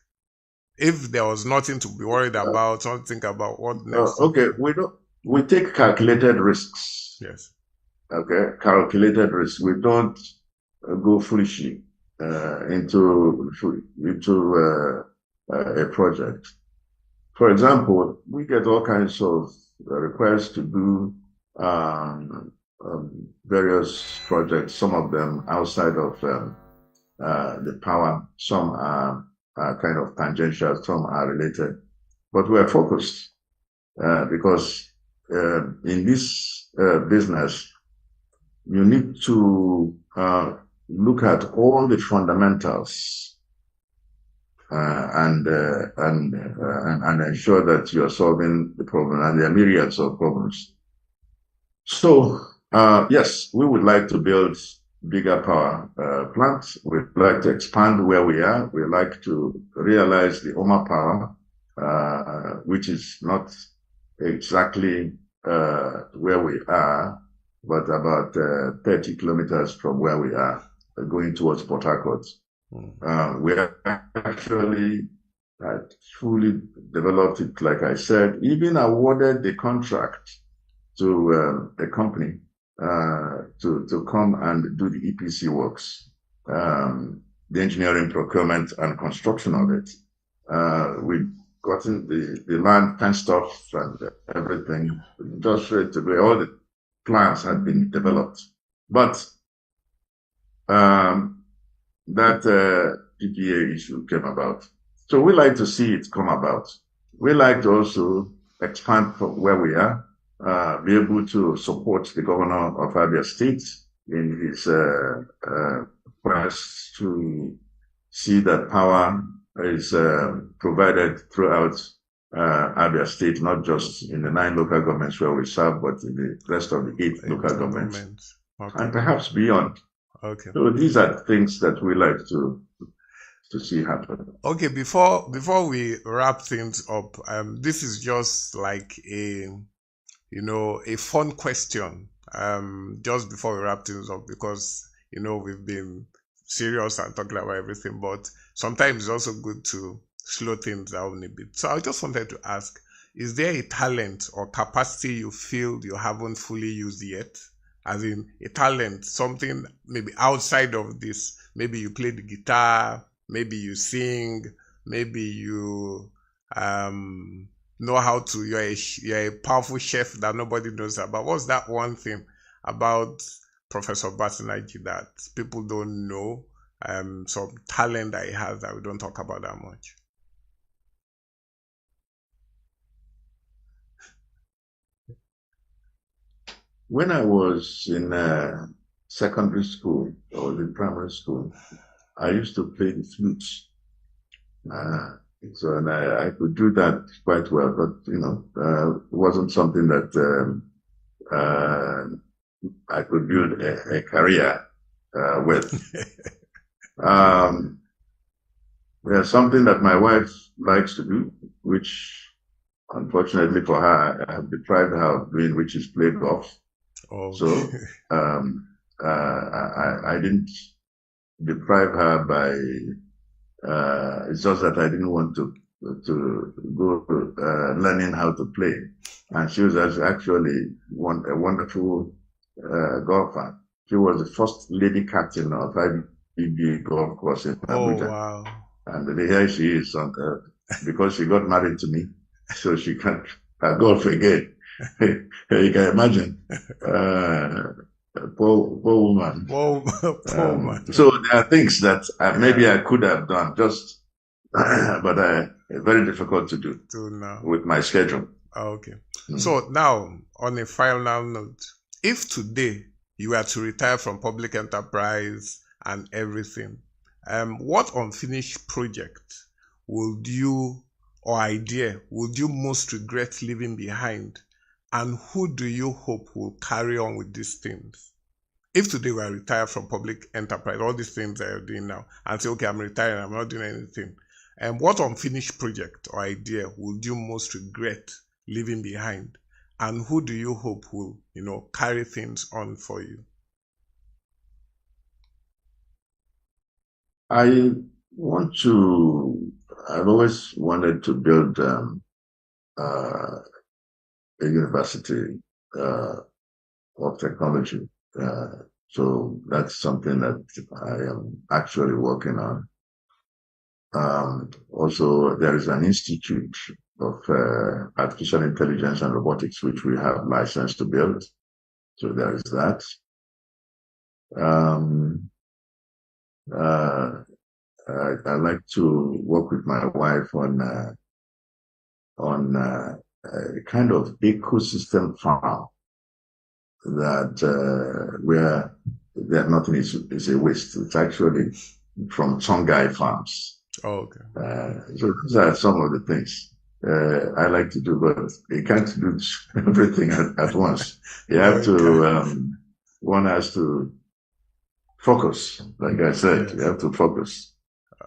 If there was nothing to be worried about, don't think about what next. Okay, we take calculated risks. Yes. Okay, calculated risks. We don't go foolishly into a project. For example, we get all kinds of requests to do various projects, some of them outside of the power, some are kind of tangential, some are related. But we're focused because in this business, you need to look at all the fundamentals and ensure that you are solving the problem, and there are myriads of problems. So yes, we would like to build bigger power plants. We'd like to expand where we are. We'd like to realize the Oma power, which is not exactly where we are, but about 30 kilometers from where we are, going towards Port Harcourt. We are actually fully developed it, like I said, even awarded the contract to a company to come and do the EPC works, the engineering, procurement, and construction of it. We've gotten the land fenced off and everything, just ready to go. All the plans had been developed. But that PPA issue came about. So we like to see it come about. We like to also expand from where we are. be able to support the governor of Abia State in his quest to see that power is provided throughout Abia State, not just in the 9 local governments where we serve, but in the rest of the 8 local governments, and perhaps beyond. Okay. So these are things that we like to see happen. Okay, before we wrap things up, this is just like a fun question. Just before we wrap things up, because we've been serious and talking about everything, but sometimes it's also good to slow things down a bit. So I just wanted to ask, is there a talent or capacity you feel you haven't fully used yet? As in a talent, something maybe outside of this. Maybe you play the guitar, maybe you sing, maybe you know how to, you're a powerful chef that nobody knows about. What's that one thing about Professor Basinaji that people don't know? Some talent that he has that we don't talk about that much. When I was in secondary school or in primary school, I used to play the flute. So and I could do that quite well, but it wasn't something that I could build a career with. There's something that my wife likes to do, which unfortunately for her, I have deprived her of doing, which is play golf. Oh. So I didn't deprive her by it's just that I didn't want to go learning how to play, and she was actually a wonderful golfer. She was the first lady captain of IBB golf course in Abuja. Oh, wow. And here she is because she got married to me, so she can't golf again. You can imagine. Poor woman. Poor woman. So there are things that maybe I could have done, just but very difficult to do with my schedule. Okay. So now, on a final note, if today you were to retire from public enterprise and everything, what unfinished project would you most regret leaving behind? And who do you hope will carry on with these things? If today we are retired from public enterprise, all these things that you're doing now, and say, okay, I'm retiring, I'm not doing anything. And what unfinished project or idea would you most regret leaving behind? And who do you hope will, carry things on for you? I've always wanted to build a university of technology. So that's something that I am actually working on. Also, there is an institute of artificial intelligence and robotics, which we have license to build. So there is that. I like to work with my wife on a kind of ecosystem farm that where nothing is a waste. It's actually from Tongai farms. Oh, okay. So those are some of the things I like to do, but you can't do everything at once. You have to, one has to focus. Like I said, you have to focus.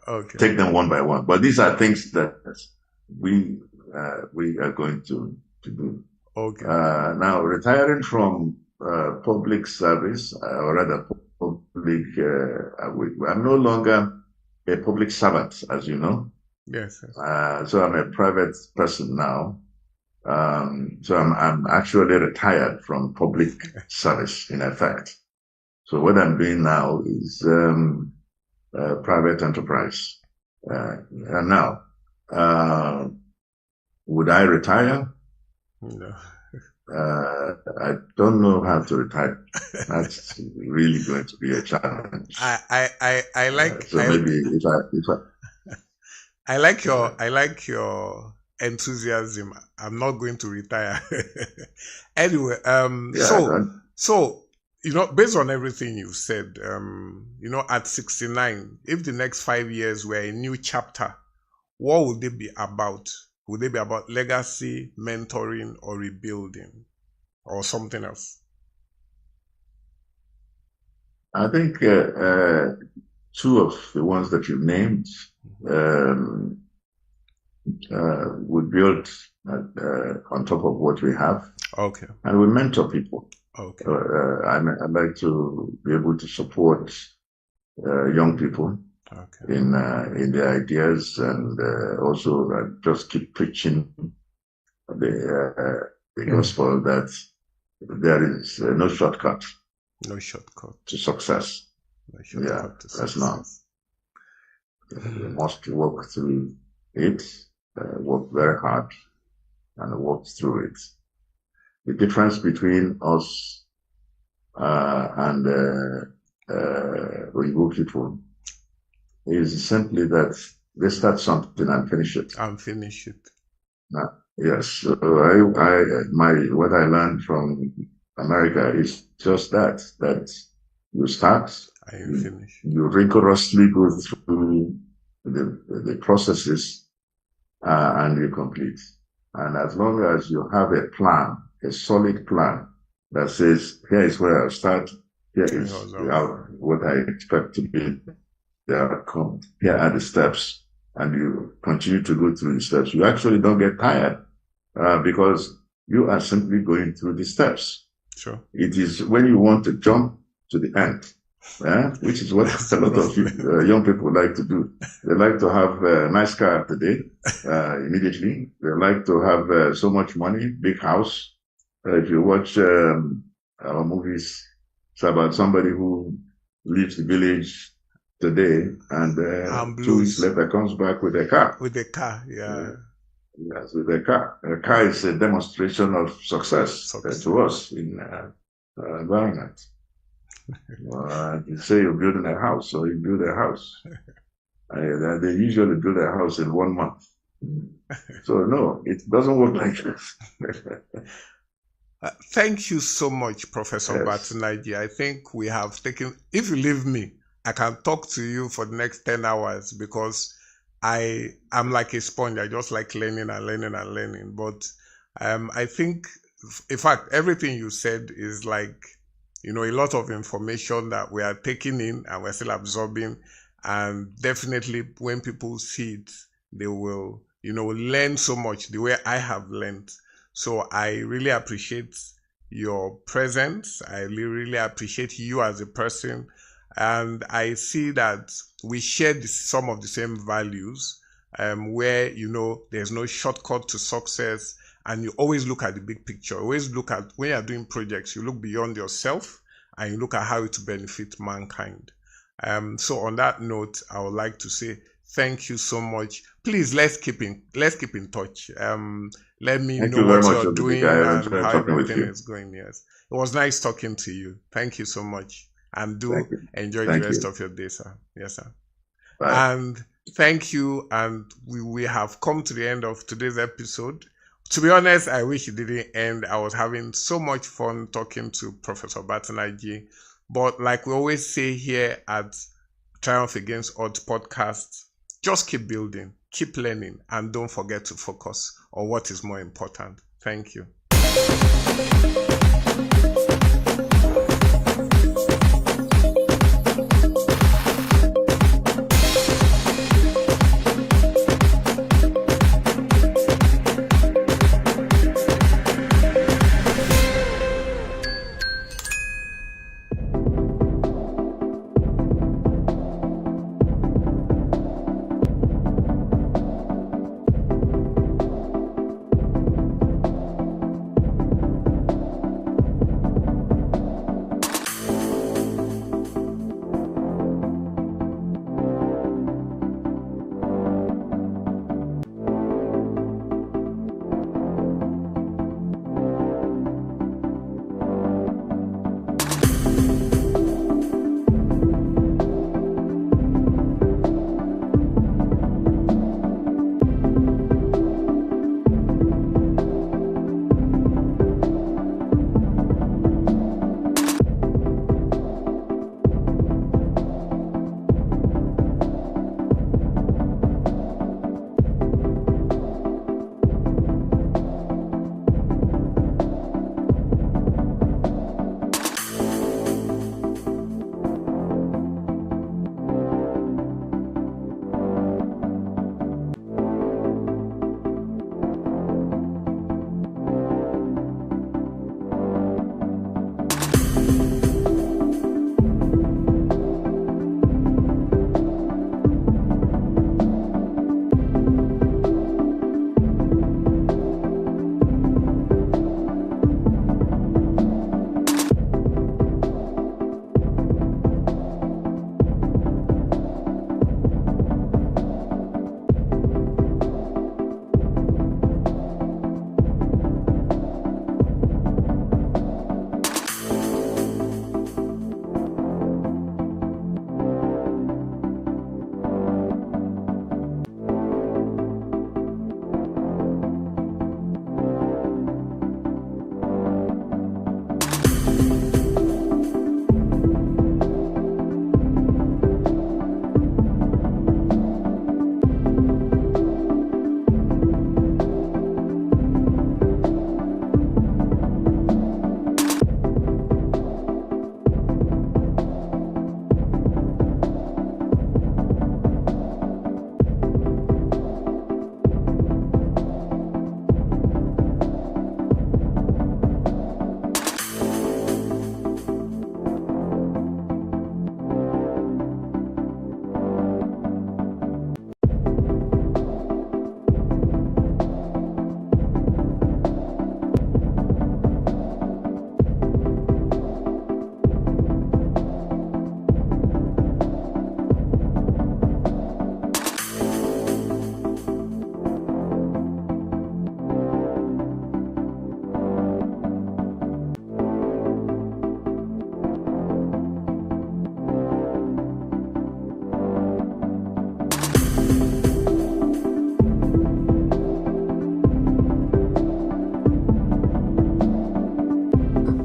Okay. Take them one by one. But these are things that we are going to do. Okay. Now, retiring from public service, or rather public, I'm no longer a public servant, as you know. Yes. So I'm a private person now. So I'm actually retired from public service, in effect. So what I'm doing now is private enterprise. And now, would I retire? No. I don't know how to retire. That's really going to be a challenge. I like. So maybe if I I like your enthusiasm. I'm not going to retire. Anyway, Yeah, so based on everything you've said, at 69, if the next 5 years were a new chapter, what would they be about? Would they be about legacy, mentoring, or rebuilding, or something else? I think two of the ones that you named we build on top of what we have. Okay. And we mentor people. Okay. I'd like to be able to support young people in their ideas, and also just keep preaching the gospel that there is no shortcut. No shortcut to success. No shortcut to that's success. not. We must work through it, work very hard, and work through it. The difference between us and Igbo people is simply that they start something and finish it. Yes. So what I learned from America is just that you start, and you finish. You rigorously go through the processes and you complete. And as long as you have a plan, a solid plan that says, here is where I'll start, here is what I expect to be the outcome, here are the steps, and you continue to go through the steps, you actually don't get tired because you are simply going through the steps. Sure. It is when you want to jump to the end, which is what a lot of young people like to do. They like to have a nice car today, immediately. They like to have so much money, big house. If you watch our movies, it's about somebody who leaves the village today and 2 weeks later comes back with a car. With a car, yeah. Yes, with a car. A car is a demonstration of success. To us in environment. You say you're building a house, so you build a house. They usually build a house in 1 month. So no, it doesn't work like this. Thank you so much, Professor Batinaji. I think we have taken, if you leave me, I can talk to you for the next 10 hours because I'm like a sponge. I just like learning and learning and learning. But I think, in fact, everything you said is like, a lot of information that we are taking in and we're still absorbing. And definitely when people see it, they will, learn so much the way I have learned. So I really appreciate your presence. I really appreciate you as a person. And I see that we share some of the same values where, there's no shortcut to success. And you always look at the big picture. Always look at, when you're doing projects, you look beyond yourself and you look at how it will benefit mankind. So on that note, I would like to say thank you so much. Please, let's keep in touch. Let me know what you're doing and how everything is going. Yes. It was nice talking to you. Thank you so much. And do enjoy the rest of your day, sir. Yes, sir. Bye. And thank you. And we have come to the end of today's episode. To be honest, I wish it didn't end. I was having so much fun talking to Professor Batinaji. But like we always say here at Triumph Against Odds podcast, just keep building, keep learning, and don't forget to focus on what is more important. Thank you.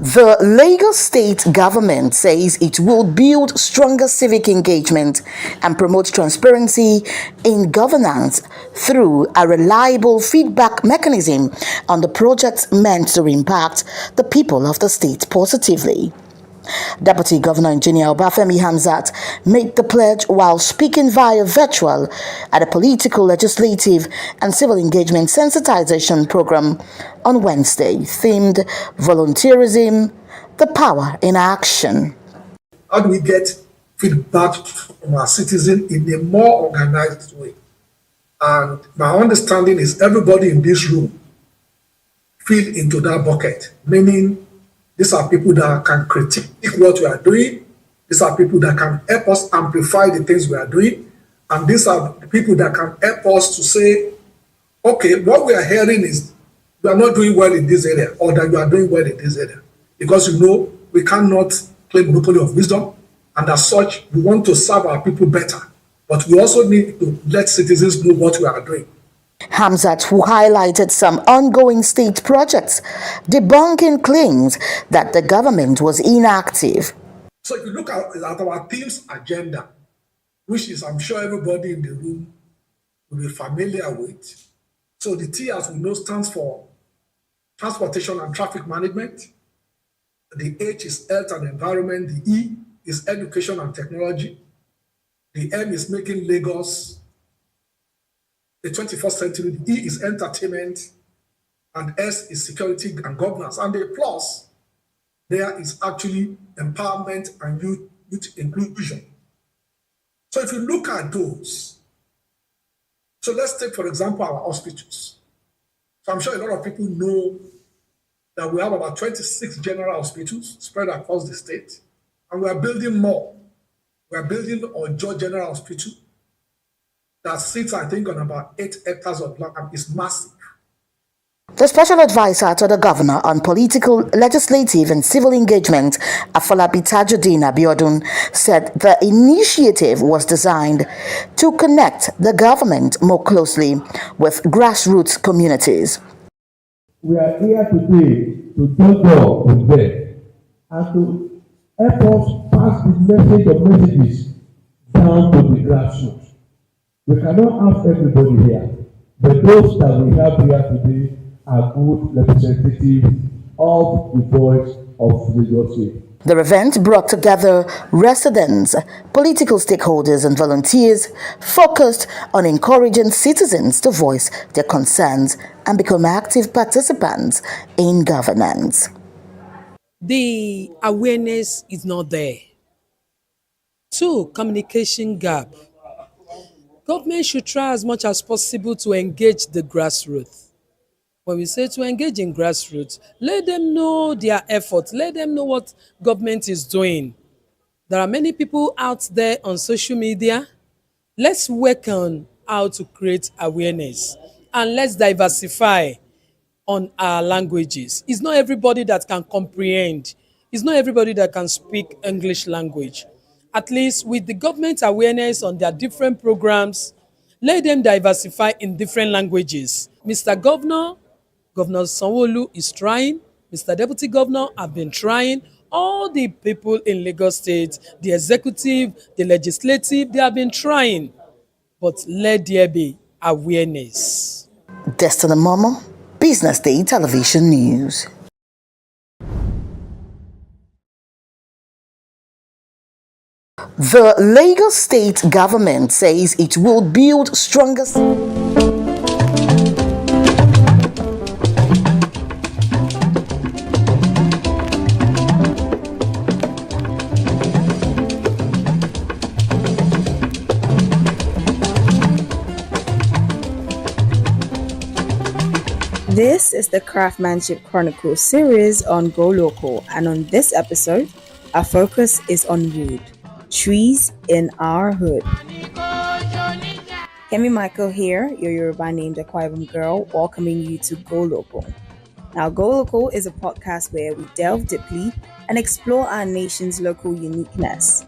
The Lagos state government says it will build stronger civic engagement and promote transparency in governance through a reliable feedback mechanism on the projects meant to impact the people of the state positively. Deputy Governor Engineer Obafemi Hamzat made the pledge while speaking via virtual at a political, legislative and civil engagement sensitization program on Wednesday, themed Volunteerism, the Power in Action. How do we get feedback from our citizens in a more organized way? And my understanding is everybody in this room fit into that bucket, meaning these are people that can critique what we are doing. These are people that can help us amplify the things we are doing. And these are the people that can help us to say, okay, what we are hearing is you are not doing well in this area, or that you are doing well in this area. Because we cannot claim monopoly of wisdom. And as such, we want to serve our people better. But we also need to let citizens know what we are doing. Hamzat, who highlighted some ongoing state projects, debunking claims that the government was inactive. So if you look at our team's agenda, which is I'm sure everybody in the room will be familiar with. So the T, as we know, stands for Transportation and Traffic Management. The H is Health and Environment. The E is Education and Technology. The M is Making Lagos the 21st century. The E is Entertainment, and S is Security and Governance. And the plus there is actually Empowerment and youth inclusion. So if you look at those, so let's take, for example, our hospitals. So I'm sure a lot of people know that we have about 26 general hospitals spread across the state, and we are building more. We are building Ojo General Hospital that sits, I think, on about 8 hectares of land and is massive. The special advisor to the governor on political, legislative and civil engagement, Afolabi Tajudeen Abiodun, said the initiative was designed to connect the government more closely with grassroots communities. We are here today to join up with them and to help us pass the message of messages down to the grassroots. We cannot have everybody here, but those that we have here today are good representatives of the voice of Lagos State. The event brought together residents, political stakeholders and volunteers focused on encouraging citizens to voice their concerns and become active participants in governance. The awareness is not there. 2, communication gap. Government should try as much as possible to engage the grassroots. When we say to engage in grassroots, let them know their efforts, let them know what government is doing. There are many people out there on social media. Let's work on how to create awareness, and let's diversify on our languages. It's not everybody that can comprehend. It's not everybody that can speak English language. At least with the government awareness on their different programs, let them diversify in different languages. Mr. Governor Sanwo-Olu is trying. Mr. Deputy Governor have been trying. All the people in Lagos State, the executive, the legislative, they have been trying. But let there be awareness. Destiny Momo, Business Day Television News. The Lagos state government says it will build stronger. This is the Craftsmanship Chronicle series on Go Local, and on this episode, our focus is on wood, trees in our hood. Kemi Michael here, your Yoruba named Akwa Ibom girl, welcoming you to Go Local. Now, Go Local is a podcast where we delve deeply and explore our nation's local uniqueness.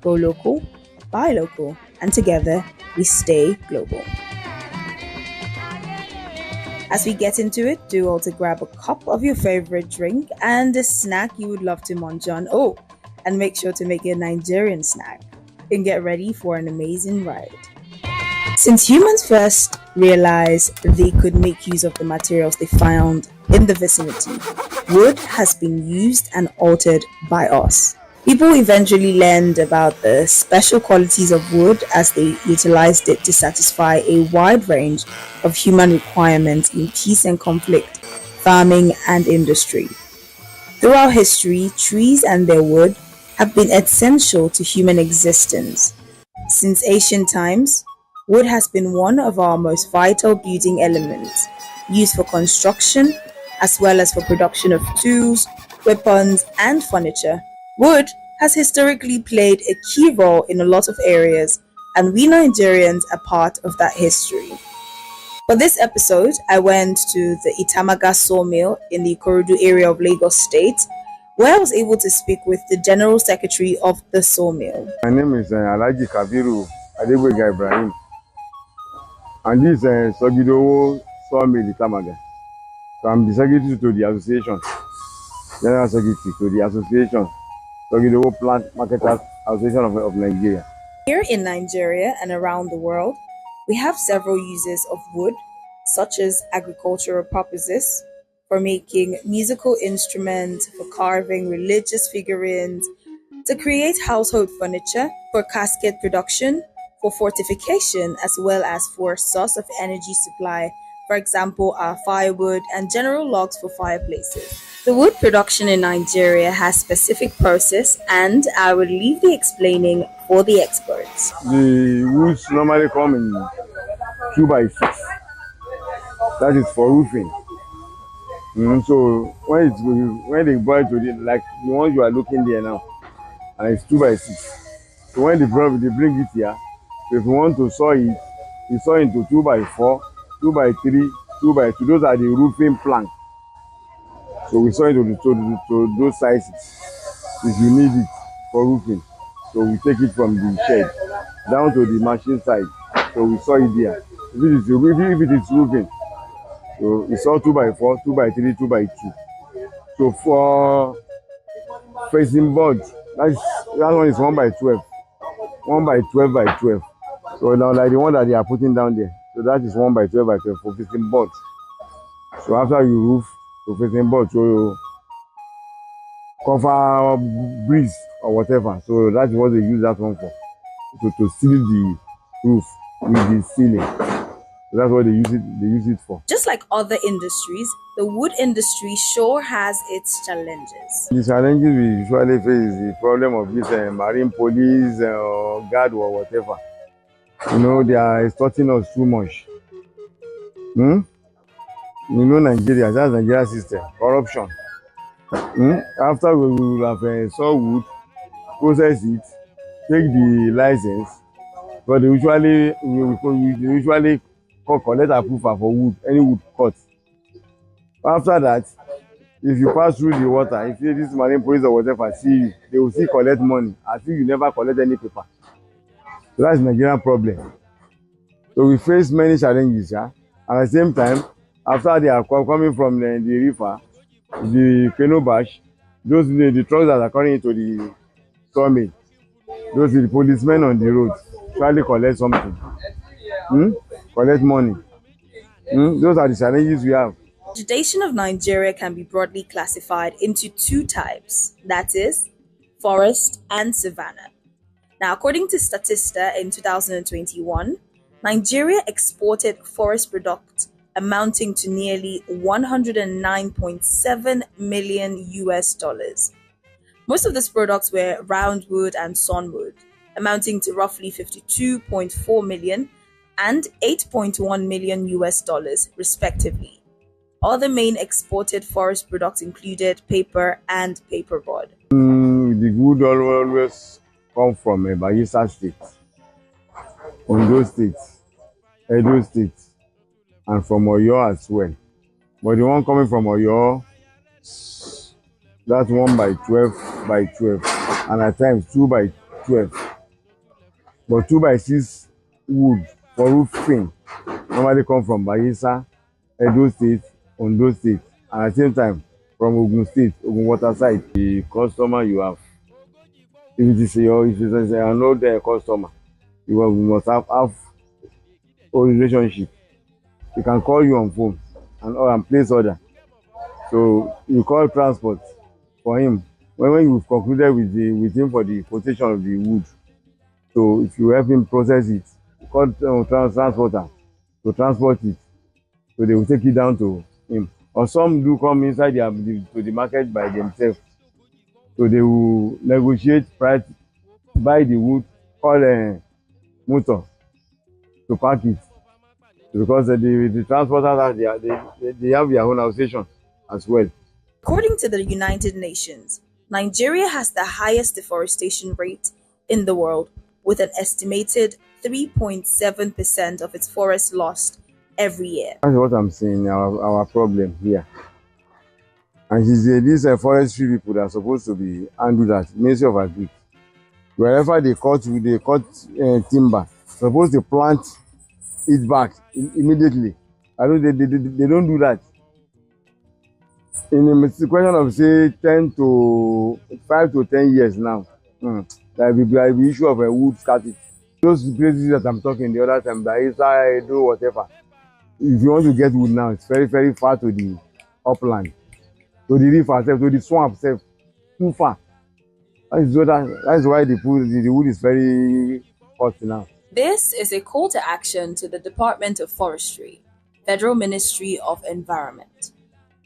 Go local, buy local, and together we stay global. As we get into it, do also grab a cup of your favorite drink and a snack you would love to munch on. Oh, and make sure to make it a Nigerian snack and get ready for an amazing ride. Since humans first realized they could make use of the materials they found in the vicinity, wood has been used and altered by us. People eventually learned about the special qualities of wood as they utilized it to satisfy a wide range of human requirements in peace and conflict, farming, and industry. Throughout history, trees and their wood have been essential to human existence. Since ancient times, wood has been one of our most vital building elements, used for construction as well as for production of tools, weapons, and furniture. Wood has historically played a key role in a lot of areas, and we Nigerians are part of that history. For this episode, I went to the Itamaga sawmill in the Ikorodu area of Lagos State, where I was able to speak with the General Secretary of the sawmill. My name is Alhaji Kabiru Adegboyega Ibrahim, and this is Sogidowo sawmill Itamaga. So I'm the secretary to the association, General Secretary to the association, Sogidowo Plant Marketers Association of Nigeria. Here in Nigeria and around the world, we have several uses of wood, such as agricultural purposes, for making musical instruments, for carving religious figurines, to create household furniture, for casket production, for fortification, as well as for source of energy supply, for example, our firewood and general logs for fireplaces. The wood production in Nigeria has specific process, and I will leave the explaining for the experts. The woods normally come in 2x6. That is for roofing. So when they buy to the, like the ones you are looking there now, and it's 2x6. So when they bring it here, if you want to saw it, you saw into 2x4, 2x3, 2x2. Those are the roofing plank. So we saw it to those sizes if you need it for roofing. So we take it from the shed down to the machine side. So we saw it there. If it is roofing, so we saw 2x4, 2x3, 2x2. So for facing board, that one is 1x12, 1x12x12. So now like the one that they are putting down there. So that is 1x12x12 for facing board. So after you roof to facing board, so you cover breeze or whatever. So that's what they use that one for. So to seal the roof with the ceiling. So that's what they use it for. Just like other industries, the wood industry sure has its challenges. The challenges we usually face is the problem of this marine police or guard or whatever. You know, they are extorting us too much. You know, Nigeria, that's Nigeria system, corruption. After we will have saw wood, process it, take the license, but they usually collect approval for wood, any wood cut. After that, if you pass through the water, if this marine police or whatever see you, they will still collect money as if you never collect any paper. So that's the Nigerian problem. So we face many challenges, yeah. At the same time, after they are coming from the river, the canoe bash, those the trucks that are coming into the sawmill, those are the policemen on the road trying to collect something. Collect money. Those are the challenges we have. Vegetation of Nigeria can be broadly classified into two types, that is, forest and savanna. Now, according to Statista in 2021, Nigeria exported forest products amounting to nearly $109.7 million US. Most of these products were roundwood and sawnwood, amounting to roughly 52.4 million and 8.1 million US dollars, respectively. Other main exported forest products included paper and paperboard. The wood always come from Bayelsa State, Ondo State, Edo State, and from Oyo as well. But the one coming from Oyo, that's 1x12x12, and at times 2x12. But 2x6 wood for roofing normally come from Bayelsa, Edo State, Ondo State, and at the same time from Ogun State, Ogun Water side, the customer you have. If it is an old customer, you must have a relationship. He can call you on phone and place order. So you call transport for him. When you've concluded with him for the quotation of the wood, so if you help him process it, call transporter to transport it. So they will take it down to him. Or some do come inside to the market by themselves. So they will negotiate price, buy the wood, call a motor to pack it. Because the transporters they have their own association as well. According to the United Nations, Nigeria has the highest deforestation rate in the world, with an estimated 3.7% of its forest lost every year. That's what I'm saying, our problem here. And these forestry people that are supposed to be handled at Ministry of Agriculture. Wherever they cut timber, supposed to plant it back immediately. I know they don't do that. In a question of say 5 to 10 years now, there will be an issue of a wood scarcity. Those places that I'm talking the other time, that is do whatever. If you want to get wood now, it's very, very far to the upland, to the river itself, to the swamp itself, too far. That's why the wood is very hot now. This is a call to action to the Department of Forestry, Federal Ministry of Environment.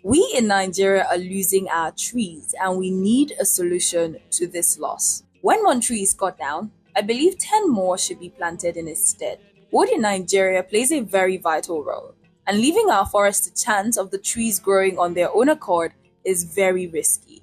We in Nigeria are losing our trees and we need a solution to this loss. When one tree is cut down, I believe 10 more should be planted in its stead. Wood in Nigeria plays a very vital role, and leaving our forests to chance of the trees growing on their own accord is very risky.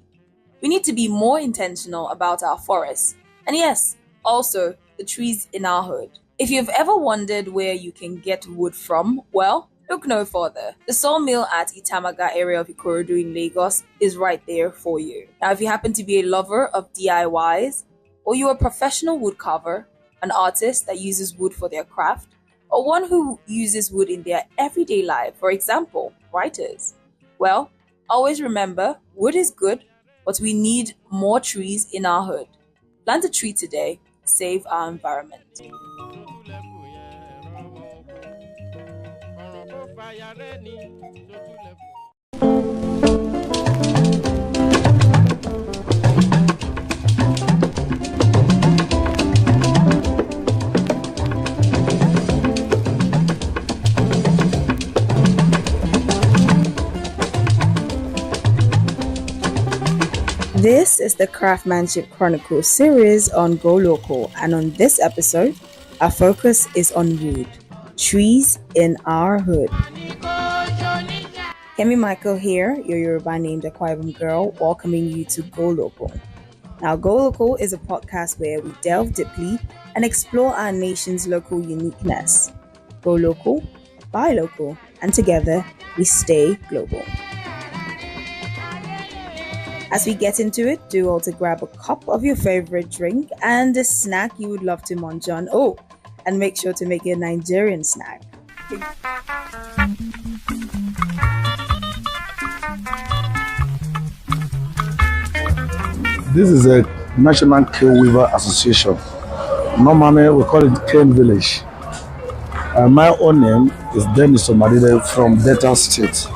We need to be more intentional about our forests, and yes, also the trees in our hood. If you've ever wondered where you can get wood from, well, look no further. The sawmill at Itamaga area of Ikorodu in Lagos is right there for you. Now, if you happen to be a lover of DIYs, or you're a professional woodcarver, an artist that uses wood for their craft, or one who uses wood in their everyday life, for example, writers, well, always remember, wood is good, but we need more trees in our hood. Plant a tree today, save our environment. This is the Craftsmanship Chronicles series on Go Local, and on this episode, our focus is on wood, trees in our hood. Kemi Michael here, your Yoruba named Akwa Ibom girl, welcoming you to Go Local. Now, Go Local is a podcast where we delve deeply and explore our nation's local uniqueness. Go local, buy local, and together we stay global. As we get into it, do also grab a cup of your favorite drink and a snack you would love to munch on. Oh, and make sure to make it a Nigerian snack. This is a National Cane Weaver Association. Normally, we call it Cane Village. My own name is Dennis Omadide from Delta State,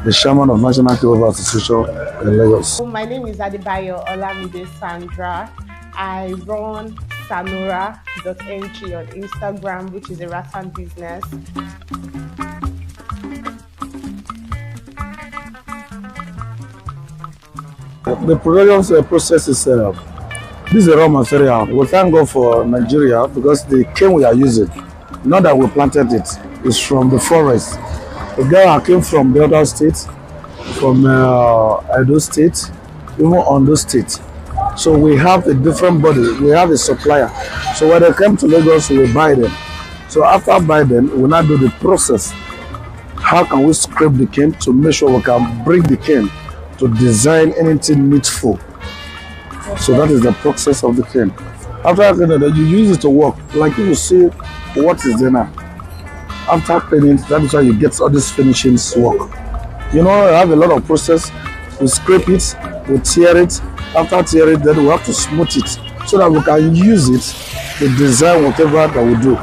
the chairman of National Cane Weaver Association in Lagos. My name is Adebayo Olamide Sandra. I run sanora.ng on Instagram, which is a rattan business. The production process is this is a raw material. We thank God for Nigeria because the cane we are using, not that we planted it, is from the forest. The girl came from the other states, from Edo State, even Ondo State. So we have a different body. We have a supplier. So when they come to Lagos, we buy them. So after buy them, we now do the process. How can we scrape the cane to make sure we can bring the cane to design anything needful? So that is the process of the cane. After that, you use it to work. Like you will see what is there now. after painting, that is why you get all this finishing work. You know, I have a lot of process. We scrape it, we tear it. After tear it, then we have to smooth it so that we can use it to design whatever that we do.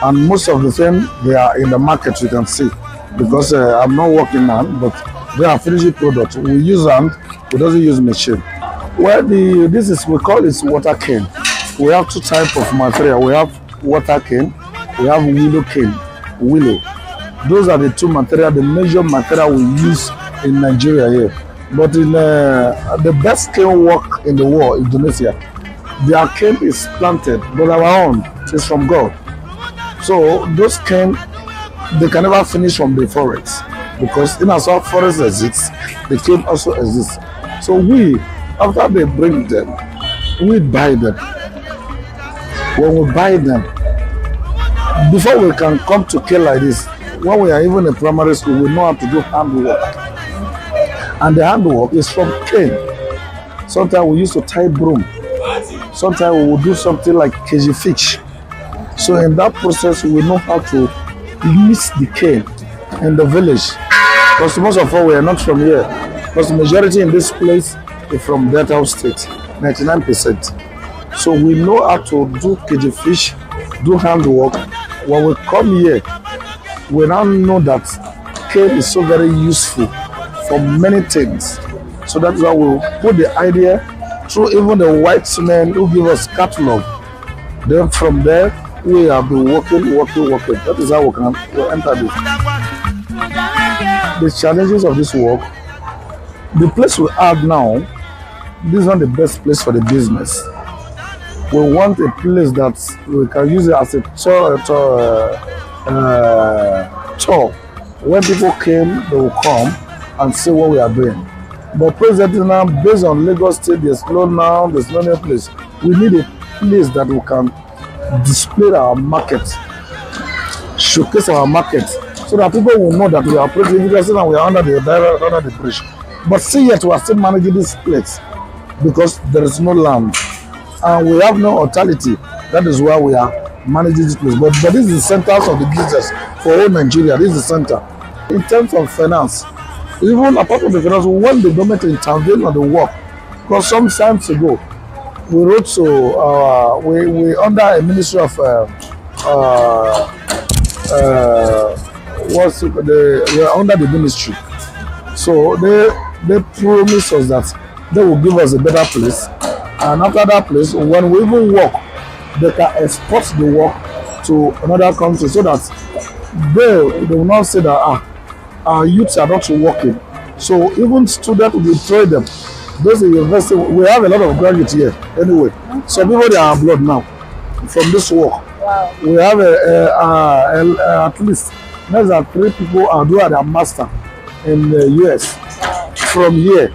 And most of the things, they are in the market, you can see. Because I'm not working hand, but they are finishing products. We use hand, we doesn't use machine. Well, this is, we call it water cane. We have two types of material. We have water cane, we have willow cane. Willow. Those are the two material, the major material we use in Nigeria here. But in the best cane work in the world, Indonesia, their cane is planted, but our own is from God. So those cane, they can never finish from the forest, because in as well forest exists, the cane also exists. So we, after they bring them, we buy them. When we buy them, before we can come to cane like this, when we are even in primary school, we know how to do handwork. And the handwork is from cane. Sometimes we used to tie broom. Sometimes we will do something like cage fish. So in that process, we know how to use the cane in the village. Because most of us, we are not from here. Because the majority in this place is from Delta State, 99%. So we know how to do cage fish, do handwork. When we come here, we now know that cane is so very useful for many things. So that's why we put the idea through even the white men who give us catalog. Then from there, we have been working. That is how we can enter this. The challenges of this work, the place we are now, this is not the best place for the business. We want a place that we can use it as a tour. When people came, they will come and see what we are doing. But presently now, based on Lagos State, there's no new place. We need a place that we can display our market, showcase our market, so that people will know that we are operating, because now we are under the bridge. But see, yet we are still managing this place because there is no land and we have no authority. That is why we are managing this place. But this is the centers of the business for all Nigeria. This is the center. In terms of finance, even apart from the finance, we want the government to intervene on the work. Because some time ago, we wrote to we under a ministry of we are under the ministry. So they promised us that they will give us a better place, and after that place, when we even work, they can export the work to another country, so that they will not say that our youths are not working. So even students will train them. Those in university, we have a lot of graduates here anyway. Some people they are abroad now from this work. Wow. We have at least less than 3 people are doing their master in the US from here.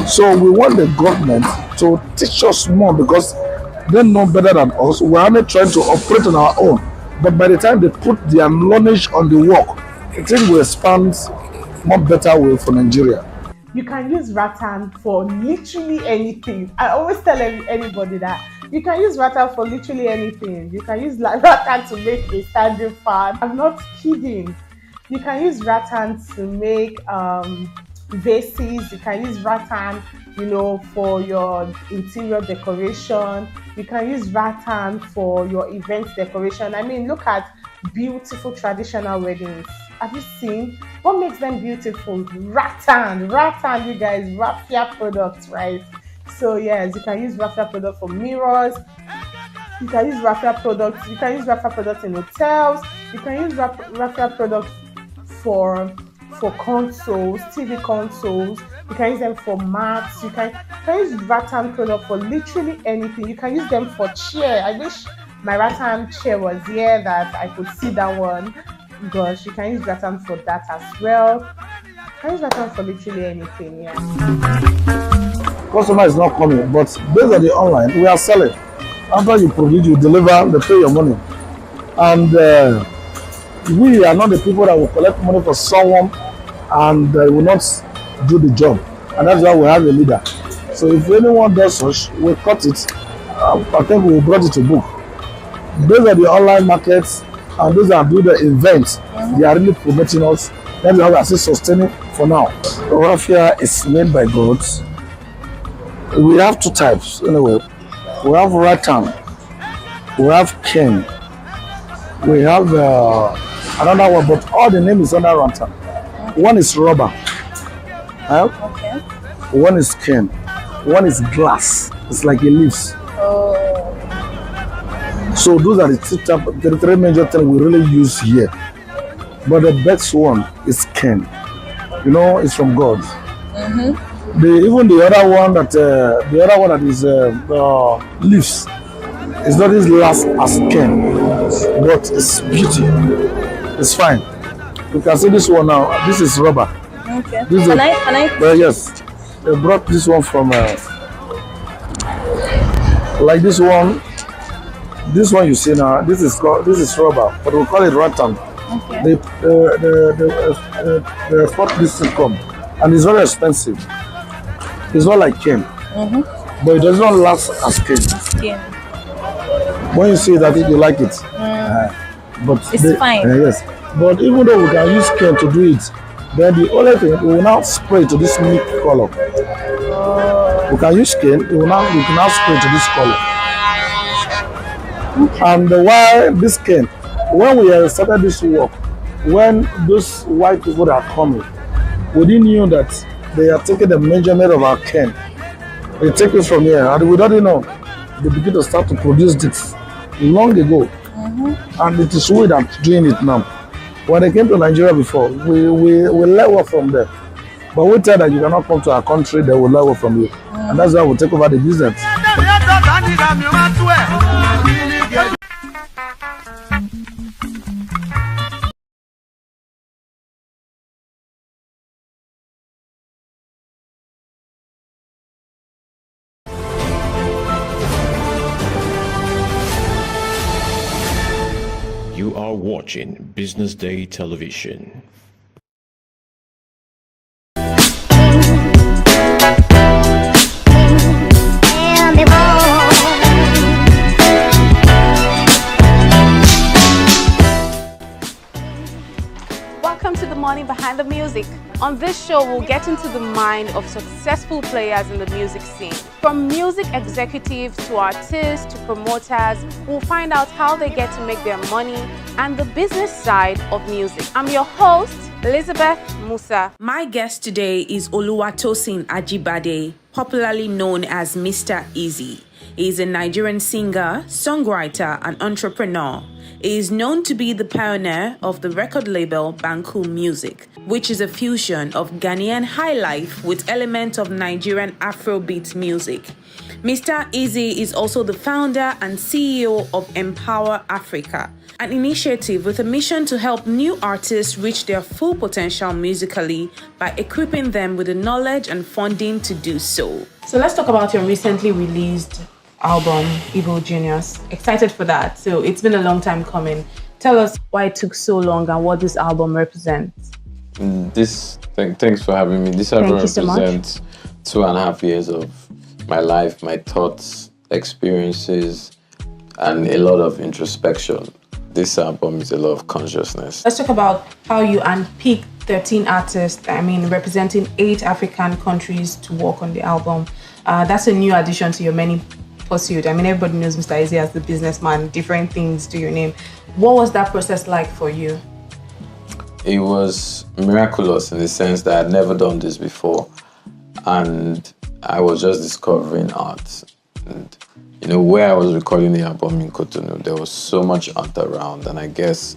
So we want the government to teach us more, because they know better than us. We are only trying to operate on our own. But by the time they put their knowledge on the work, I think we expand more better way for Nigeria. You can use rattan for literally anything. I always tell anybody that you can use rattan for literally anything. You can use rattan to make a standing fan. I'm not kidding. You can use rattan to make vases. You can use rattan, for your interior decoration. You can use rattan for your event decoration. I mean, look at beautiful traditional weddings. Have you seen what makes them beautiful? Rattan, you guys, raffia products, right? So yes, you can use raffia products for mirrors. You can use raffia products. You can use raffia products in hotels. You can use raffia products for consoles, TV consoles. You can use them for mats. You can use rattan product for literally anything. You can use them for chair. I wish my rattan chair was here that I could sit down one. Gosh, you can use rattan for that as well. You can use rattan for literally anything, yeah. Customer is not coming, but based on the online, we are selling. After you produce, you deliver, they pay your money. And we are not the people that will collect money for someone and will not do the job. And that's why we have a leader. So if anyone does such, we cut it. I think we brought it to book. Based on the online markets, and those that do the events, they are really promoting us. That's how we are still sustaining for now. Raffia is made by goats. We have two types anyway. We have rattan, we have cane, we have another one, but all the name is under rattan. One is rubber, Okay. one is cane, one is glass. It's like a leaves. So those are the three major things we really use here. But the best one is cane. You know, it's from God. Even the other one that is leaves, it's not as last as cane, but it's beauty. It's fine. You can see this one now. This is rubber. Okay. This Can I? yes, they brought this one from like this one. This one you see now. This is rubber, but we call it rattan. Okay. They export this to come, and it's very expensive. It's not like cane, but it does not last as cane. Skin. When you see that, you like it. But It's fine. Yes, but even though we can use cane to do it, then the only thing we will now spray to this milk color. We can use cane. We can now spray to this color. And why this cane? When we started this work, when those white people that are coming, we didn't know that they are taking the measurement of our cane. They take it from here, and we don't know. They begin to start to produce this long ago, and it is we that are doing it now. When they came to Nigeria before, we learn work from them, but we tell that you cannot come to our country, they will learn work from you, and that's why we take over the business. You are watching Business Day Television. Welcome to the Morning Behind the Music. On this show, we'll get into the mind of successful players in the music scene. From music executives to artists to promoters, we'll find out how they get to make their money and the business side of music. I'm your host, Elizabeth Musa. My guest today is Oluwatosin Ajibade, popularly known as Mr. Easy. He is a Nigerian singer, songwriter, and entrepreneur. He is known to be the pioneer of the record label Banku Music, which is a fusion of Ghanaian highlife with elements of Nigerian Afrobeat music. Mr. Easy is also the founder and CEO of Empower Africa, an initiative with a mission to help new artists reach their full potential musically by equipping them with the knowledge and funding to do so. So let's talk about your recently released album, Evil Genius. Excited for that. So it's been a long time coming. Tell us why it took so long and what this album represents. Thanks for having me. This album represents 2.5 years of my life, my thoughts, experiences, and a lot of introspection. This album is a lot of consciousness. Let's talk about how you unpicked 13 artists, representing 8 African countries to work on the album. That's a new addition to your many pursuit. Everybody knows Mr. Easy as the businessman, different things to your name. What was that process like for you? It was miraculous in the sense that I'd never done this before. And I was just discovering art. And, where I was recording the album in Cotonou, there was so much art around. And I guess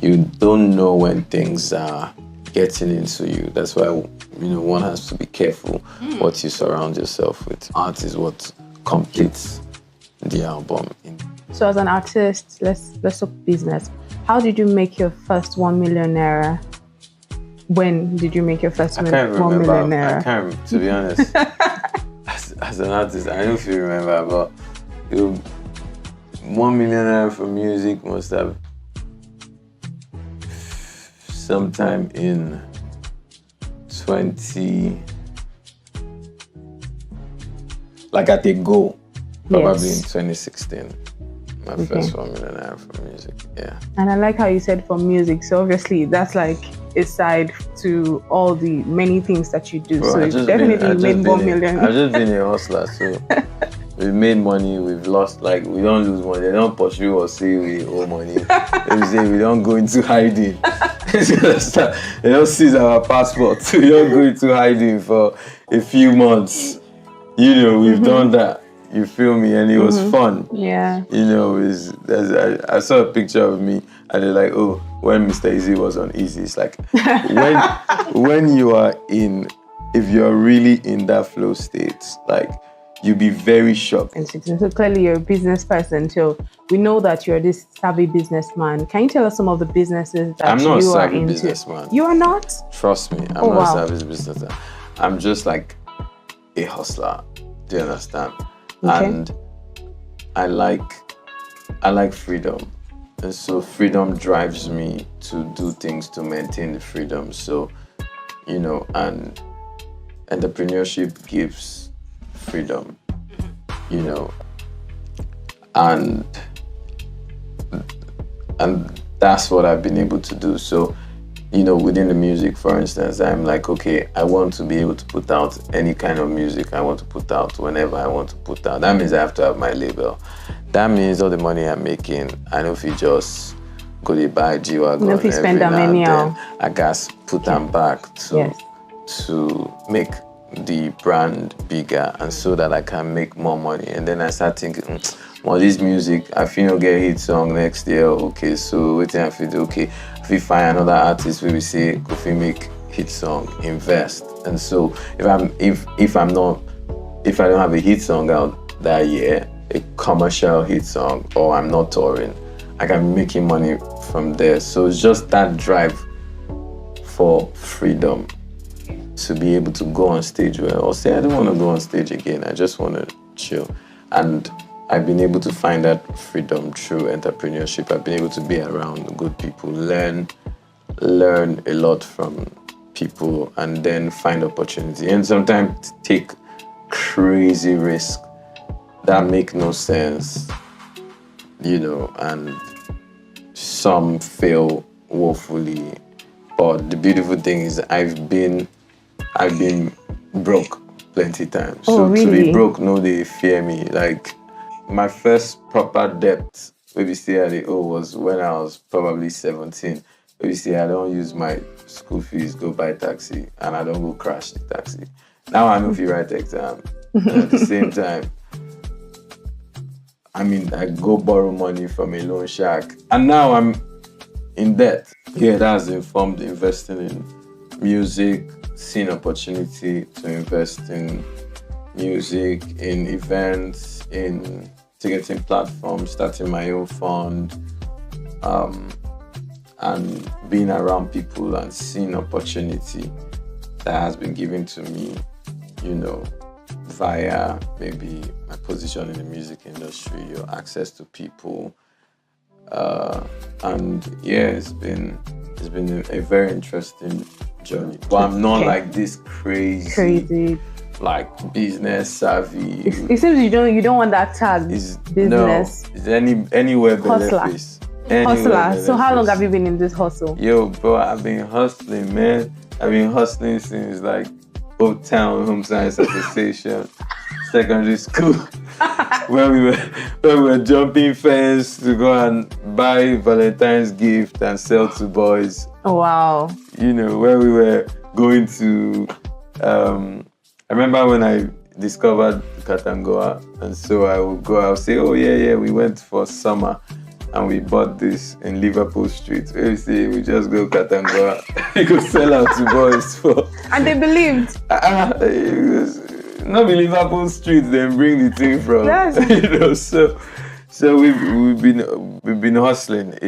you don't know when things are getting into you. That's why, one has to be careful what you surround yourself with. Art is what completes the album. So as an artist, let's talk business. How did you make your first 1 million naira? When did you make your first 1 million naira? I can't remember, to be honest. as an artist, I don't know if you remember, but 1 million naira for music must have sometime in 20... Like at a go, probably in 2016. My first 1 million naira from music, yeah. And I like how you said from music. So obviously that's like a side to all the many things that you do. Bro, So you definitely made 1 million. I've just been a hustler, so we've made money, we've lost, like we don't lose money. They don't pursue or say we owe money. They say we don't go into hiding. They don't seize our passport. We don't go into hiding for a few months. You know, we've done that. You feel me? And it was fun. Yeah. You know, I saw a picture of me and they're like, oh, when Mr. Easy was on Easy. It's like, when you are if you're really in that flow state, like, you'll be very shocked. So clearly you're a business person too. We know that you're this savvy businessman. Can you tell us some of the businesses that I'm not you a are savvy into? businessman. You are not? Trust me, I'm not a savvy businessman. I'm just like a hustler. Do you understand? Okay. And I like freedom. And so freedom drives me to do things to maintain the freedom. So, you know, and entrepreneurship gives freedom, you know, and that's what I've been able to do. So, you know, within the music, for instance, I'm like, okay, I want to be able to put out any kind of music I want to put out whenever I want to put out. That means I have to have my label. That means all the money I'm making, I know if you just go to buy G-Wagon if you spend them every now anyhow, and then, I guess put them back to make the brand bigger and so that I can make more money. And then I start thinking, well, this music, I feel I'll get a hit song next year. Okay, so what I feel do? Okay, if we find another artist where we say, if we make hit song, invest. And so if I don't have a hit song out that year, a commercial hit song, or I'm not touring, I can be making money from there. So it's just that drive for freedom to be able to go on stage or say, I don't want to go on stage again. I just want to chill. And I've been able to find that freedom through entrepreneurship. I've been able to be around good people, learn a lot from people, and then find opportunity. And sometimes take crazy risks that make no sense, you know, and some fail woefully. But the beautiful thing is I've been broke plenty times. Oh, so really? To be broke, no, they fear me. Like, my first proper debt, maybe say I owe, was when I was probably 17. Maybe say I don't use my school fees, go buy taxi, and I don't go crash the taxi. Now I know if you write the exam. And at the same time, I mean, I go borrow money from a loan shark, and now I'm in debt. Yeah, that's informed investing in music, seeing opportunity to invest in music, in events, in ticketing platforms, starting my own fund, and being around people and seeing opportunity that has been given to me, you know, via maybe my position in the music industry or access to people. And yeah, it's been a very interesting journey. But I'm not like this crazy like business savvy. It seems you don't want that tag. Business. No, it's anywhere benefits. Hustler. So how long have you been in this hustle? Yo, bro, I've been hustling, man. I've been hustling since like Old Town Home Science Association, secondary school, where we were jumping fence to go and buy Valentine's gift and sell to boys. Oh, wow. You know, where we were going to, I remember when I discovered Katangoa, and so I would say, oh yeah, we went for summer and we bought this in Liverpool Street. We say, we just go Katangoa, we could sell out to boys for... And they believed? Not in Liverpool Street, then bring the thing from. Yes. You know, so we've been hustling,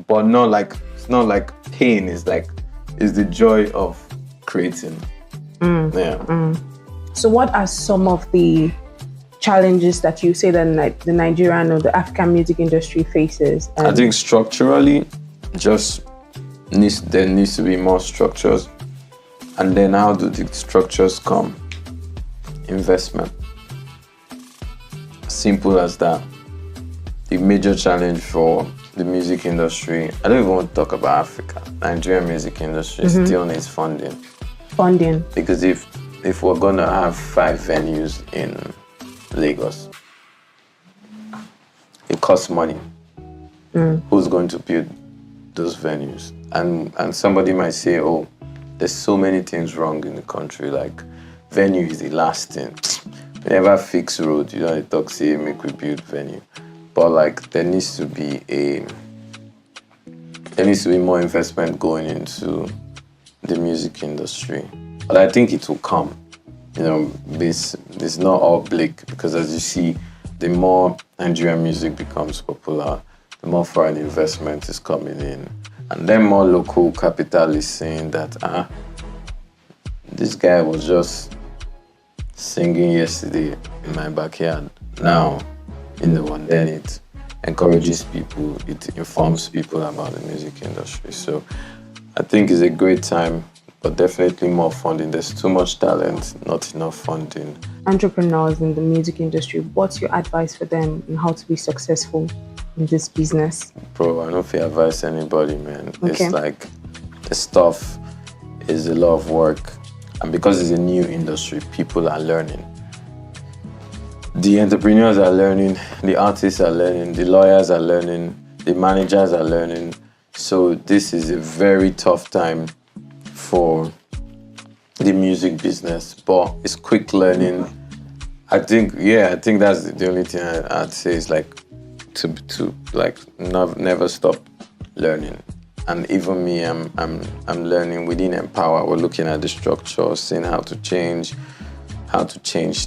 but not like, it's not like pain, it's the joy of creating. So what are some of the challenges that you say that the Nigerian or the African music industry faces? I think structurally, there needs to be more structures. And then how do the structures come? Investment. Simple as that. the major challenge for the music industry, I don't even want to talk about Africa. Nigerian music industry still needs funding. Funding. Because if we're gonna have 5 venues in Lagos, it costs money. Who's going to build those venues? And somebody might say, oh, there's so many things wrong in the country, like venue is the last thing. We never fix road, you know, the talk say make we build venue. But like there needs to be more investment going into the music industry. But I think it will come. You know, this not all bleak, because as you see, the more Nigerian music becomes popular, the more foreign investment is coming in. And then more local capital is saying that, this guy was just singing yesterday in my backyard. Now, and then it encourages people, it informs people about the music industry. So I think it's a great time, but definitely more funding. There's too much talent, not enough funding. Entrepreneurs in the music industry, what's your advice for them on how to be successful in this business? Bro, I don't feel advise anybody, man. Okay. It's like, the stuff is a lot of work. And because it's a new industry, people are learning. The entrepreneurs are learning, the artists are learning, the lawyers are learning, the managers are learning. So this is a very tough time for the music business, but it's quick learning. I think that's the only thing I'd say is like to never stop learning. And even me, I'm learning within Empower. We're looking at the structure, seeing how to change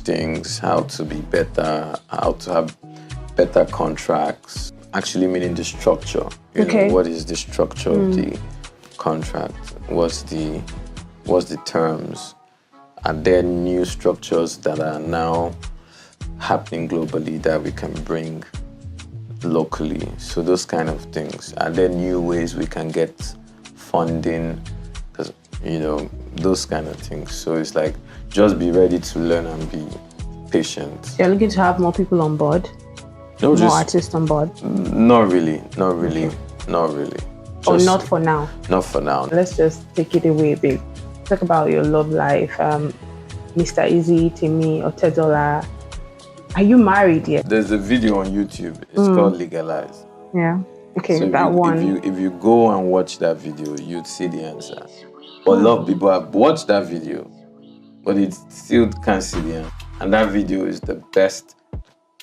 things, how to be better, how to have better contracts. Actually meaning the structure. You know, what is the structure of the contract? What's the terms? Are there new structures that are now happening globally that we can bring locally? So those kind of things. Are there new ways we can get funding? Because, you know, those kind of things. So it's like, just be ready to learn and be patient. You're looking to have more people on board? No, more artists on board? Not really. Okay. Just, not for now? Not for now. Let's just take it away a bit. Talk about your love life. Mr. Easy, Temi, Otedola. Are you married yet? There's a video on YouTube. It's called Legalize. Yeah. Okay, so that one. If you go and watch that video, you'd see the answer. But a lot of people have watched that video, but it still can't see the answer. And that video is the best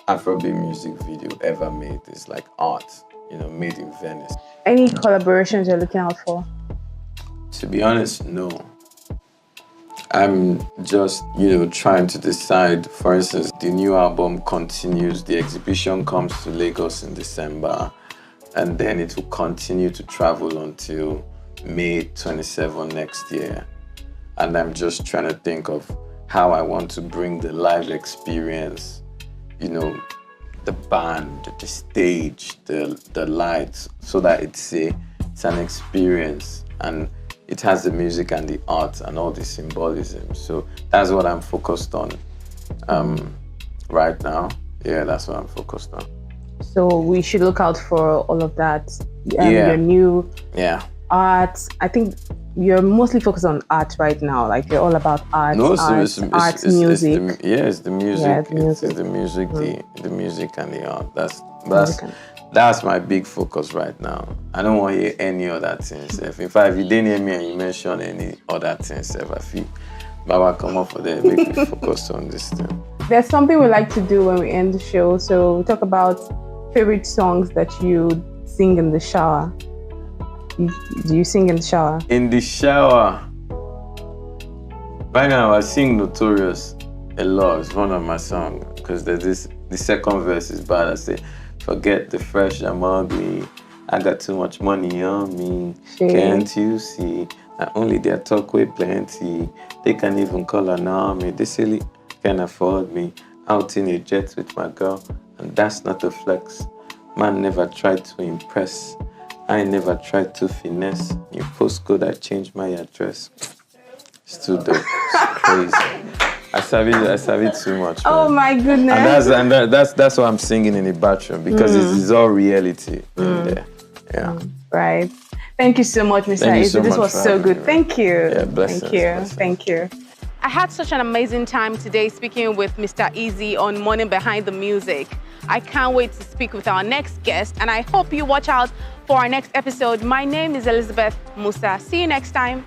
Afrobeat music video ever made. It's like art, you know, made in Venice. Any collaborations you're looking out for? To be honest, no. I'm just, trying to decide. For instance, the new album continues. The exhibition comes to Lagos in December, and then it will continue to travel until May 27 next year. And I'm just trying to think of how I want to bring the live experience, the band, the stage, the lights, so that it's an experience. And it has the music and the art and all the symbolism. So that's what I'm focused on right now. Yeah, that's what I'm focused on. So we should look out for all of that. Your new art. I think you're mostly focused on art right now. Like you're all about art, it's music. It's the music. It's the music, the music and the art. That's my big focus right now. I don't want to hear any other things. In fact, if you didn't hear me and you mention any other things, I feel Baba come up for that, make me focus on this thing. There's something we like to do when we end the show. So we talk about favorite songs that you sing in the shower. Do you sing in the shower? In the shower. Right now, I sing Notorious a lot. It's one of my songs because the second verse is bad. I say, forget the fresh, I'm ugly. I got too much money on me. Shit. Can't you see? Not only their talk with plenty, they can even call an army. They silly can afford me. Out in a jet with my girl, and that's not a flex. Man never tried to impress. I never tried to finesse. Your postcode, I changed my address. It's too dope. It's crazy. I serve it too much. Oh man. my goodness. And that's what I'm singing in the bathroom because it's all reality in there. Yeah. Right. Thank you so much, Mr. Thank you Izzy. so This much was for so having good. me. Thank you. Yeah, blessings. Thank you. Blessings. Thank you. I had such an amazing time today speaking with Mr. Izzy on Money Behind the Music. I can't wait to speak with our next guest, and I hope you watch out for our next episode. My name is Elizabeth Musa. See you next time.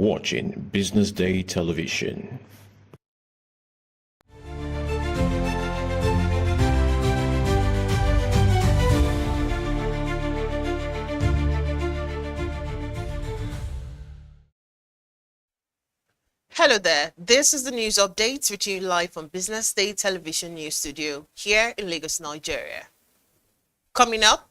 watching Business Day Television. Hello there, this is the news update with you live from Business Day Television News Studio here in Lagos, Nigeria. Coming up,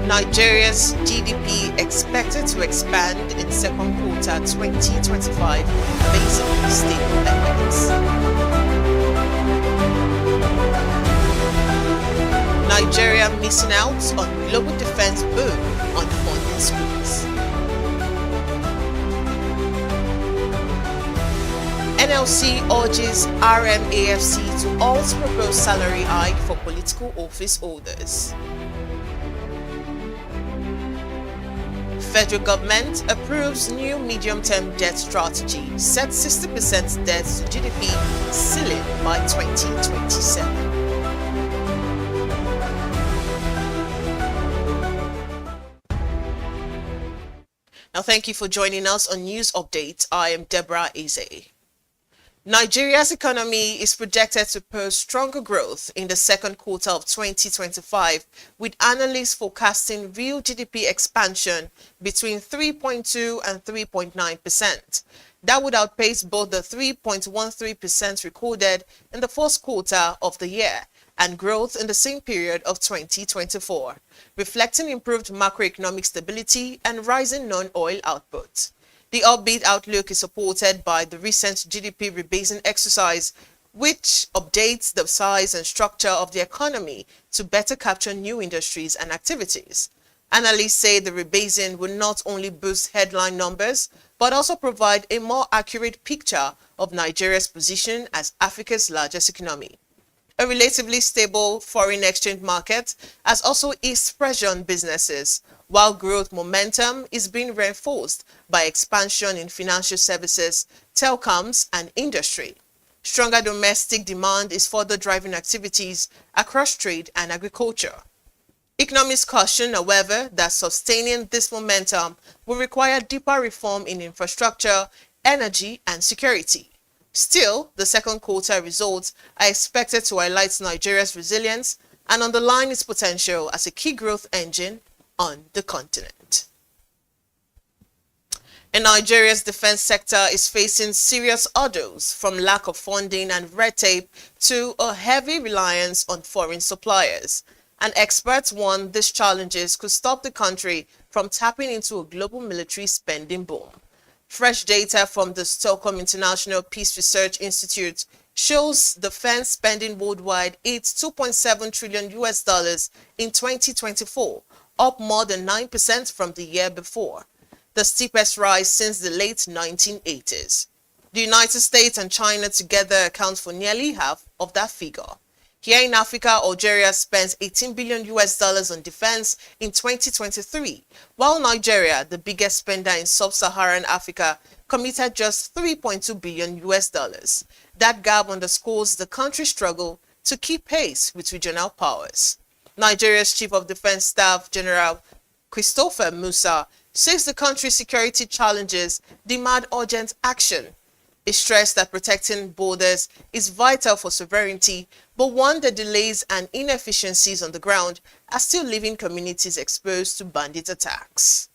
Nigeria's GDP expected to expand in second quarter 2025 based on stable evidence. Nigeria missing out on global defense boom on funding squeeze. NLC urges RMAFC to halt proposed salary hike for political office holders. Federal government approves new medium-term debt strategy, sets 60% debt to GDP ceiling by 2027. Now, thank you for joining us on News Update. I am Deborah Eze. Nigeria's economy is projected to post stronger growth in the second quarter of 2025, with analysts forecasting real GDP expansion between 3.2 and 3.9%. That would outpace both the 3.13% recorded in the first quarter of the year and growth in the same period of 2024, reflecting improved macroeconomic stability and rising non-oil output. The upbeat outlook is supported by the recent GDP rebasing exercise, which updates the size and structure of the economy to better capture new industries and activities. Analysts say the rebasing will not only boost headline numbers, but also provide a more accurate picture of Nigeria's position as Africa's largest economy. A relatively stable foreign exchange market has also eased pressure on businesses, while growth momentum is being reinforced by expansion in financial services, telecoms, and industry. Stronger domestic demand is further driving activities across trade and agriculture. Economists caution, however, that sustaining this momentum will require deeper reform in infrastructure, energy, and security. Still, the second quarter results are expected to highlight Nigeria's resilience and underline its potential as a key growth engine on the continent. And Nigeria's defense sector is facing serious hurdles, from lack of funding and red tape to a heavy reliance on foreign suppliers. And experts warn these challenges could stop the country from tapping into a global military spending boom. Fresh data from the Stockholm International Peace Research Institute shows defense spending worldwide hit $2.7 trillion in 2024, up more than 9% from the year before, the steepest rise since the late 1980s. The United States and China together account for nearly half of that figure. Here in Africa, Algeria spent $18 billion on defense in 2023, while Nigeria, the biggest spender in sub-Saharan Africa, committed just $3.2 billion. That gap underscores the country's struggle to keep pace with regional powers. Nigeria's Chief of Defense Staff, General Christopher Musa, says the country's security challenges demand urgent action. He stressed that protecting borders is vital for sovereignty, but warned that delays and inefficiencies on the ground are still leaving communities exposed to bandit attacks.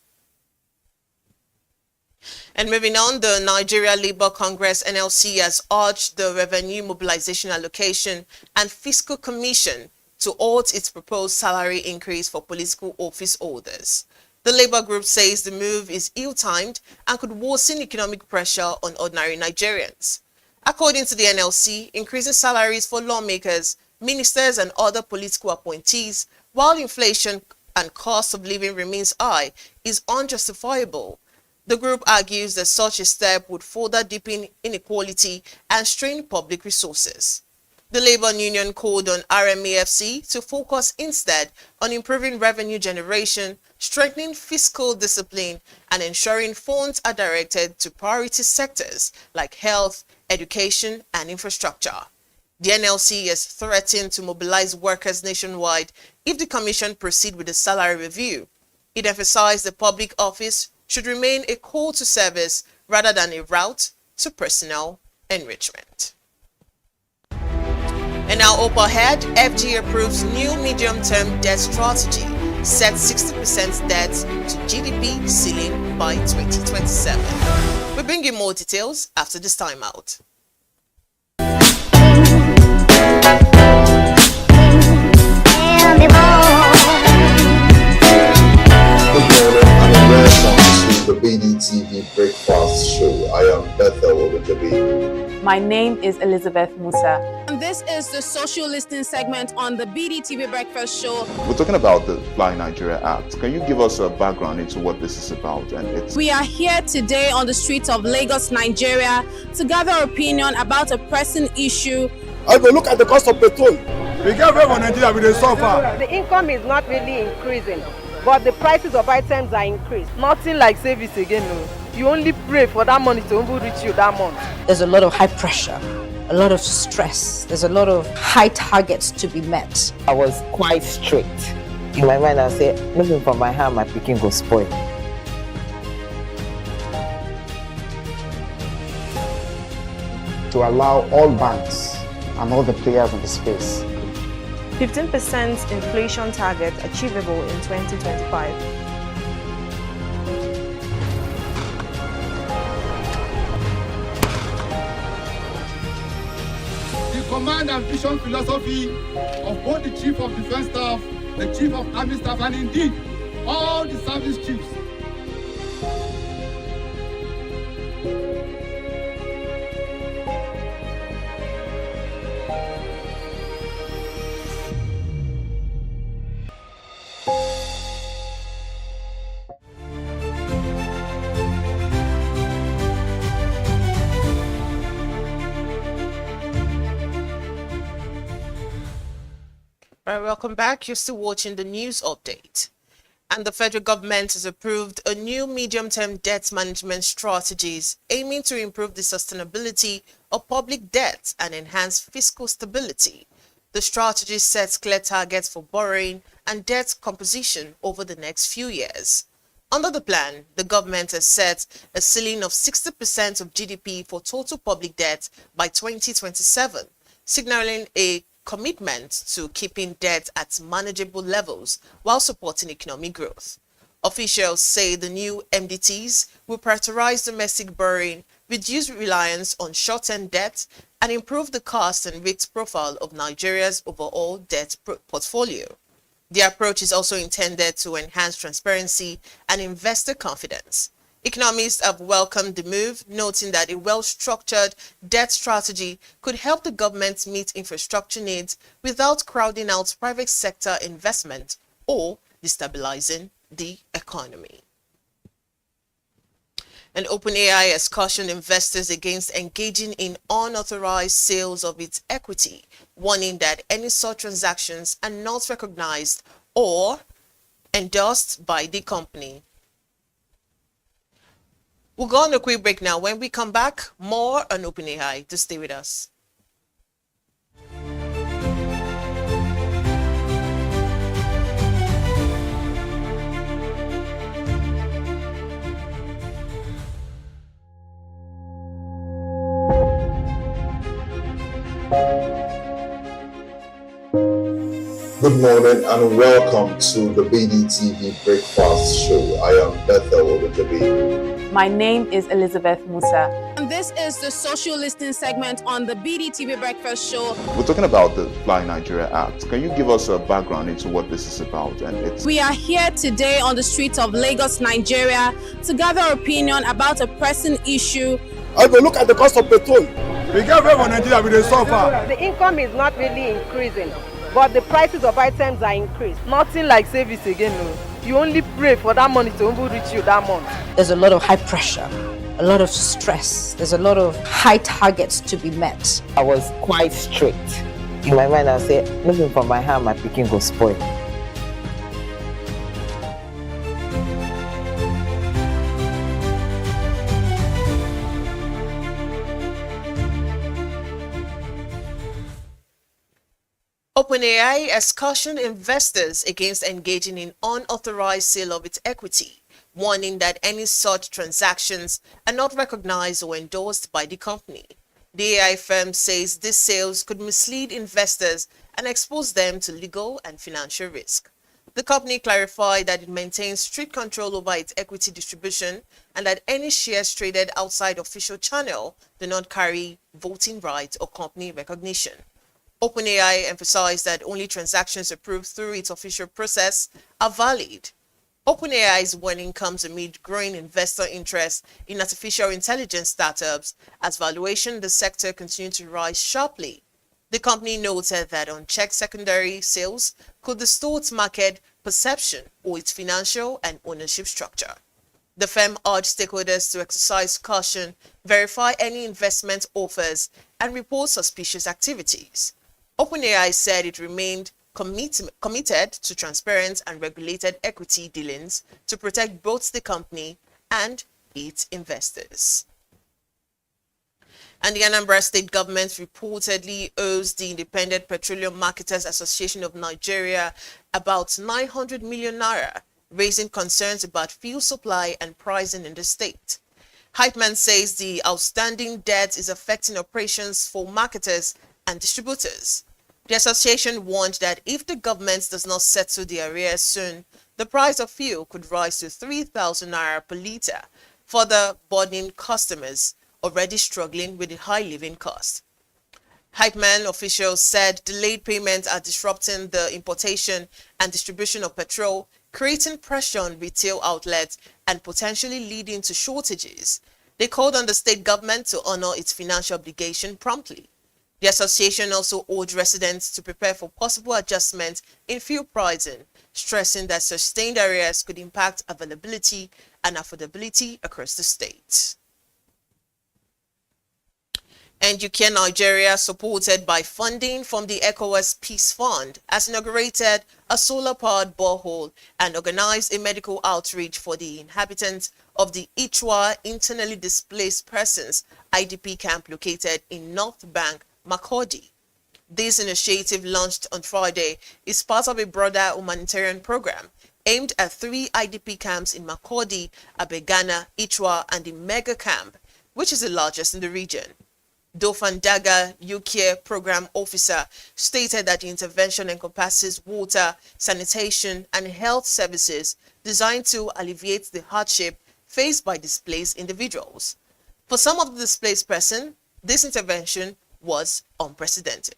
And moving on, the Nigeria Labour Congress NLC has urged the Revenue Mobilization Allocation and Fiscal Commission to halt its proposed salary increase for political office holders. The Labour group says the move is ill-timed and could worsen economic pressure on ordinary Nigerians. According to the NLC, increasing salaries for lawmakers, ministers, and other political appointees, while inflation and cost of living remains high, is unjustifiable. The group argues that such a step would further deepen inequality and strain public resources. The Labour Union called on RMAFC to focus instead on improving revenue generation, strengthening fiscal discipline, and ensuring funds are directed to priority sectors like health, education, and infrastructure. The NLC has threatened to mobilize workers nationwide if the commission proceed with the salary review. It emphasized the public office should remain a call to service rather than a route to personal enrichment. And now up ahead, FG approves new medium-term debt strategy, sets 60% debt to GDP ceiling by 2027. We bring you more details after this timeout. The BDTV Breakfast Show. I am Bethel with the B. My name is Elizabeth Musa. And this is the social listening segment on the BDTV Breakfast Show. We're talking about the Fly Nigeria Act. Can you give us a background into what this is about? We are here today on the streets of Lagos, Nigeria, to gather opinion about a pressing issue. I will look at the cost of petrol. We get very Nigeria with the suffer. The income is not really increasing, but the prices of items are increased. Nothing like service again. No. You only pray for that money to reach you that month. There's a lot of high pressure, a lot of stress. There's a lot of high targets to be met. I was quite strict. In my mind, I said, looking for my hand, my picking go spoil. To allow all banks and all the players in the space 15% inflation target achievable in 2025. The command and vision philosophy of both the Chief of Defense Staff, the Chief of Army Staff, and indeed all the service chiefs. Right, welcome back. You're still watching the news update. And the federal government has approved a new medium-term debt management strategies aiming to improve the sustainability of public debt and enhance fiscal stability. The strategy sets clear targets for borrowing and debt composition over the next few years. Under the plan, the government has set a ceiling of 60% of GDP for total public debt by 2027, signaling a commitment to keeping debt at manageable levels while supporting economic growth. Officials say the new MDTs will prioritize domestic borrowing, reduce reliance on short-term debt, and improve the cost and risk profile of Nigeria's overall debt portfolio. The approach is also intended to enhance transparency and investor confidence. Economists have welcomed the move, noting that a well-structured debt strategy could help the government meet infrastructure needs without crowding out private sector investment or destabilizing the economy. And OpenAI has cautioned investors against engaging in unauthorized sales of its equity, warning that any such transactions are not recognized or endorsed by the company. We'll go on a quick break now. When we come back, more on OpenAI. Just stay with us. Good morning and welcome to the BDTV Breakfast Show. I am Bethel with the B. My name is Elizabeth Musa. And this is the social listening segment on the BDTV Breakfast Show. We're talking about the Fly Nigeria Act. Can you give us a background into what this is about? We are here today on the streets of Lagos, Nigeria, to gather opinion about a pressing issue. I will look at the cost of petrol. We get very Nigeria with the suffer. The income is not really increasing, but the prices of items are increased. Nothing like service again. No. You only pray for that money to reach you that month. There's a lot of high pressure, a lot of stress. There's a lot of high targets to be met. I was quite strict. In my mind, I said, looking for my hand, my picking go spoil. OpenAI has cautioned investors against engaging in unauthorized sale of its equity, warning that any such transactions are not recognized or endorsed by the company. The AI firm says these sales could mislead investors and expose them to legal and financial risk. The company clarified that it maintains strict control over its equity distribution and that any shares traded outside official channel do not carry voting rights or company recognition. OpenAI emphasized that only transactions approved through its official process are valid. OpenAI's warning comes amid growing investor interest in artificial intelligence startups as valuation in the sector continue to rise sharply. The company noted that unchecked secondary sales could distort market perception or its financial and ownership structure. The firm urged stakeholders to exercise caution, verify any investment offers, and report suspicious activities. OpenAI said it remained committed to transparent and regulated equity dealings to protect both the company and its investors. And the Anambra State government reportedly owes the Independent Petroleum Marketers Association of Nigeria about 900 million naira, raising concerns about fuel supply and pricing in the state. Hypeman says the outstanding debt is affecting operations for marketers and distributors. The association warned that if the government does not settle the arrears soon, the price of fuel could rise to 3,000 naira per litre, further burdening customers already struggling with the high living cost. Hypeman officials said delayed payments are disrupting the importation and distribution of petrol, creating pressure on retail outlets and potentially leading to shortages. They called on the state government to honor its financial obligation promptly. The association also urged residents to prepare for possible adjustments in fuel pricing, stressing that sustained arrears could impact availability and affordability across the state. And UK Nigeria, supported by funding from the ECOWAS Peace Fund, has inaugurated a solar-powered borehole and organized a medical outreach for the inhabitants of the Ichwa Internally Displaced Persons IDP camp located in North Bank, Makurdi. This initiative, launched on Friday, is part of a broader humanitarian program aimed at 3 IDP camps in Makurdi, Abegana, Ichwa, and the Mega Camp, which is the largest in the region. Dofan Daga, UK program officer, stated that the intervention encompasses water, sanitation, and health services designed to alleviate the hardship faced by displaced individuals. For some of the displaced persons, this intervention was unprecedented.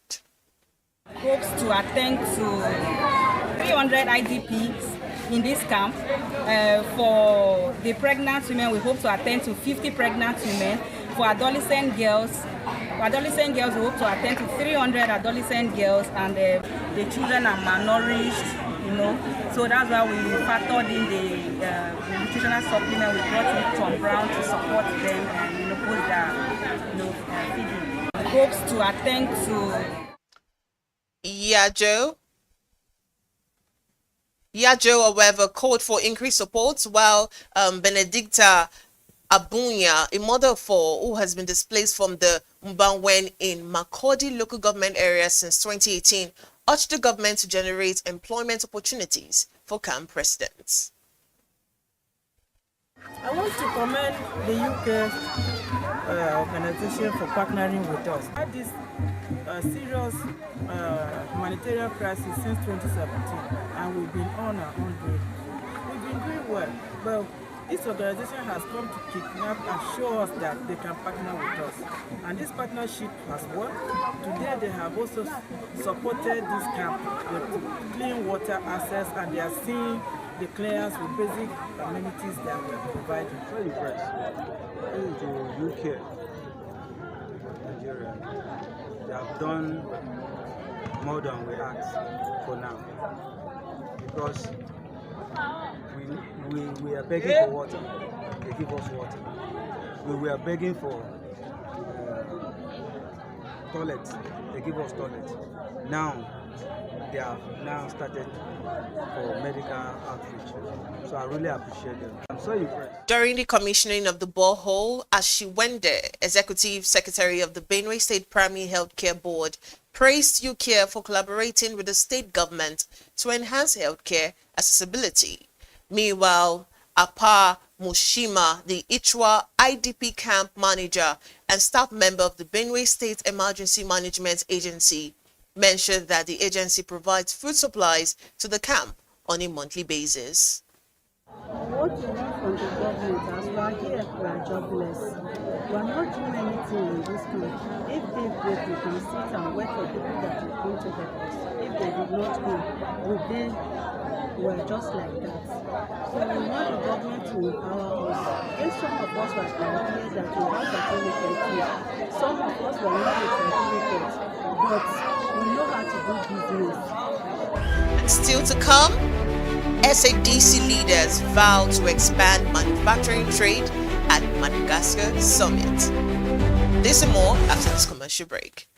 Hopes to attend to 300 IDPs in this camp. For the pregnant women, we hope to attend to 50 pregnant women. For adolescent girls, we hope to attend to 300 adolescent girls, and the children are malnourished, So that's why we factored in the nutritional supplement. We brought in Tom Brown to support them and post their feeding. Hopes to attend to Yajo, however, called for increased support, while Benedicta Abunya, a mother of 4 who has been displaced from the Mbanwen in Makurdi local government area since 2018, urged the government to generate employment opportunities for camp residents. I want to commend the UK organization for partnering with us. We had this serious humanitarian crisis since 2017, and we've been on our own way. We've been doing well. Well, this organization has come to kidnap and show us that they can partner with us. And this partnership has worked. Today they have also supported this camp with clean water access, and they are seeing the clearance with basic amenities that we are providing. So impressed. To UK, Nigeria, they have done more than we asked for now. Because we are begging for water, they give us water. We are begging for toilets, they give us toilets. Now, they have now started for medical outreach. So I really appreciate them. I'm so impressed. During the commissioning of the borehole, as she went there, Executive Secretary of the Benue State Primary Healthcare Board, praised UCare for collaborating with the state government to enhance healthcare accessibility. Meanwhile, Apa Mushima, the Ichwa IDP camp manager and staff member of the Benue State Emergency Management Agency, mentioned that the agency provides food supplies to the camp on a monthly basis. What we want from the government, as we are here, we are jobless. We are not doing anything in this country. If they break, we can sit and wait for people that will come to help us. If they did not come, we then were just like that. So we want the government to empower us. If some of us were here that we have certificate, some of us were not with certificate, but we know how to do business. And still to come, SADC leaders vow to expand manufacturing trade at Madagascar Summit. This and more after this commercial break.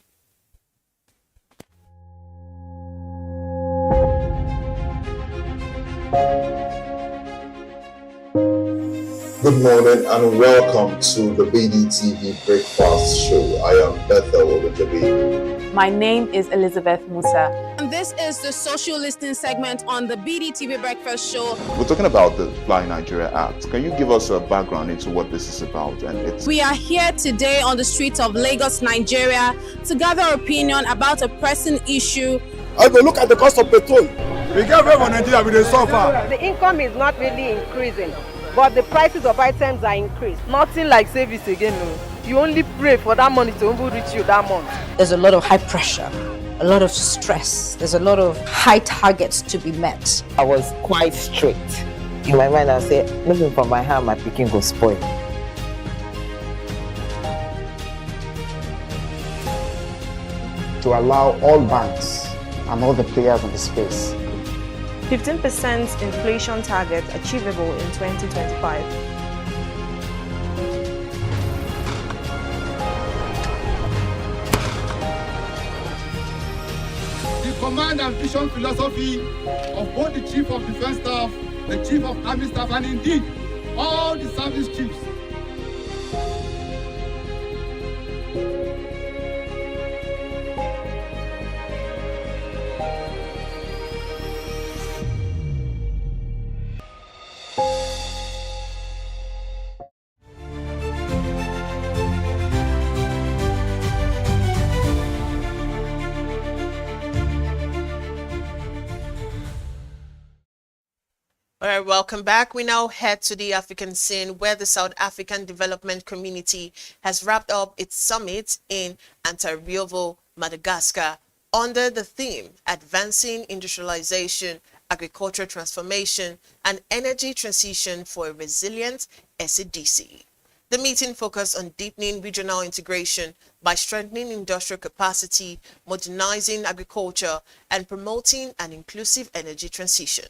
Good morning and welcome to the BDTV Breakfast Show. I am Bethel Ogunjobi. My name is Elizabeth Musa. And this is the social listening segment on the BDTV Breakfast Show. We're talking about the Fly Nigeria Act. Can you give us a background into what this is about? We are here today on the streets of Lagos, Nigeria, to gather opinion about a pressing issue. I will look at the cost of petrol. We get very for Nigeria with the suffer. The income is not really increasing, but the prices of items are increased. Nothing like service again. No. You only pray for that money to reach you that month. There's a lot of high pressure, a lot of stress. There's a lot of high targets to be met. I was quite strict. In my mind, I said, looking for my hand, my picking will spoil. To allow all banks and all the players in the space 15% inflation target achievable in 2025. The command and vision philosophy of both the Chief of Defense Staff, the Chief of Army Staff, and indeed all the service chiefs. All right, welcome back. We now head to the African scene where the South African Development Community has wrapped up its summit in Antananarivo, Madagascar, under the theme Advancing Industrialization, Agricultural Transformation, and Energy Transition for a Resilient SADC. The meeting focused on deepening regional integration by strengthening industrial capacity, modernizing agriculture, and promoting an inclusive energy transition.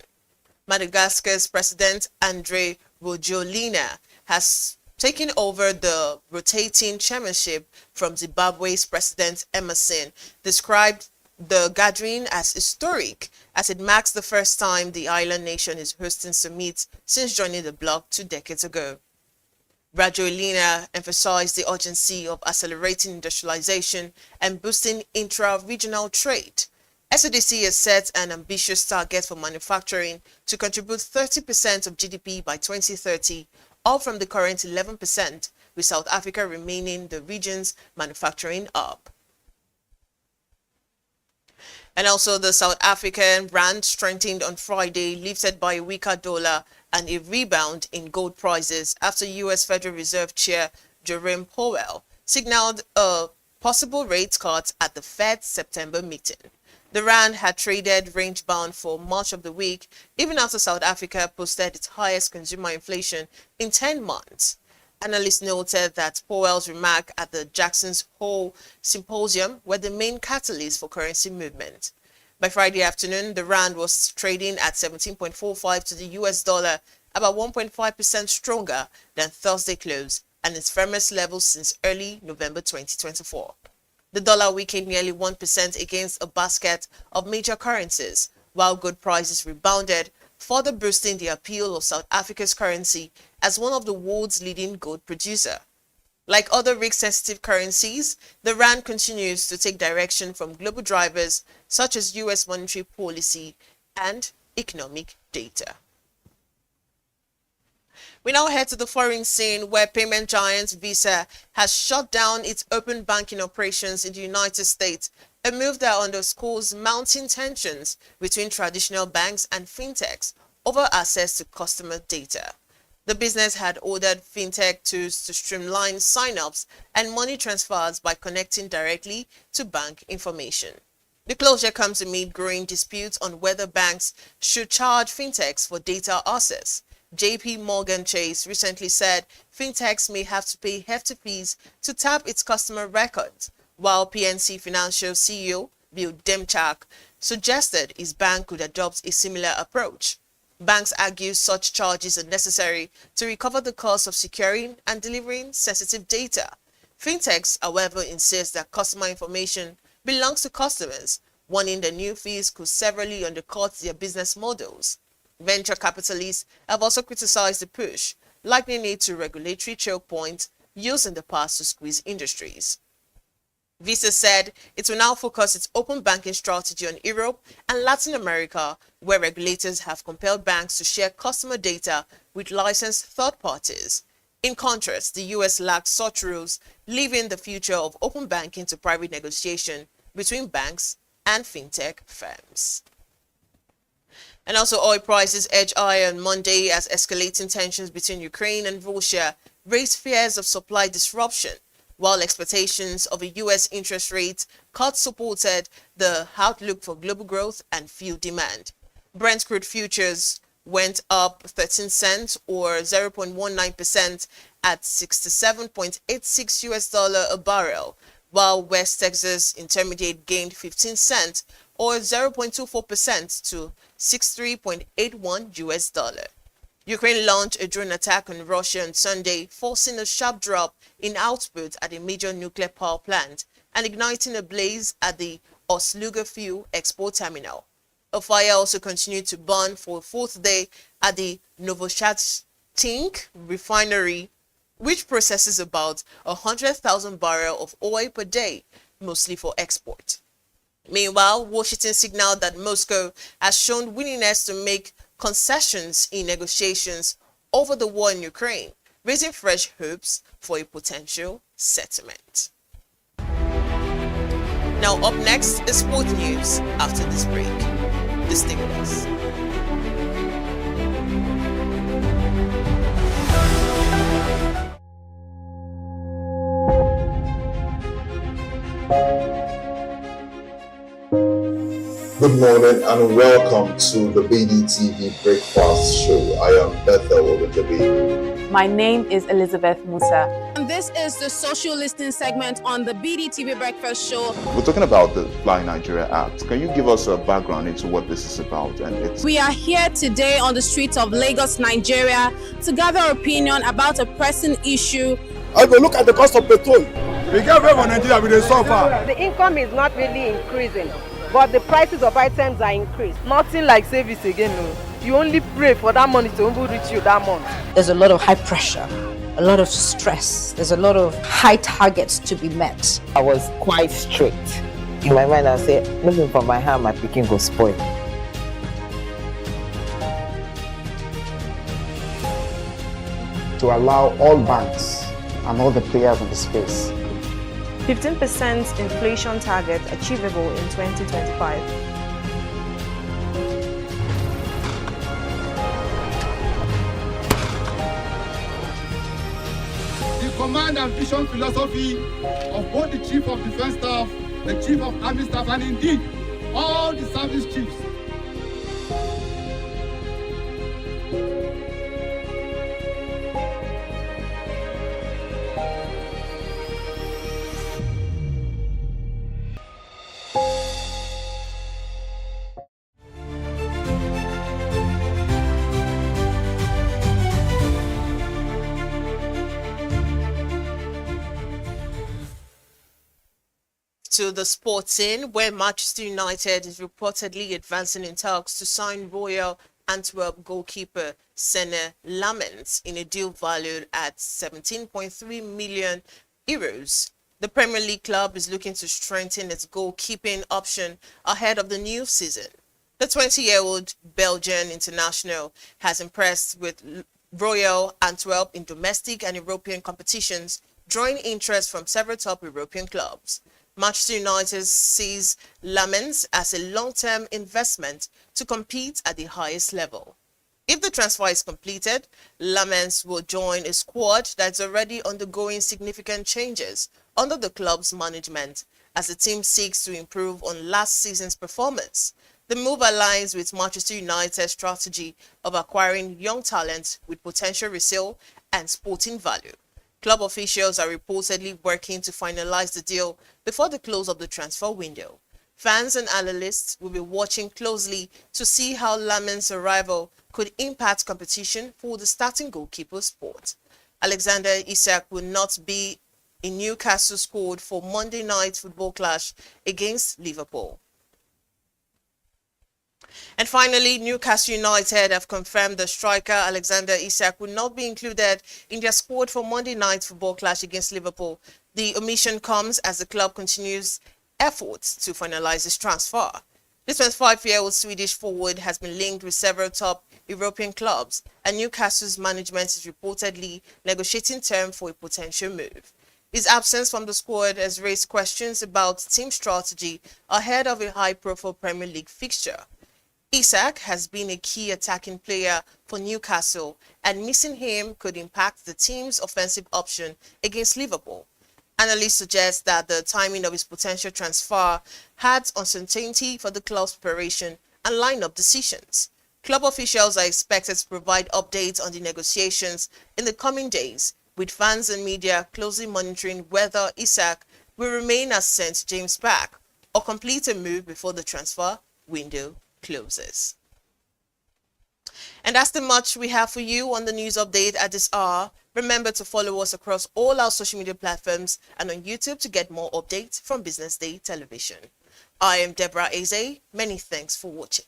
Madagascar's President Andre Rajoelina has taken over the rotating chairmanship from Zimbabwe's President Emerson, described the gathering as historic as it marks the first time the island nation is hosting summits since joining the bloc 2 decades ago. Rajoelina emphasized the urgency of accelerating industrialization and boosting intra-regional trade. SADC has set an ambitious target for manufacturing to contribute 30% of GDP by 2030, up from the current 11%, with South Africa remaining the region's manufacturing hub. And also the South African rand strengthened on Friday, lifted by a weaker dollar and a rebound in gold prices after U.S. Federal Reserve Chair Jerome Powell signaled a possible rate cut at the Fed's September meeting. The rand had traded range-bound for much of the week, even after South Africa posted its highest consumer inflation in 10 months. Analysts noted that Powell's remark at the Jackson's Hole Symposium were the main catalyst for currency movement. By Friday afternoon, the rand was trading at 17.45 to the US dollar, about 1.5% stronger than Thursday close and its firmest level since early November 2024. The dollar weakened nearly 1% against a basket of major currencies, while gold prices rebounded, further boosting the appeal of South Africa's currency as one of the world's leading gold producer. Like other risk-sensitive currencies, the rand continues to take direction from global drivers such as U.S. monetary policy and economic data. We now head to the foreign scene where payment giant Visa has shut down its open banking operations in the United States, a move that underscores mounting tensions between traditional banks and fintechs over access to customer data. The business had ordered fintech tools to streamline sign-ups and money transfers by connecting directly to bank information. The closure comes amid growing disputes on whether banks should charge fintechs for data access. JP Morgan Chase recently said fintechs may have to pay hefty fees to tap its customer records, while PNC Financial CEO Bill Demchak suggested his bank could adopt a similar approach. Banks argue such charges are necessary to recover the cost of securing and delivering sensitive data. Fintechs, however, insist that customer information belongs to customers, warning the new fees could severely undercut their business models. Venture capitalists have also criticized the push, likening it to regulatory choke points used in the past to squeeze industries. Visa said it will now focus its open banking strategy on Europe and Latin America, where regulators have compelled banks to share customer data with licensed third parties. In contrast, the US lacks such rules, leaving the future of open banking to private negotiation between banks and fintech firms. And also, oil prices edged higher on Monday as escalating tensions between Ukraine and Russia raised fears of supply disruption, while expectations of a U.S. interest rate cut supported the outlook for global growth and fuel demand. Brent crude futures went up 13 cents or 0.19% at $67.86 a barrel, while West Texas Intermediate gained 15 cents or 0.24% to $63.81. Ukraine launched a drone attack on Russia on Sunday, forcing a sharp drop in output at a major nuclear power plant and igniting a blaze at the Osluga fuel export terminal. A fire also continued to burn for a fourth day at the Novochachtink refinery, which processes about 100,000 barrels of oil per day, mostly for export. Meanwhile, Washington signaled that Moscow has shown willingness to make concessions in negotiations over the war in Ukraine, raising fresh hopes for a potential settlement. Now up next is sport news after this break. Stay with us. Good morning and welcome to the BDTV Breakfast Show. I am Bethel Ogunjobi. My name is Elizabeth Musa. And this is the social listening segment on the BDTV Breakfast Show. We're talking about the Fly Nigeria Act. Can you give us a background into what this is about? We are here today on the streets of Lagos, Nigeria, to gather opinion about a pressing issue. I go look at the cost of petrol. We get very Nigeria with the suffer. The income is not really increasing, but the prices of items are increased. Nothing like service again. No. You only pray for that money to reach you that month. There's a lot of high pressure, a lot of stress. There's a lot of high targets to be met. I was quite strict. In my mind, I said, looking for my hand, my picking go spoil. To allow all banks and all the players in the space 15% inflation target achievable in 2025. The command and vision philosophy of both the Chief of Defense Staff, the Chief of Army Staff, and indeed all the service chiefs. To the sports scene, where Manchester United is reportedly advancing in talks to sign Royal Antwerp goalkeeper Senne Lammens in a deal valued at 17.3 million euros. The Premier League club is looking to strengthen its goalkeeping option ahead of the new season. The 20-year-old Belgian international has impressed with Royal Antwerp in domestic and European competitions, drawing interest from several top European clubs. Manchester United sees Lammens as a long-term investment to compete at the highest level. If the transfer is completed, Lammens will join a squad that's already undergoing significant changes under the club's management as the team seeks to improve on last season's performance. The move aligns with Manchester United's strategy of acquiring young talent with potential resale and sporting value. Club officials are reportedly working to finalize the deal before the close of the transfer window. Fans and analysts will be watching closely to see how Lammens' arrival could impact competition for the starting goalkeeper spot. Alexander Isak will not be in Newcastle squad for Monday night football clash against Liverpool. And finally, Newcastle United have confirmed the striker Alexander Isak will not be included in their squad for Monday night football clash against Liverpool. The omission comes as the club continues efforts to finalize his transfer. The 25-year-old Swedish forward has been linked with several top European clubs, and Newcastle's management is reportedly negotiating terms for a potential move. His absence from the squad has raised questions about team strategy ahead of a high-profile Premier League fixture. Isak has been a key attacking player for Newcastle, and missing him could impact the team's offensive option against Liverpool. Analysts suggest that the timing of his potential transfer adds uncertainty for the club's preparation and lineup decisions. Club officials are expected to provide updates on the negotiations in the coming days, with fans and media closely monitoring whether Isak will remain at St. James Park or complete a move before the transfer window closes. And that's the much we have for you on the news update at this hour. Remember to follow us across all our social media platforms and on YouTube to get more updates from Business Day Television. I am Deborah Eze. Many thanks for watching.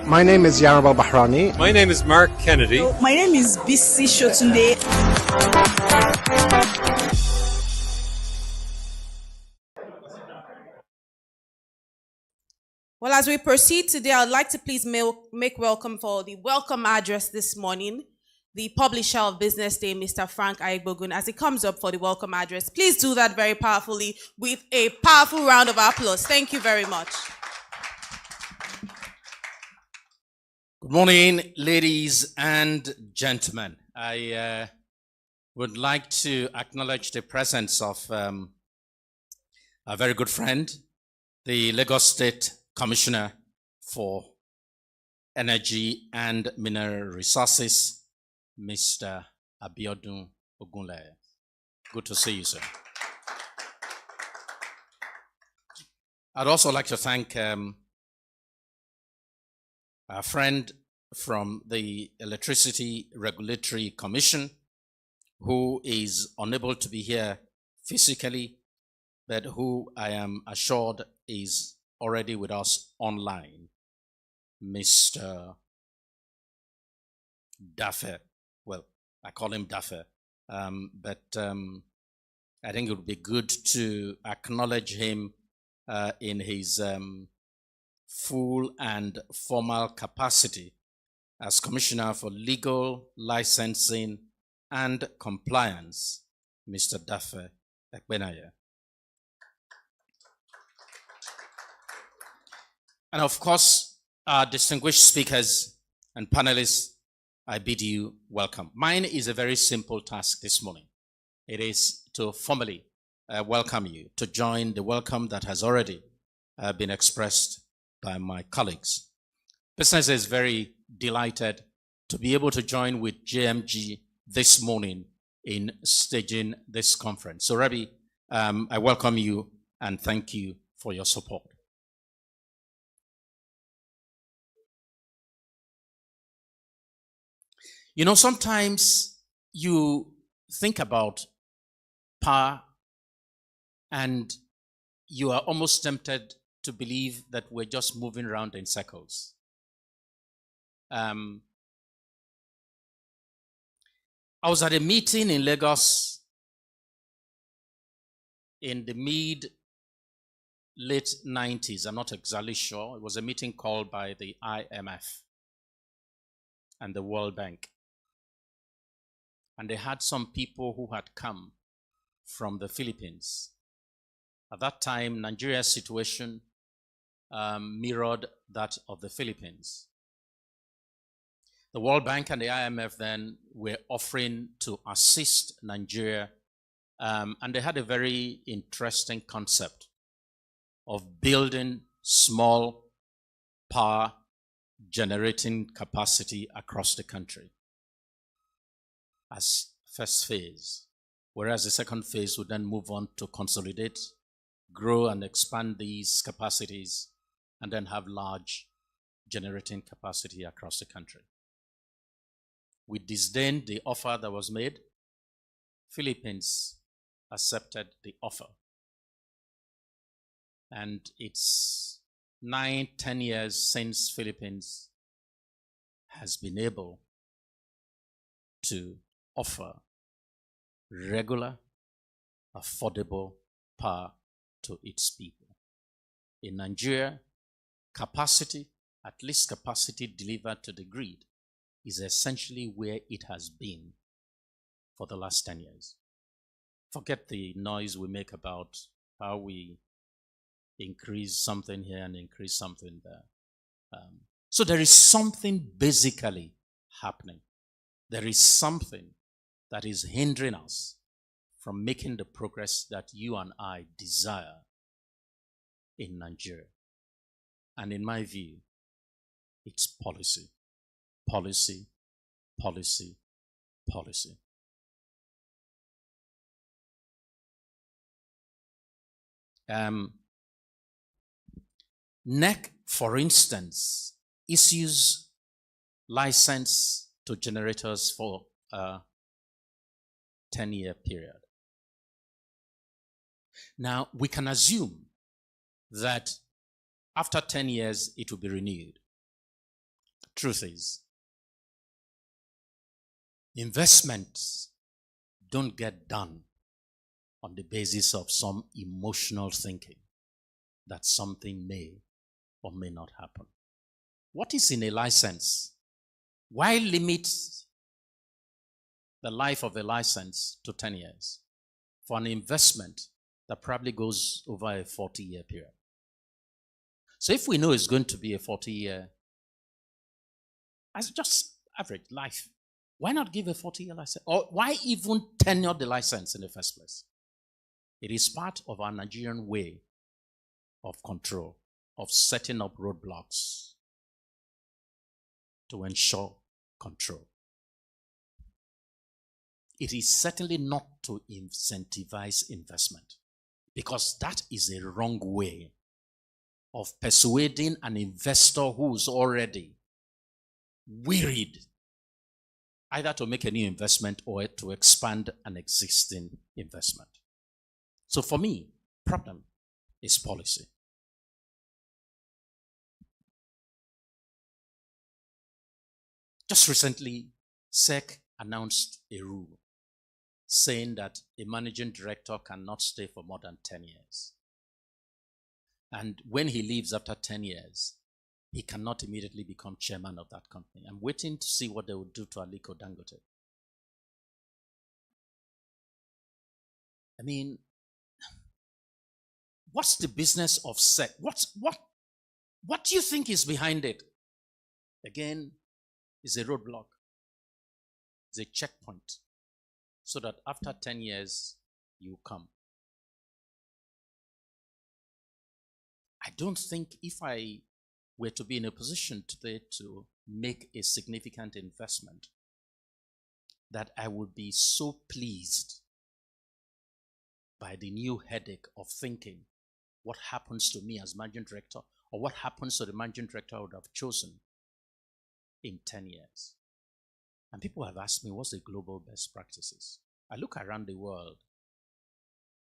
My name is Yarabal Bahrani. My name is Mark Kennedy. My name is Bisi Shotunde. Well, as we proceed today, I'd like to please make welcome for the welcome address this morning. the publisher of Business Day, Mr. Frank Aigbogun, as he comes up for the welcome address. Please do that very powerfully with a powerful round of applause. Thank you very much. Good morning, ladies and gentlemen. I would like to acknowledge the presence of a very good friend, the Lagos State Commissioner for Energy and Mineral Resources, Mr. Abiodun Ogunleye. Good to see you, sir. I'd also like to thank a friend from the Electricity Regulatory Commission who is unable to be here physically, but who I am assured is already with us online, Mr. Daffer. Well, I call him Daffer, but I think it would be good to acknowledge him in his full and formal capacity as Commissioner for Legal, Licensing, and Compliance, Mr. Daffer Ekbenaya. And of course, our distinguished speakers and panelists, I bid you welcome. Mine is a very simple task this morning. It is to formally welcome you, to join the welcome that has already been expressed by my colleagues. Business is very delighted to be able to join with JMG this morning in staging this conference. So Rabi, I welcome you and thank you for your support. You know, sometimes you think about power and you are almost tempted to believe that we're just moving around in circles. I was at a meeting in Lagos in the mid-late 90s. I'm not exactly sure. It was a meeting called by the IMF and the World Bank. And they had some people who had come from the Philippines. At that time, Nigeria's situation mirrored that of the Philippines. The World Bank and the IMF then were offering to assist Nigeria, and they had a very interesting concept of building small power generating capacity across the country as first phase, whereas the second phase would then move on to consolidate, grow and expand these capacities, and then have large generating capacity across the country. We disdained the offer that was made. Philippines accepted the offer. And it's 9-10 years since Philippines has been able to offer regular, affordable power to its people. In Nigeria, capacity, at least capacity delivered to the grid, is essentially where it has been for the last 10 years. Forget the noise we make about how we increase something here and increase something there. So there is something basically happening. There is something that is hindering us from making the progress that you and I desire in Nigeria. And in my view, it's policy. Policy, policy, policy. NEC, for instance, issues license to generators for a 10-year period. Now, we can assume that after 10 years, it will be renewed. Truth is, investments don't get done on the basis of some emotional thinking that something may or may not happen. What is in a license? Why limit the life of a license to 10 years for an investment that probably goes over a 40-year period. So if we know it's going to be a 40-year, as just average life, why not give a 40-year license? Or why even tenure the license in the first place? It is part of our Nigerian way of control, of setting up roadblocks to ensure control. It is certainly not to incentivize investment, because that is a wrong way of persuading an investor who's already wearied either to make a new investment or to expand an existing investment. So for me, problem is policy. Just recently, SEC announced a rule saying that a managing director cannot stay for more than 10 years. And when he leaves after 10 years, he cannot immediately become chairman of that company. I'm waiting to see what they will do to Aliko Dangote. I mean, what's the business of SEC? What do you think is behind it? Again, it's a roadblock. It's a checkpoint. So that after 10 years, you come. I don't think if I were to be in a position today to make a significant investment, that I would be so pleased by the new headache of thinking what happens to me as managing director, or what happens to the managing director I would have chosen in 10 years. And people have asked me, what's the global best practices? I look around the world.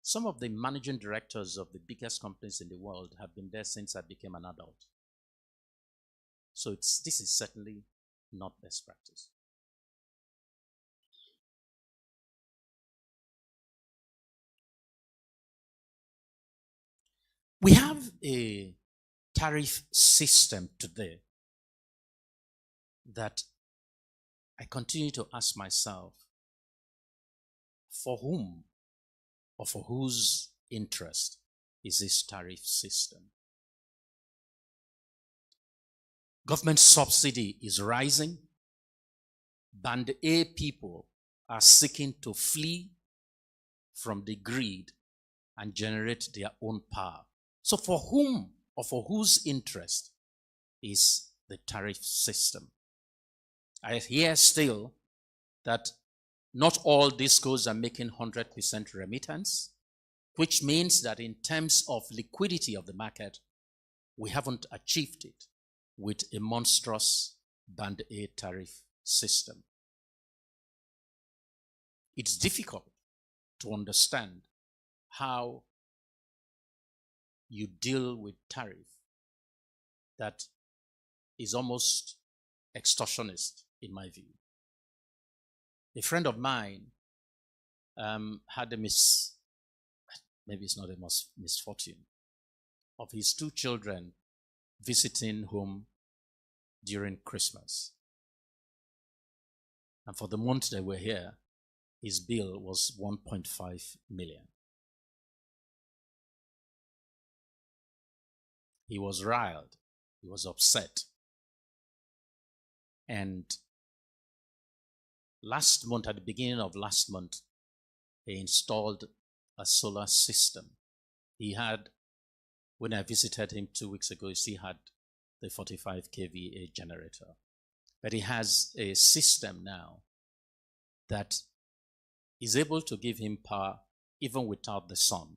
Some of the managing directors of the biggest companies in the world have been there since I became an adult. So this is certainly not best practice. We have a tariff system today that I continue to ask myself, for whom or for whose interest is this tariff system? Government subsidy is rising. Band A people are seeking to flee from the greed and generate their own power. So for whom or for whose interest is the tariff system? I hear still that not all discos are making 100% remittance, which means that in terms of liquidity of the market, we haven't achieved it with a monstrous Band A tariff system. It's difficult to understand how you deal with tariff that is almost extortionist, in my view. A friend of mine had a maybe it's not a misfortune, of his two children visiting home during Christmas. And for the month they were here, his bill was 1.5 million. He was riled. He was upset. And last month, at the beginning of last month, he installed a solar system. He had, when I visited him 2 weeks ago, he had the 45 kVA generator. But he has a system now that is able to give him power even without the sun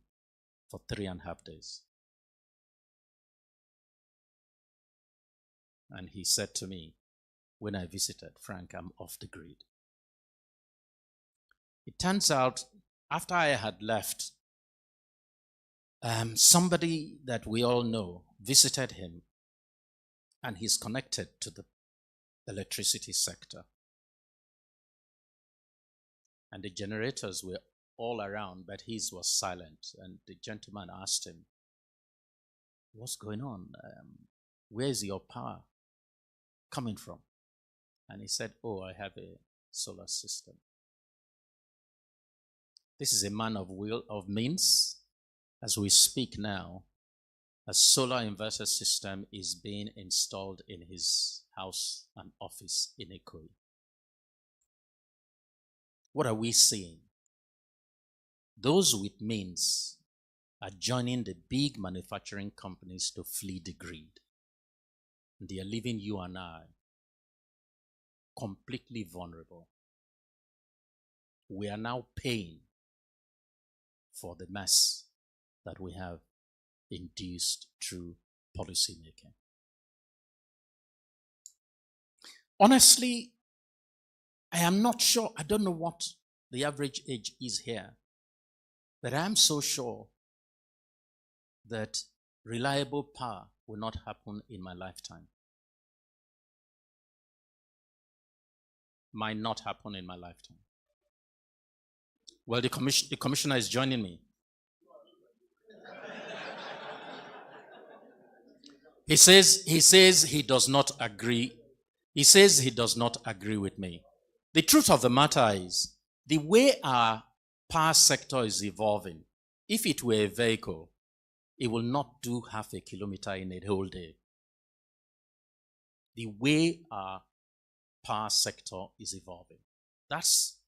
for 3.5 days. And he said to me, when I visited, Frank, I'm off the grid. It turns out, after I had left, somebody that we all know visited him, and he's connected to the electricity sector. And the generators were all around, but his was silent. And the gentleman asked him, what's going on? Where is your power coming from? And he said, oh, I have a solar system. This is a man of will, of means. As we speak now, a solar inverter system is being installed in his house and office in Ikoyi. What are we seeing? Those with means are joining the big manufacturing companies to flee the greed. They are leaving you and I completely vulnerable. We are now paying for the mess that we have induced through policy making. Honestly, I am not sure. I don't know what the average age is here, but I am so sure that reliable power will not happen in my lifetime. Might not happen in my lifetime. Well, the commissioner is joining me. He says he does not agree. He says he does not agree with me. The truth of the matter is, the way our power sector is evolving, if it were a vehicle, it will not do half a kilometer in a whole day. The way our power sector is evolving. That's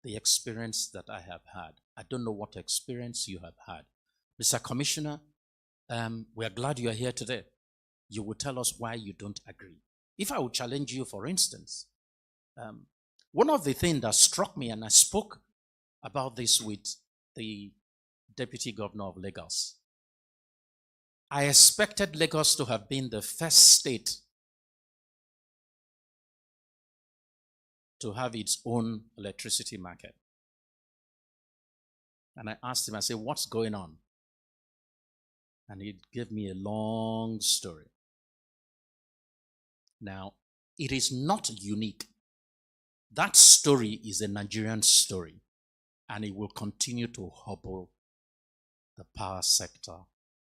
the experience that I have had. I don't know what experience you have had. Mr. Commissioner, we are glad you are here today. You will tell us why you don't agree. If I would challenge you, for instance, one of the things that struck me, and I spoke about this with the Deputy Governor of Lagos, I expected Lagos to have been the first state to have its own electricity market. And I asked him, I said, what's going on? And he gave me a long story. Now, it is not unique. That story is a Nigerian story, and it will continue to hobble the power sector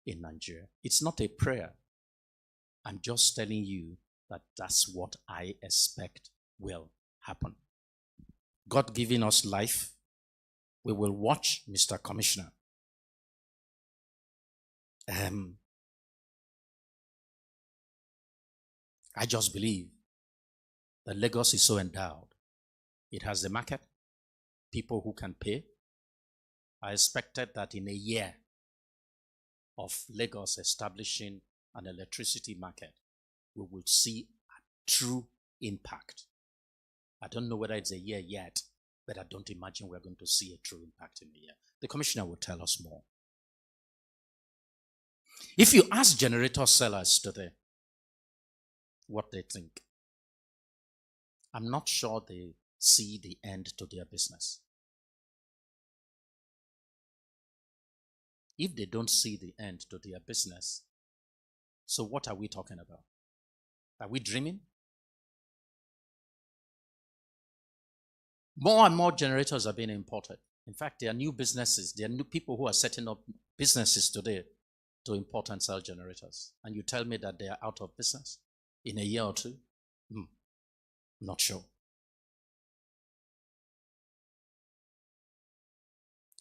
in Nigeria. It's not a prayer. I'm just telling you that that's what I expect will happen. God giving us life, we will watch, Mr. Commissioner. I just believe that Lagos is so endowed. It has the market, people who can pay. I expected that in a year of Lagos establishing an electricity market, we will see a true impact. I don't know whether it's a year yet, but I don't imagine we're going to see a true impact in a year. The commissioner will tell us more. If you ask generator sellers today what they think, I'm not sure they see the end to their business. If they don't see the end to their business, so what are we talking about? Are we dreaming? More and more generators are being imported. In fact, there are new businesses, there are new people who are setting up businesses today to import and sell generators. And you tell me that they are out of business in a year or two? Not sure.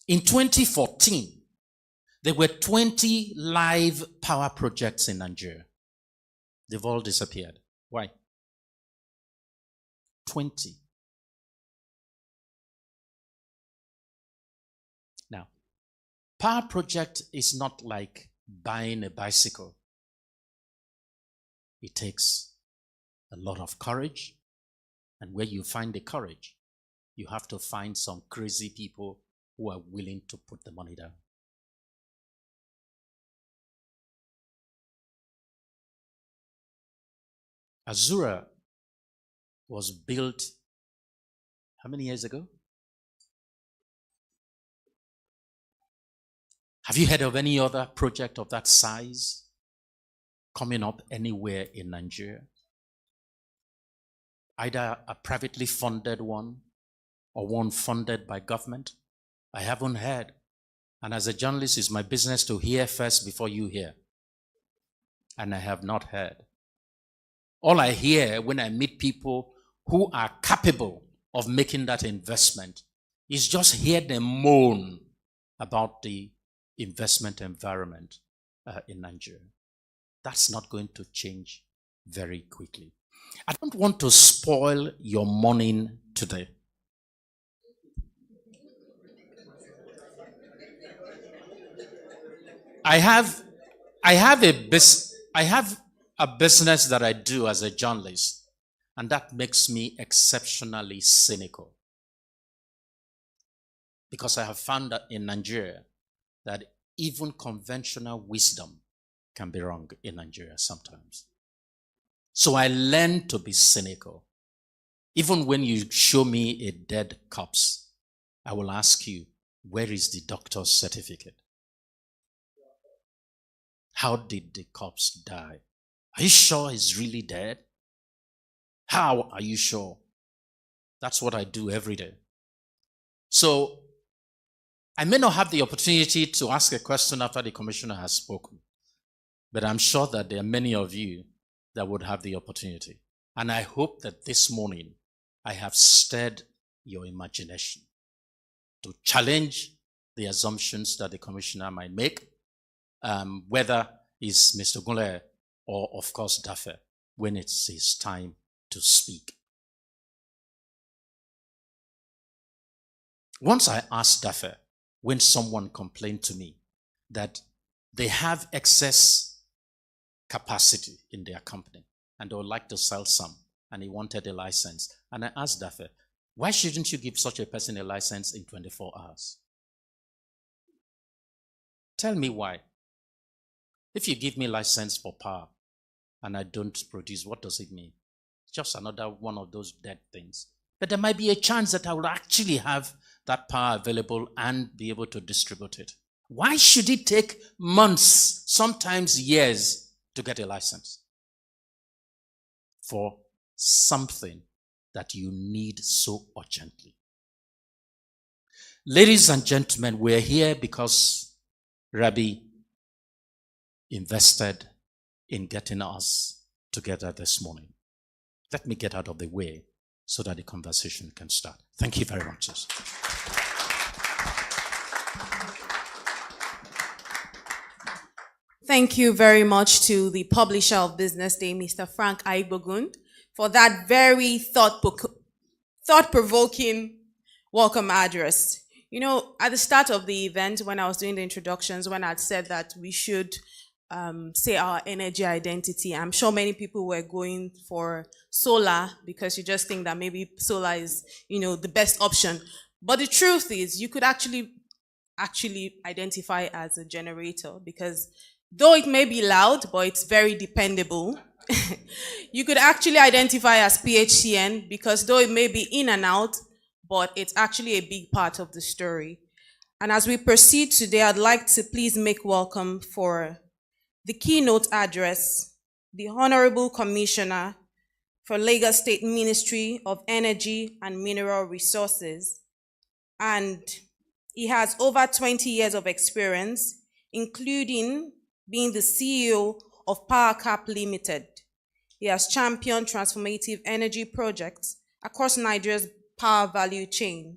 In 2014, there were 20 live power projects in Nigeria. They've all disappeared. Why? 20. Now, power project is not like buying a bicycle. It takes a lot of courage, and where you find the courage, you have to find some crazy people who are willing to put the money down. Azura was built how many years ago? Have you heard of any other project of that size coming up anywhere in Nigeria? Either a privately funded one or one funded by government? I haven't heard. And as a journalist, it's my business to hear first before you hear. And I have not heard. All I hear when I meet people who are capable of making that investment is just hear them moan about the investment environment in Nigeria. That's not going to change very quickly. I don't want to spoil your morning today. I have a business that I do as a journalist, and that makes me exceptionally cynical. Because I have found that in Nigeria that even conventional wisdom can be wrong in Nigeria sometimes. So I learn to be cynical. Even when you show me a dead corpse, I will ask you, where is the doctor's certificate? How did the corpse die? Are you sure he's really dead? How are you sure? That's what I do every day. So I may not have the opportunity to ask a question after the commissioner has spoken, but I'm sure that there are many of you that would have the opportunity. And I hope that this morning I have stirred your imagination to challenge the assumptions that the commissioner might make, whether it's Mr. Gunle or, of course, Dafe, when it's his time to speak. Once I asked Dafe, when someone complained to me that they have excess capacity in their company and they would like to sell some, and he wanted a license. And I asked Dafe, why shouldn't you give such a person a license in 24 hours? Tell me why. If you give me license for power and I don't produce, what does it mean? Just another one of those dead things. But there might be a chance that I will actually have that power available and be able to distribute it. Why should it take months, sometimes years, to get a license for something that you need so urgently? Ladies and gentlemen, we're here because Rabbi invested in getting us together this morning. Let me get out of the way so that the conversation can start. Thank you very much. Thank you very much to the publisher of BusinessDay, Mr. Frank Aigbogun, for that very thought-provoking welcome address. You know, at the start of the event, when I was doing the introductions, when I'd said that we should say our energy identity, I'm sure many people were going for solar because you just think that maybe solar is, the best option. But the truth is, you could actually identify as a generator, because though it may be loud, but it's very dependable. You could actually identify as PHCN, because though it may be in and out, but it's actually a big part of the story. And as we proceed today, I'd like to please make welcome for the keynote address, the Honorable Commissioner for Lagos State Ministry of Energy and Mineral Resources. And he has over 20 years of experience, including being the CEO of PowerCap Limited. He has championed transformative energy projects across Nigeria's power value chain.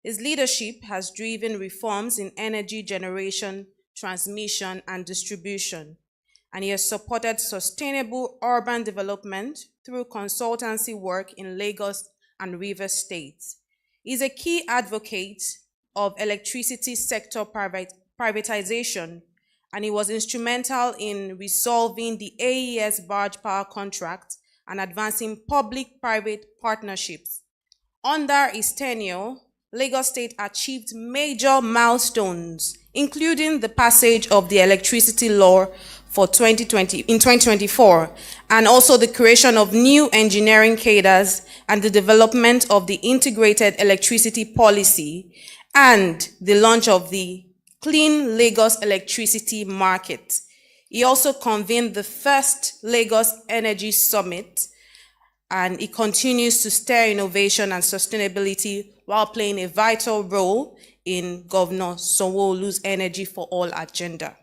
His leadership has driven reforms in energy generation, transmission, and distribution, and he has supported sustainable urban development through consultancy work in Lagos and Rivers states. He is a key advocate of electricity sector privatization, and he was instrumental in resolving the AES barge power contract and advancing public-private partnerships. Under his tenure, Lagos State achieved major milestones, including the passage of the electricity law for 2024, and also the creation of new engineering cadres and the development of the integrated electricity policy and the launch of the Clean Lagos Electricity Market. He also convened the first Lagos Energy Summit, and he continues to stir innovation and sustainability while playing a vital role in Governor Sanwo-Olu's Energy for All agenda.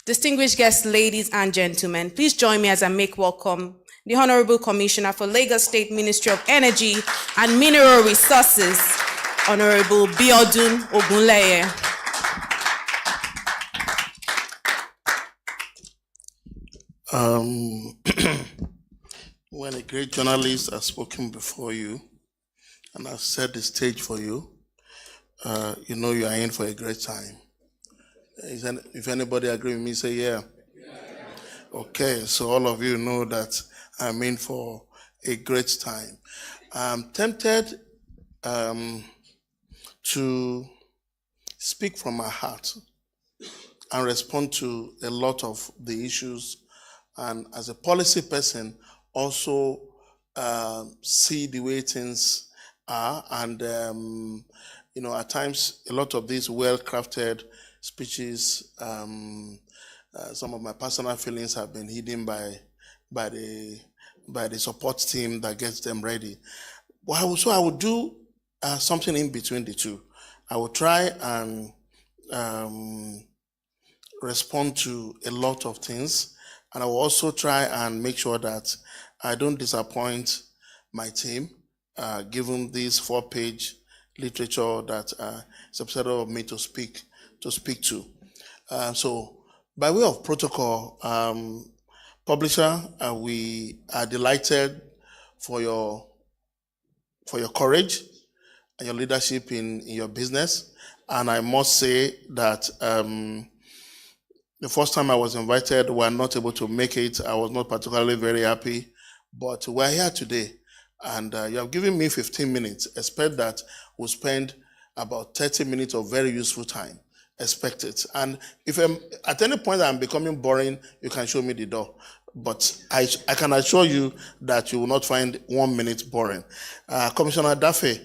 Distinguished guests, ladies and gentlemen, please join me as I make welcome the Honorable Commissioner for Lagos State Ministry of Energy and Mineral Resources, Honorable Biodun Ogunleye. When a great journalist has spoken before you and has set the stage for you, you know you are in for a great time. If anybody agree with me, say yeah. Okay, so all of you know that I'm in for a great time. I'm tempted to speak from my heart and respond to a lot of the issues, and as a policy person, also see the way things are, and at times a lot of these well-crafted speeches, some of my personal feelings have been hidden by the support team that gets them ready. So I would do something in between the two. I will try and respond to a lot of things, and I will also try and make sure that I don't disappoint my team, given this 4-page literature that is expected of me to speak to. So, by way of protocol, publisher, we are delighted for your courage and your leadership in your business. And I must say that the first time I was invited, we were not able to make it. I was not particularly very happy, but we're here today. And you have given me 15 minutes. Expect that we'll spend about 30 minutes of very useful time. Expect it. And if at any point I'm becoming boring, you can show me the door. But I can assure you that you will not find 1 minute boring. Commissioner Daffy,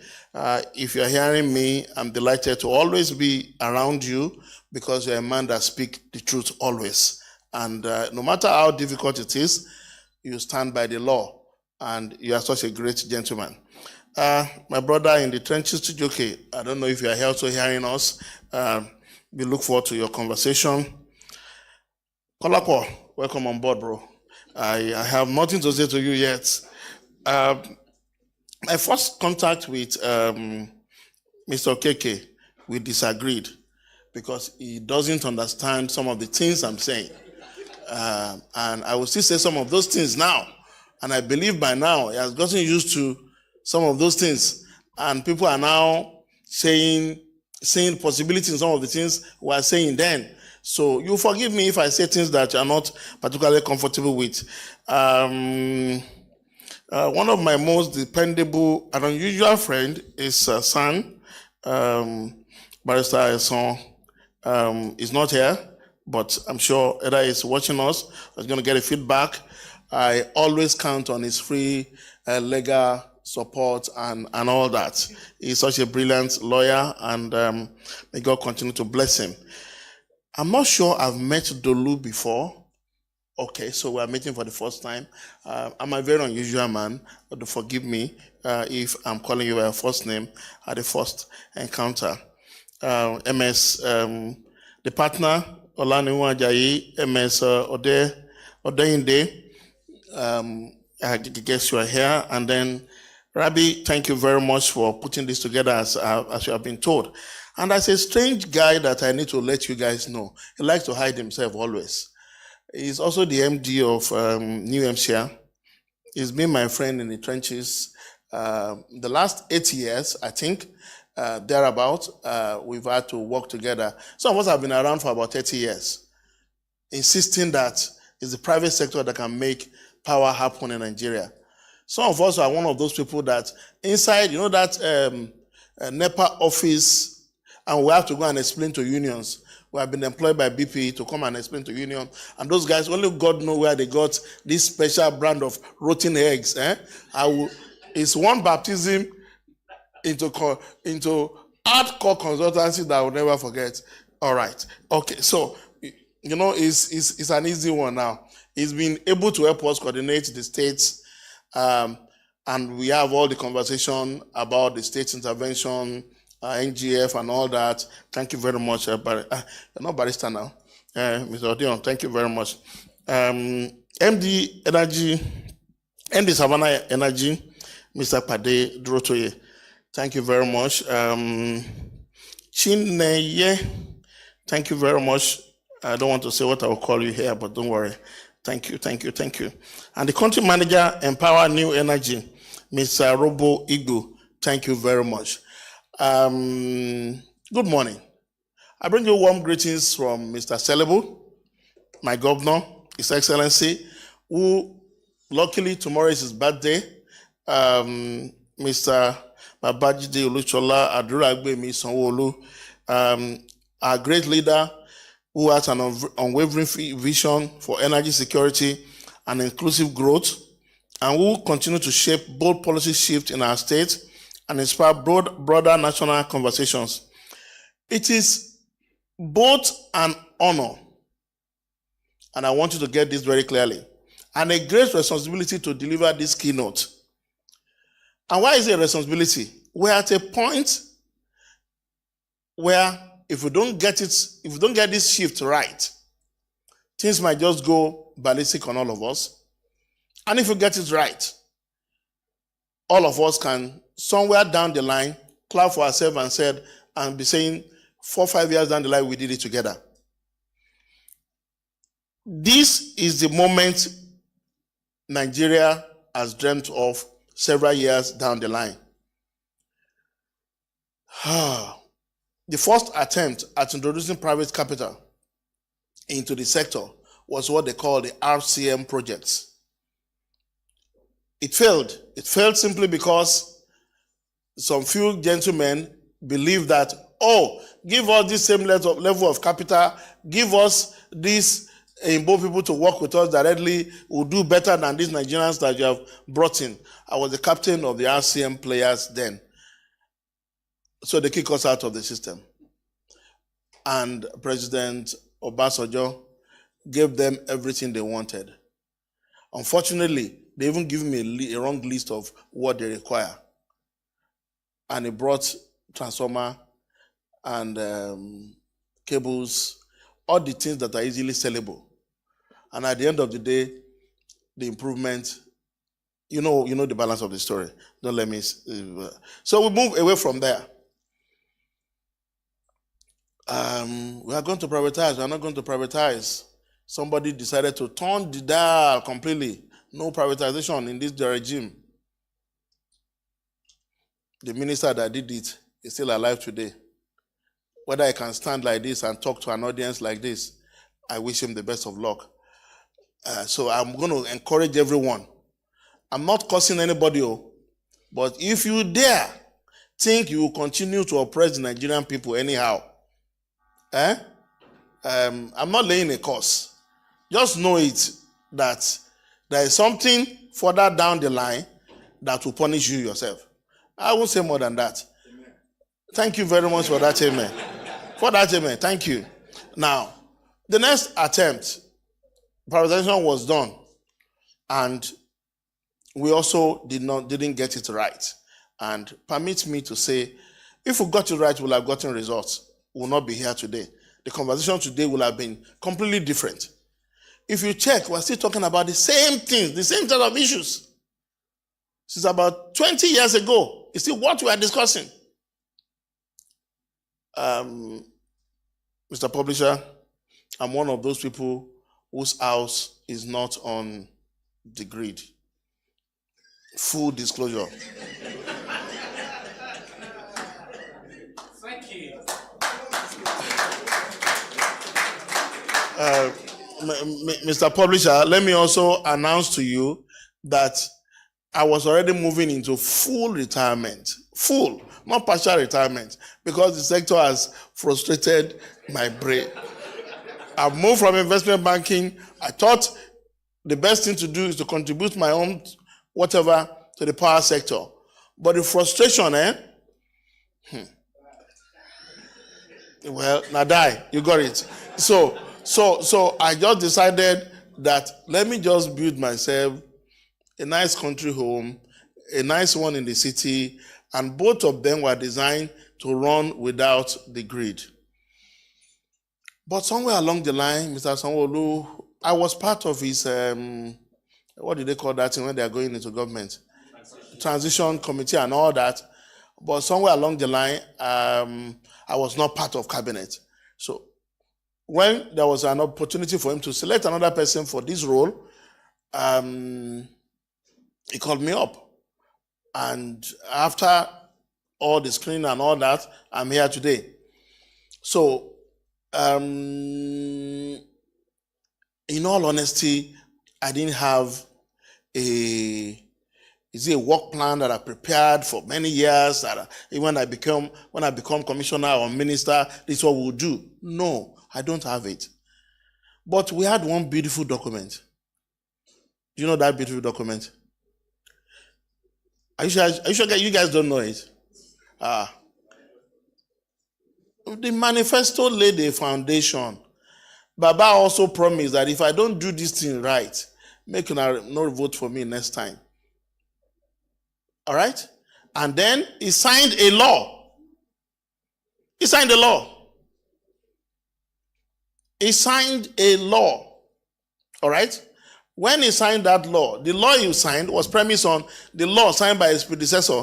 if you're hearing me, I'm delighted to always be around you because you're a man that speaks the truth always. And no matter how difficult it is, you stand by the law, and you are such a great gentleman. My brother in the trenches, Chijoke, I don't know if you are also hearing us. We look forward to your conversation. Kolako, welcome on board, bro. I have nothing to say to you yet. My first contact with Mr. Okeke, we disagreed because he doesn't understand some of the things I'm saying. And I will still say some of those things now. And I believe by now he has gotten used to some of those things. And people are now seeing possibilities in some of the things we are saying then. So you forgive me if I say things that you are not particularly comfortable with. One of my most dependable and unusual friend is son, Barrister Eson. Is not here, but I'm sure either he's watching us or he's going to get a feedback. I always count on his free legal support and all that. He's such a brilliant lawyer, and may God continue to bless him. I'm not sure I've met Dolu before. Okay, so we're meeting for the first time. I'm a very unusual man, but forgive me if I'm calling you by your first name at the first encounter. MS, the partner, Olaniwa Ajayi, MS Odeyinde, I guess you are here. And then, Rabbi, thank you very much for putting this together as you have been told. And as a strange guy that I need to let you guys know, he likes to hide himself always. He's also the MD of New Hampshire. He's been my friend in the trenches. The last 8 years, I think, thereabout, we've had to work together. Some of us have been around for about 30 years, insisting that it's the private sector that can make power happen in Nigeria. Some of us are one of those people that inside, that NEPA office, and we have to go and explain to unions. We have been employed by BP to come and explain to union. And those guys, only God knows where they got this special brand of rotten eggs. It's one baptism into hardcore consultancy that I will never forget. All right. Okay. So, it's an easy one now. He's been able to help us coordinate the states. And we have all the conversation about the state intervention, NGF and all that. Thank you very much. You're not barrister now. Mr. Odion, thank you very much. MD Savannah Energy, Mr. Pade Drotoye. Thank you very much. Chineye, thank you very much. I don't want to say what I will call you here, but don't worry. Thank you, thank you, thank you. And the country manager, Empower New Energy, Mr. Robo Igbo, thank you very much. Good morning. I bring you warm greetings from Mr. Selebu, my governor, His Excellency, who luckily tomorrow is his birthday. Mr. Babajide Oluchola Aduragbemi Sanwo-Olu, our great leader who has an unwavering vision for energy security and inclusive growth, and who will continue to shape bold policy shifts in our state and inspire broader national conversations. It is both an honor, and I want you to get this very clearly, and a great responsibility to deliver this keynote. And why is it a responsibility? We're at a point where if we don't get this shift right, things might just go ballistic on all of us. And if we get it right, all of us can somewhere down the line clap for ourselves and be saying 4 or 5 years down the line we did it together. This is the moment Nigeria has dreamt of several years down the line. The first attempt at introducing private capital into the sector was what they call the RCM projects. It failed. It failed simply because some few gentlemen believed that, give us this same level of capital, give us these Igbo people to work with us directly, will do better than these Nigerians that you have brought in. I was the captain of the RCM players then. So they kicked us out of the system. And President Obasanjo gave them everything they wanted. Unfortunately, they even gave me a wrong list of what they require. And he brought transformer and cables, all the things that are easily sellable. And at the end of the day, the improvement, you know the balance of the story. Don't let me. So we move away from there. We are going to privatize. We are not going to privatize. Somebody decided to turn the dial completely. No privatization in this regime. The minister that did it is still alive today. Whether I can stand like this and talk to an audience like this, I wish him the best of luck. So I'm going to encourage everyone. I'm not cursing anybody, but if you dare think you will continue to oppress the Nigerian people anyhow, I'm not laying a curse. Just know it that there is something further down the line that will punish you yourself. I won't say more than that. Amen. Thank you very much for that, amen. For that, amen. Thank you. Now, the next attempt, privatization was done, and we also didn't get it right. And permit me to say, if we got it right, we'll have gotten results. We'll not be here today. The conversation today will have been completely different. If you check, we're still talking about the same things, the same set of issues. Since about 20 years ago, it's still what we are discussing. Mr. Publisher, I'm one of those people whose house is not on the grid. Full disclosure. Thank you. Mr. Publisher, let me also announce to you that I was already moving into full retirement. Full, not partial retirement, because the sector has frustrated my brain. I've moved from investment banking. I thought the best thing to do is to contribute my own whatever to the power sector. But the frustration, Well, Nadai, you got it. So I just decided that let me just build myself a nice country home, a nice one in the city, and both of them were designed to run without the grid. But somewhere along the line, Mr. Sanwo-Olu, I was part of his, what do they call that thing when they are going into government? Transition committee and all that. But somewhere along the line, I was not part of cabinet. So when there was an opportunity for him to select another person for this role, he called me up. And after all the screening and all that, I'm here today. So, in all honesty, I didn't have a work plan that I prepared for many years, that even when I become commissioner or minister, this is what we'll do. No, I don't have it. But we had one beautiful document. Do you know that beautiful document? Are you sure you guys don't know it? The manifesto laid a foundation. Baba also promised that if I don't do this thing right, make no vote for me next time. All right? And then he signed a law. He signed a law. He signed a law. All right? When he signed that law, the law he signed was premised on the law signed by his predecessor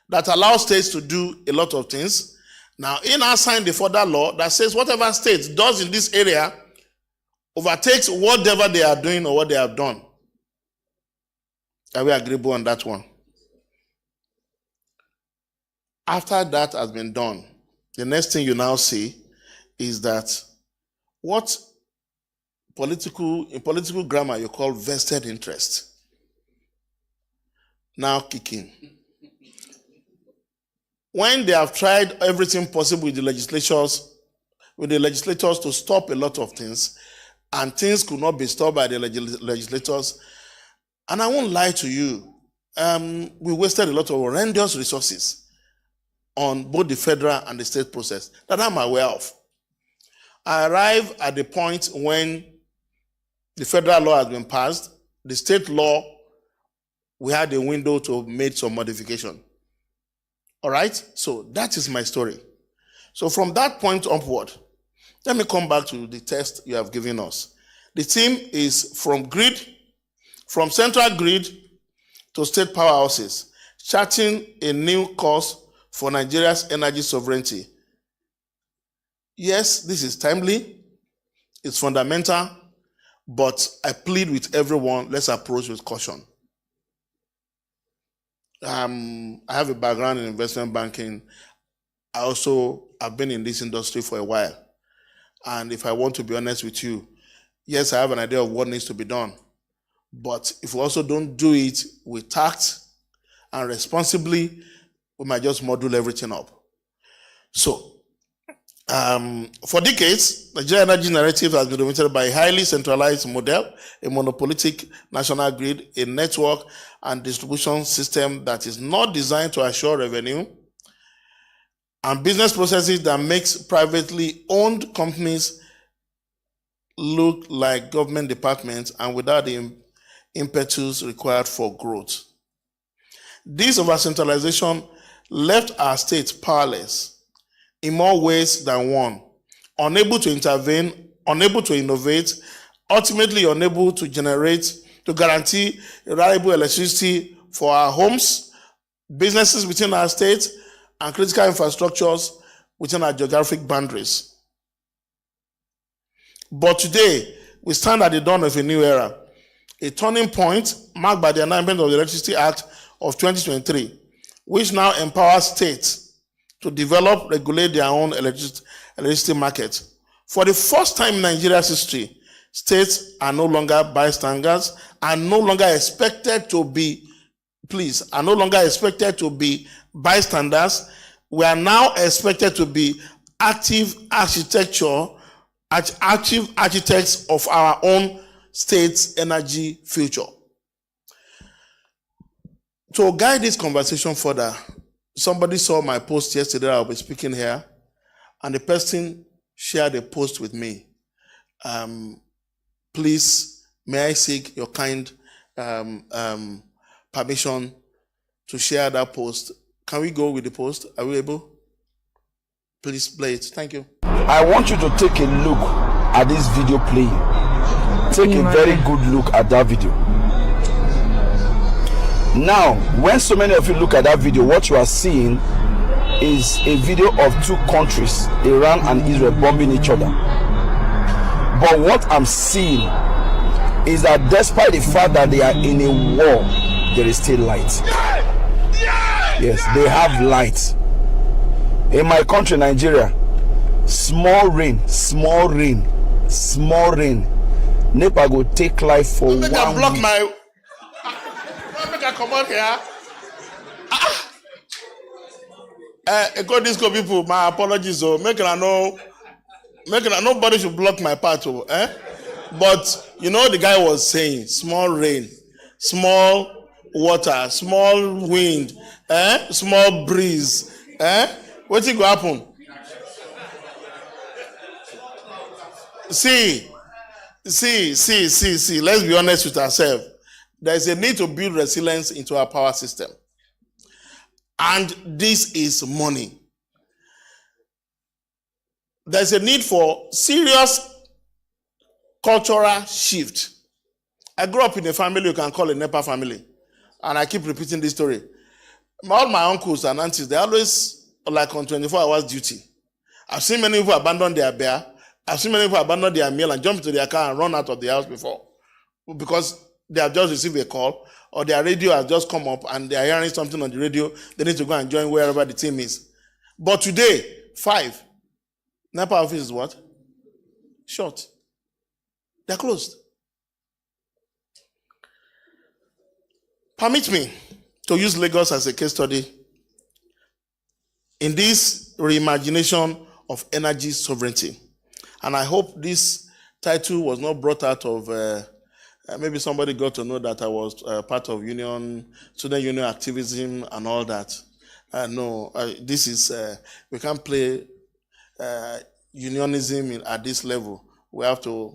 that allows states to do a lot of things. Now, he now signed the further law that says whatever state does in this area overtakes whatever they are doing or what they have done. Are we agreeable on that one? After that has been done, the next thing you now see is that what in political grammar you call vested interest now kicking. When they have tried everything possible with the legislators to stop a lot of things, and things could not be stopped by the legislators, and I won't lie to you, we wasted a lot of horrendous resources on both the federal and the state process that I'm aware of. I arrived at the point when the federal law has been passed, the state law, we had a window to make some modification. All right? So that is my story. So from that point upward, let me come back to the test you have given us. The theme is from central grid to state powerhouses, charting a new course for Nigeria's energy sovereignty. Yes, this is timely, it's fundamental, but I plead with everyone, let's approach with caution. I have a background in investment banking. I also have been in this industry for a while. And if I want to be honest with you, yes, I have an idea of what needs to be done. But if we also don't do it with tact and responsibly, we might just muddle everything up. So, for decades, the Nigerian energy narrative has been dominated by a highly centralized model, a monopolistic national grid, a network and distribution system that is not designed to assure revenue, and business processes that makes privately owned companies look like government departments and without the impetus required for growth. This over-centralization left our state powerless in more ways than one, unable to intervene, unable to innovate, ultimately unable to guarantee reliable electricity for our homes, businesses within our state, and critical infrastructures within our geographic boundaries. But today, we stand at the dawn of a new era, a turning point marked by the enactment of the Electricity Act of 2023, which now empowers states to develop, regulate their own electricity market. For the first time in Nigeria's history, states are no longer bystanders, are no longer expected to be bystanders. We are now expected to be active architects of our own state's energy future. To guide this conversation further, somebody saw my post yesterday. I'll be speaking here, and the person shared a post with me. Please, may I seek your kind permission to share that post? Can we go with the post? Are we able? Please play it. Thank you. I want you to take a look at this video playing. Take a very good look at that video. Now, when so many of you look at that video, what you are seeing is a video of two countries, Iran and Israel, bombing each other. But what I'm seeing is that despite the fact that they are in a war, there is still light. Yes, they have light. In my country, Nigeria, small rain, NEPA go take life for 1 week. Block my. Make I come out here. Go disco people, my apologies. Oh, make I know. Nobody should block my path. Oh, But you know, the guy was saying small rain, small water, small wind, small breeze. What's it going to happen? See. Let's be honest with ourselves. There is a need to build resilience into our power system. And this is money. There's a need for serious cultural shift. I grew up in a family you can call a NEPA family. And I keep repeating this story. All my uncles and aunties, they're always like on 24 hours duty. I've seen many people abandon their bear. I've seen many people abandon their meal and jump into their car and run out of the house before. Because they have just received a call or their radio has just come up and they are hearing something on the radio. They need to go and join wherever the team is. But today, 5. NEPA office is what? Short. They're closed. Permit me to use Lagos as a case study in this reimagination of energy sovereignty. And I hope this title was not brought out of, maybe somebody got to know that I was part of student union activism and all that. No, this is, we can't play unionism at this level. We have to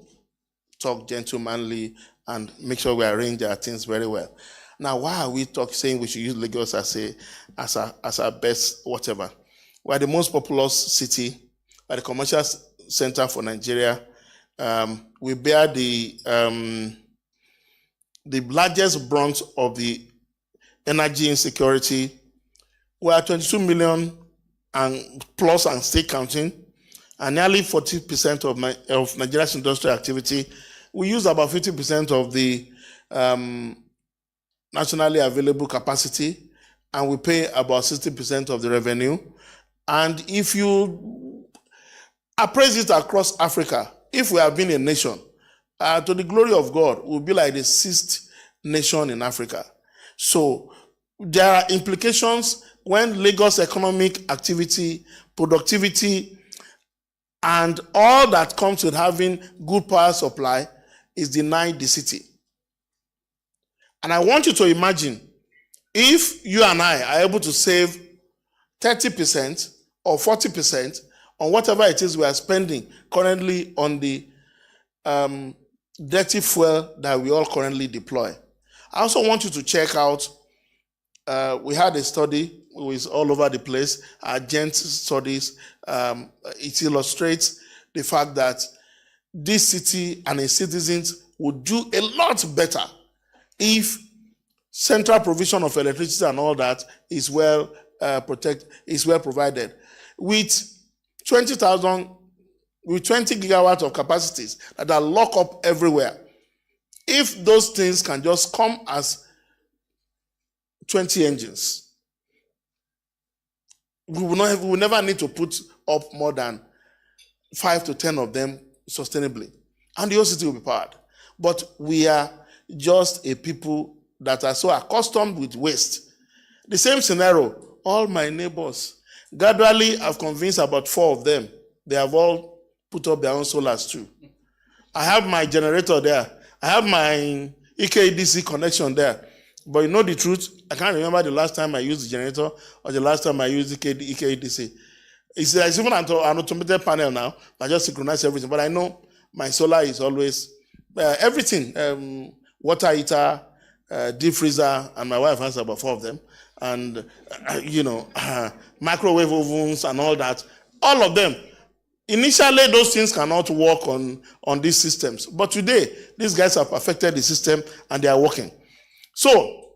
talk gentlemanly and make sure we arrange our things very well. Now, why are we saying we should use Lagos as our best whatever? We are the most populous city, we are the commercial center for Nigeria. We bear the largest brunt of the energy insecurity. We are 22 million and plus and still counting, and nearly 40% of Nigeria's industrial activity. We use about 50% of the nationally available capacity, and we pay about 60% of the revenue. And if you appraise it across Africa, if we have been a nation, to the glory of God, we'll be like the 6th nation in Africa. So there are implications when Lagos economic activity, productivity, and all that comes with having good power supply is denied the city. And I want you to imagine if you and I are able to save 30% or 40% on whatever it is we are spending currently on the dirty fuel that we all currently deploy. I also want you to check out, we had a study, it was all over the place, Gent studies. It illustrates the fact that this city and its citizens would do a lot better if central provision of electricity and all that is well provided. With 20 gigawatts of capacities that are locked up everywhere, if those things can just come as 20 engines, we will never need to put up more than 5 to 10 of them sustainably, and the whole city will be powered. But we are just a people that are so accustomed with waste. The same scenario, all my neighbors, gradually I've convinced about 4 of them. They have all put up their own solars too. I have my generator there. I have my EKDC connection there. But you know the truth, I can't remember the last time I used the generator or the last time I used the EKDC. It's even an automated panel now. I just synchronize everything. But I know my solar is always everything. Water heater, deep freezer, and my wife has about 4 of them. And, microwave ovens and all that. All of them. Initially, those things cannot work on these systems. But today, these guys have perfected the system and they are working. So,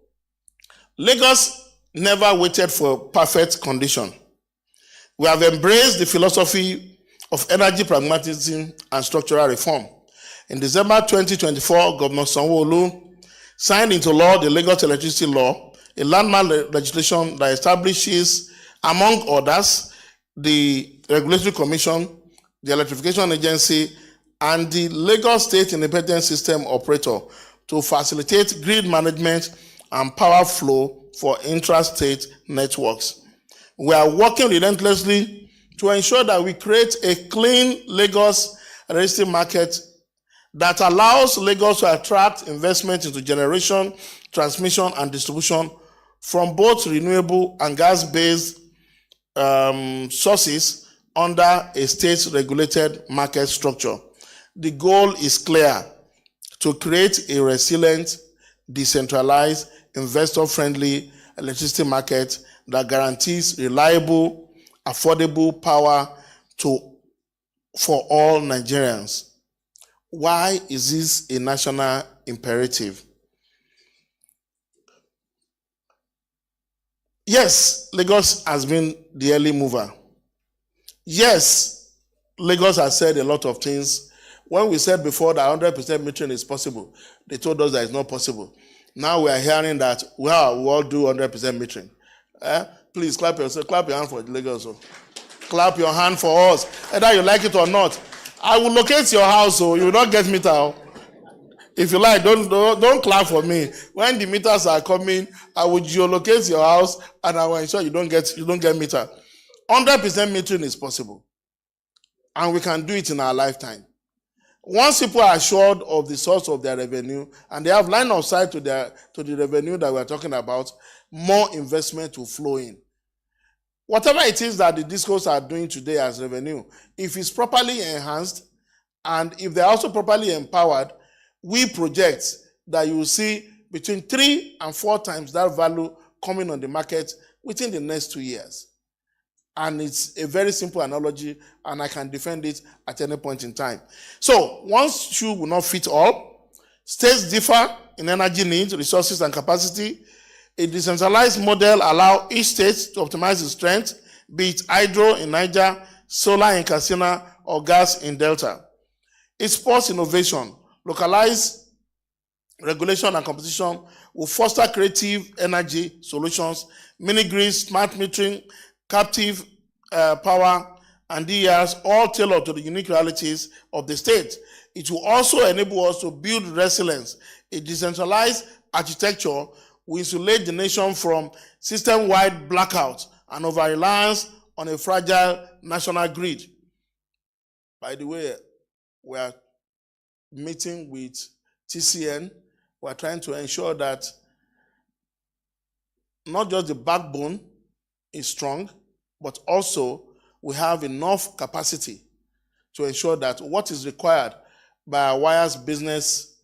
Lagos never waited for perfect condition. We have embraced the philosophy of energy pragmatism and structural reform. In December 2024, Governor Sanwo-Olu signed into law the Lagos Electricity Law, a landmark legislation that establishes, among others, the Regulatory Commission, the Electrification Agency, and the Lagos State Independent System Operator to facilitate grid management and power flow for intrastate networks. We are working relentlessly to ensure that we create a clean Lagos electricity market that allows Lagos to attract investment into generation, transmission, and distribution from both renewable and gas-based sources under a state-regulated market structure. The goal is clear: to create a resilient, decentralized, investor-friendly electricity market that guarantees reliable, affordable power for all Nigerians. Why is this a national imperative? Yes, Lagos has been the early mover. Yes, Lagos has said a lot of things. When we said before that 100% metering is possible, they told us that it's not possible. Now we are hearing that we all do 100% metering. Please clap your hand for Lagos. Clap your hand for us, whether you like it or not. I will locate your house, so you will not get meter. If you like, don't clap for me. When the meters are coming, I will geolocate your house and I will ensure you don't get meter. 100% metering is possible, and we can do it in our lifetime. Once people are assured of the source of their revenue and they have line of sight to the revenue that we're talking about, more investment will flow in. Whatever it is that the discos are doing today as revenue, if it's properly enhanced and if they're also properly empowered, we project that you will see between 3 and 4 times that value coming on the market within the next 2 years. And it's a very simple analogy, and I can defend it at any point in time. So, one shoe will not fit all. States differ in energy needs, resources, and capacity. A decentralized model allows each state to optimize its strength, be it hydro in Niger, solar in Katsina, or gas in Delta. It supports innovation. Localized regulation and competition will foster creative energy solutions, mini-grids, smart metering, captive power, and DERs, all tailored to the unique realities of the state. It will also enable us to build resilience. A decentralized architecture will insulate the nation from system-wide blackouts and over-reliance on a fragile national grid. By the way, we are meeting with TCN. We are trying to ensure that not just the backbone is strong, but also we have enough capacity to ensure that what is required by our wires business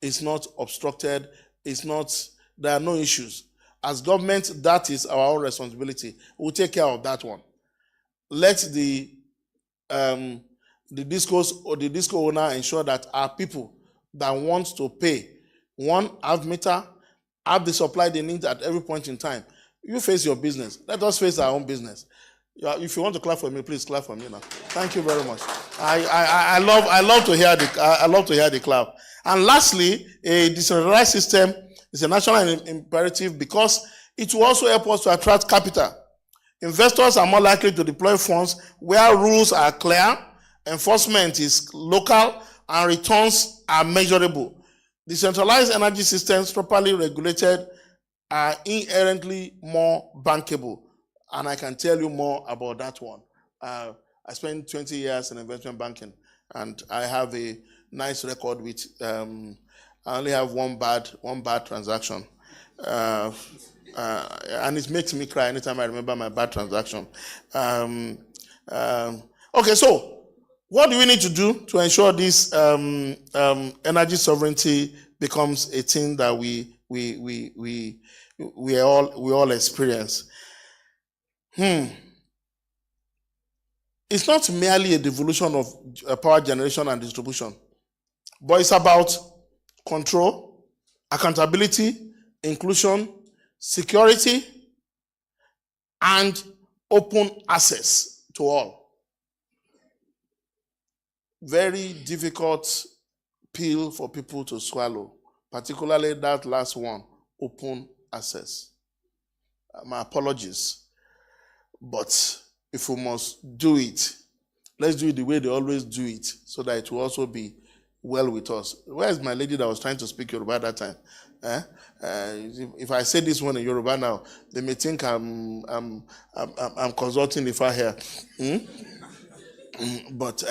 is not obstructed, there are no issues. As government, that is our own responsibility. We'll take care of that one. Let the discos or the disco owner ensure that our people that want to pay, have meter, have the supply they need at every point in time. You face your business. Let us face our own business. If you want to clap for me, please clap for me now. Thank you very much. I love to hear the clap. And lastly, a decentralized system is a national imperative because it will also help us to attract capital. Investors are more likely to deploy funds where rules are clear, enforcement is local, and returns are measurable. Decentralized energy systems properly regulated are inherently more bankable. And I can tell you more about that one. I spent 20 years in investment banking, and I have a nice record with, I only have one bad transaction. And it makes me cry anytime I remember my bad transaction. Okay, so what do we need to do to ensure this energy sovereignty becomes a thing that we all experience? It's not merely a devolution of power generation and distribution, but it's about control, accountability, inclusion, security, and open access. to all. Very difficult pill for people to swallow, particularly that last one, open access. My apologies. But if we must do it, let's do it the way they always do it, so that it will also be well with us. Where is my lady that was trying to speak Yoruba at that time? If I say this one in Yoruba now, they may think I'm consulting if I hear. But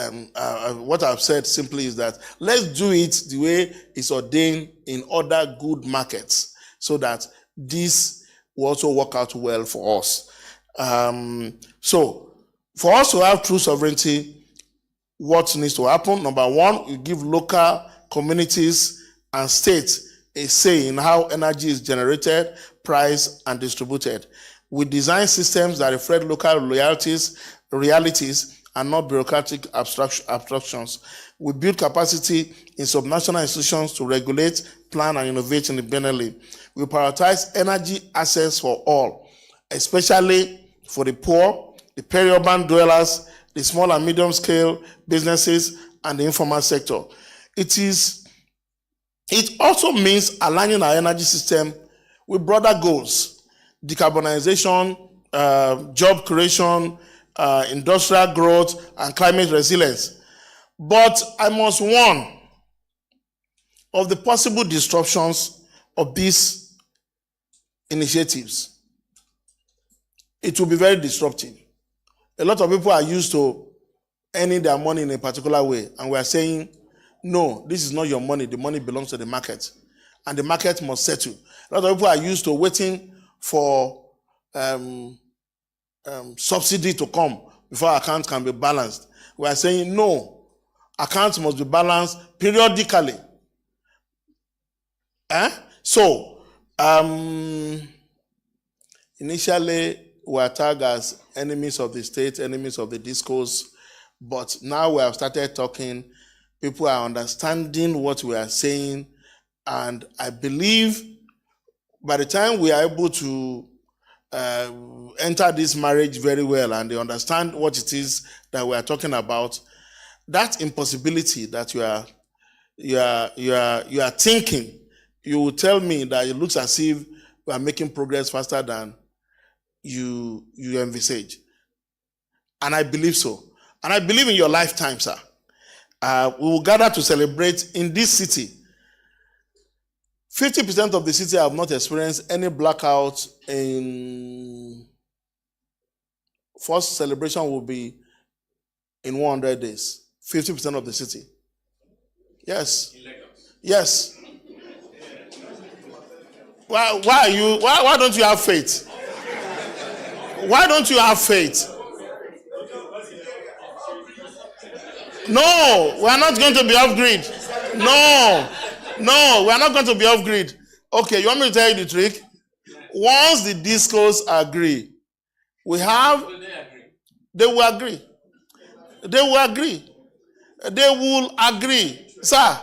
what I've said simply is that let's do it the way it's ordained in other good markets, so that this will also work out well for us. So, for us to have true sovereignty, what needs to happen? Number one, you give local communities and states a say in how energy is generated, priced, and distributed. We design systems that reflect local realities, and not bureaucratic abstractions. We build capacity in subnational institutions to regulate, plan, and innovate independently. We prioritize energy access for all, especially for the poor, the peri-urban dwellers, the small and medium scale businesses, and the informal sector. It also means aligning our energy system with broader goals: decarbonization, job creation, industrial growth, and climate resilience. But I must warn of the possible disruptions of these initiatives. It will be very disruptive. A lot of people are used to earning their money in a particular way, and we are saying, no, this is not your money. The money belongs to the market, and the market must settle. A lot of people are used to waiting for subsidy to come before accounts can be balanced. We are saying, no, accounts must be balanced periodically. So, initially, we were tagged as enemies of the state, enemies of the discourse, but now we have started talking. People are understanding what we are saying, and I believe by the time we are able to enter this marriage very well and they understand what it is that we are talking about, that impossibility that you are thinking, you will tell me that it looks as if we are making progress faster than you envisage. And I believe so. And I believe in your lifetime, sir. We will gather to celebrate in this city. 50% of the city have not experienced any blackout. In first celebration will be in 100 days. 50% of the city. Yes. Yes. Why don't you have faith? Why don't you have faith? No, we are not going to be off grid. No, we are not going to be off grid. Okay, you want me to tell you the trick? Once the discos agree, they will agree. They will agree. They will agree. Sir,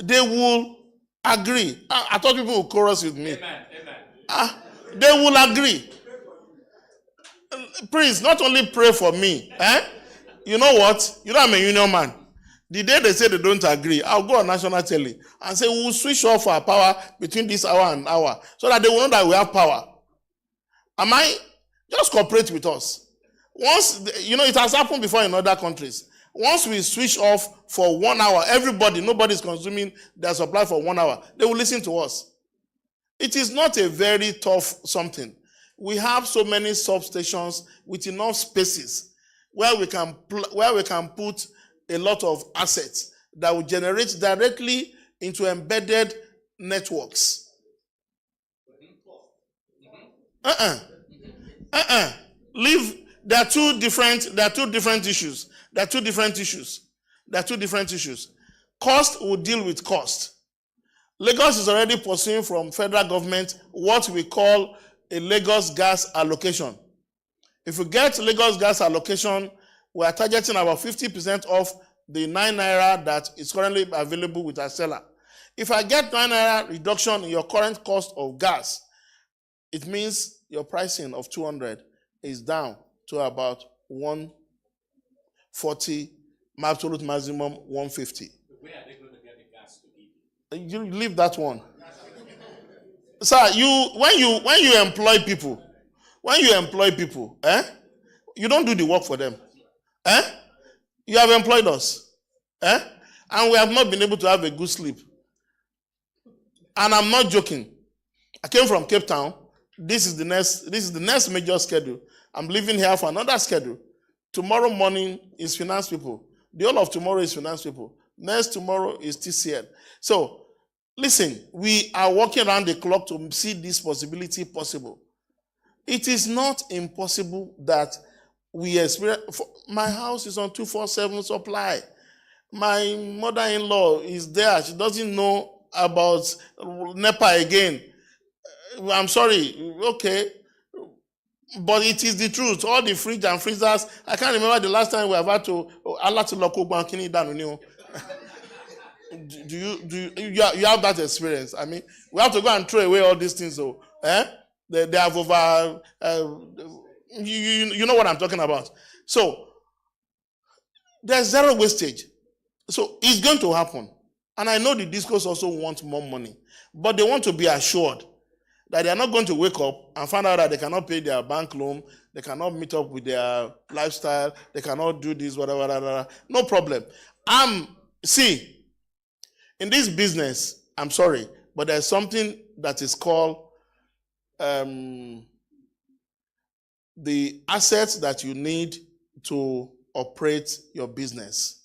they will agree. I thought people would chorus with me. Amen. They will agree. Please, not only pray for me. You know what? You know I'm a union man. The day they say they don't agree, I'll go on national telly and say we will switch off our power between this hour and hour so that they will know that we have power. Just cooperate with us. Once, it has happened before in other countries. Once we switch off for 1 hour, nobody is consuming their supply for 1 hour. They will listen to us. It is not a very tough something. We have so many substations with enough spaces where we can put a lot of assets that will generate directly into embedded networks. There are two different issues. Cost will deal with cost. Lagos is already pursuing from federal government what we call a Lagos gas allocation. If we get Lagos gas allocation, we are targeting about 50% of the 9 naira that is currently available with our seller. If I get 9 naira reduction in your current cost of gas, it means your pricing of 200 is down to about 140, my absolute maximum 150. Where are they going to get the gas to give You leave that one. Sir, when you employ people, you don't do the work for them. You have employed us. And we have not been able to have a good sleep. And I'm not joking. I came from Cape Town. This is the next major schedule. I'm leaving here for another schedule. Tomorrow morning is finance people. The whole of tomorrow is finance people. Next tomorrow is TCL. So, listen, we are working around the clock to see this possibility possible. It is not impossible that we experience. My house is on 24/7 supply. My mother-in-law is there. She doesn't know about NEPA again. I'm sorry. Okay. But it is the truth. All the fridge and freezers. I can't remember the last time we have had to do you have that experience? I mean, we have to go and throw away all these things. So, they have over. You know what I'm talking about. So there's zero wastage. So it's going to happen. And I know the discos also want more money, but they want to be assured that they are not going to wake up and find out that they cannot pay their bank loan, they cannot meet up with their lifestyle, they cannot do this, whatever. No problem. See, in this business, I'm sorry, but there's something that is called the assets that you need to operate your business.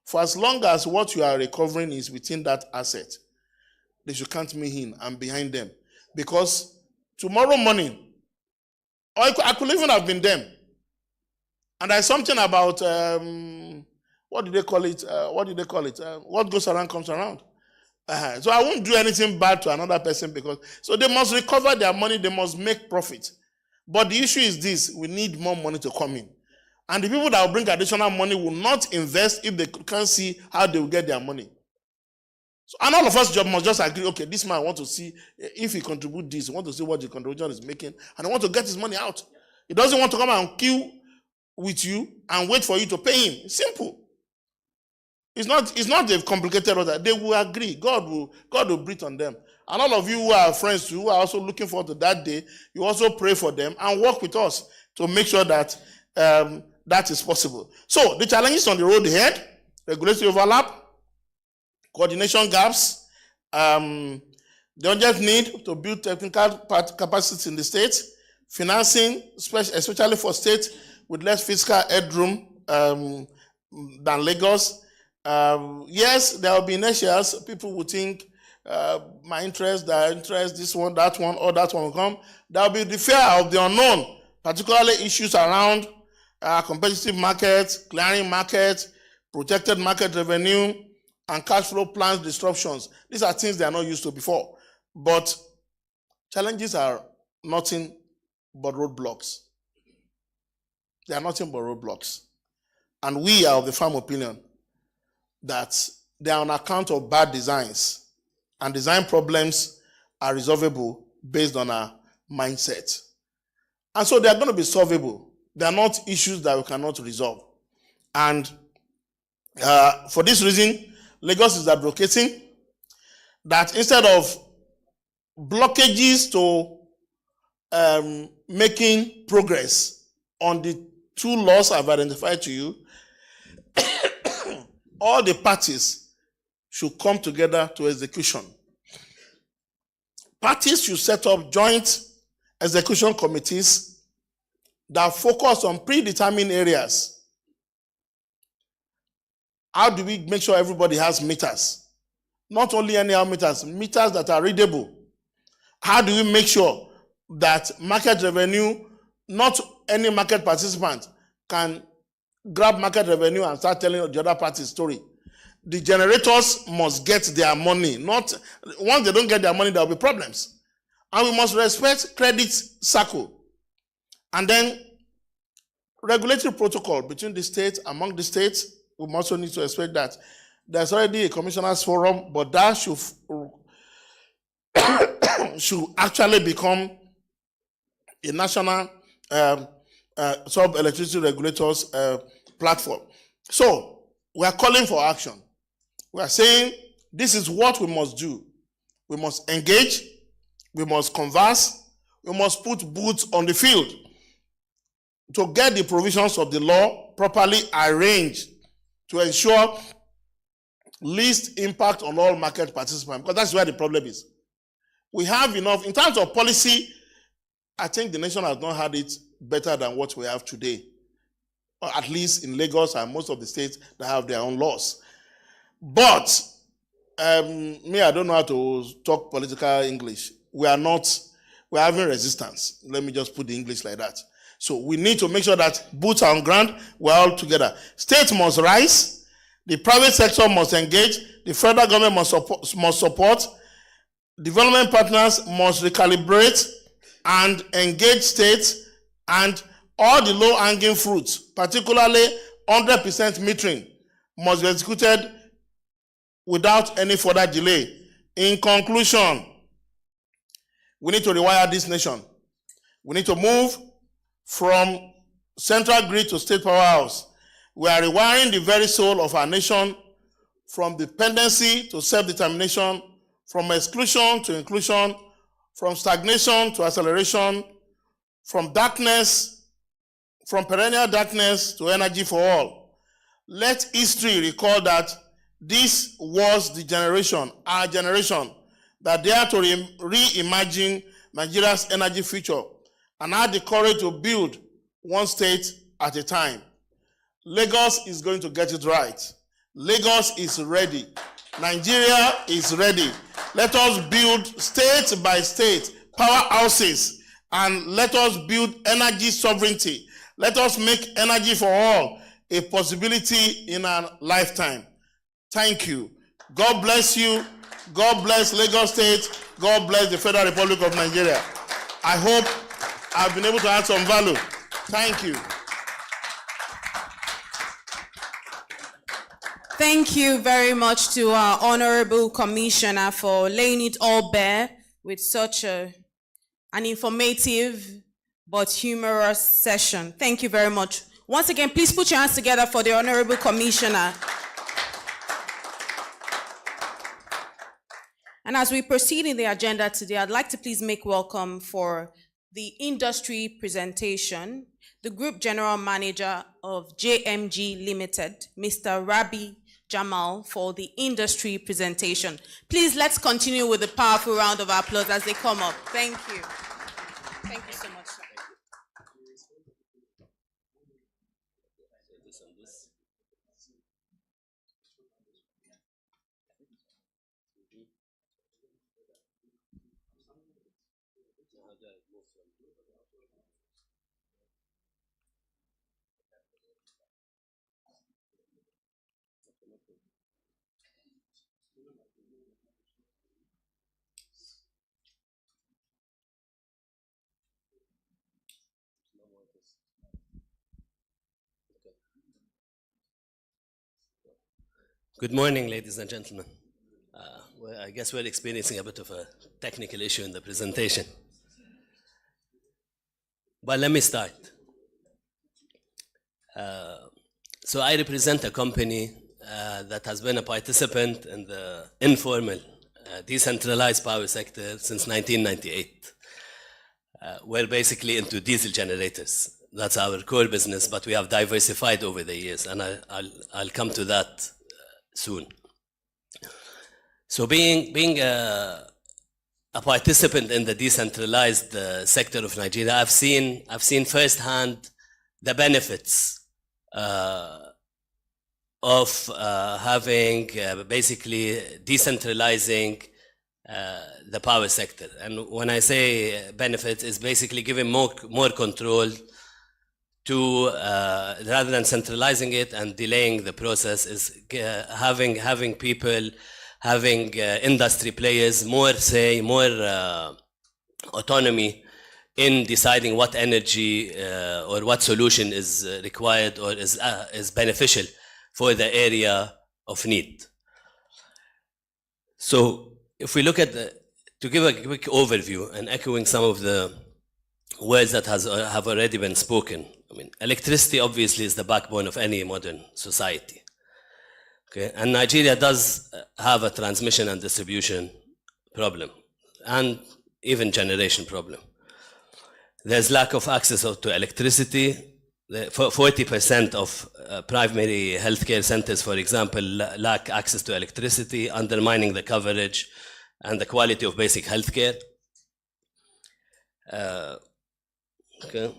For as long as what you are recovering is within that asset, they should count me in and behind them. Because tomorrow morning, or I could even have been them. And there's something about, what do they call it? What goes around comes around. So I won't do anything bad to another person because, so they must recover their money, they must make profit. But the issue is this, we need more money to come in. And the people that will bring additional money will not invest if they can't see how they will get their money. So, and all of us must just agree, okay, this man wants to see if he contributes this, he wants to see what the contribution is making, and he wants to get his money out. He doesn't want to come and queue with you and wait for you to pay him. Simple. It's not a complicated order. They will agree. God will breathe on them. And all of you who are friends too, who are also looking forward to that day, you also pray for them and work with us to make sure that that is possible. So the challenges on the road ahead: regulatory overlap, coordination gaps, the urgent need to build technical capacity in the state, financing, especially for states with less fiscal headroom than Lagos. Yes, there will be inertias. People will think my interest, their interest, this one, that one, or that one will come. There will be the fear of the unknown, particularly issues around competitive markets, clearing markets, protected market revenue, and cash flow plans disruptions. These are things they are not used to before. But challenges are nothing but roadblocks. They are nothing but roadblocks. And we are of the firm opinion that they are on account of bad designs, and design problems are resolvable based on our mindset. And so they are going to be solvable. They are not issues that we cannot resolve. And for this reason, Lagos is advocating that instead of blockages to making progress on the two laws I've identified to you, all the parties should come together to execution. Parties should set up joint execution committees that focus on predetermined areas. How do we make sure everybody has meters? Not only anyhow meters that are readable. How do we make sure that market revenue, not any market participant can grab market revenue and start telling the other party's story? The generators must get their money. Not once they don't get their money, there will be problems. And we must respect credit cycle. And then regulatory protocol between the states, among the states, we also need to expect that. There's already a commissioners forum, but that should actually become a national sub-electricity regulators platform. So we are calling for action. We are saying this is what we must do. We must engage, we must converse, we must put boots on the field to get the provisions of the law properly arranged to ensure least impact on all market participants, because that's where the problem is. We have enough, in terms of policy, I think the nation has not had it better than what we have today, or at least in Lagos and most of the states that have their own laws. But me, I don't know how to talk political English. We're having resistance. Let me just put the English like that. So we need to make sure that boots are on ground, we're all together. States must rise, the private sector must engage, the federal government must support, development partners must recalibrate and engage states, and all the low-hanging fruits, particularly 100% metering, must be executed without any further delay. In conclusion, we need to rewire this nation. We need to move from central grid to state powerhouse. We are rewiring the very soul of our nation from dependency to self-determination, from exclusion to inclusion, from stagnation to acceleration, from perennial darkness to energy for all. Let history recall that this was the generation, our generation, that dared to reimagine Nigeria's energy future and had the courage to build one state at a time. Lagos is going to get it right. Lagos is ready. Nigeria is ready. Let us build state by state powerhouses, and let us build energy sovereignty. Let us make energy for all a possibility in our lifetime. Thank you. God bless you. God bless Lagos State. God bless the Federal Republic of Nigeria. I hope I've been able to add some value. Thank you. Thank you very much to our Honorable Commissioner for laying it all bare with such an informative but humorous session. Thank you very much. Once again, please put your hands together for the Honorable Commissioner. And as we proceed in the agenda today, I'd like to please make welcome for the industry presentation, the Group General Manager of JMG Limited, Mr. Rabi Jamal, for the industry presentation. Please, let's continue with a powerful round of applause as they come up. Thank you. Thank you so much, sir. Good morning, ladies and gentlemen. Well, I guess we're experiencing a bit of a technical issue in the presentation. But let me start. So I represent a company that has been a participant in the informal, decentralized power sector since 1998. We're basically into diesel generators. That's our core business, but we have diversified over the years, and I'll come to that soon. So being a participant in the decentralized sector of Nigeria, I've seen firsthand the benefits of having basically decentralizing the power sector. And when I say benefits, it's basically giving more control to rather than centralizing it and delaying the process, is having people, having industry players more say, more autonomy in deciding what energy or what solution is required or is beneficial for the area of need. So if we look at to give a quick overview and echoing some of the words that have already been spoken, I mean, electricity obviously is the backbone of any modern society. Okay, and Nigeria does have a transmission and distribution problem, and even generation problem. There's lack of access to electricity. 40% of primary healthcare centers, for example, lack access to electricity, undermining the coverage and the quality of basic healthcare. Okay.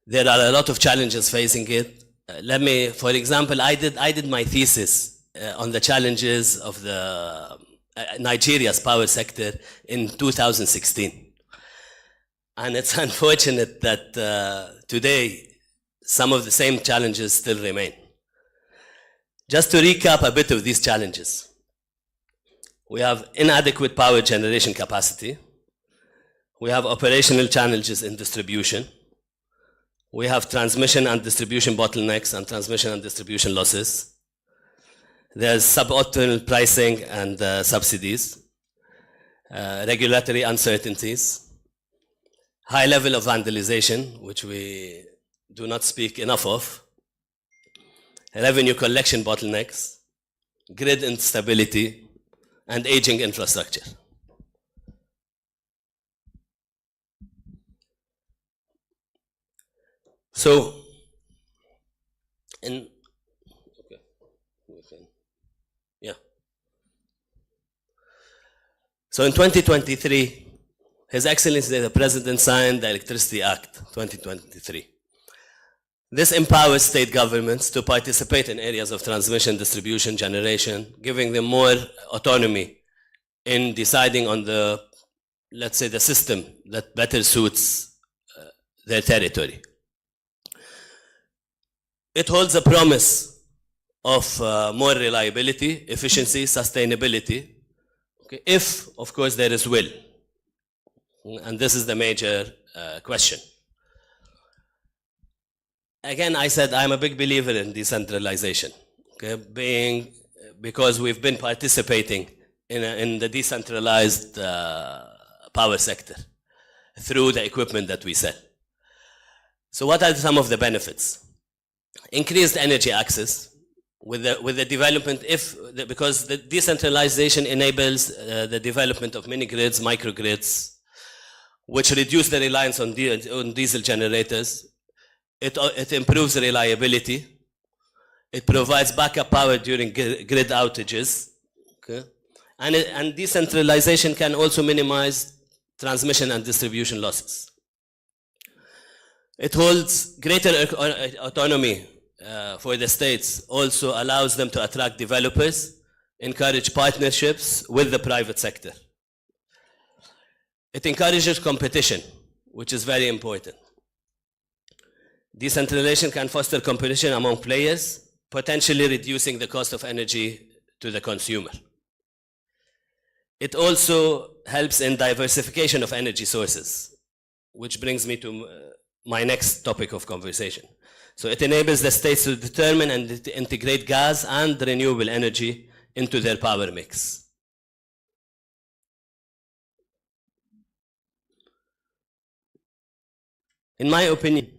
There are a lot of challenges facing it. Let me, for example, I did my thesis on the challenges of the Nigeria's power sector in 2016. And it's unfortunate that today some of the same challenges still remain. Just to recap a bit of these challenges. We have inadequate power generation capacity. We have operational challenges in distribution. We have transmission and distribution bottlenecks and transmission and distribution losses. There's suboptimal pricing and subsidies, regulatory uncertainties, high level of vandalization, which we do not speak enough of, revenue collection bottlenecks, grid instability, and aging infrastructure. So, in So in 2023, His Excellency the President signed the Electricity Act 2023. This empowers state governments to participate in areas of transmission, distribution, generation, giving them more autonomy in deciding on the, let's say, the system that better suits their territory. It holds a promise of more reliability, efficiency, sustainability, okay, if, of course, there is will. And this is the major question. Again, I said I'm a big believer in decentralization, okay, because we've been participating in the decentralized power sector through the equipment that we sell. So what are some of the benefits? Increased energy access with the development, because the decentralization enables the development of mini grids, microgrids, which reduce the reliance on diesel generators. It improves reliability. It provides backup power during grid outages. Okay? And decentralization can also minimize transmission and distribution losses. It holds greater autonomy for the states, also allows them to attract developers, encourage partnerships with the private sector. It encourages competition, which is very important. Decentralization can foster competition among players, potentially reducing the cost of energy to the consumer. It also helps in diversification of energy sources, which brings me to my next topic of conversation. So it enables the states to determine and to integrate gas and renewable energy into their power mix. In my opinion,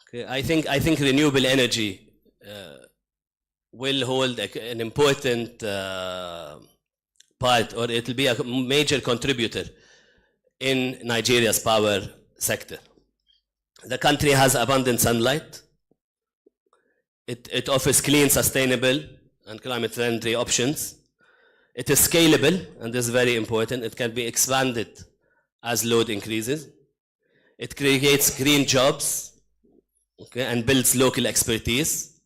okay, I think renewable energy will hold an important part, or it will be a major contributor in Nigeria's power sector. The country has abundant sunlight. It offers clean, sustainable, and climate-friendly options. It is scalable, and this is very important. It can be expanded as load increases. It creates green jobs, okay, and builds local expertise.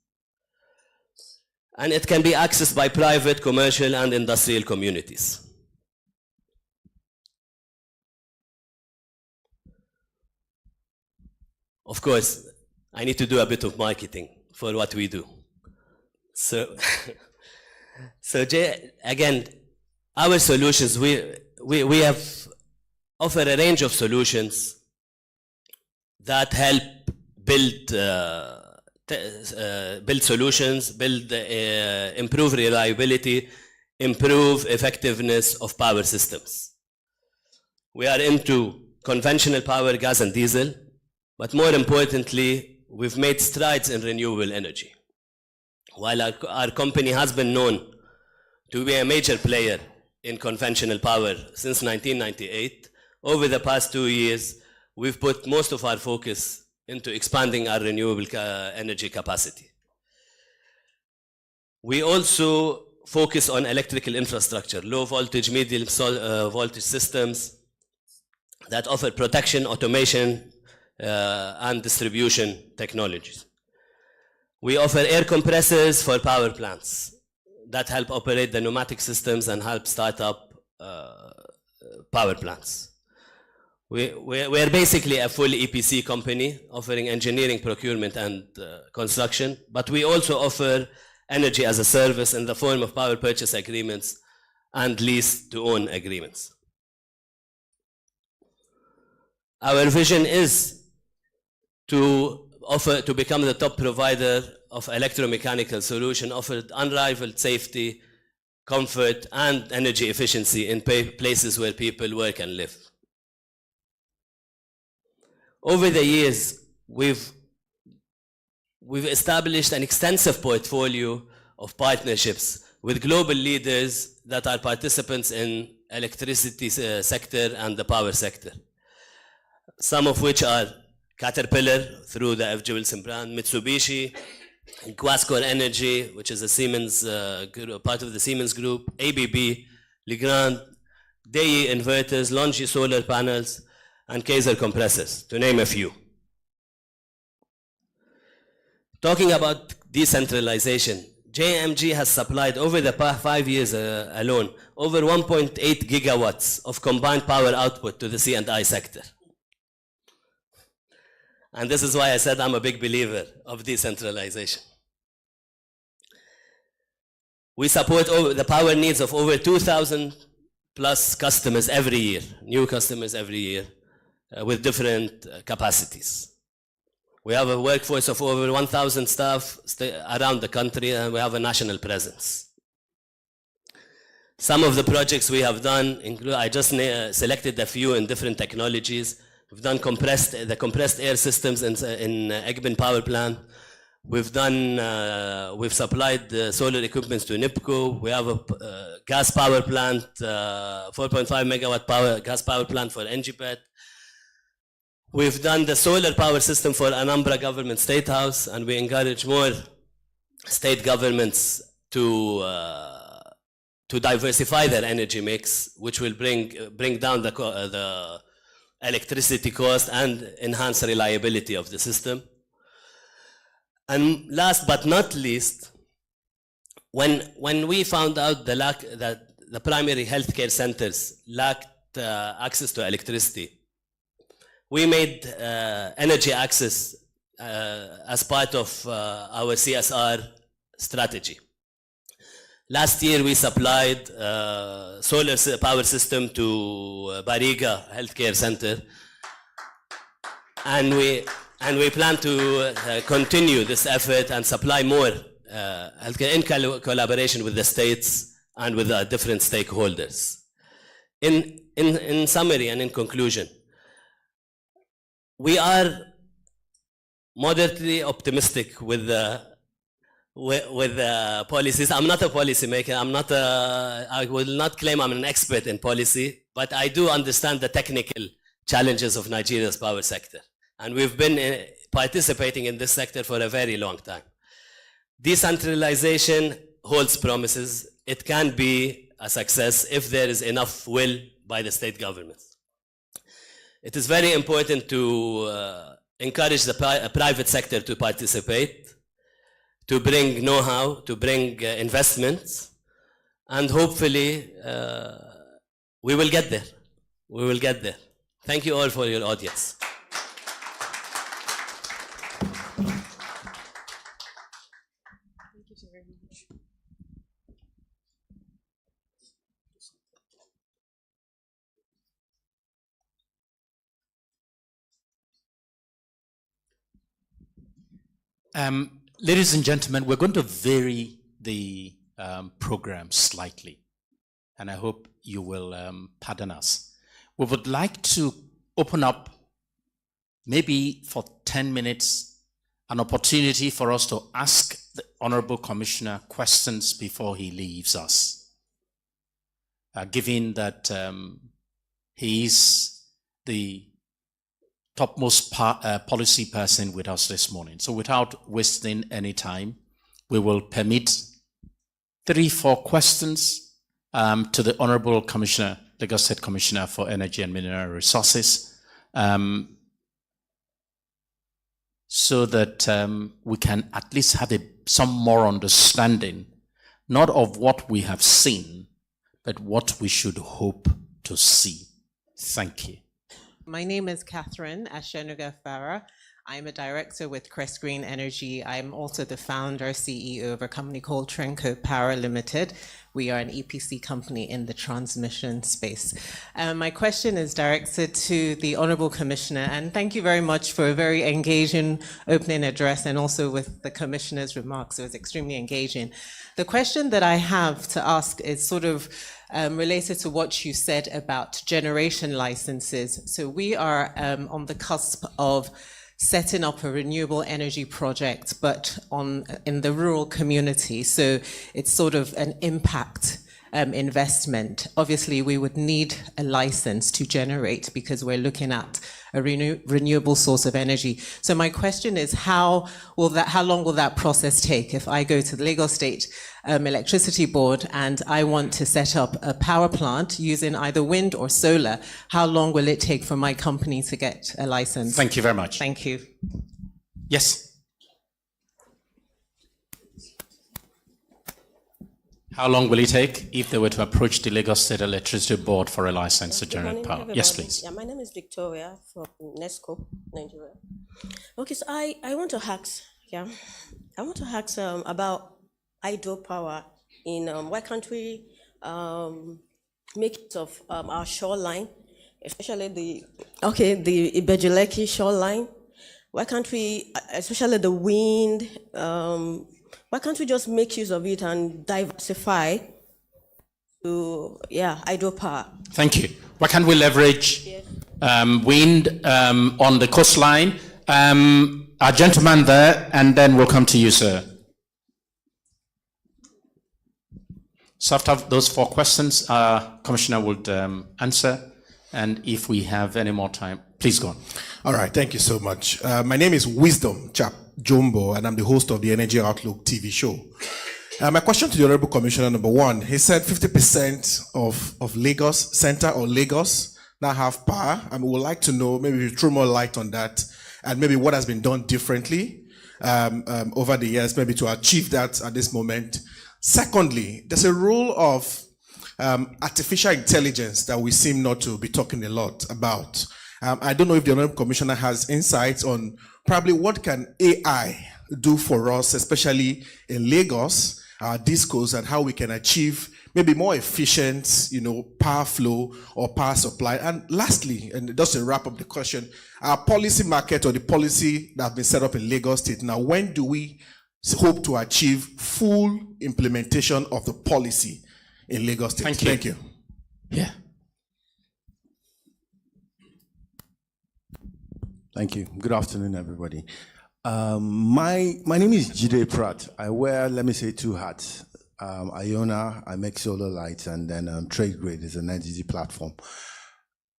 And it can be accessed by private, commercial, and industrial communities. Of course, I need to do a bit of marketing for what we do. So, again, our solutions, we have offered a range of solutions that help build solutions, improve reliability, improve effectiveness of power systems. We are into conventional power, gas and diesel, But more importantly, we've made strides in renewable energy. While our company has been known to be a major player in conventional power since 1998, over the past 2 years, we've put most of our focus into expanding our renewable energy capacity. We also focus on electrical infrastructure, low voltage, medium voltage systems that offer protection, automation, and distribution technologies. We offer air compressors for power plants that help operate the pneumatic systems and help start up power plants. We're basically a full EPC company offering engineering, procurement, and construction, but we also offer energy as a service in the form of power purchase agreements and lease to own agreements. Our vision is to become the top provider of electromechanical solution, offered unrivaled safety, comfort, and energy efficiency in places where people work and live. Over the years, we've established an extensive portfolio of partnerships with global leaders that are participants in electricity sector and the power sector. Some of which are Caterpillar through the F. G. Wilson brand, Mitsubishi, Guascor Energy, which is a Siemens part of the Siemens Group, ABB, Legrand, DEI Inverters, Longi Solar Panels, and Kaiser Compressors, to name a few. Talking about decentralization, JMG has supplied over the past 5 years alone over 1.8 gigawatts of combined power output to the C&I sector. And this is why I said I'm a big believer of decentralization. We support the power needs of over 2,000 plus customers every year, new customers every year, with different capacities. We have a workforce of over 1,000 staff around the country, and we have a national presence. Some of the projects we have done include, I just selected a few in different technologies. We've done the compressed air systems in Egbin Power Plant. We've supplied solar equipment to NIPCO. We have a gas power plant, 4.5 megawatt gas power plant for NGPET. We've done the solar power system for Anambra Government State House, and we encourage more state governments to diversify their energy mix, which will bring down the electricity cost and enhance reliability of the system. And last but not least, when we found out that the primary healthcare centers lacked access to electricity, we made energy access as part of our CSR strategy. Last year, we supplied solar power system to Bariga Healthcare Center, and we plan to continue this effort and supply more healthcare in collaboration with the states and with different stakeholders. In summary and in conclusion, we are moderately optimistic with the policies. I'm not a policymaker. I will not claim I'm an expert in policy, but I do understand the technical challenges of Nigeria's power sector. And we've been participating in this sector for a very long time. Decentralization holds promises. It can be a success if there is enough will by the state governments. It is very important to encourage the private sector to participate, to bring know-how, to bring investments, and hopefully we will get there. We will get there. Thank you all for your audience. Thank you so very much. Ladies and gentlemen, we're going to vary the program slightly, and I hope you will pardon us. We would like to open up maybe for 10 minutes, an opportunity for us to ask the Honorable Commissioner questions before he leaves us, given that he is the topmost policy person with us this morning. So without wasting any time, we will permit 3-4 questions to the Honorable Commissioner, Lagos State Commissioner for Energy and Mineral Resources, so that we can at least have some more understanding, not of what we have seen, but what we should hope to see. Thank you. My name is Catherine Ashenuga Farah. I'm a director with Crest Green Energy. I'm also the founder, CEO of a company called Trenco Power Limited. We are an EPC company in the transmission space. My question is directed to the Honorable Commissioner, and thank you very much for a very engaging opening address, and also with the Commissioner's remarks. It was extremely engaging. The question that I have to ask is sort of related to what you said about generation licenses. So we are on the cusp of setting up a renewable energy project, but in the rural community. So it's sort of an impact investment. Obviously, we would need a license to generate because we're looking at a renewable source of energy. So my question is, how long will that process take? If I go to the Lagos State Electricity Board and I want to set up a power plant using either wind or solar, how long will it take for my company to get a license? Thank you very much. Thank you. Yes. How long will it take if they were to approach the Lagos State Electricity Board for a license to generate power? Yes, please. Yeah, my name is Victoria from Nesco, Nigeria. Okay, so I want to ask, about hydropower in why can't we make it of our shoreline, especially the Ibejuleki shoreline? Why can't we, especially the wind? Why can't we just make use of it and diversify to hydropower? Thank you. Why can't we leverage wind on the coastline? Our gentleman there, and then we'll come to you, sir. So after those 4 questions, Commissioner would answer. And if we have any more time, please go on. All right, thank you so much. My name is Wisdom Chap Jumbo, and I'm the host of the Energy Outlook TV show. My question to the Honorable Commissioner, number 1, he said 50% of Lagos Center or Lagos now have power, and we would like to know, maybe you throw more light on that, and maybe what has been done differently over the years, maybe to achieve that at this moment. Secondly, there's a role of artificial intelligence that we seem not to be talking a lot about. I don't know if the Honorable Commissioner has insights on probably what can AI do for us, especially in Lagos, our discos, and how we can achieve maybe more efficient, power flow or power supply. And lastly, and just to wrap up the question, our policy market or the policy that has been set up in Lagos State. Now, when do we hope to achieve full implementation of the policy in Lagos State? Thank you. Yeah. Thank you. Good afternoon, everybody. My name is Jide Pratt. I wear, let me say, 2 hats. Iona, I make solar lights, and then Trade Grid is an energy platform.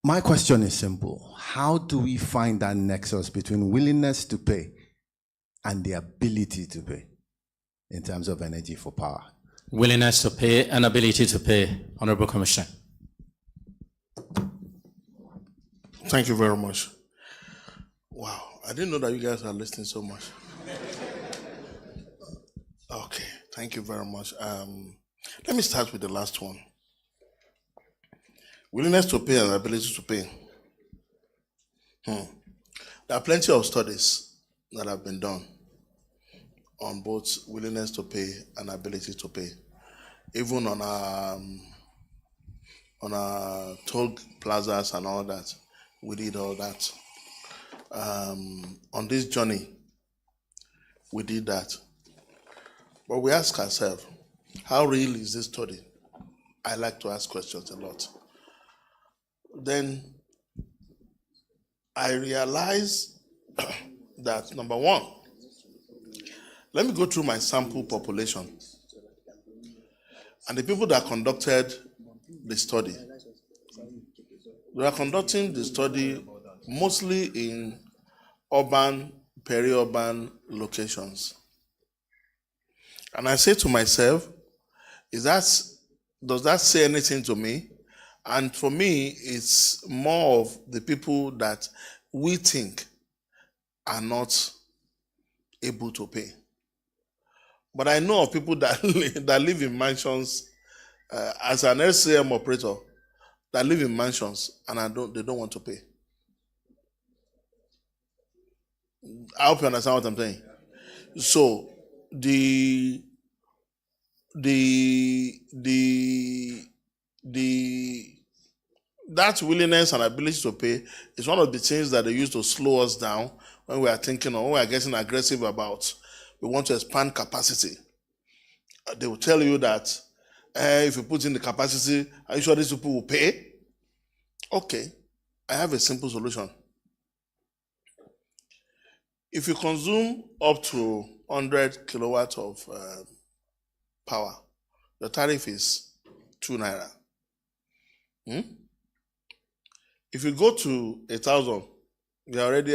My question is simple. How do we find that nexus between willingness to pay and the ability to pay in terms of energy for power? Willingness to pay and ability to pay, Honorable Commissioner. Thank you very much. Wow, I didn't know that you guys are listening so much. Okay, thank you very much. Let me start with the last one. Willingness to pay and ability to pay. There are plenty of studies that have been done on both willingness to pay and ability to pay. Even on our toll plazas and all that, we did all that. On this journey, we did that. But we ask ourselves, how real is this study? I like to ask questions a lot. Then I realized that, number one, let me go through my sample population and the people that conducted the study. We are conducting the study mostly in urban, peri-urban locations. And I say to myself, does that say anything to me? And for me, it's more of the people that we think are not able to pay. But I know of people that live in mansions as an SCM operator that live in mansions and they don't want to pay. I hope you understand what I'm saying. So that willingness and ability to pay is one of the things that they use to slow us down when we are thinking or when we are getting aggressive about we want to expand capacity. They will tell you that if you put in the capacity, are you sure these people will pay? Okay, I have a simple solution. If you consume up to 100 kilowatts of power, the tariff is 2 naira. If you go to 1,000, you already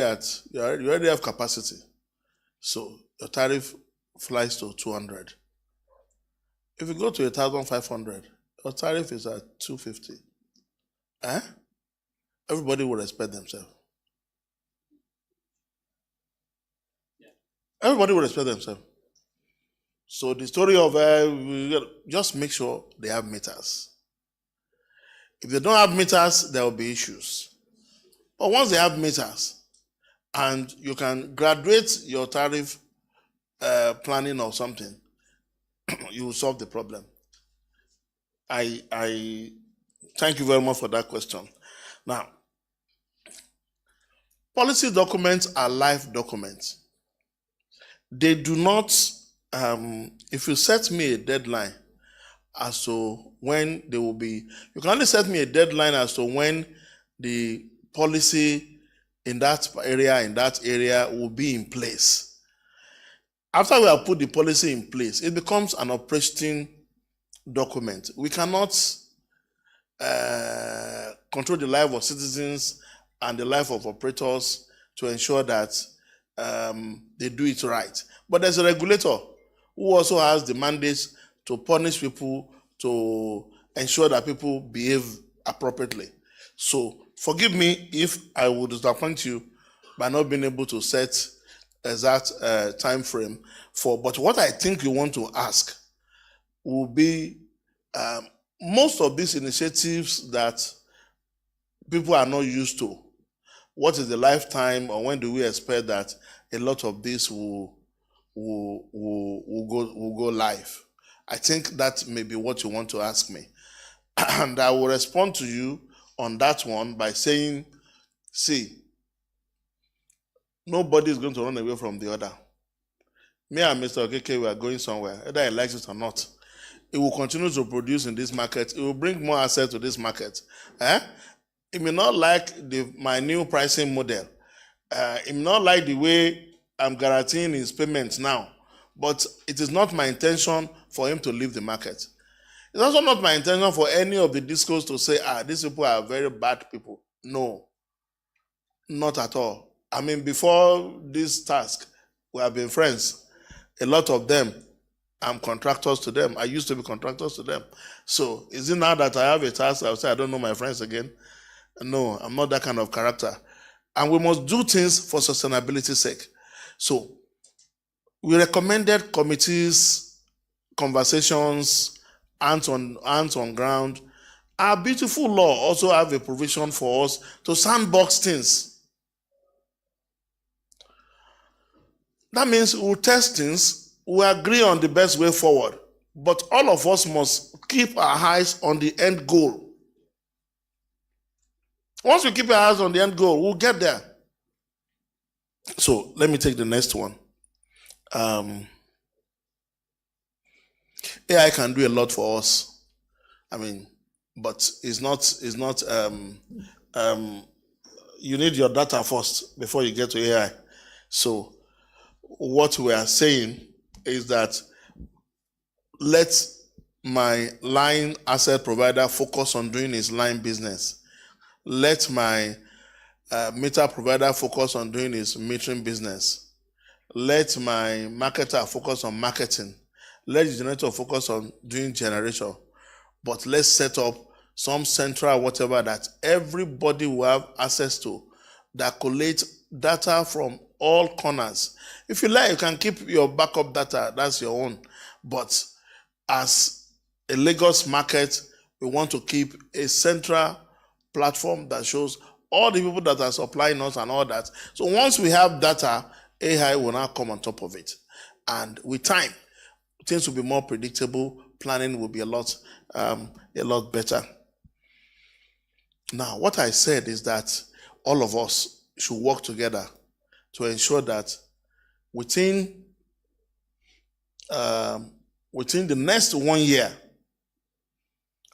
have capacity. So your tariff flies to 200. If you go to 1,500, your tariff is at 250. Everybody will respect themselves. Everybody will respect themselves. So the story of just make sure they have meters. If they don't have meters, there will be issues. But once they have meters, and you can graduate your tariff planning or something, you will solve the problem. I thank you very much for that question. Now, policy documents are live documents. They do not, if you set me a deadline as to when they will be, you can only set me a deadline as to when the policy in that area will be in place. After we have put the policy in place, it becomes an operating document. We cannot control the life of citizens and the life of operators to ensure that they do it right. But there's a regulator who also has the mandate to punish people, to ensure that people behave appropriately. So forgive me if I would disappoint you by not being able to set exact time frame for, but what I think you want to ask will be most of these initiatives that people are not used to. What is the lifetime, or when do we expect that a lot of this will go live? I think that may be what you want to ask me. And I will respond to you on that one by saying, see, nobody is going to run away from the other. Me and Mr. Okeke, we are going somewhere, whether he likes it or not. It will continue to produce in this market. It will bring more assets to this market. It may not like my new pricing model. It may not like the way I'm guaranteeing his payments now. But it is not my intention for him to leave the market. It's also not my intention for any of the discos to say, these people are very bad people. No, not at all. I mean, before this task, we have been friends. A lot of them, I'm contractors to them. I used to be contractors to them. So is it now that I have a task, I'll say I don't know my friends again? No, I'm not that kind of character. And we must do things for sustainability's sake. So we recommended committees, conversations, hands on ground. Our beautiful law also have a provision for us to sandbox things. That means we'll test things, we'll agree on the best way forward, but all of us must keep our eyes on the end goal. Once we keep our eyes on the end goal, we'll get there. So let me take the next one. AI can do a lot for us. I mean, but it's not you need your data first before you get to AI. So what we are saying is that let my line asset provider focus on doing his line business. Let my meter provider focus on doing his metering business. Let my marketer focus on marketing. Let the generator focus on doing generation. But let's set up some central whatever that everybody will have access to, that collate data from all corners. If you like, you can keep your backup data, that's your own. But as a Lagos market, we want to keep a central platform that shows all the people that are supplying us and all that. So once we have data, AI will now come on top of it. And with time, things will be more predictable, planning will be a lot better. Now, what I said is that all of us should work together to ensure that within the next 1 year,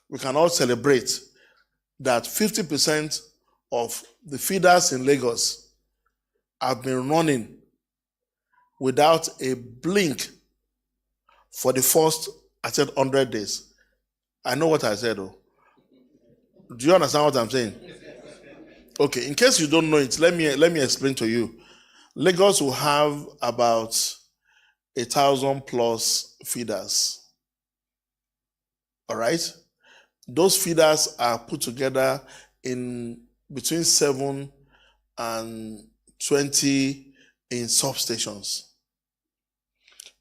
we can all celebrate that 50% of the feeders in Lagos have been running without a blink for the first, I said, 100 days. I know what I said, though. Do you understand what I'm saying? Okay, in case you don't know it, let me explain to you. Lagos will have about 1,000 plus feeders. All right? Those feeders are put together in between 7 and 20 in substations.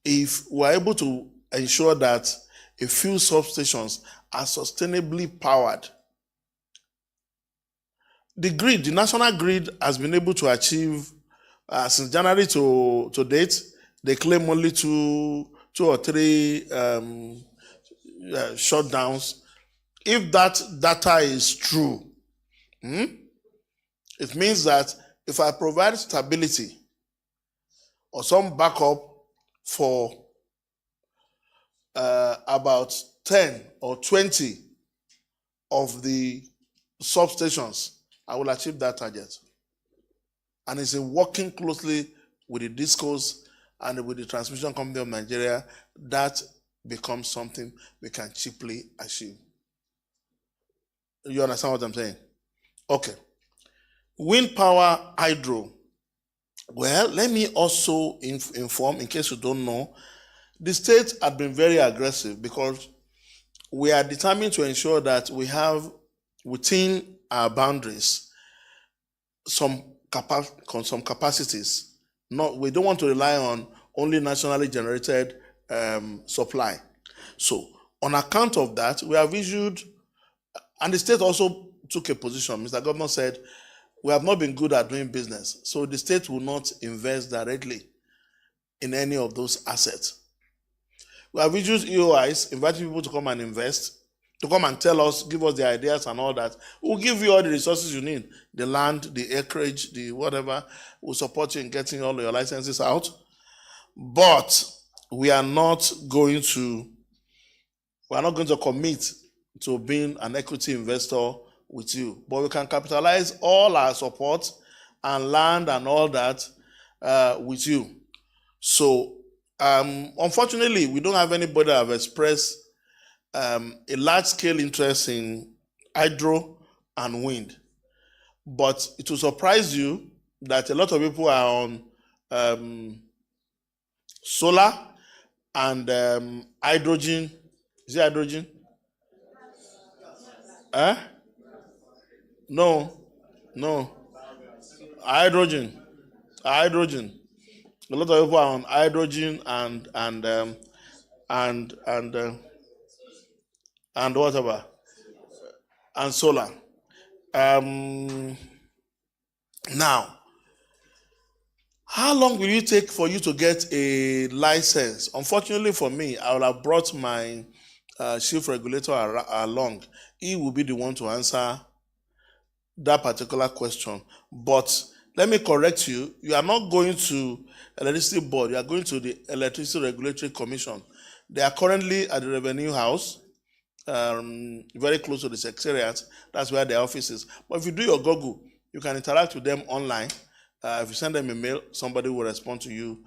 If we're able to ensure that a few substations are sustainably powered, the national grid has been able to achieve, since January to date, they claim only two or three shutdowns. If that data is true, it means that if I provide stability or some backup for about 10 or 20 of the substations, I will achieve that target. And it's in working closely with the discos and with the transmission company of Nigeria, that becomes something we can cheaply achieve. You understand what I'm saying? Okay. Wind power, hydro. Well, let me also inform, in case you don't know, the state had been very aggressive because we are determined to ensure that we have within our boundaries some capacities. We don't want to rely on only nationally generated supply. So on account of that, we have issued, and the state also took a position. Mr. Governor said, we have not been good at doing business, so the state will not invest directly in any of those assets. We have issued EOIs, inviting people to come and invest, to come and tell us, give us the ideas and all that. We'll give you all the resources you need, the land, the acreage, the whatever. We'll support you in getting all your licenses out. But we are not going to commit to being an equity investor with you. But we can capitalize all our support and land and all that with you. So unfortunately, we don't have anybody that have expressed a large-scale interest in hydro and wind. But it will surprise you that a lot of people are on solar and hydrogen. Is it hydrogen? No. Hydrogen. A lot of people are on hydrogen and whatever, and solar. Now, how long will it take for you to get a license? Unfortunately for me, I will have brought my chief regulator along. He will be the one to answer that particular question. But let me correct you. You are not going to Electricity Board. You are going to the Electricity Regulatory Commission. They are currently at the Revenue House, very close to the Secretariat. That's where their office is. But if you do your Google, you can interact with them online. If you send them a mail, somebody will respond to you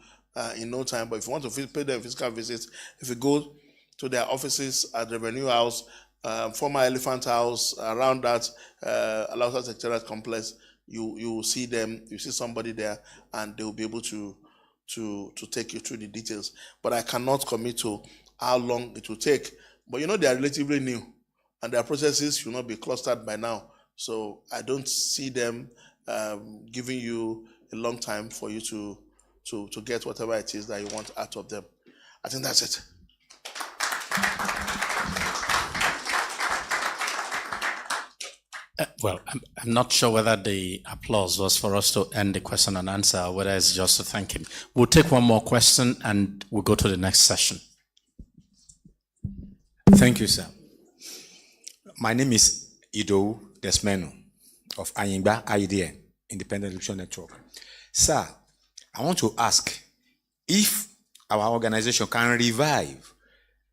in no time. But if you want to pay them physical visits, if you go to their offices at the Revenue House, former Elephant House, around that Alausa Secretariat Complex, you will see them. You see somebody there, and they will be able to take you through the details. But I cannot commit to how long it will take. But they are relatively new, and their processes should not be clustered by now. So I don't see them giving you a long time for you to get whatever it is that you want out of them. I think that's it. Well, I'm not sure whether the applause was for us to end the question and answer, or whether it's just to thank him. We'll take one more question and we'll go to the next session. Thank you, sir. My name is Ido Desmenu of Ayingba IDN, Independent Election Network. Sir, I want to ask if our organization can revive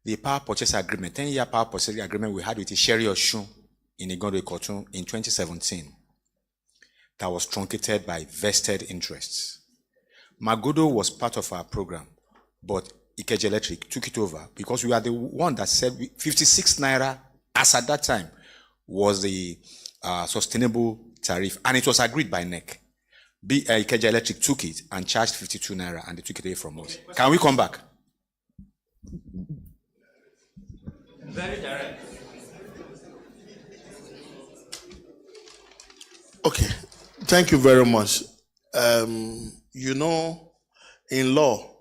the power purchase agreement, 10-year power purchase agreement we had with Sherry Oshun in Igondo Ikotun in 2017 that was truncated by vested interests. Magodo was part of our program, but Ikeja Electric took it over because we are the one that said 56 naira, as at that time, was the sustainable tariff, and it was agreed by NEC. Ikeja Electric took it and charged 52 naira, and they took it away from us. Can we come back? Very direct. Okay, thank you very much. In law,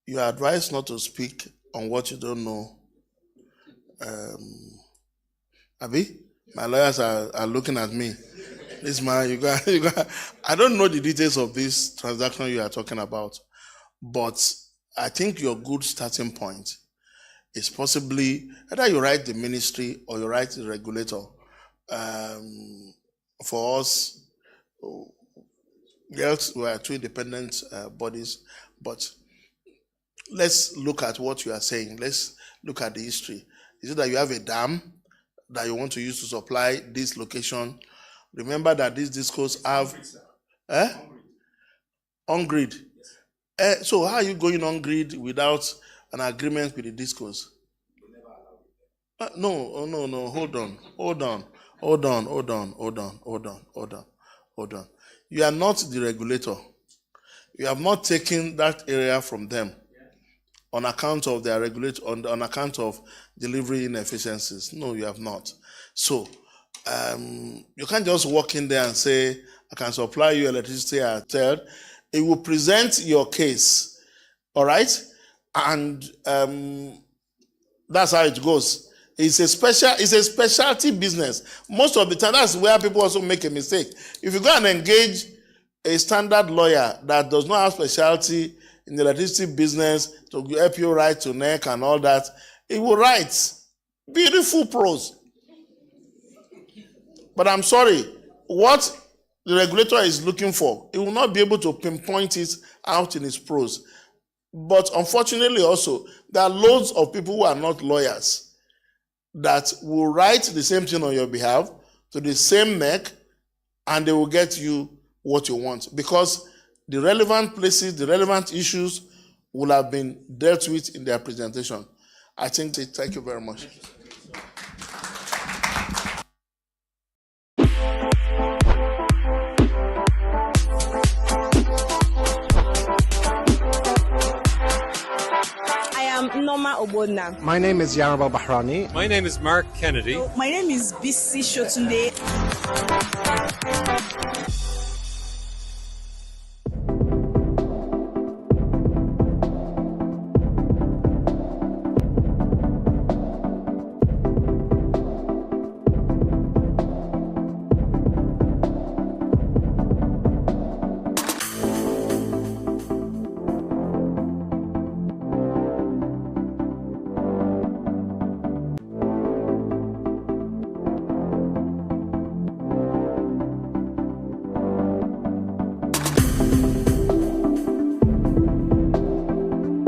you are advised not to speak on what you don't know. Abi, my lawyers are looking at me. This man, you got. I don't know the details of this transaction you are talking about, but I think your good starting point is possibly either you write the ministry or you write the regulator. For us, yes, we are two independent bodies, but let's look at what you are saying. Let's look at the history. Is it that you have a dam that you want to use to supply this location? Remember that these discos have on grid. So how are you going on grid without an agreement with the discos? No. Hold on. You are not the regulator. You have not taken that area from them on account of their on account of delivery inefficiencies. No, you have not. So you can't just walk in there and say, I can supply you electricity at third. It will present your case, all right? And that's how it goes. It's a specialty business. Most of the time, that's where people also make a mistake. If you go and engage a standard lawyer that does not have specialty in the electricity business to help you write to NEC and all that, he will write beautiful prose. But I'm sorry, what the regulator is looking for, he will not be able to pinpoint it out in his prose. But unfortunately also, there are loads of people who are not lawyers that will write the same thing on your behalf to the same NEC, and they will get you what you want, because the relevant places, the relevant issues will have been dealt with in their presentation. I think, thank you very much. My name is Yaraba Bahrani. My name is Mark Kennedy. My name is BC Shotunde.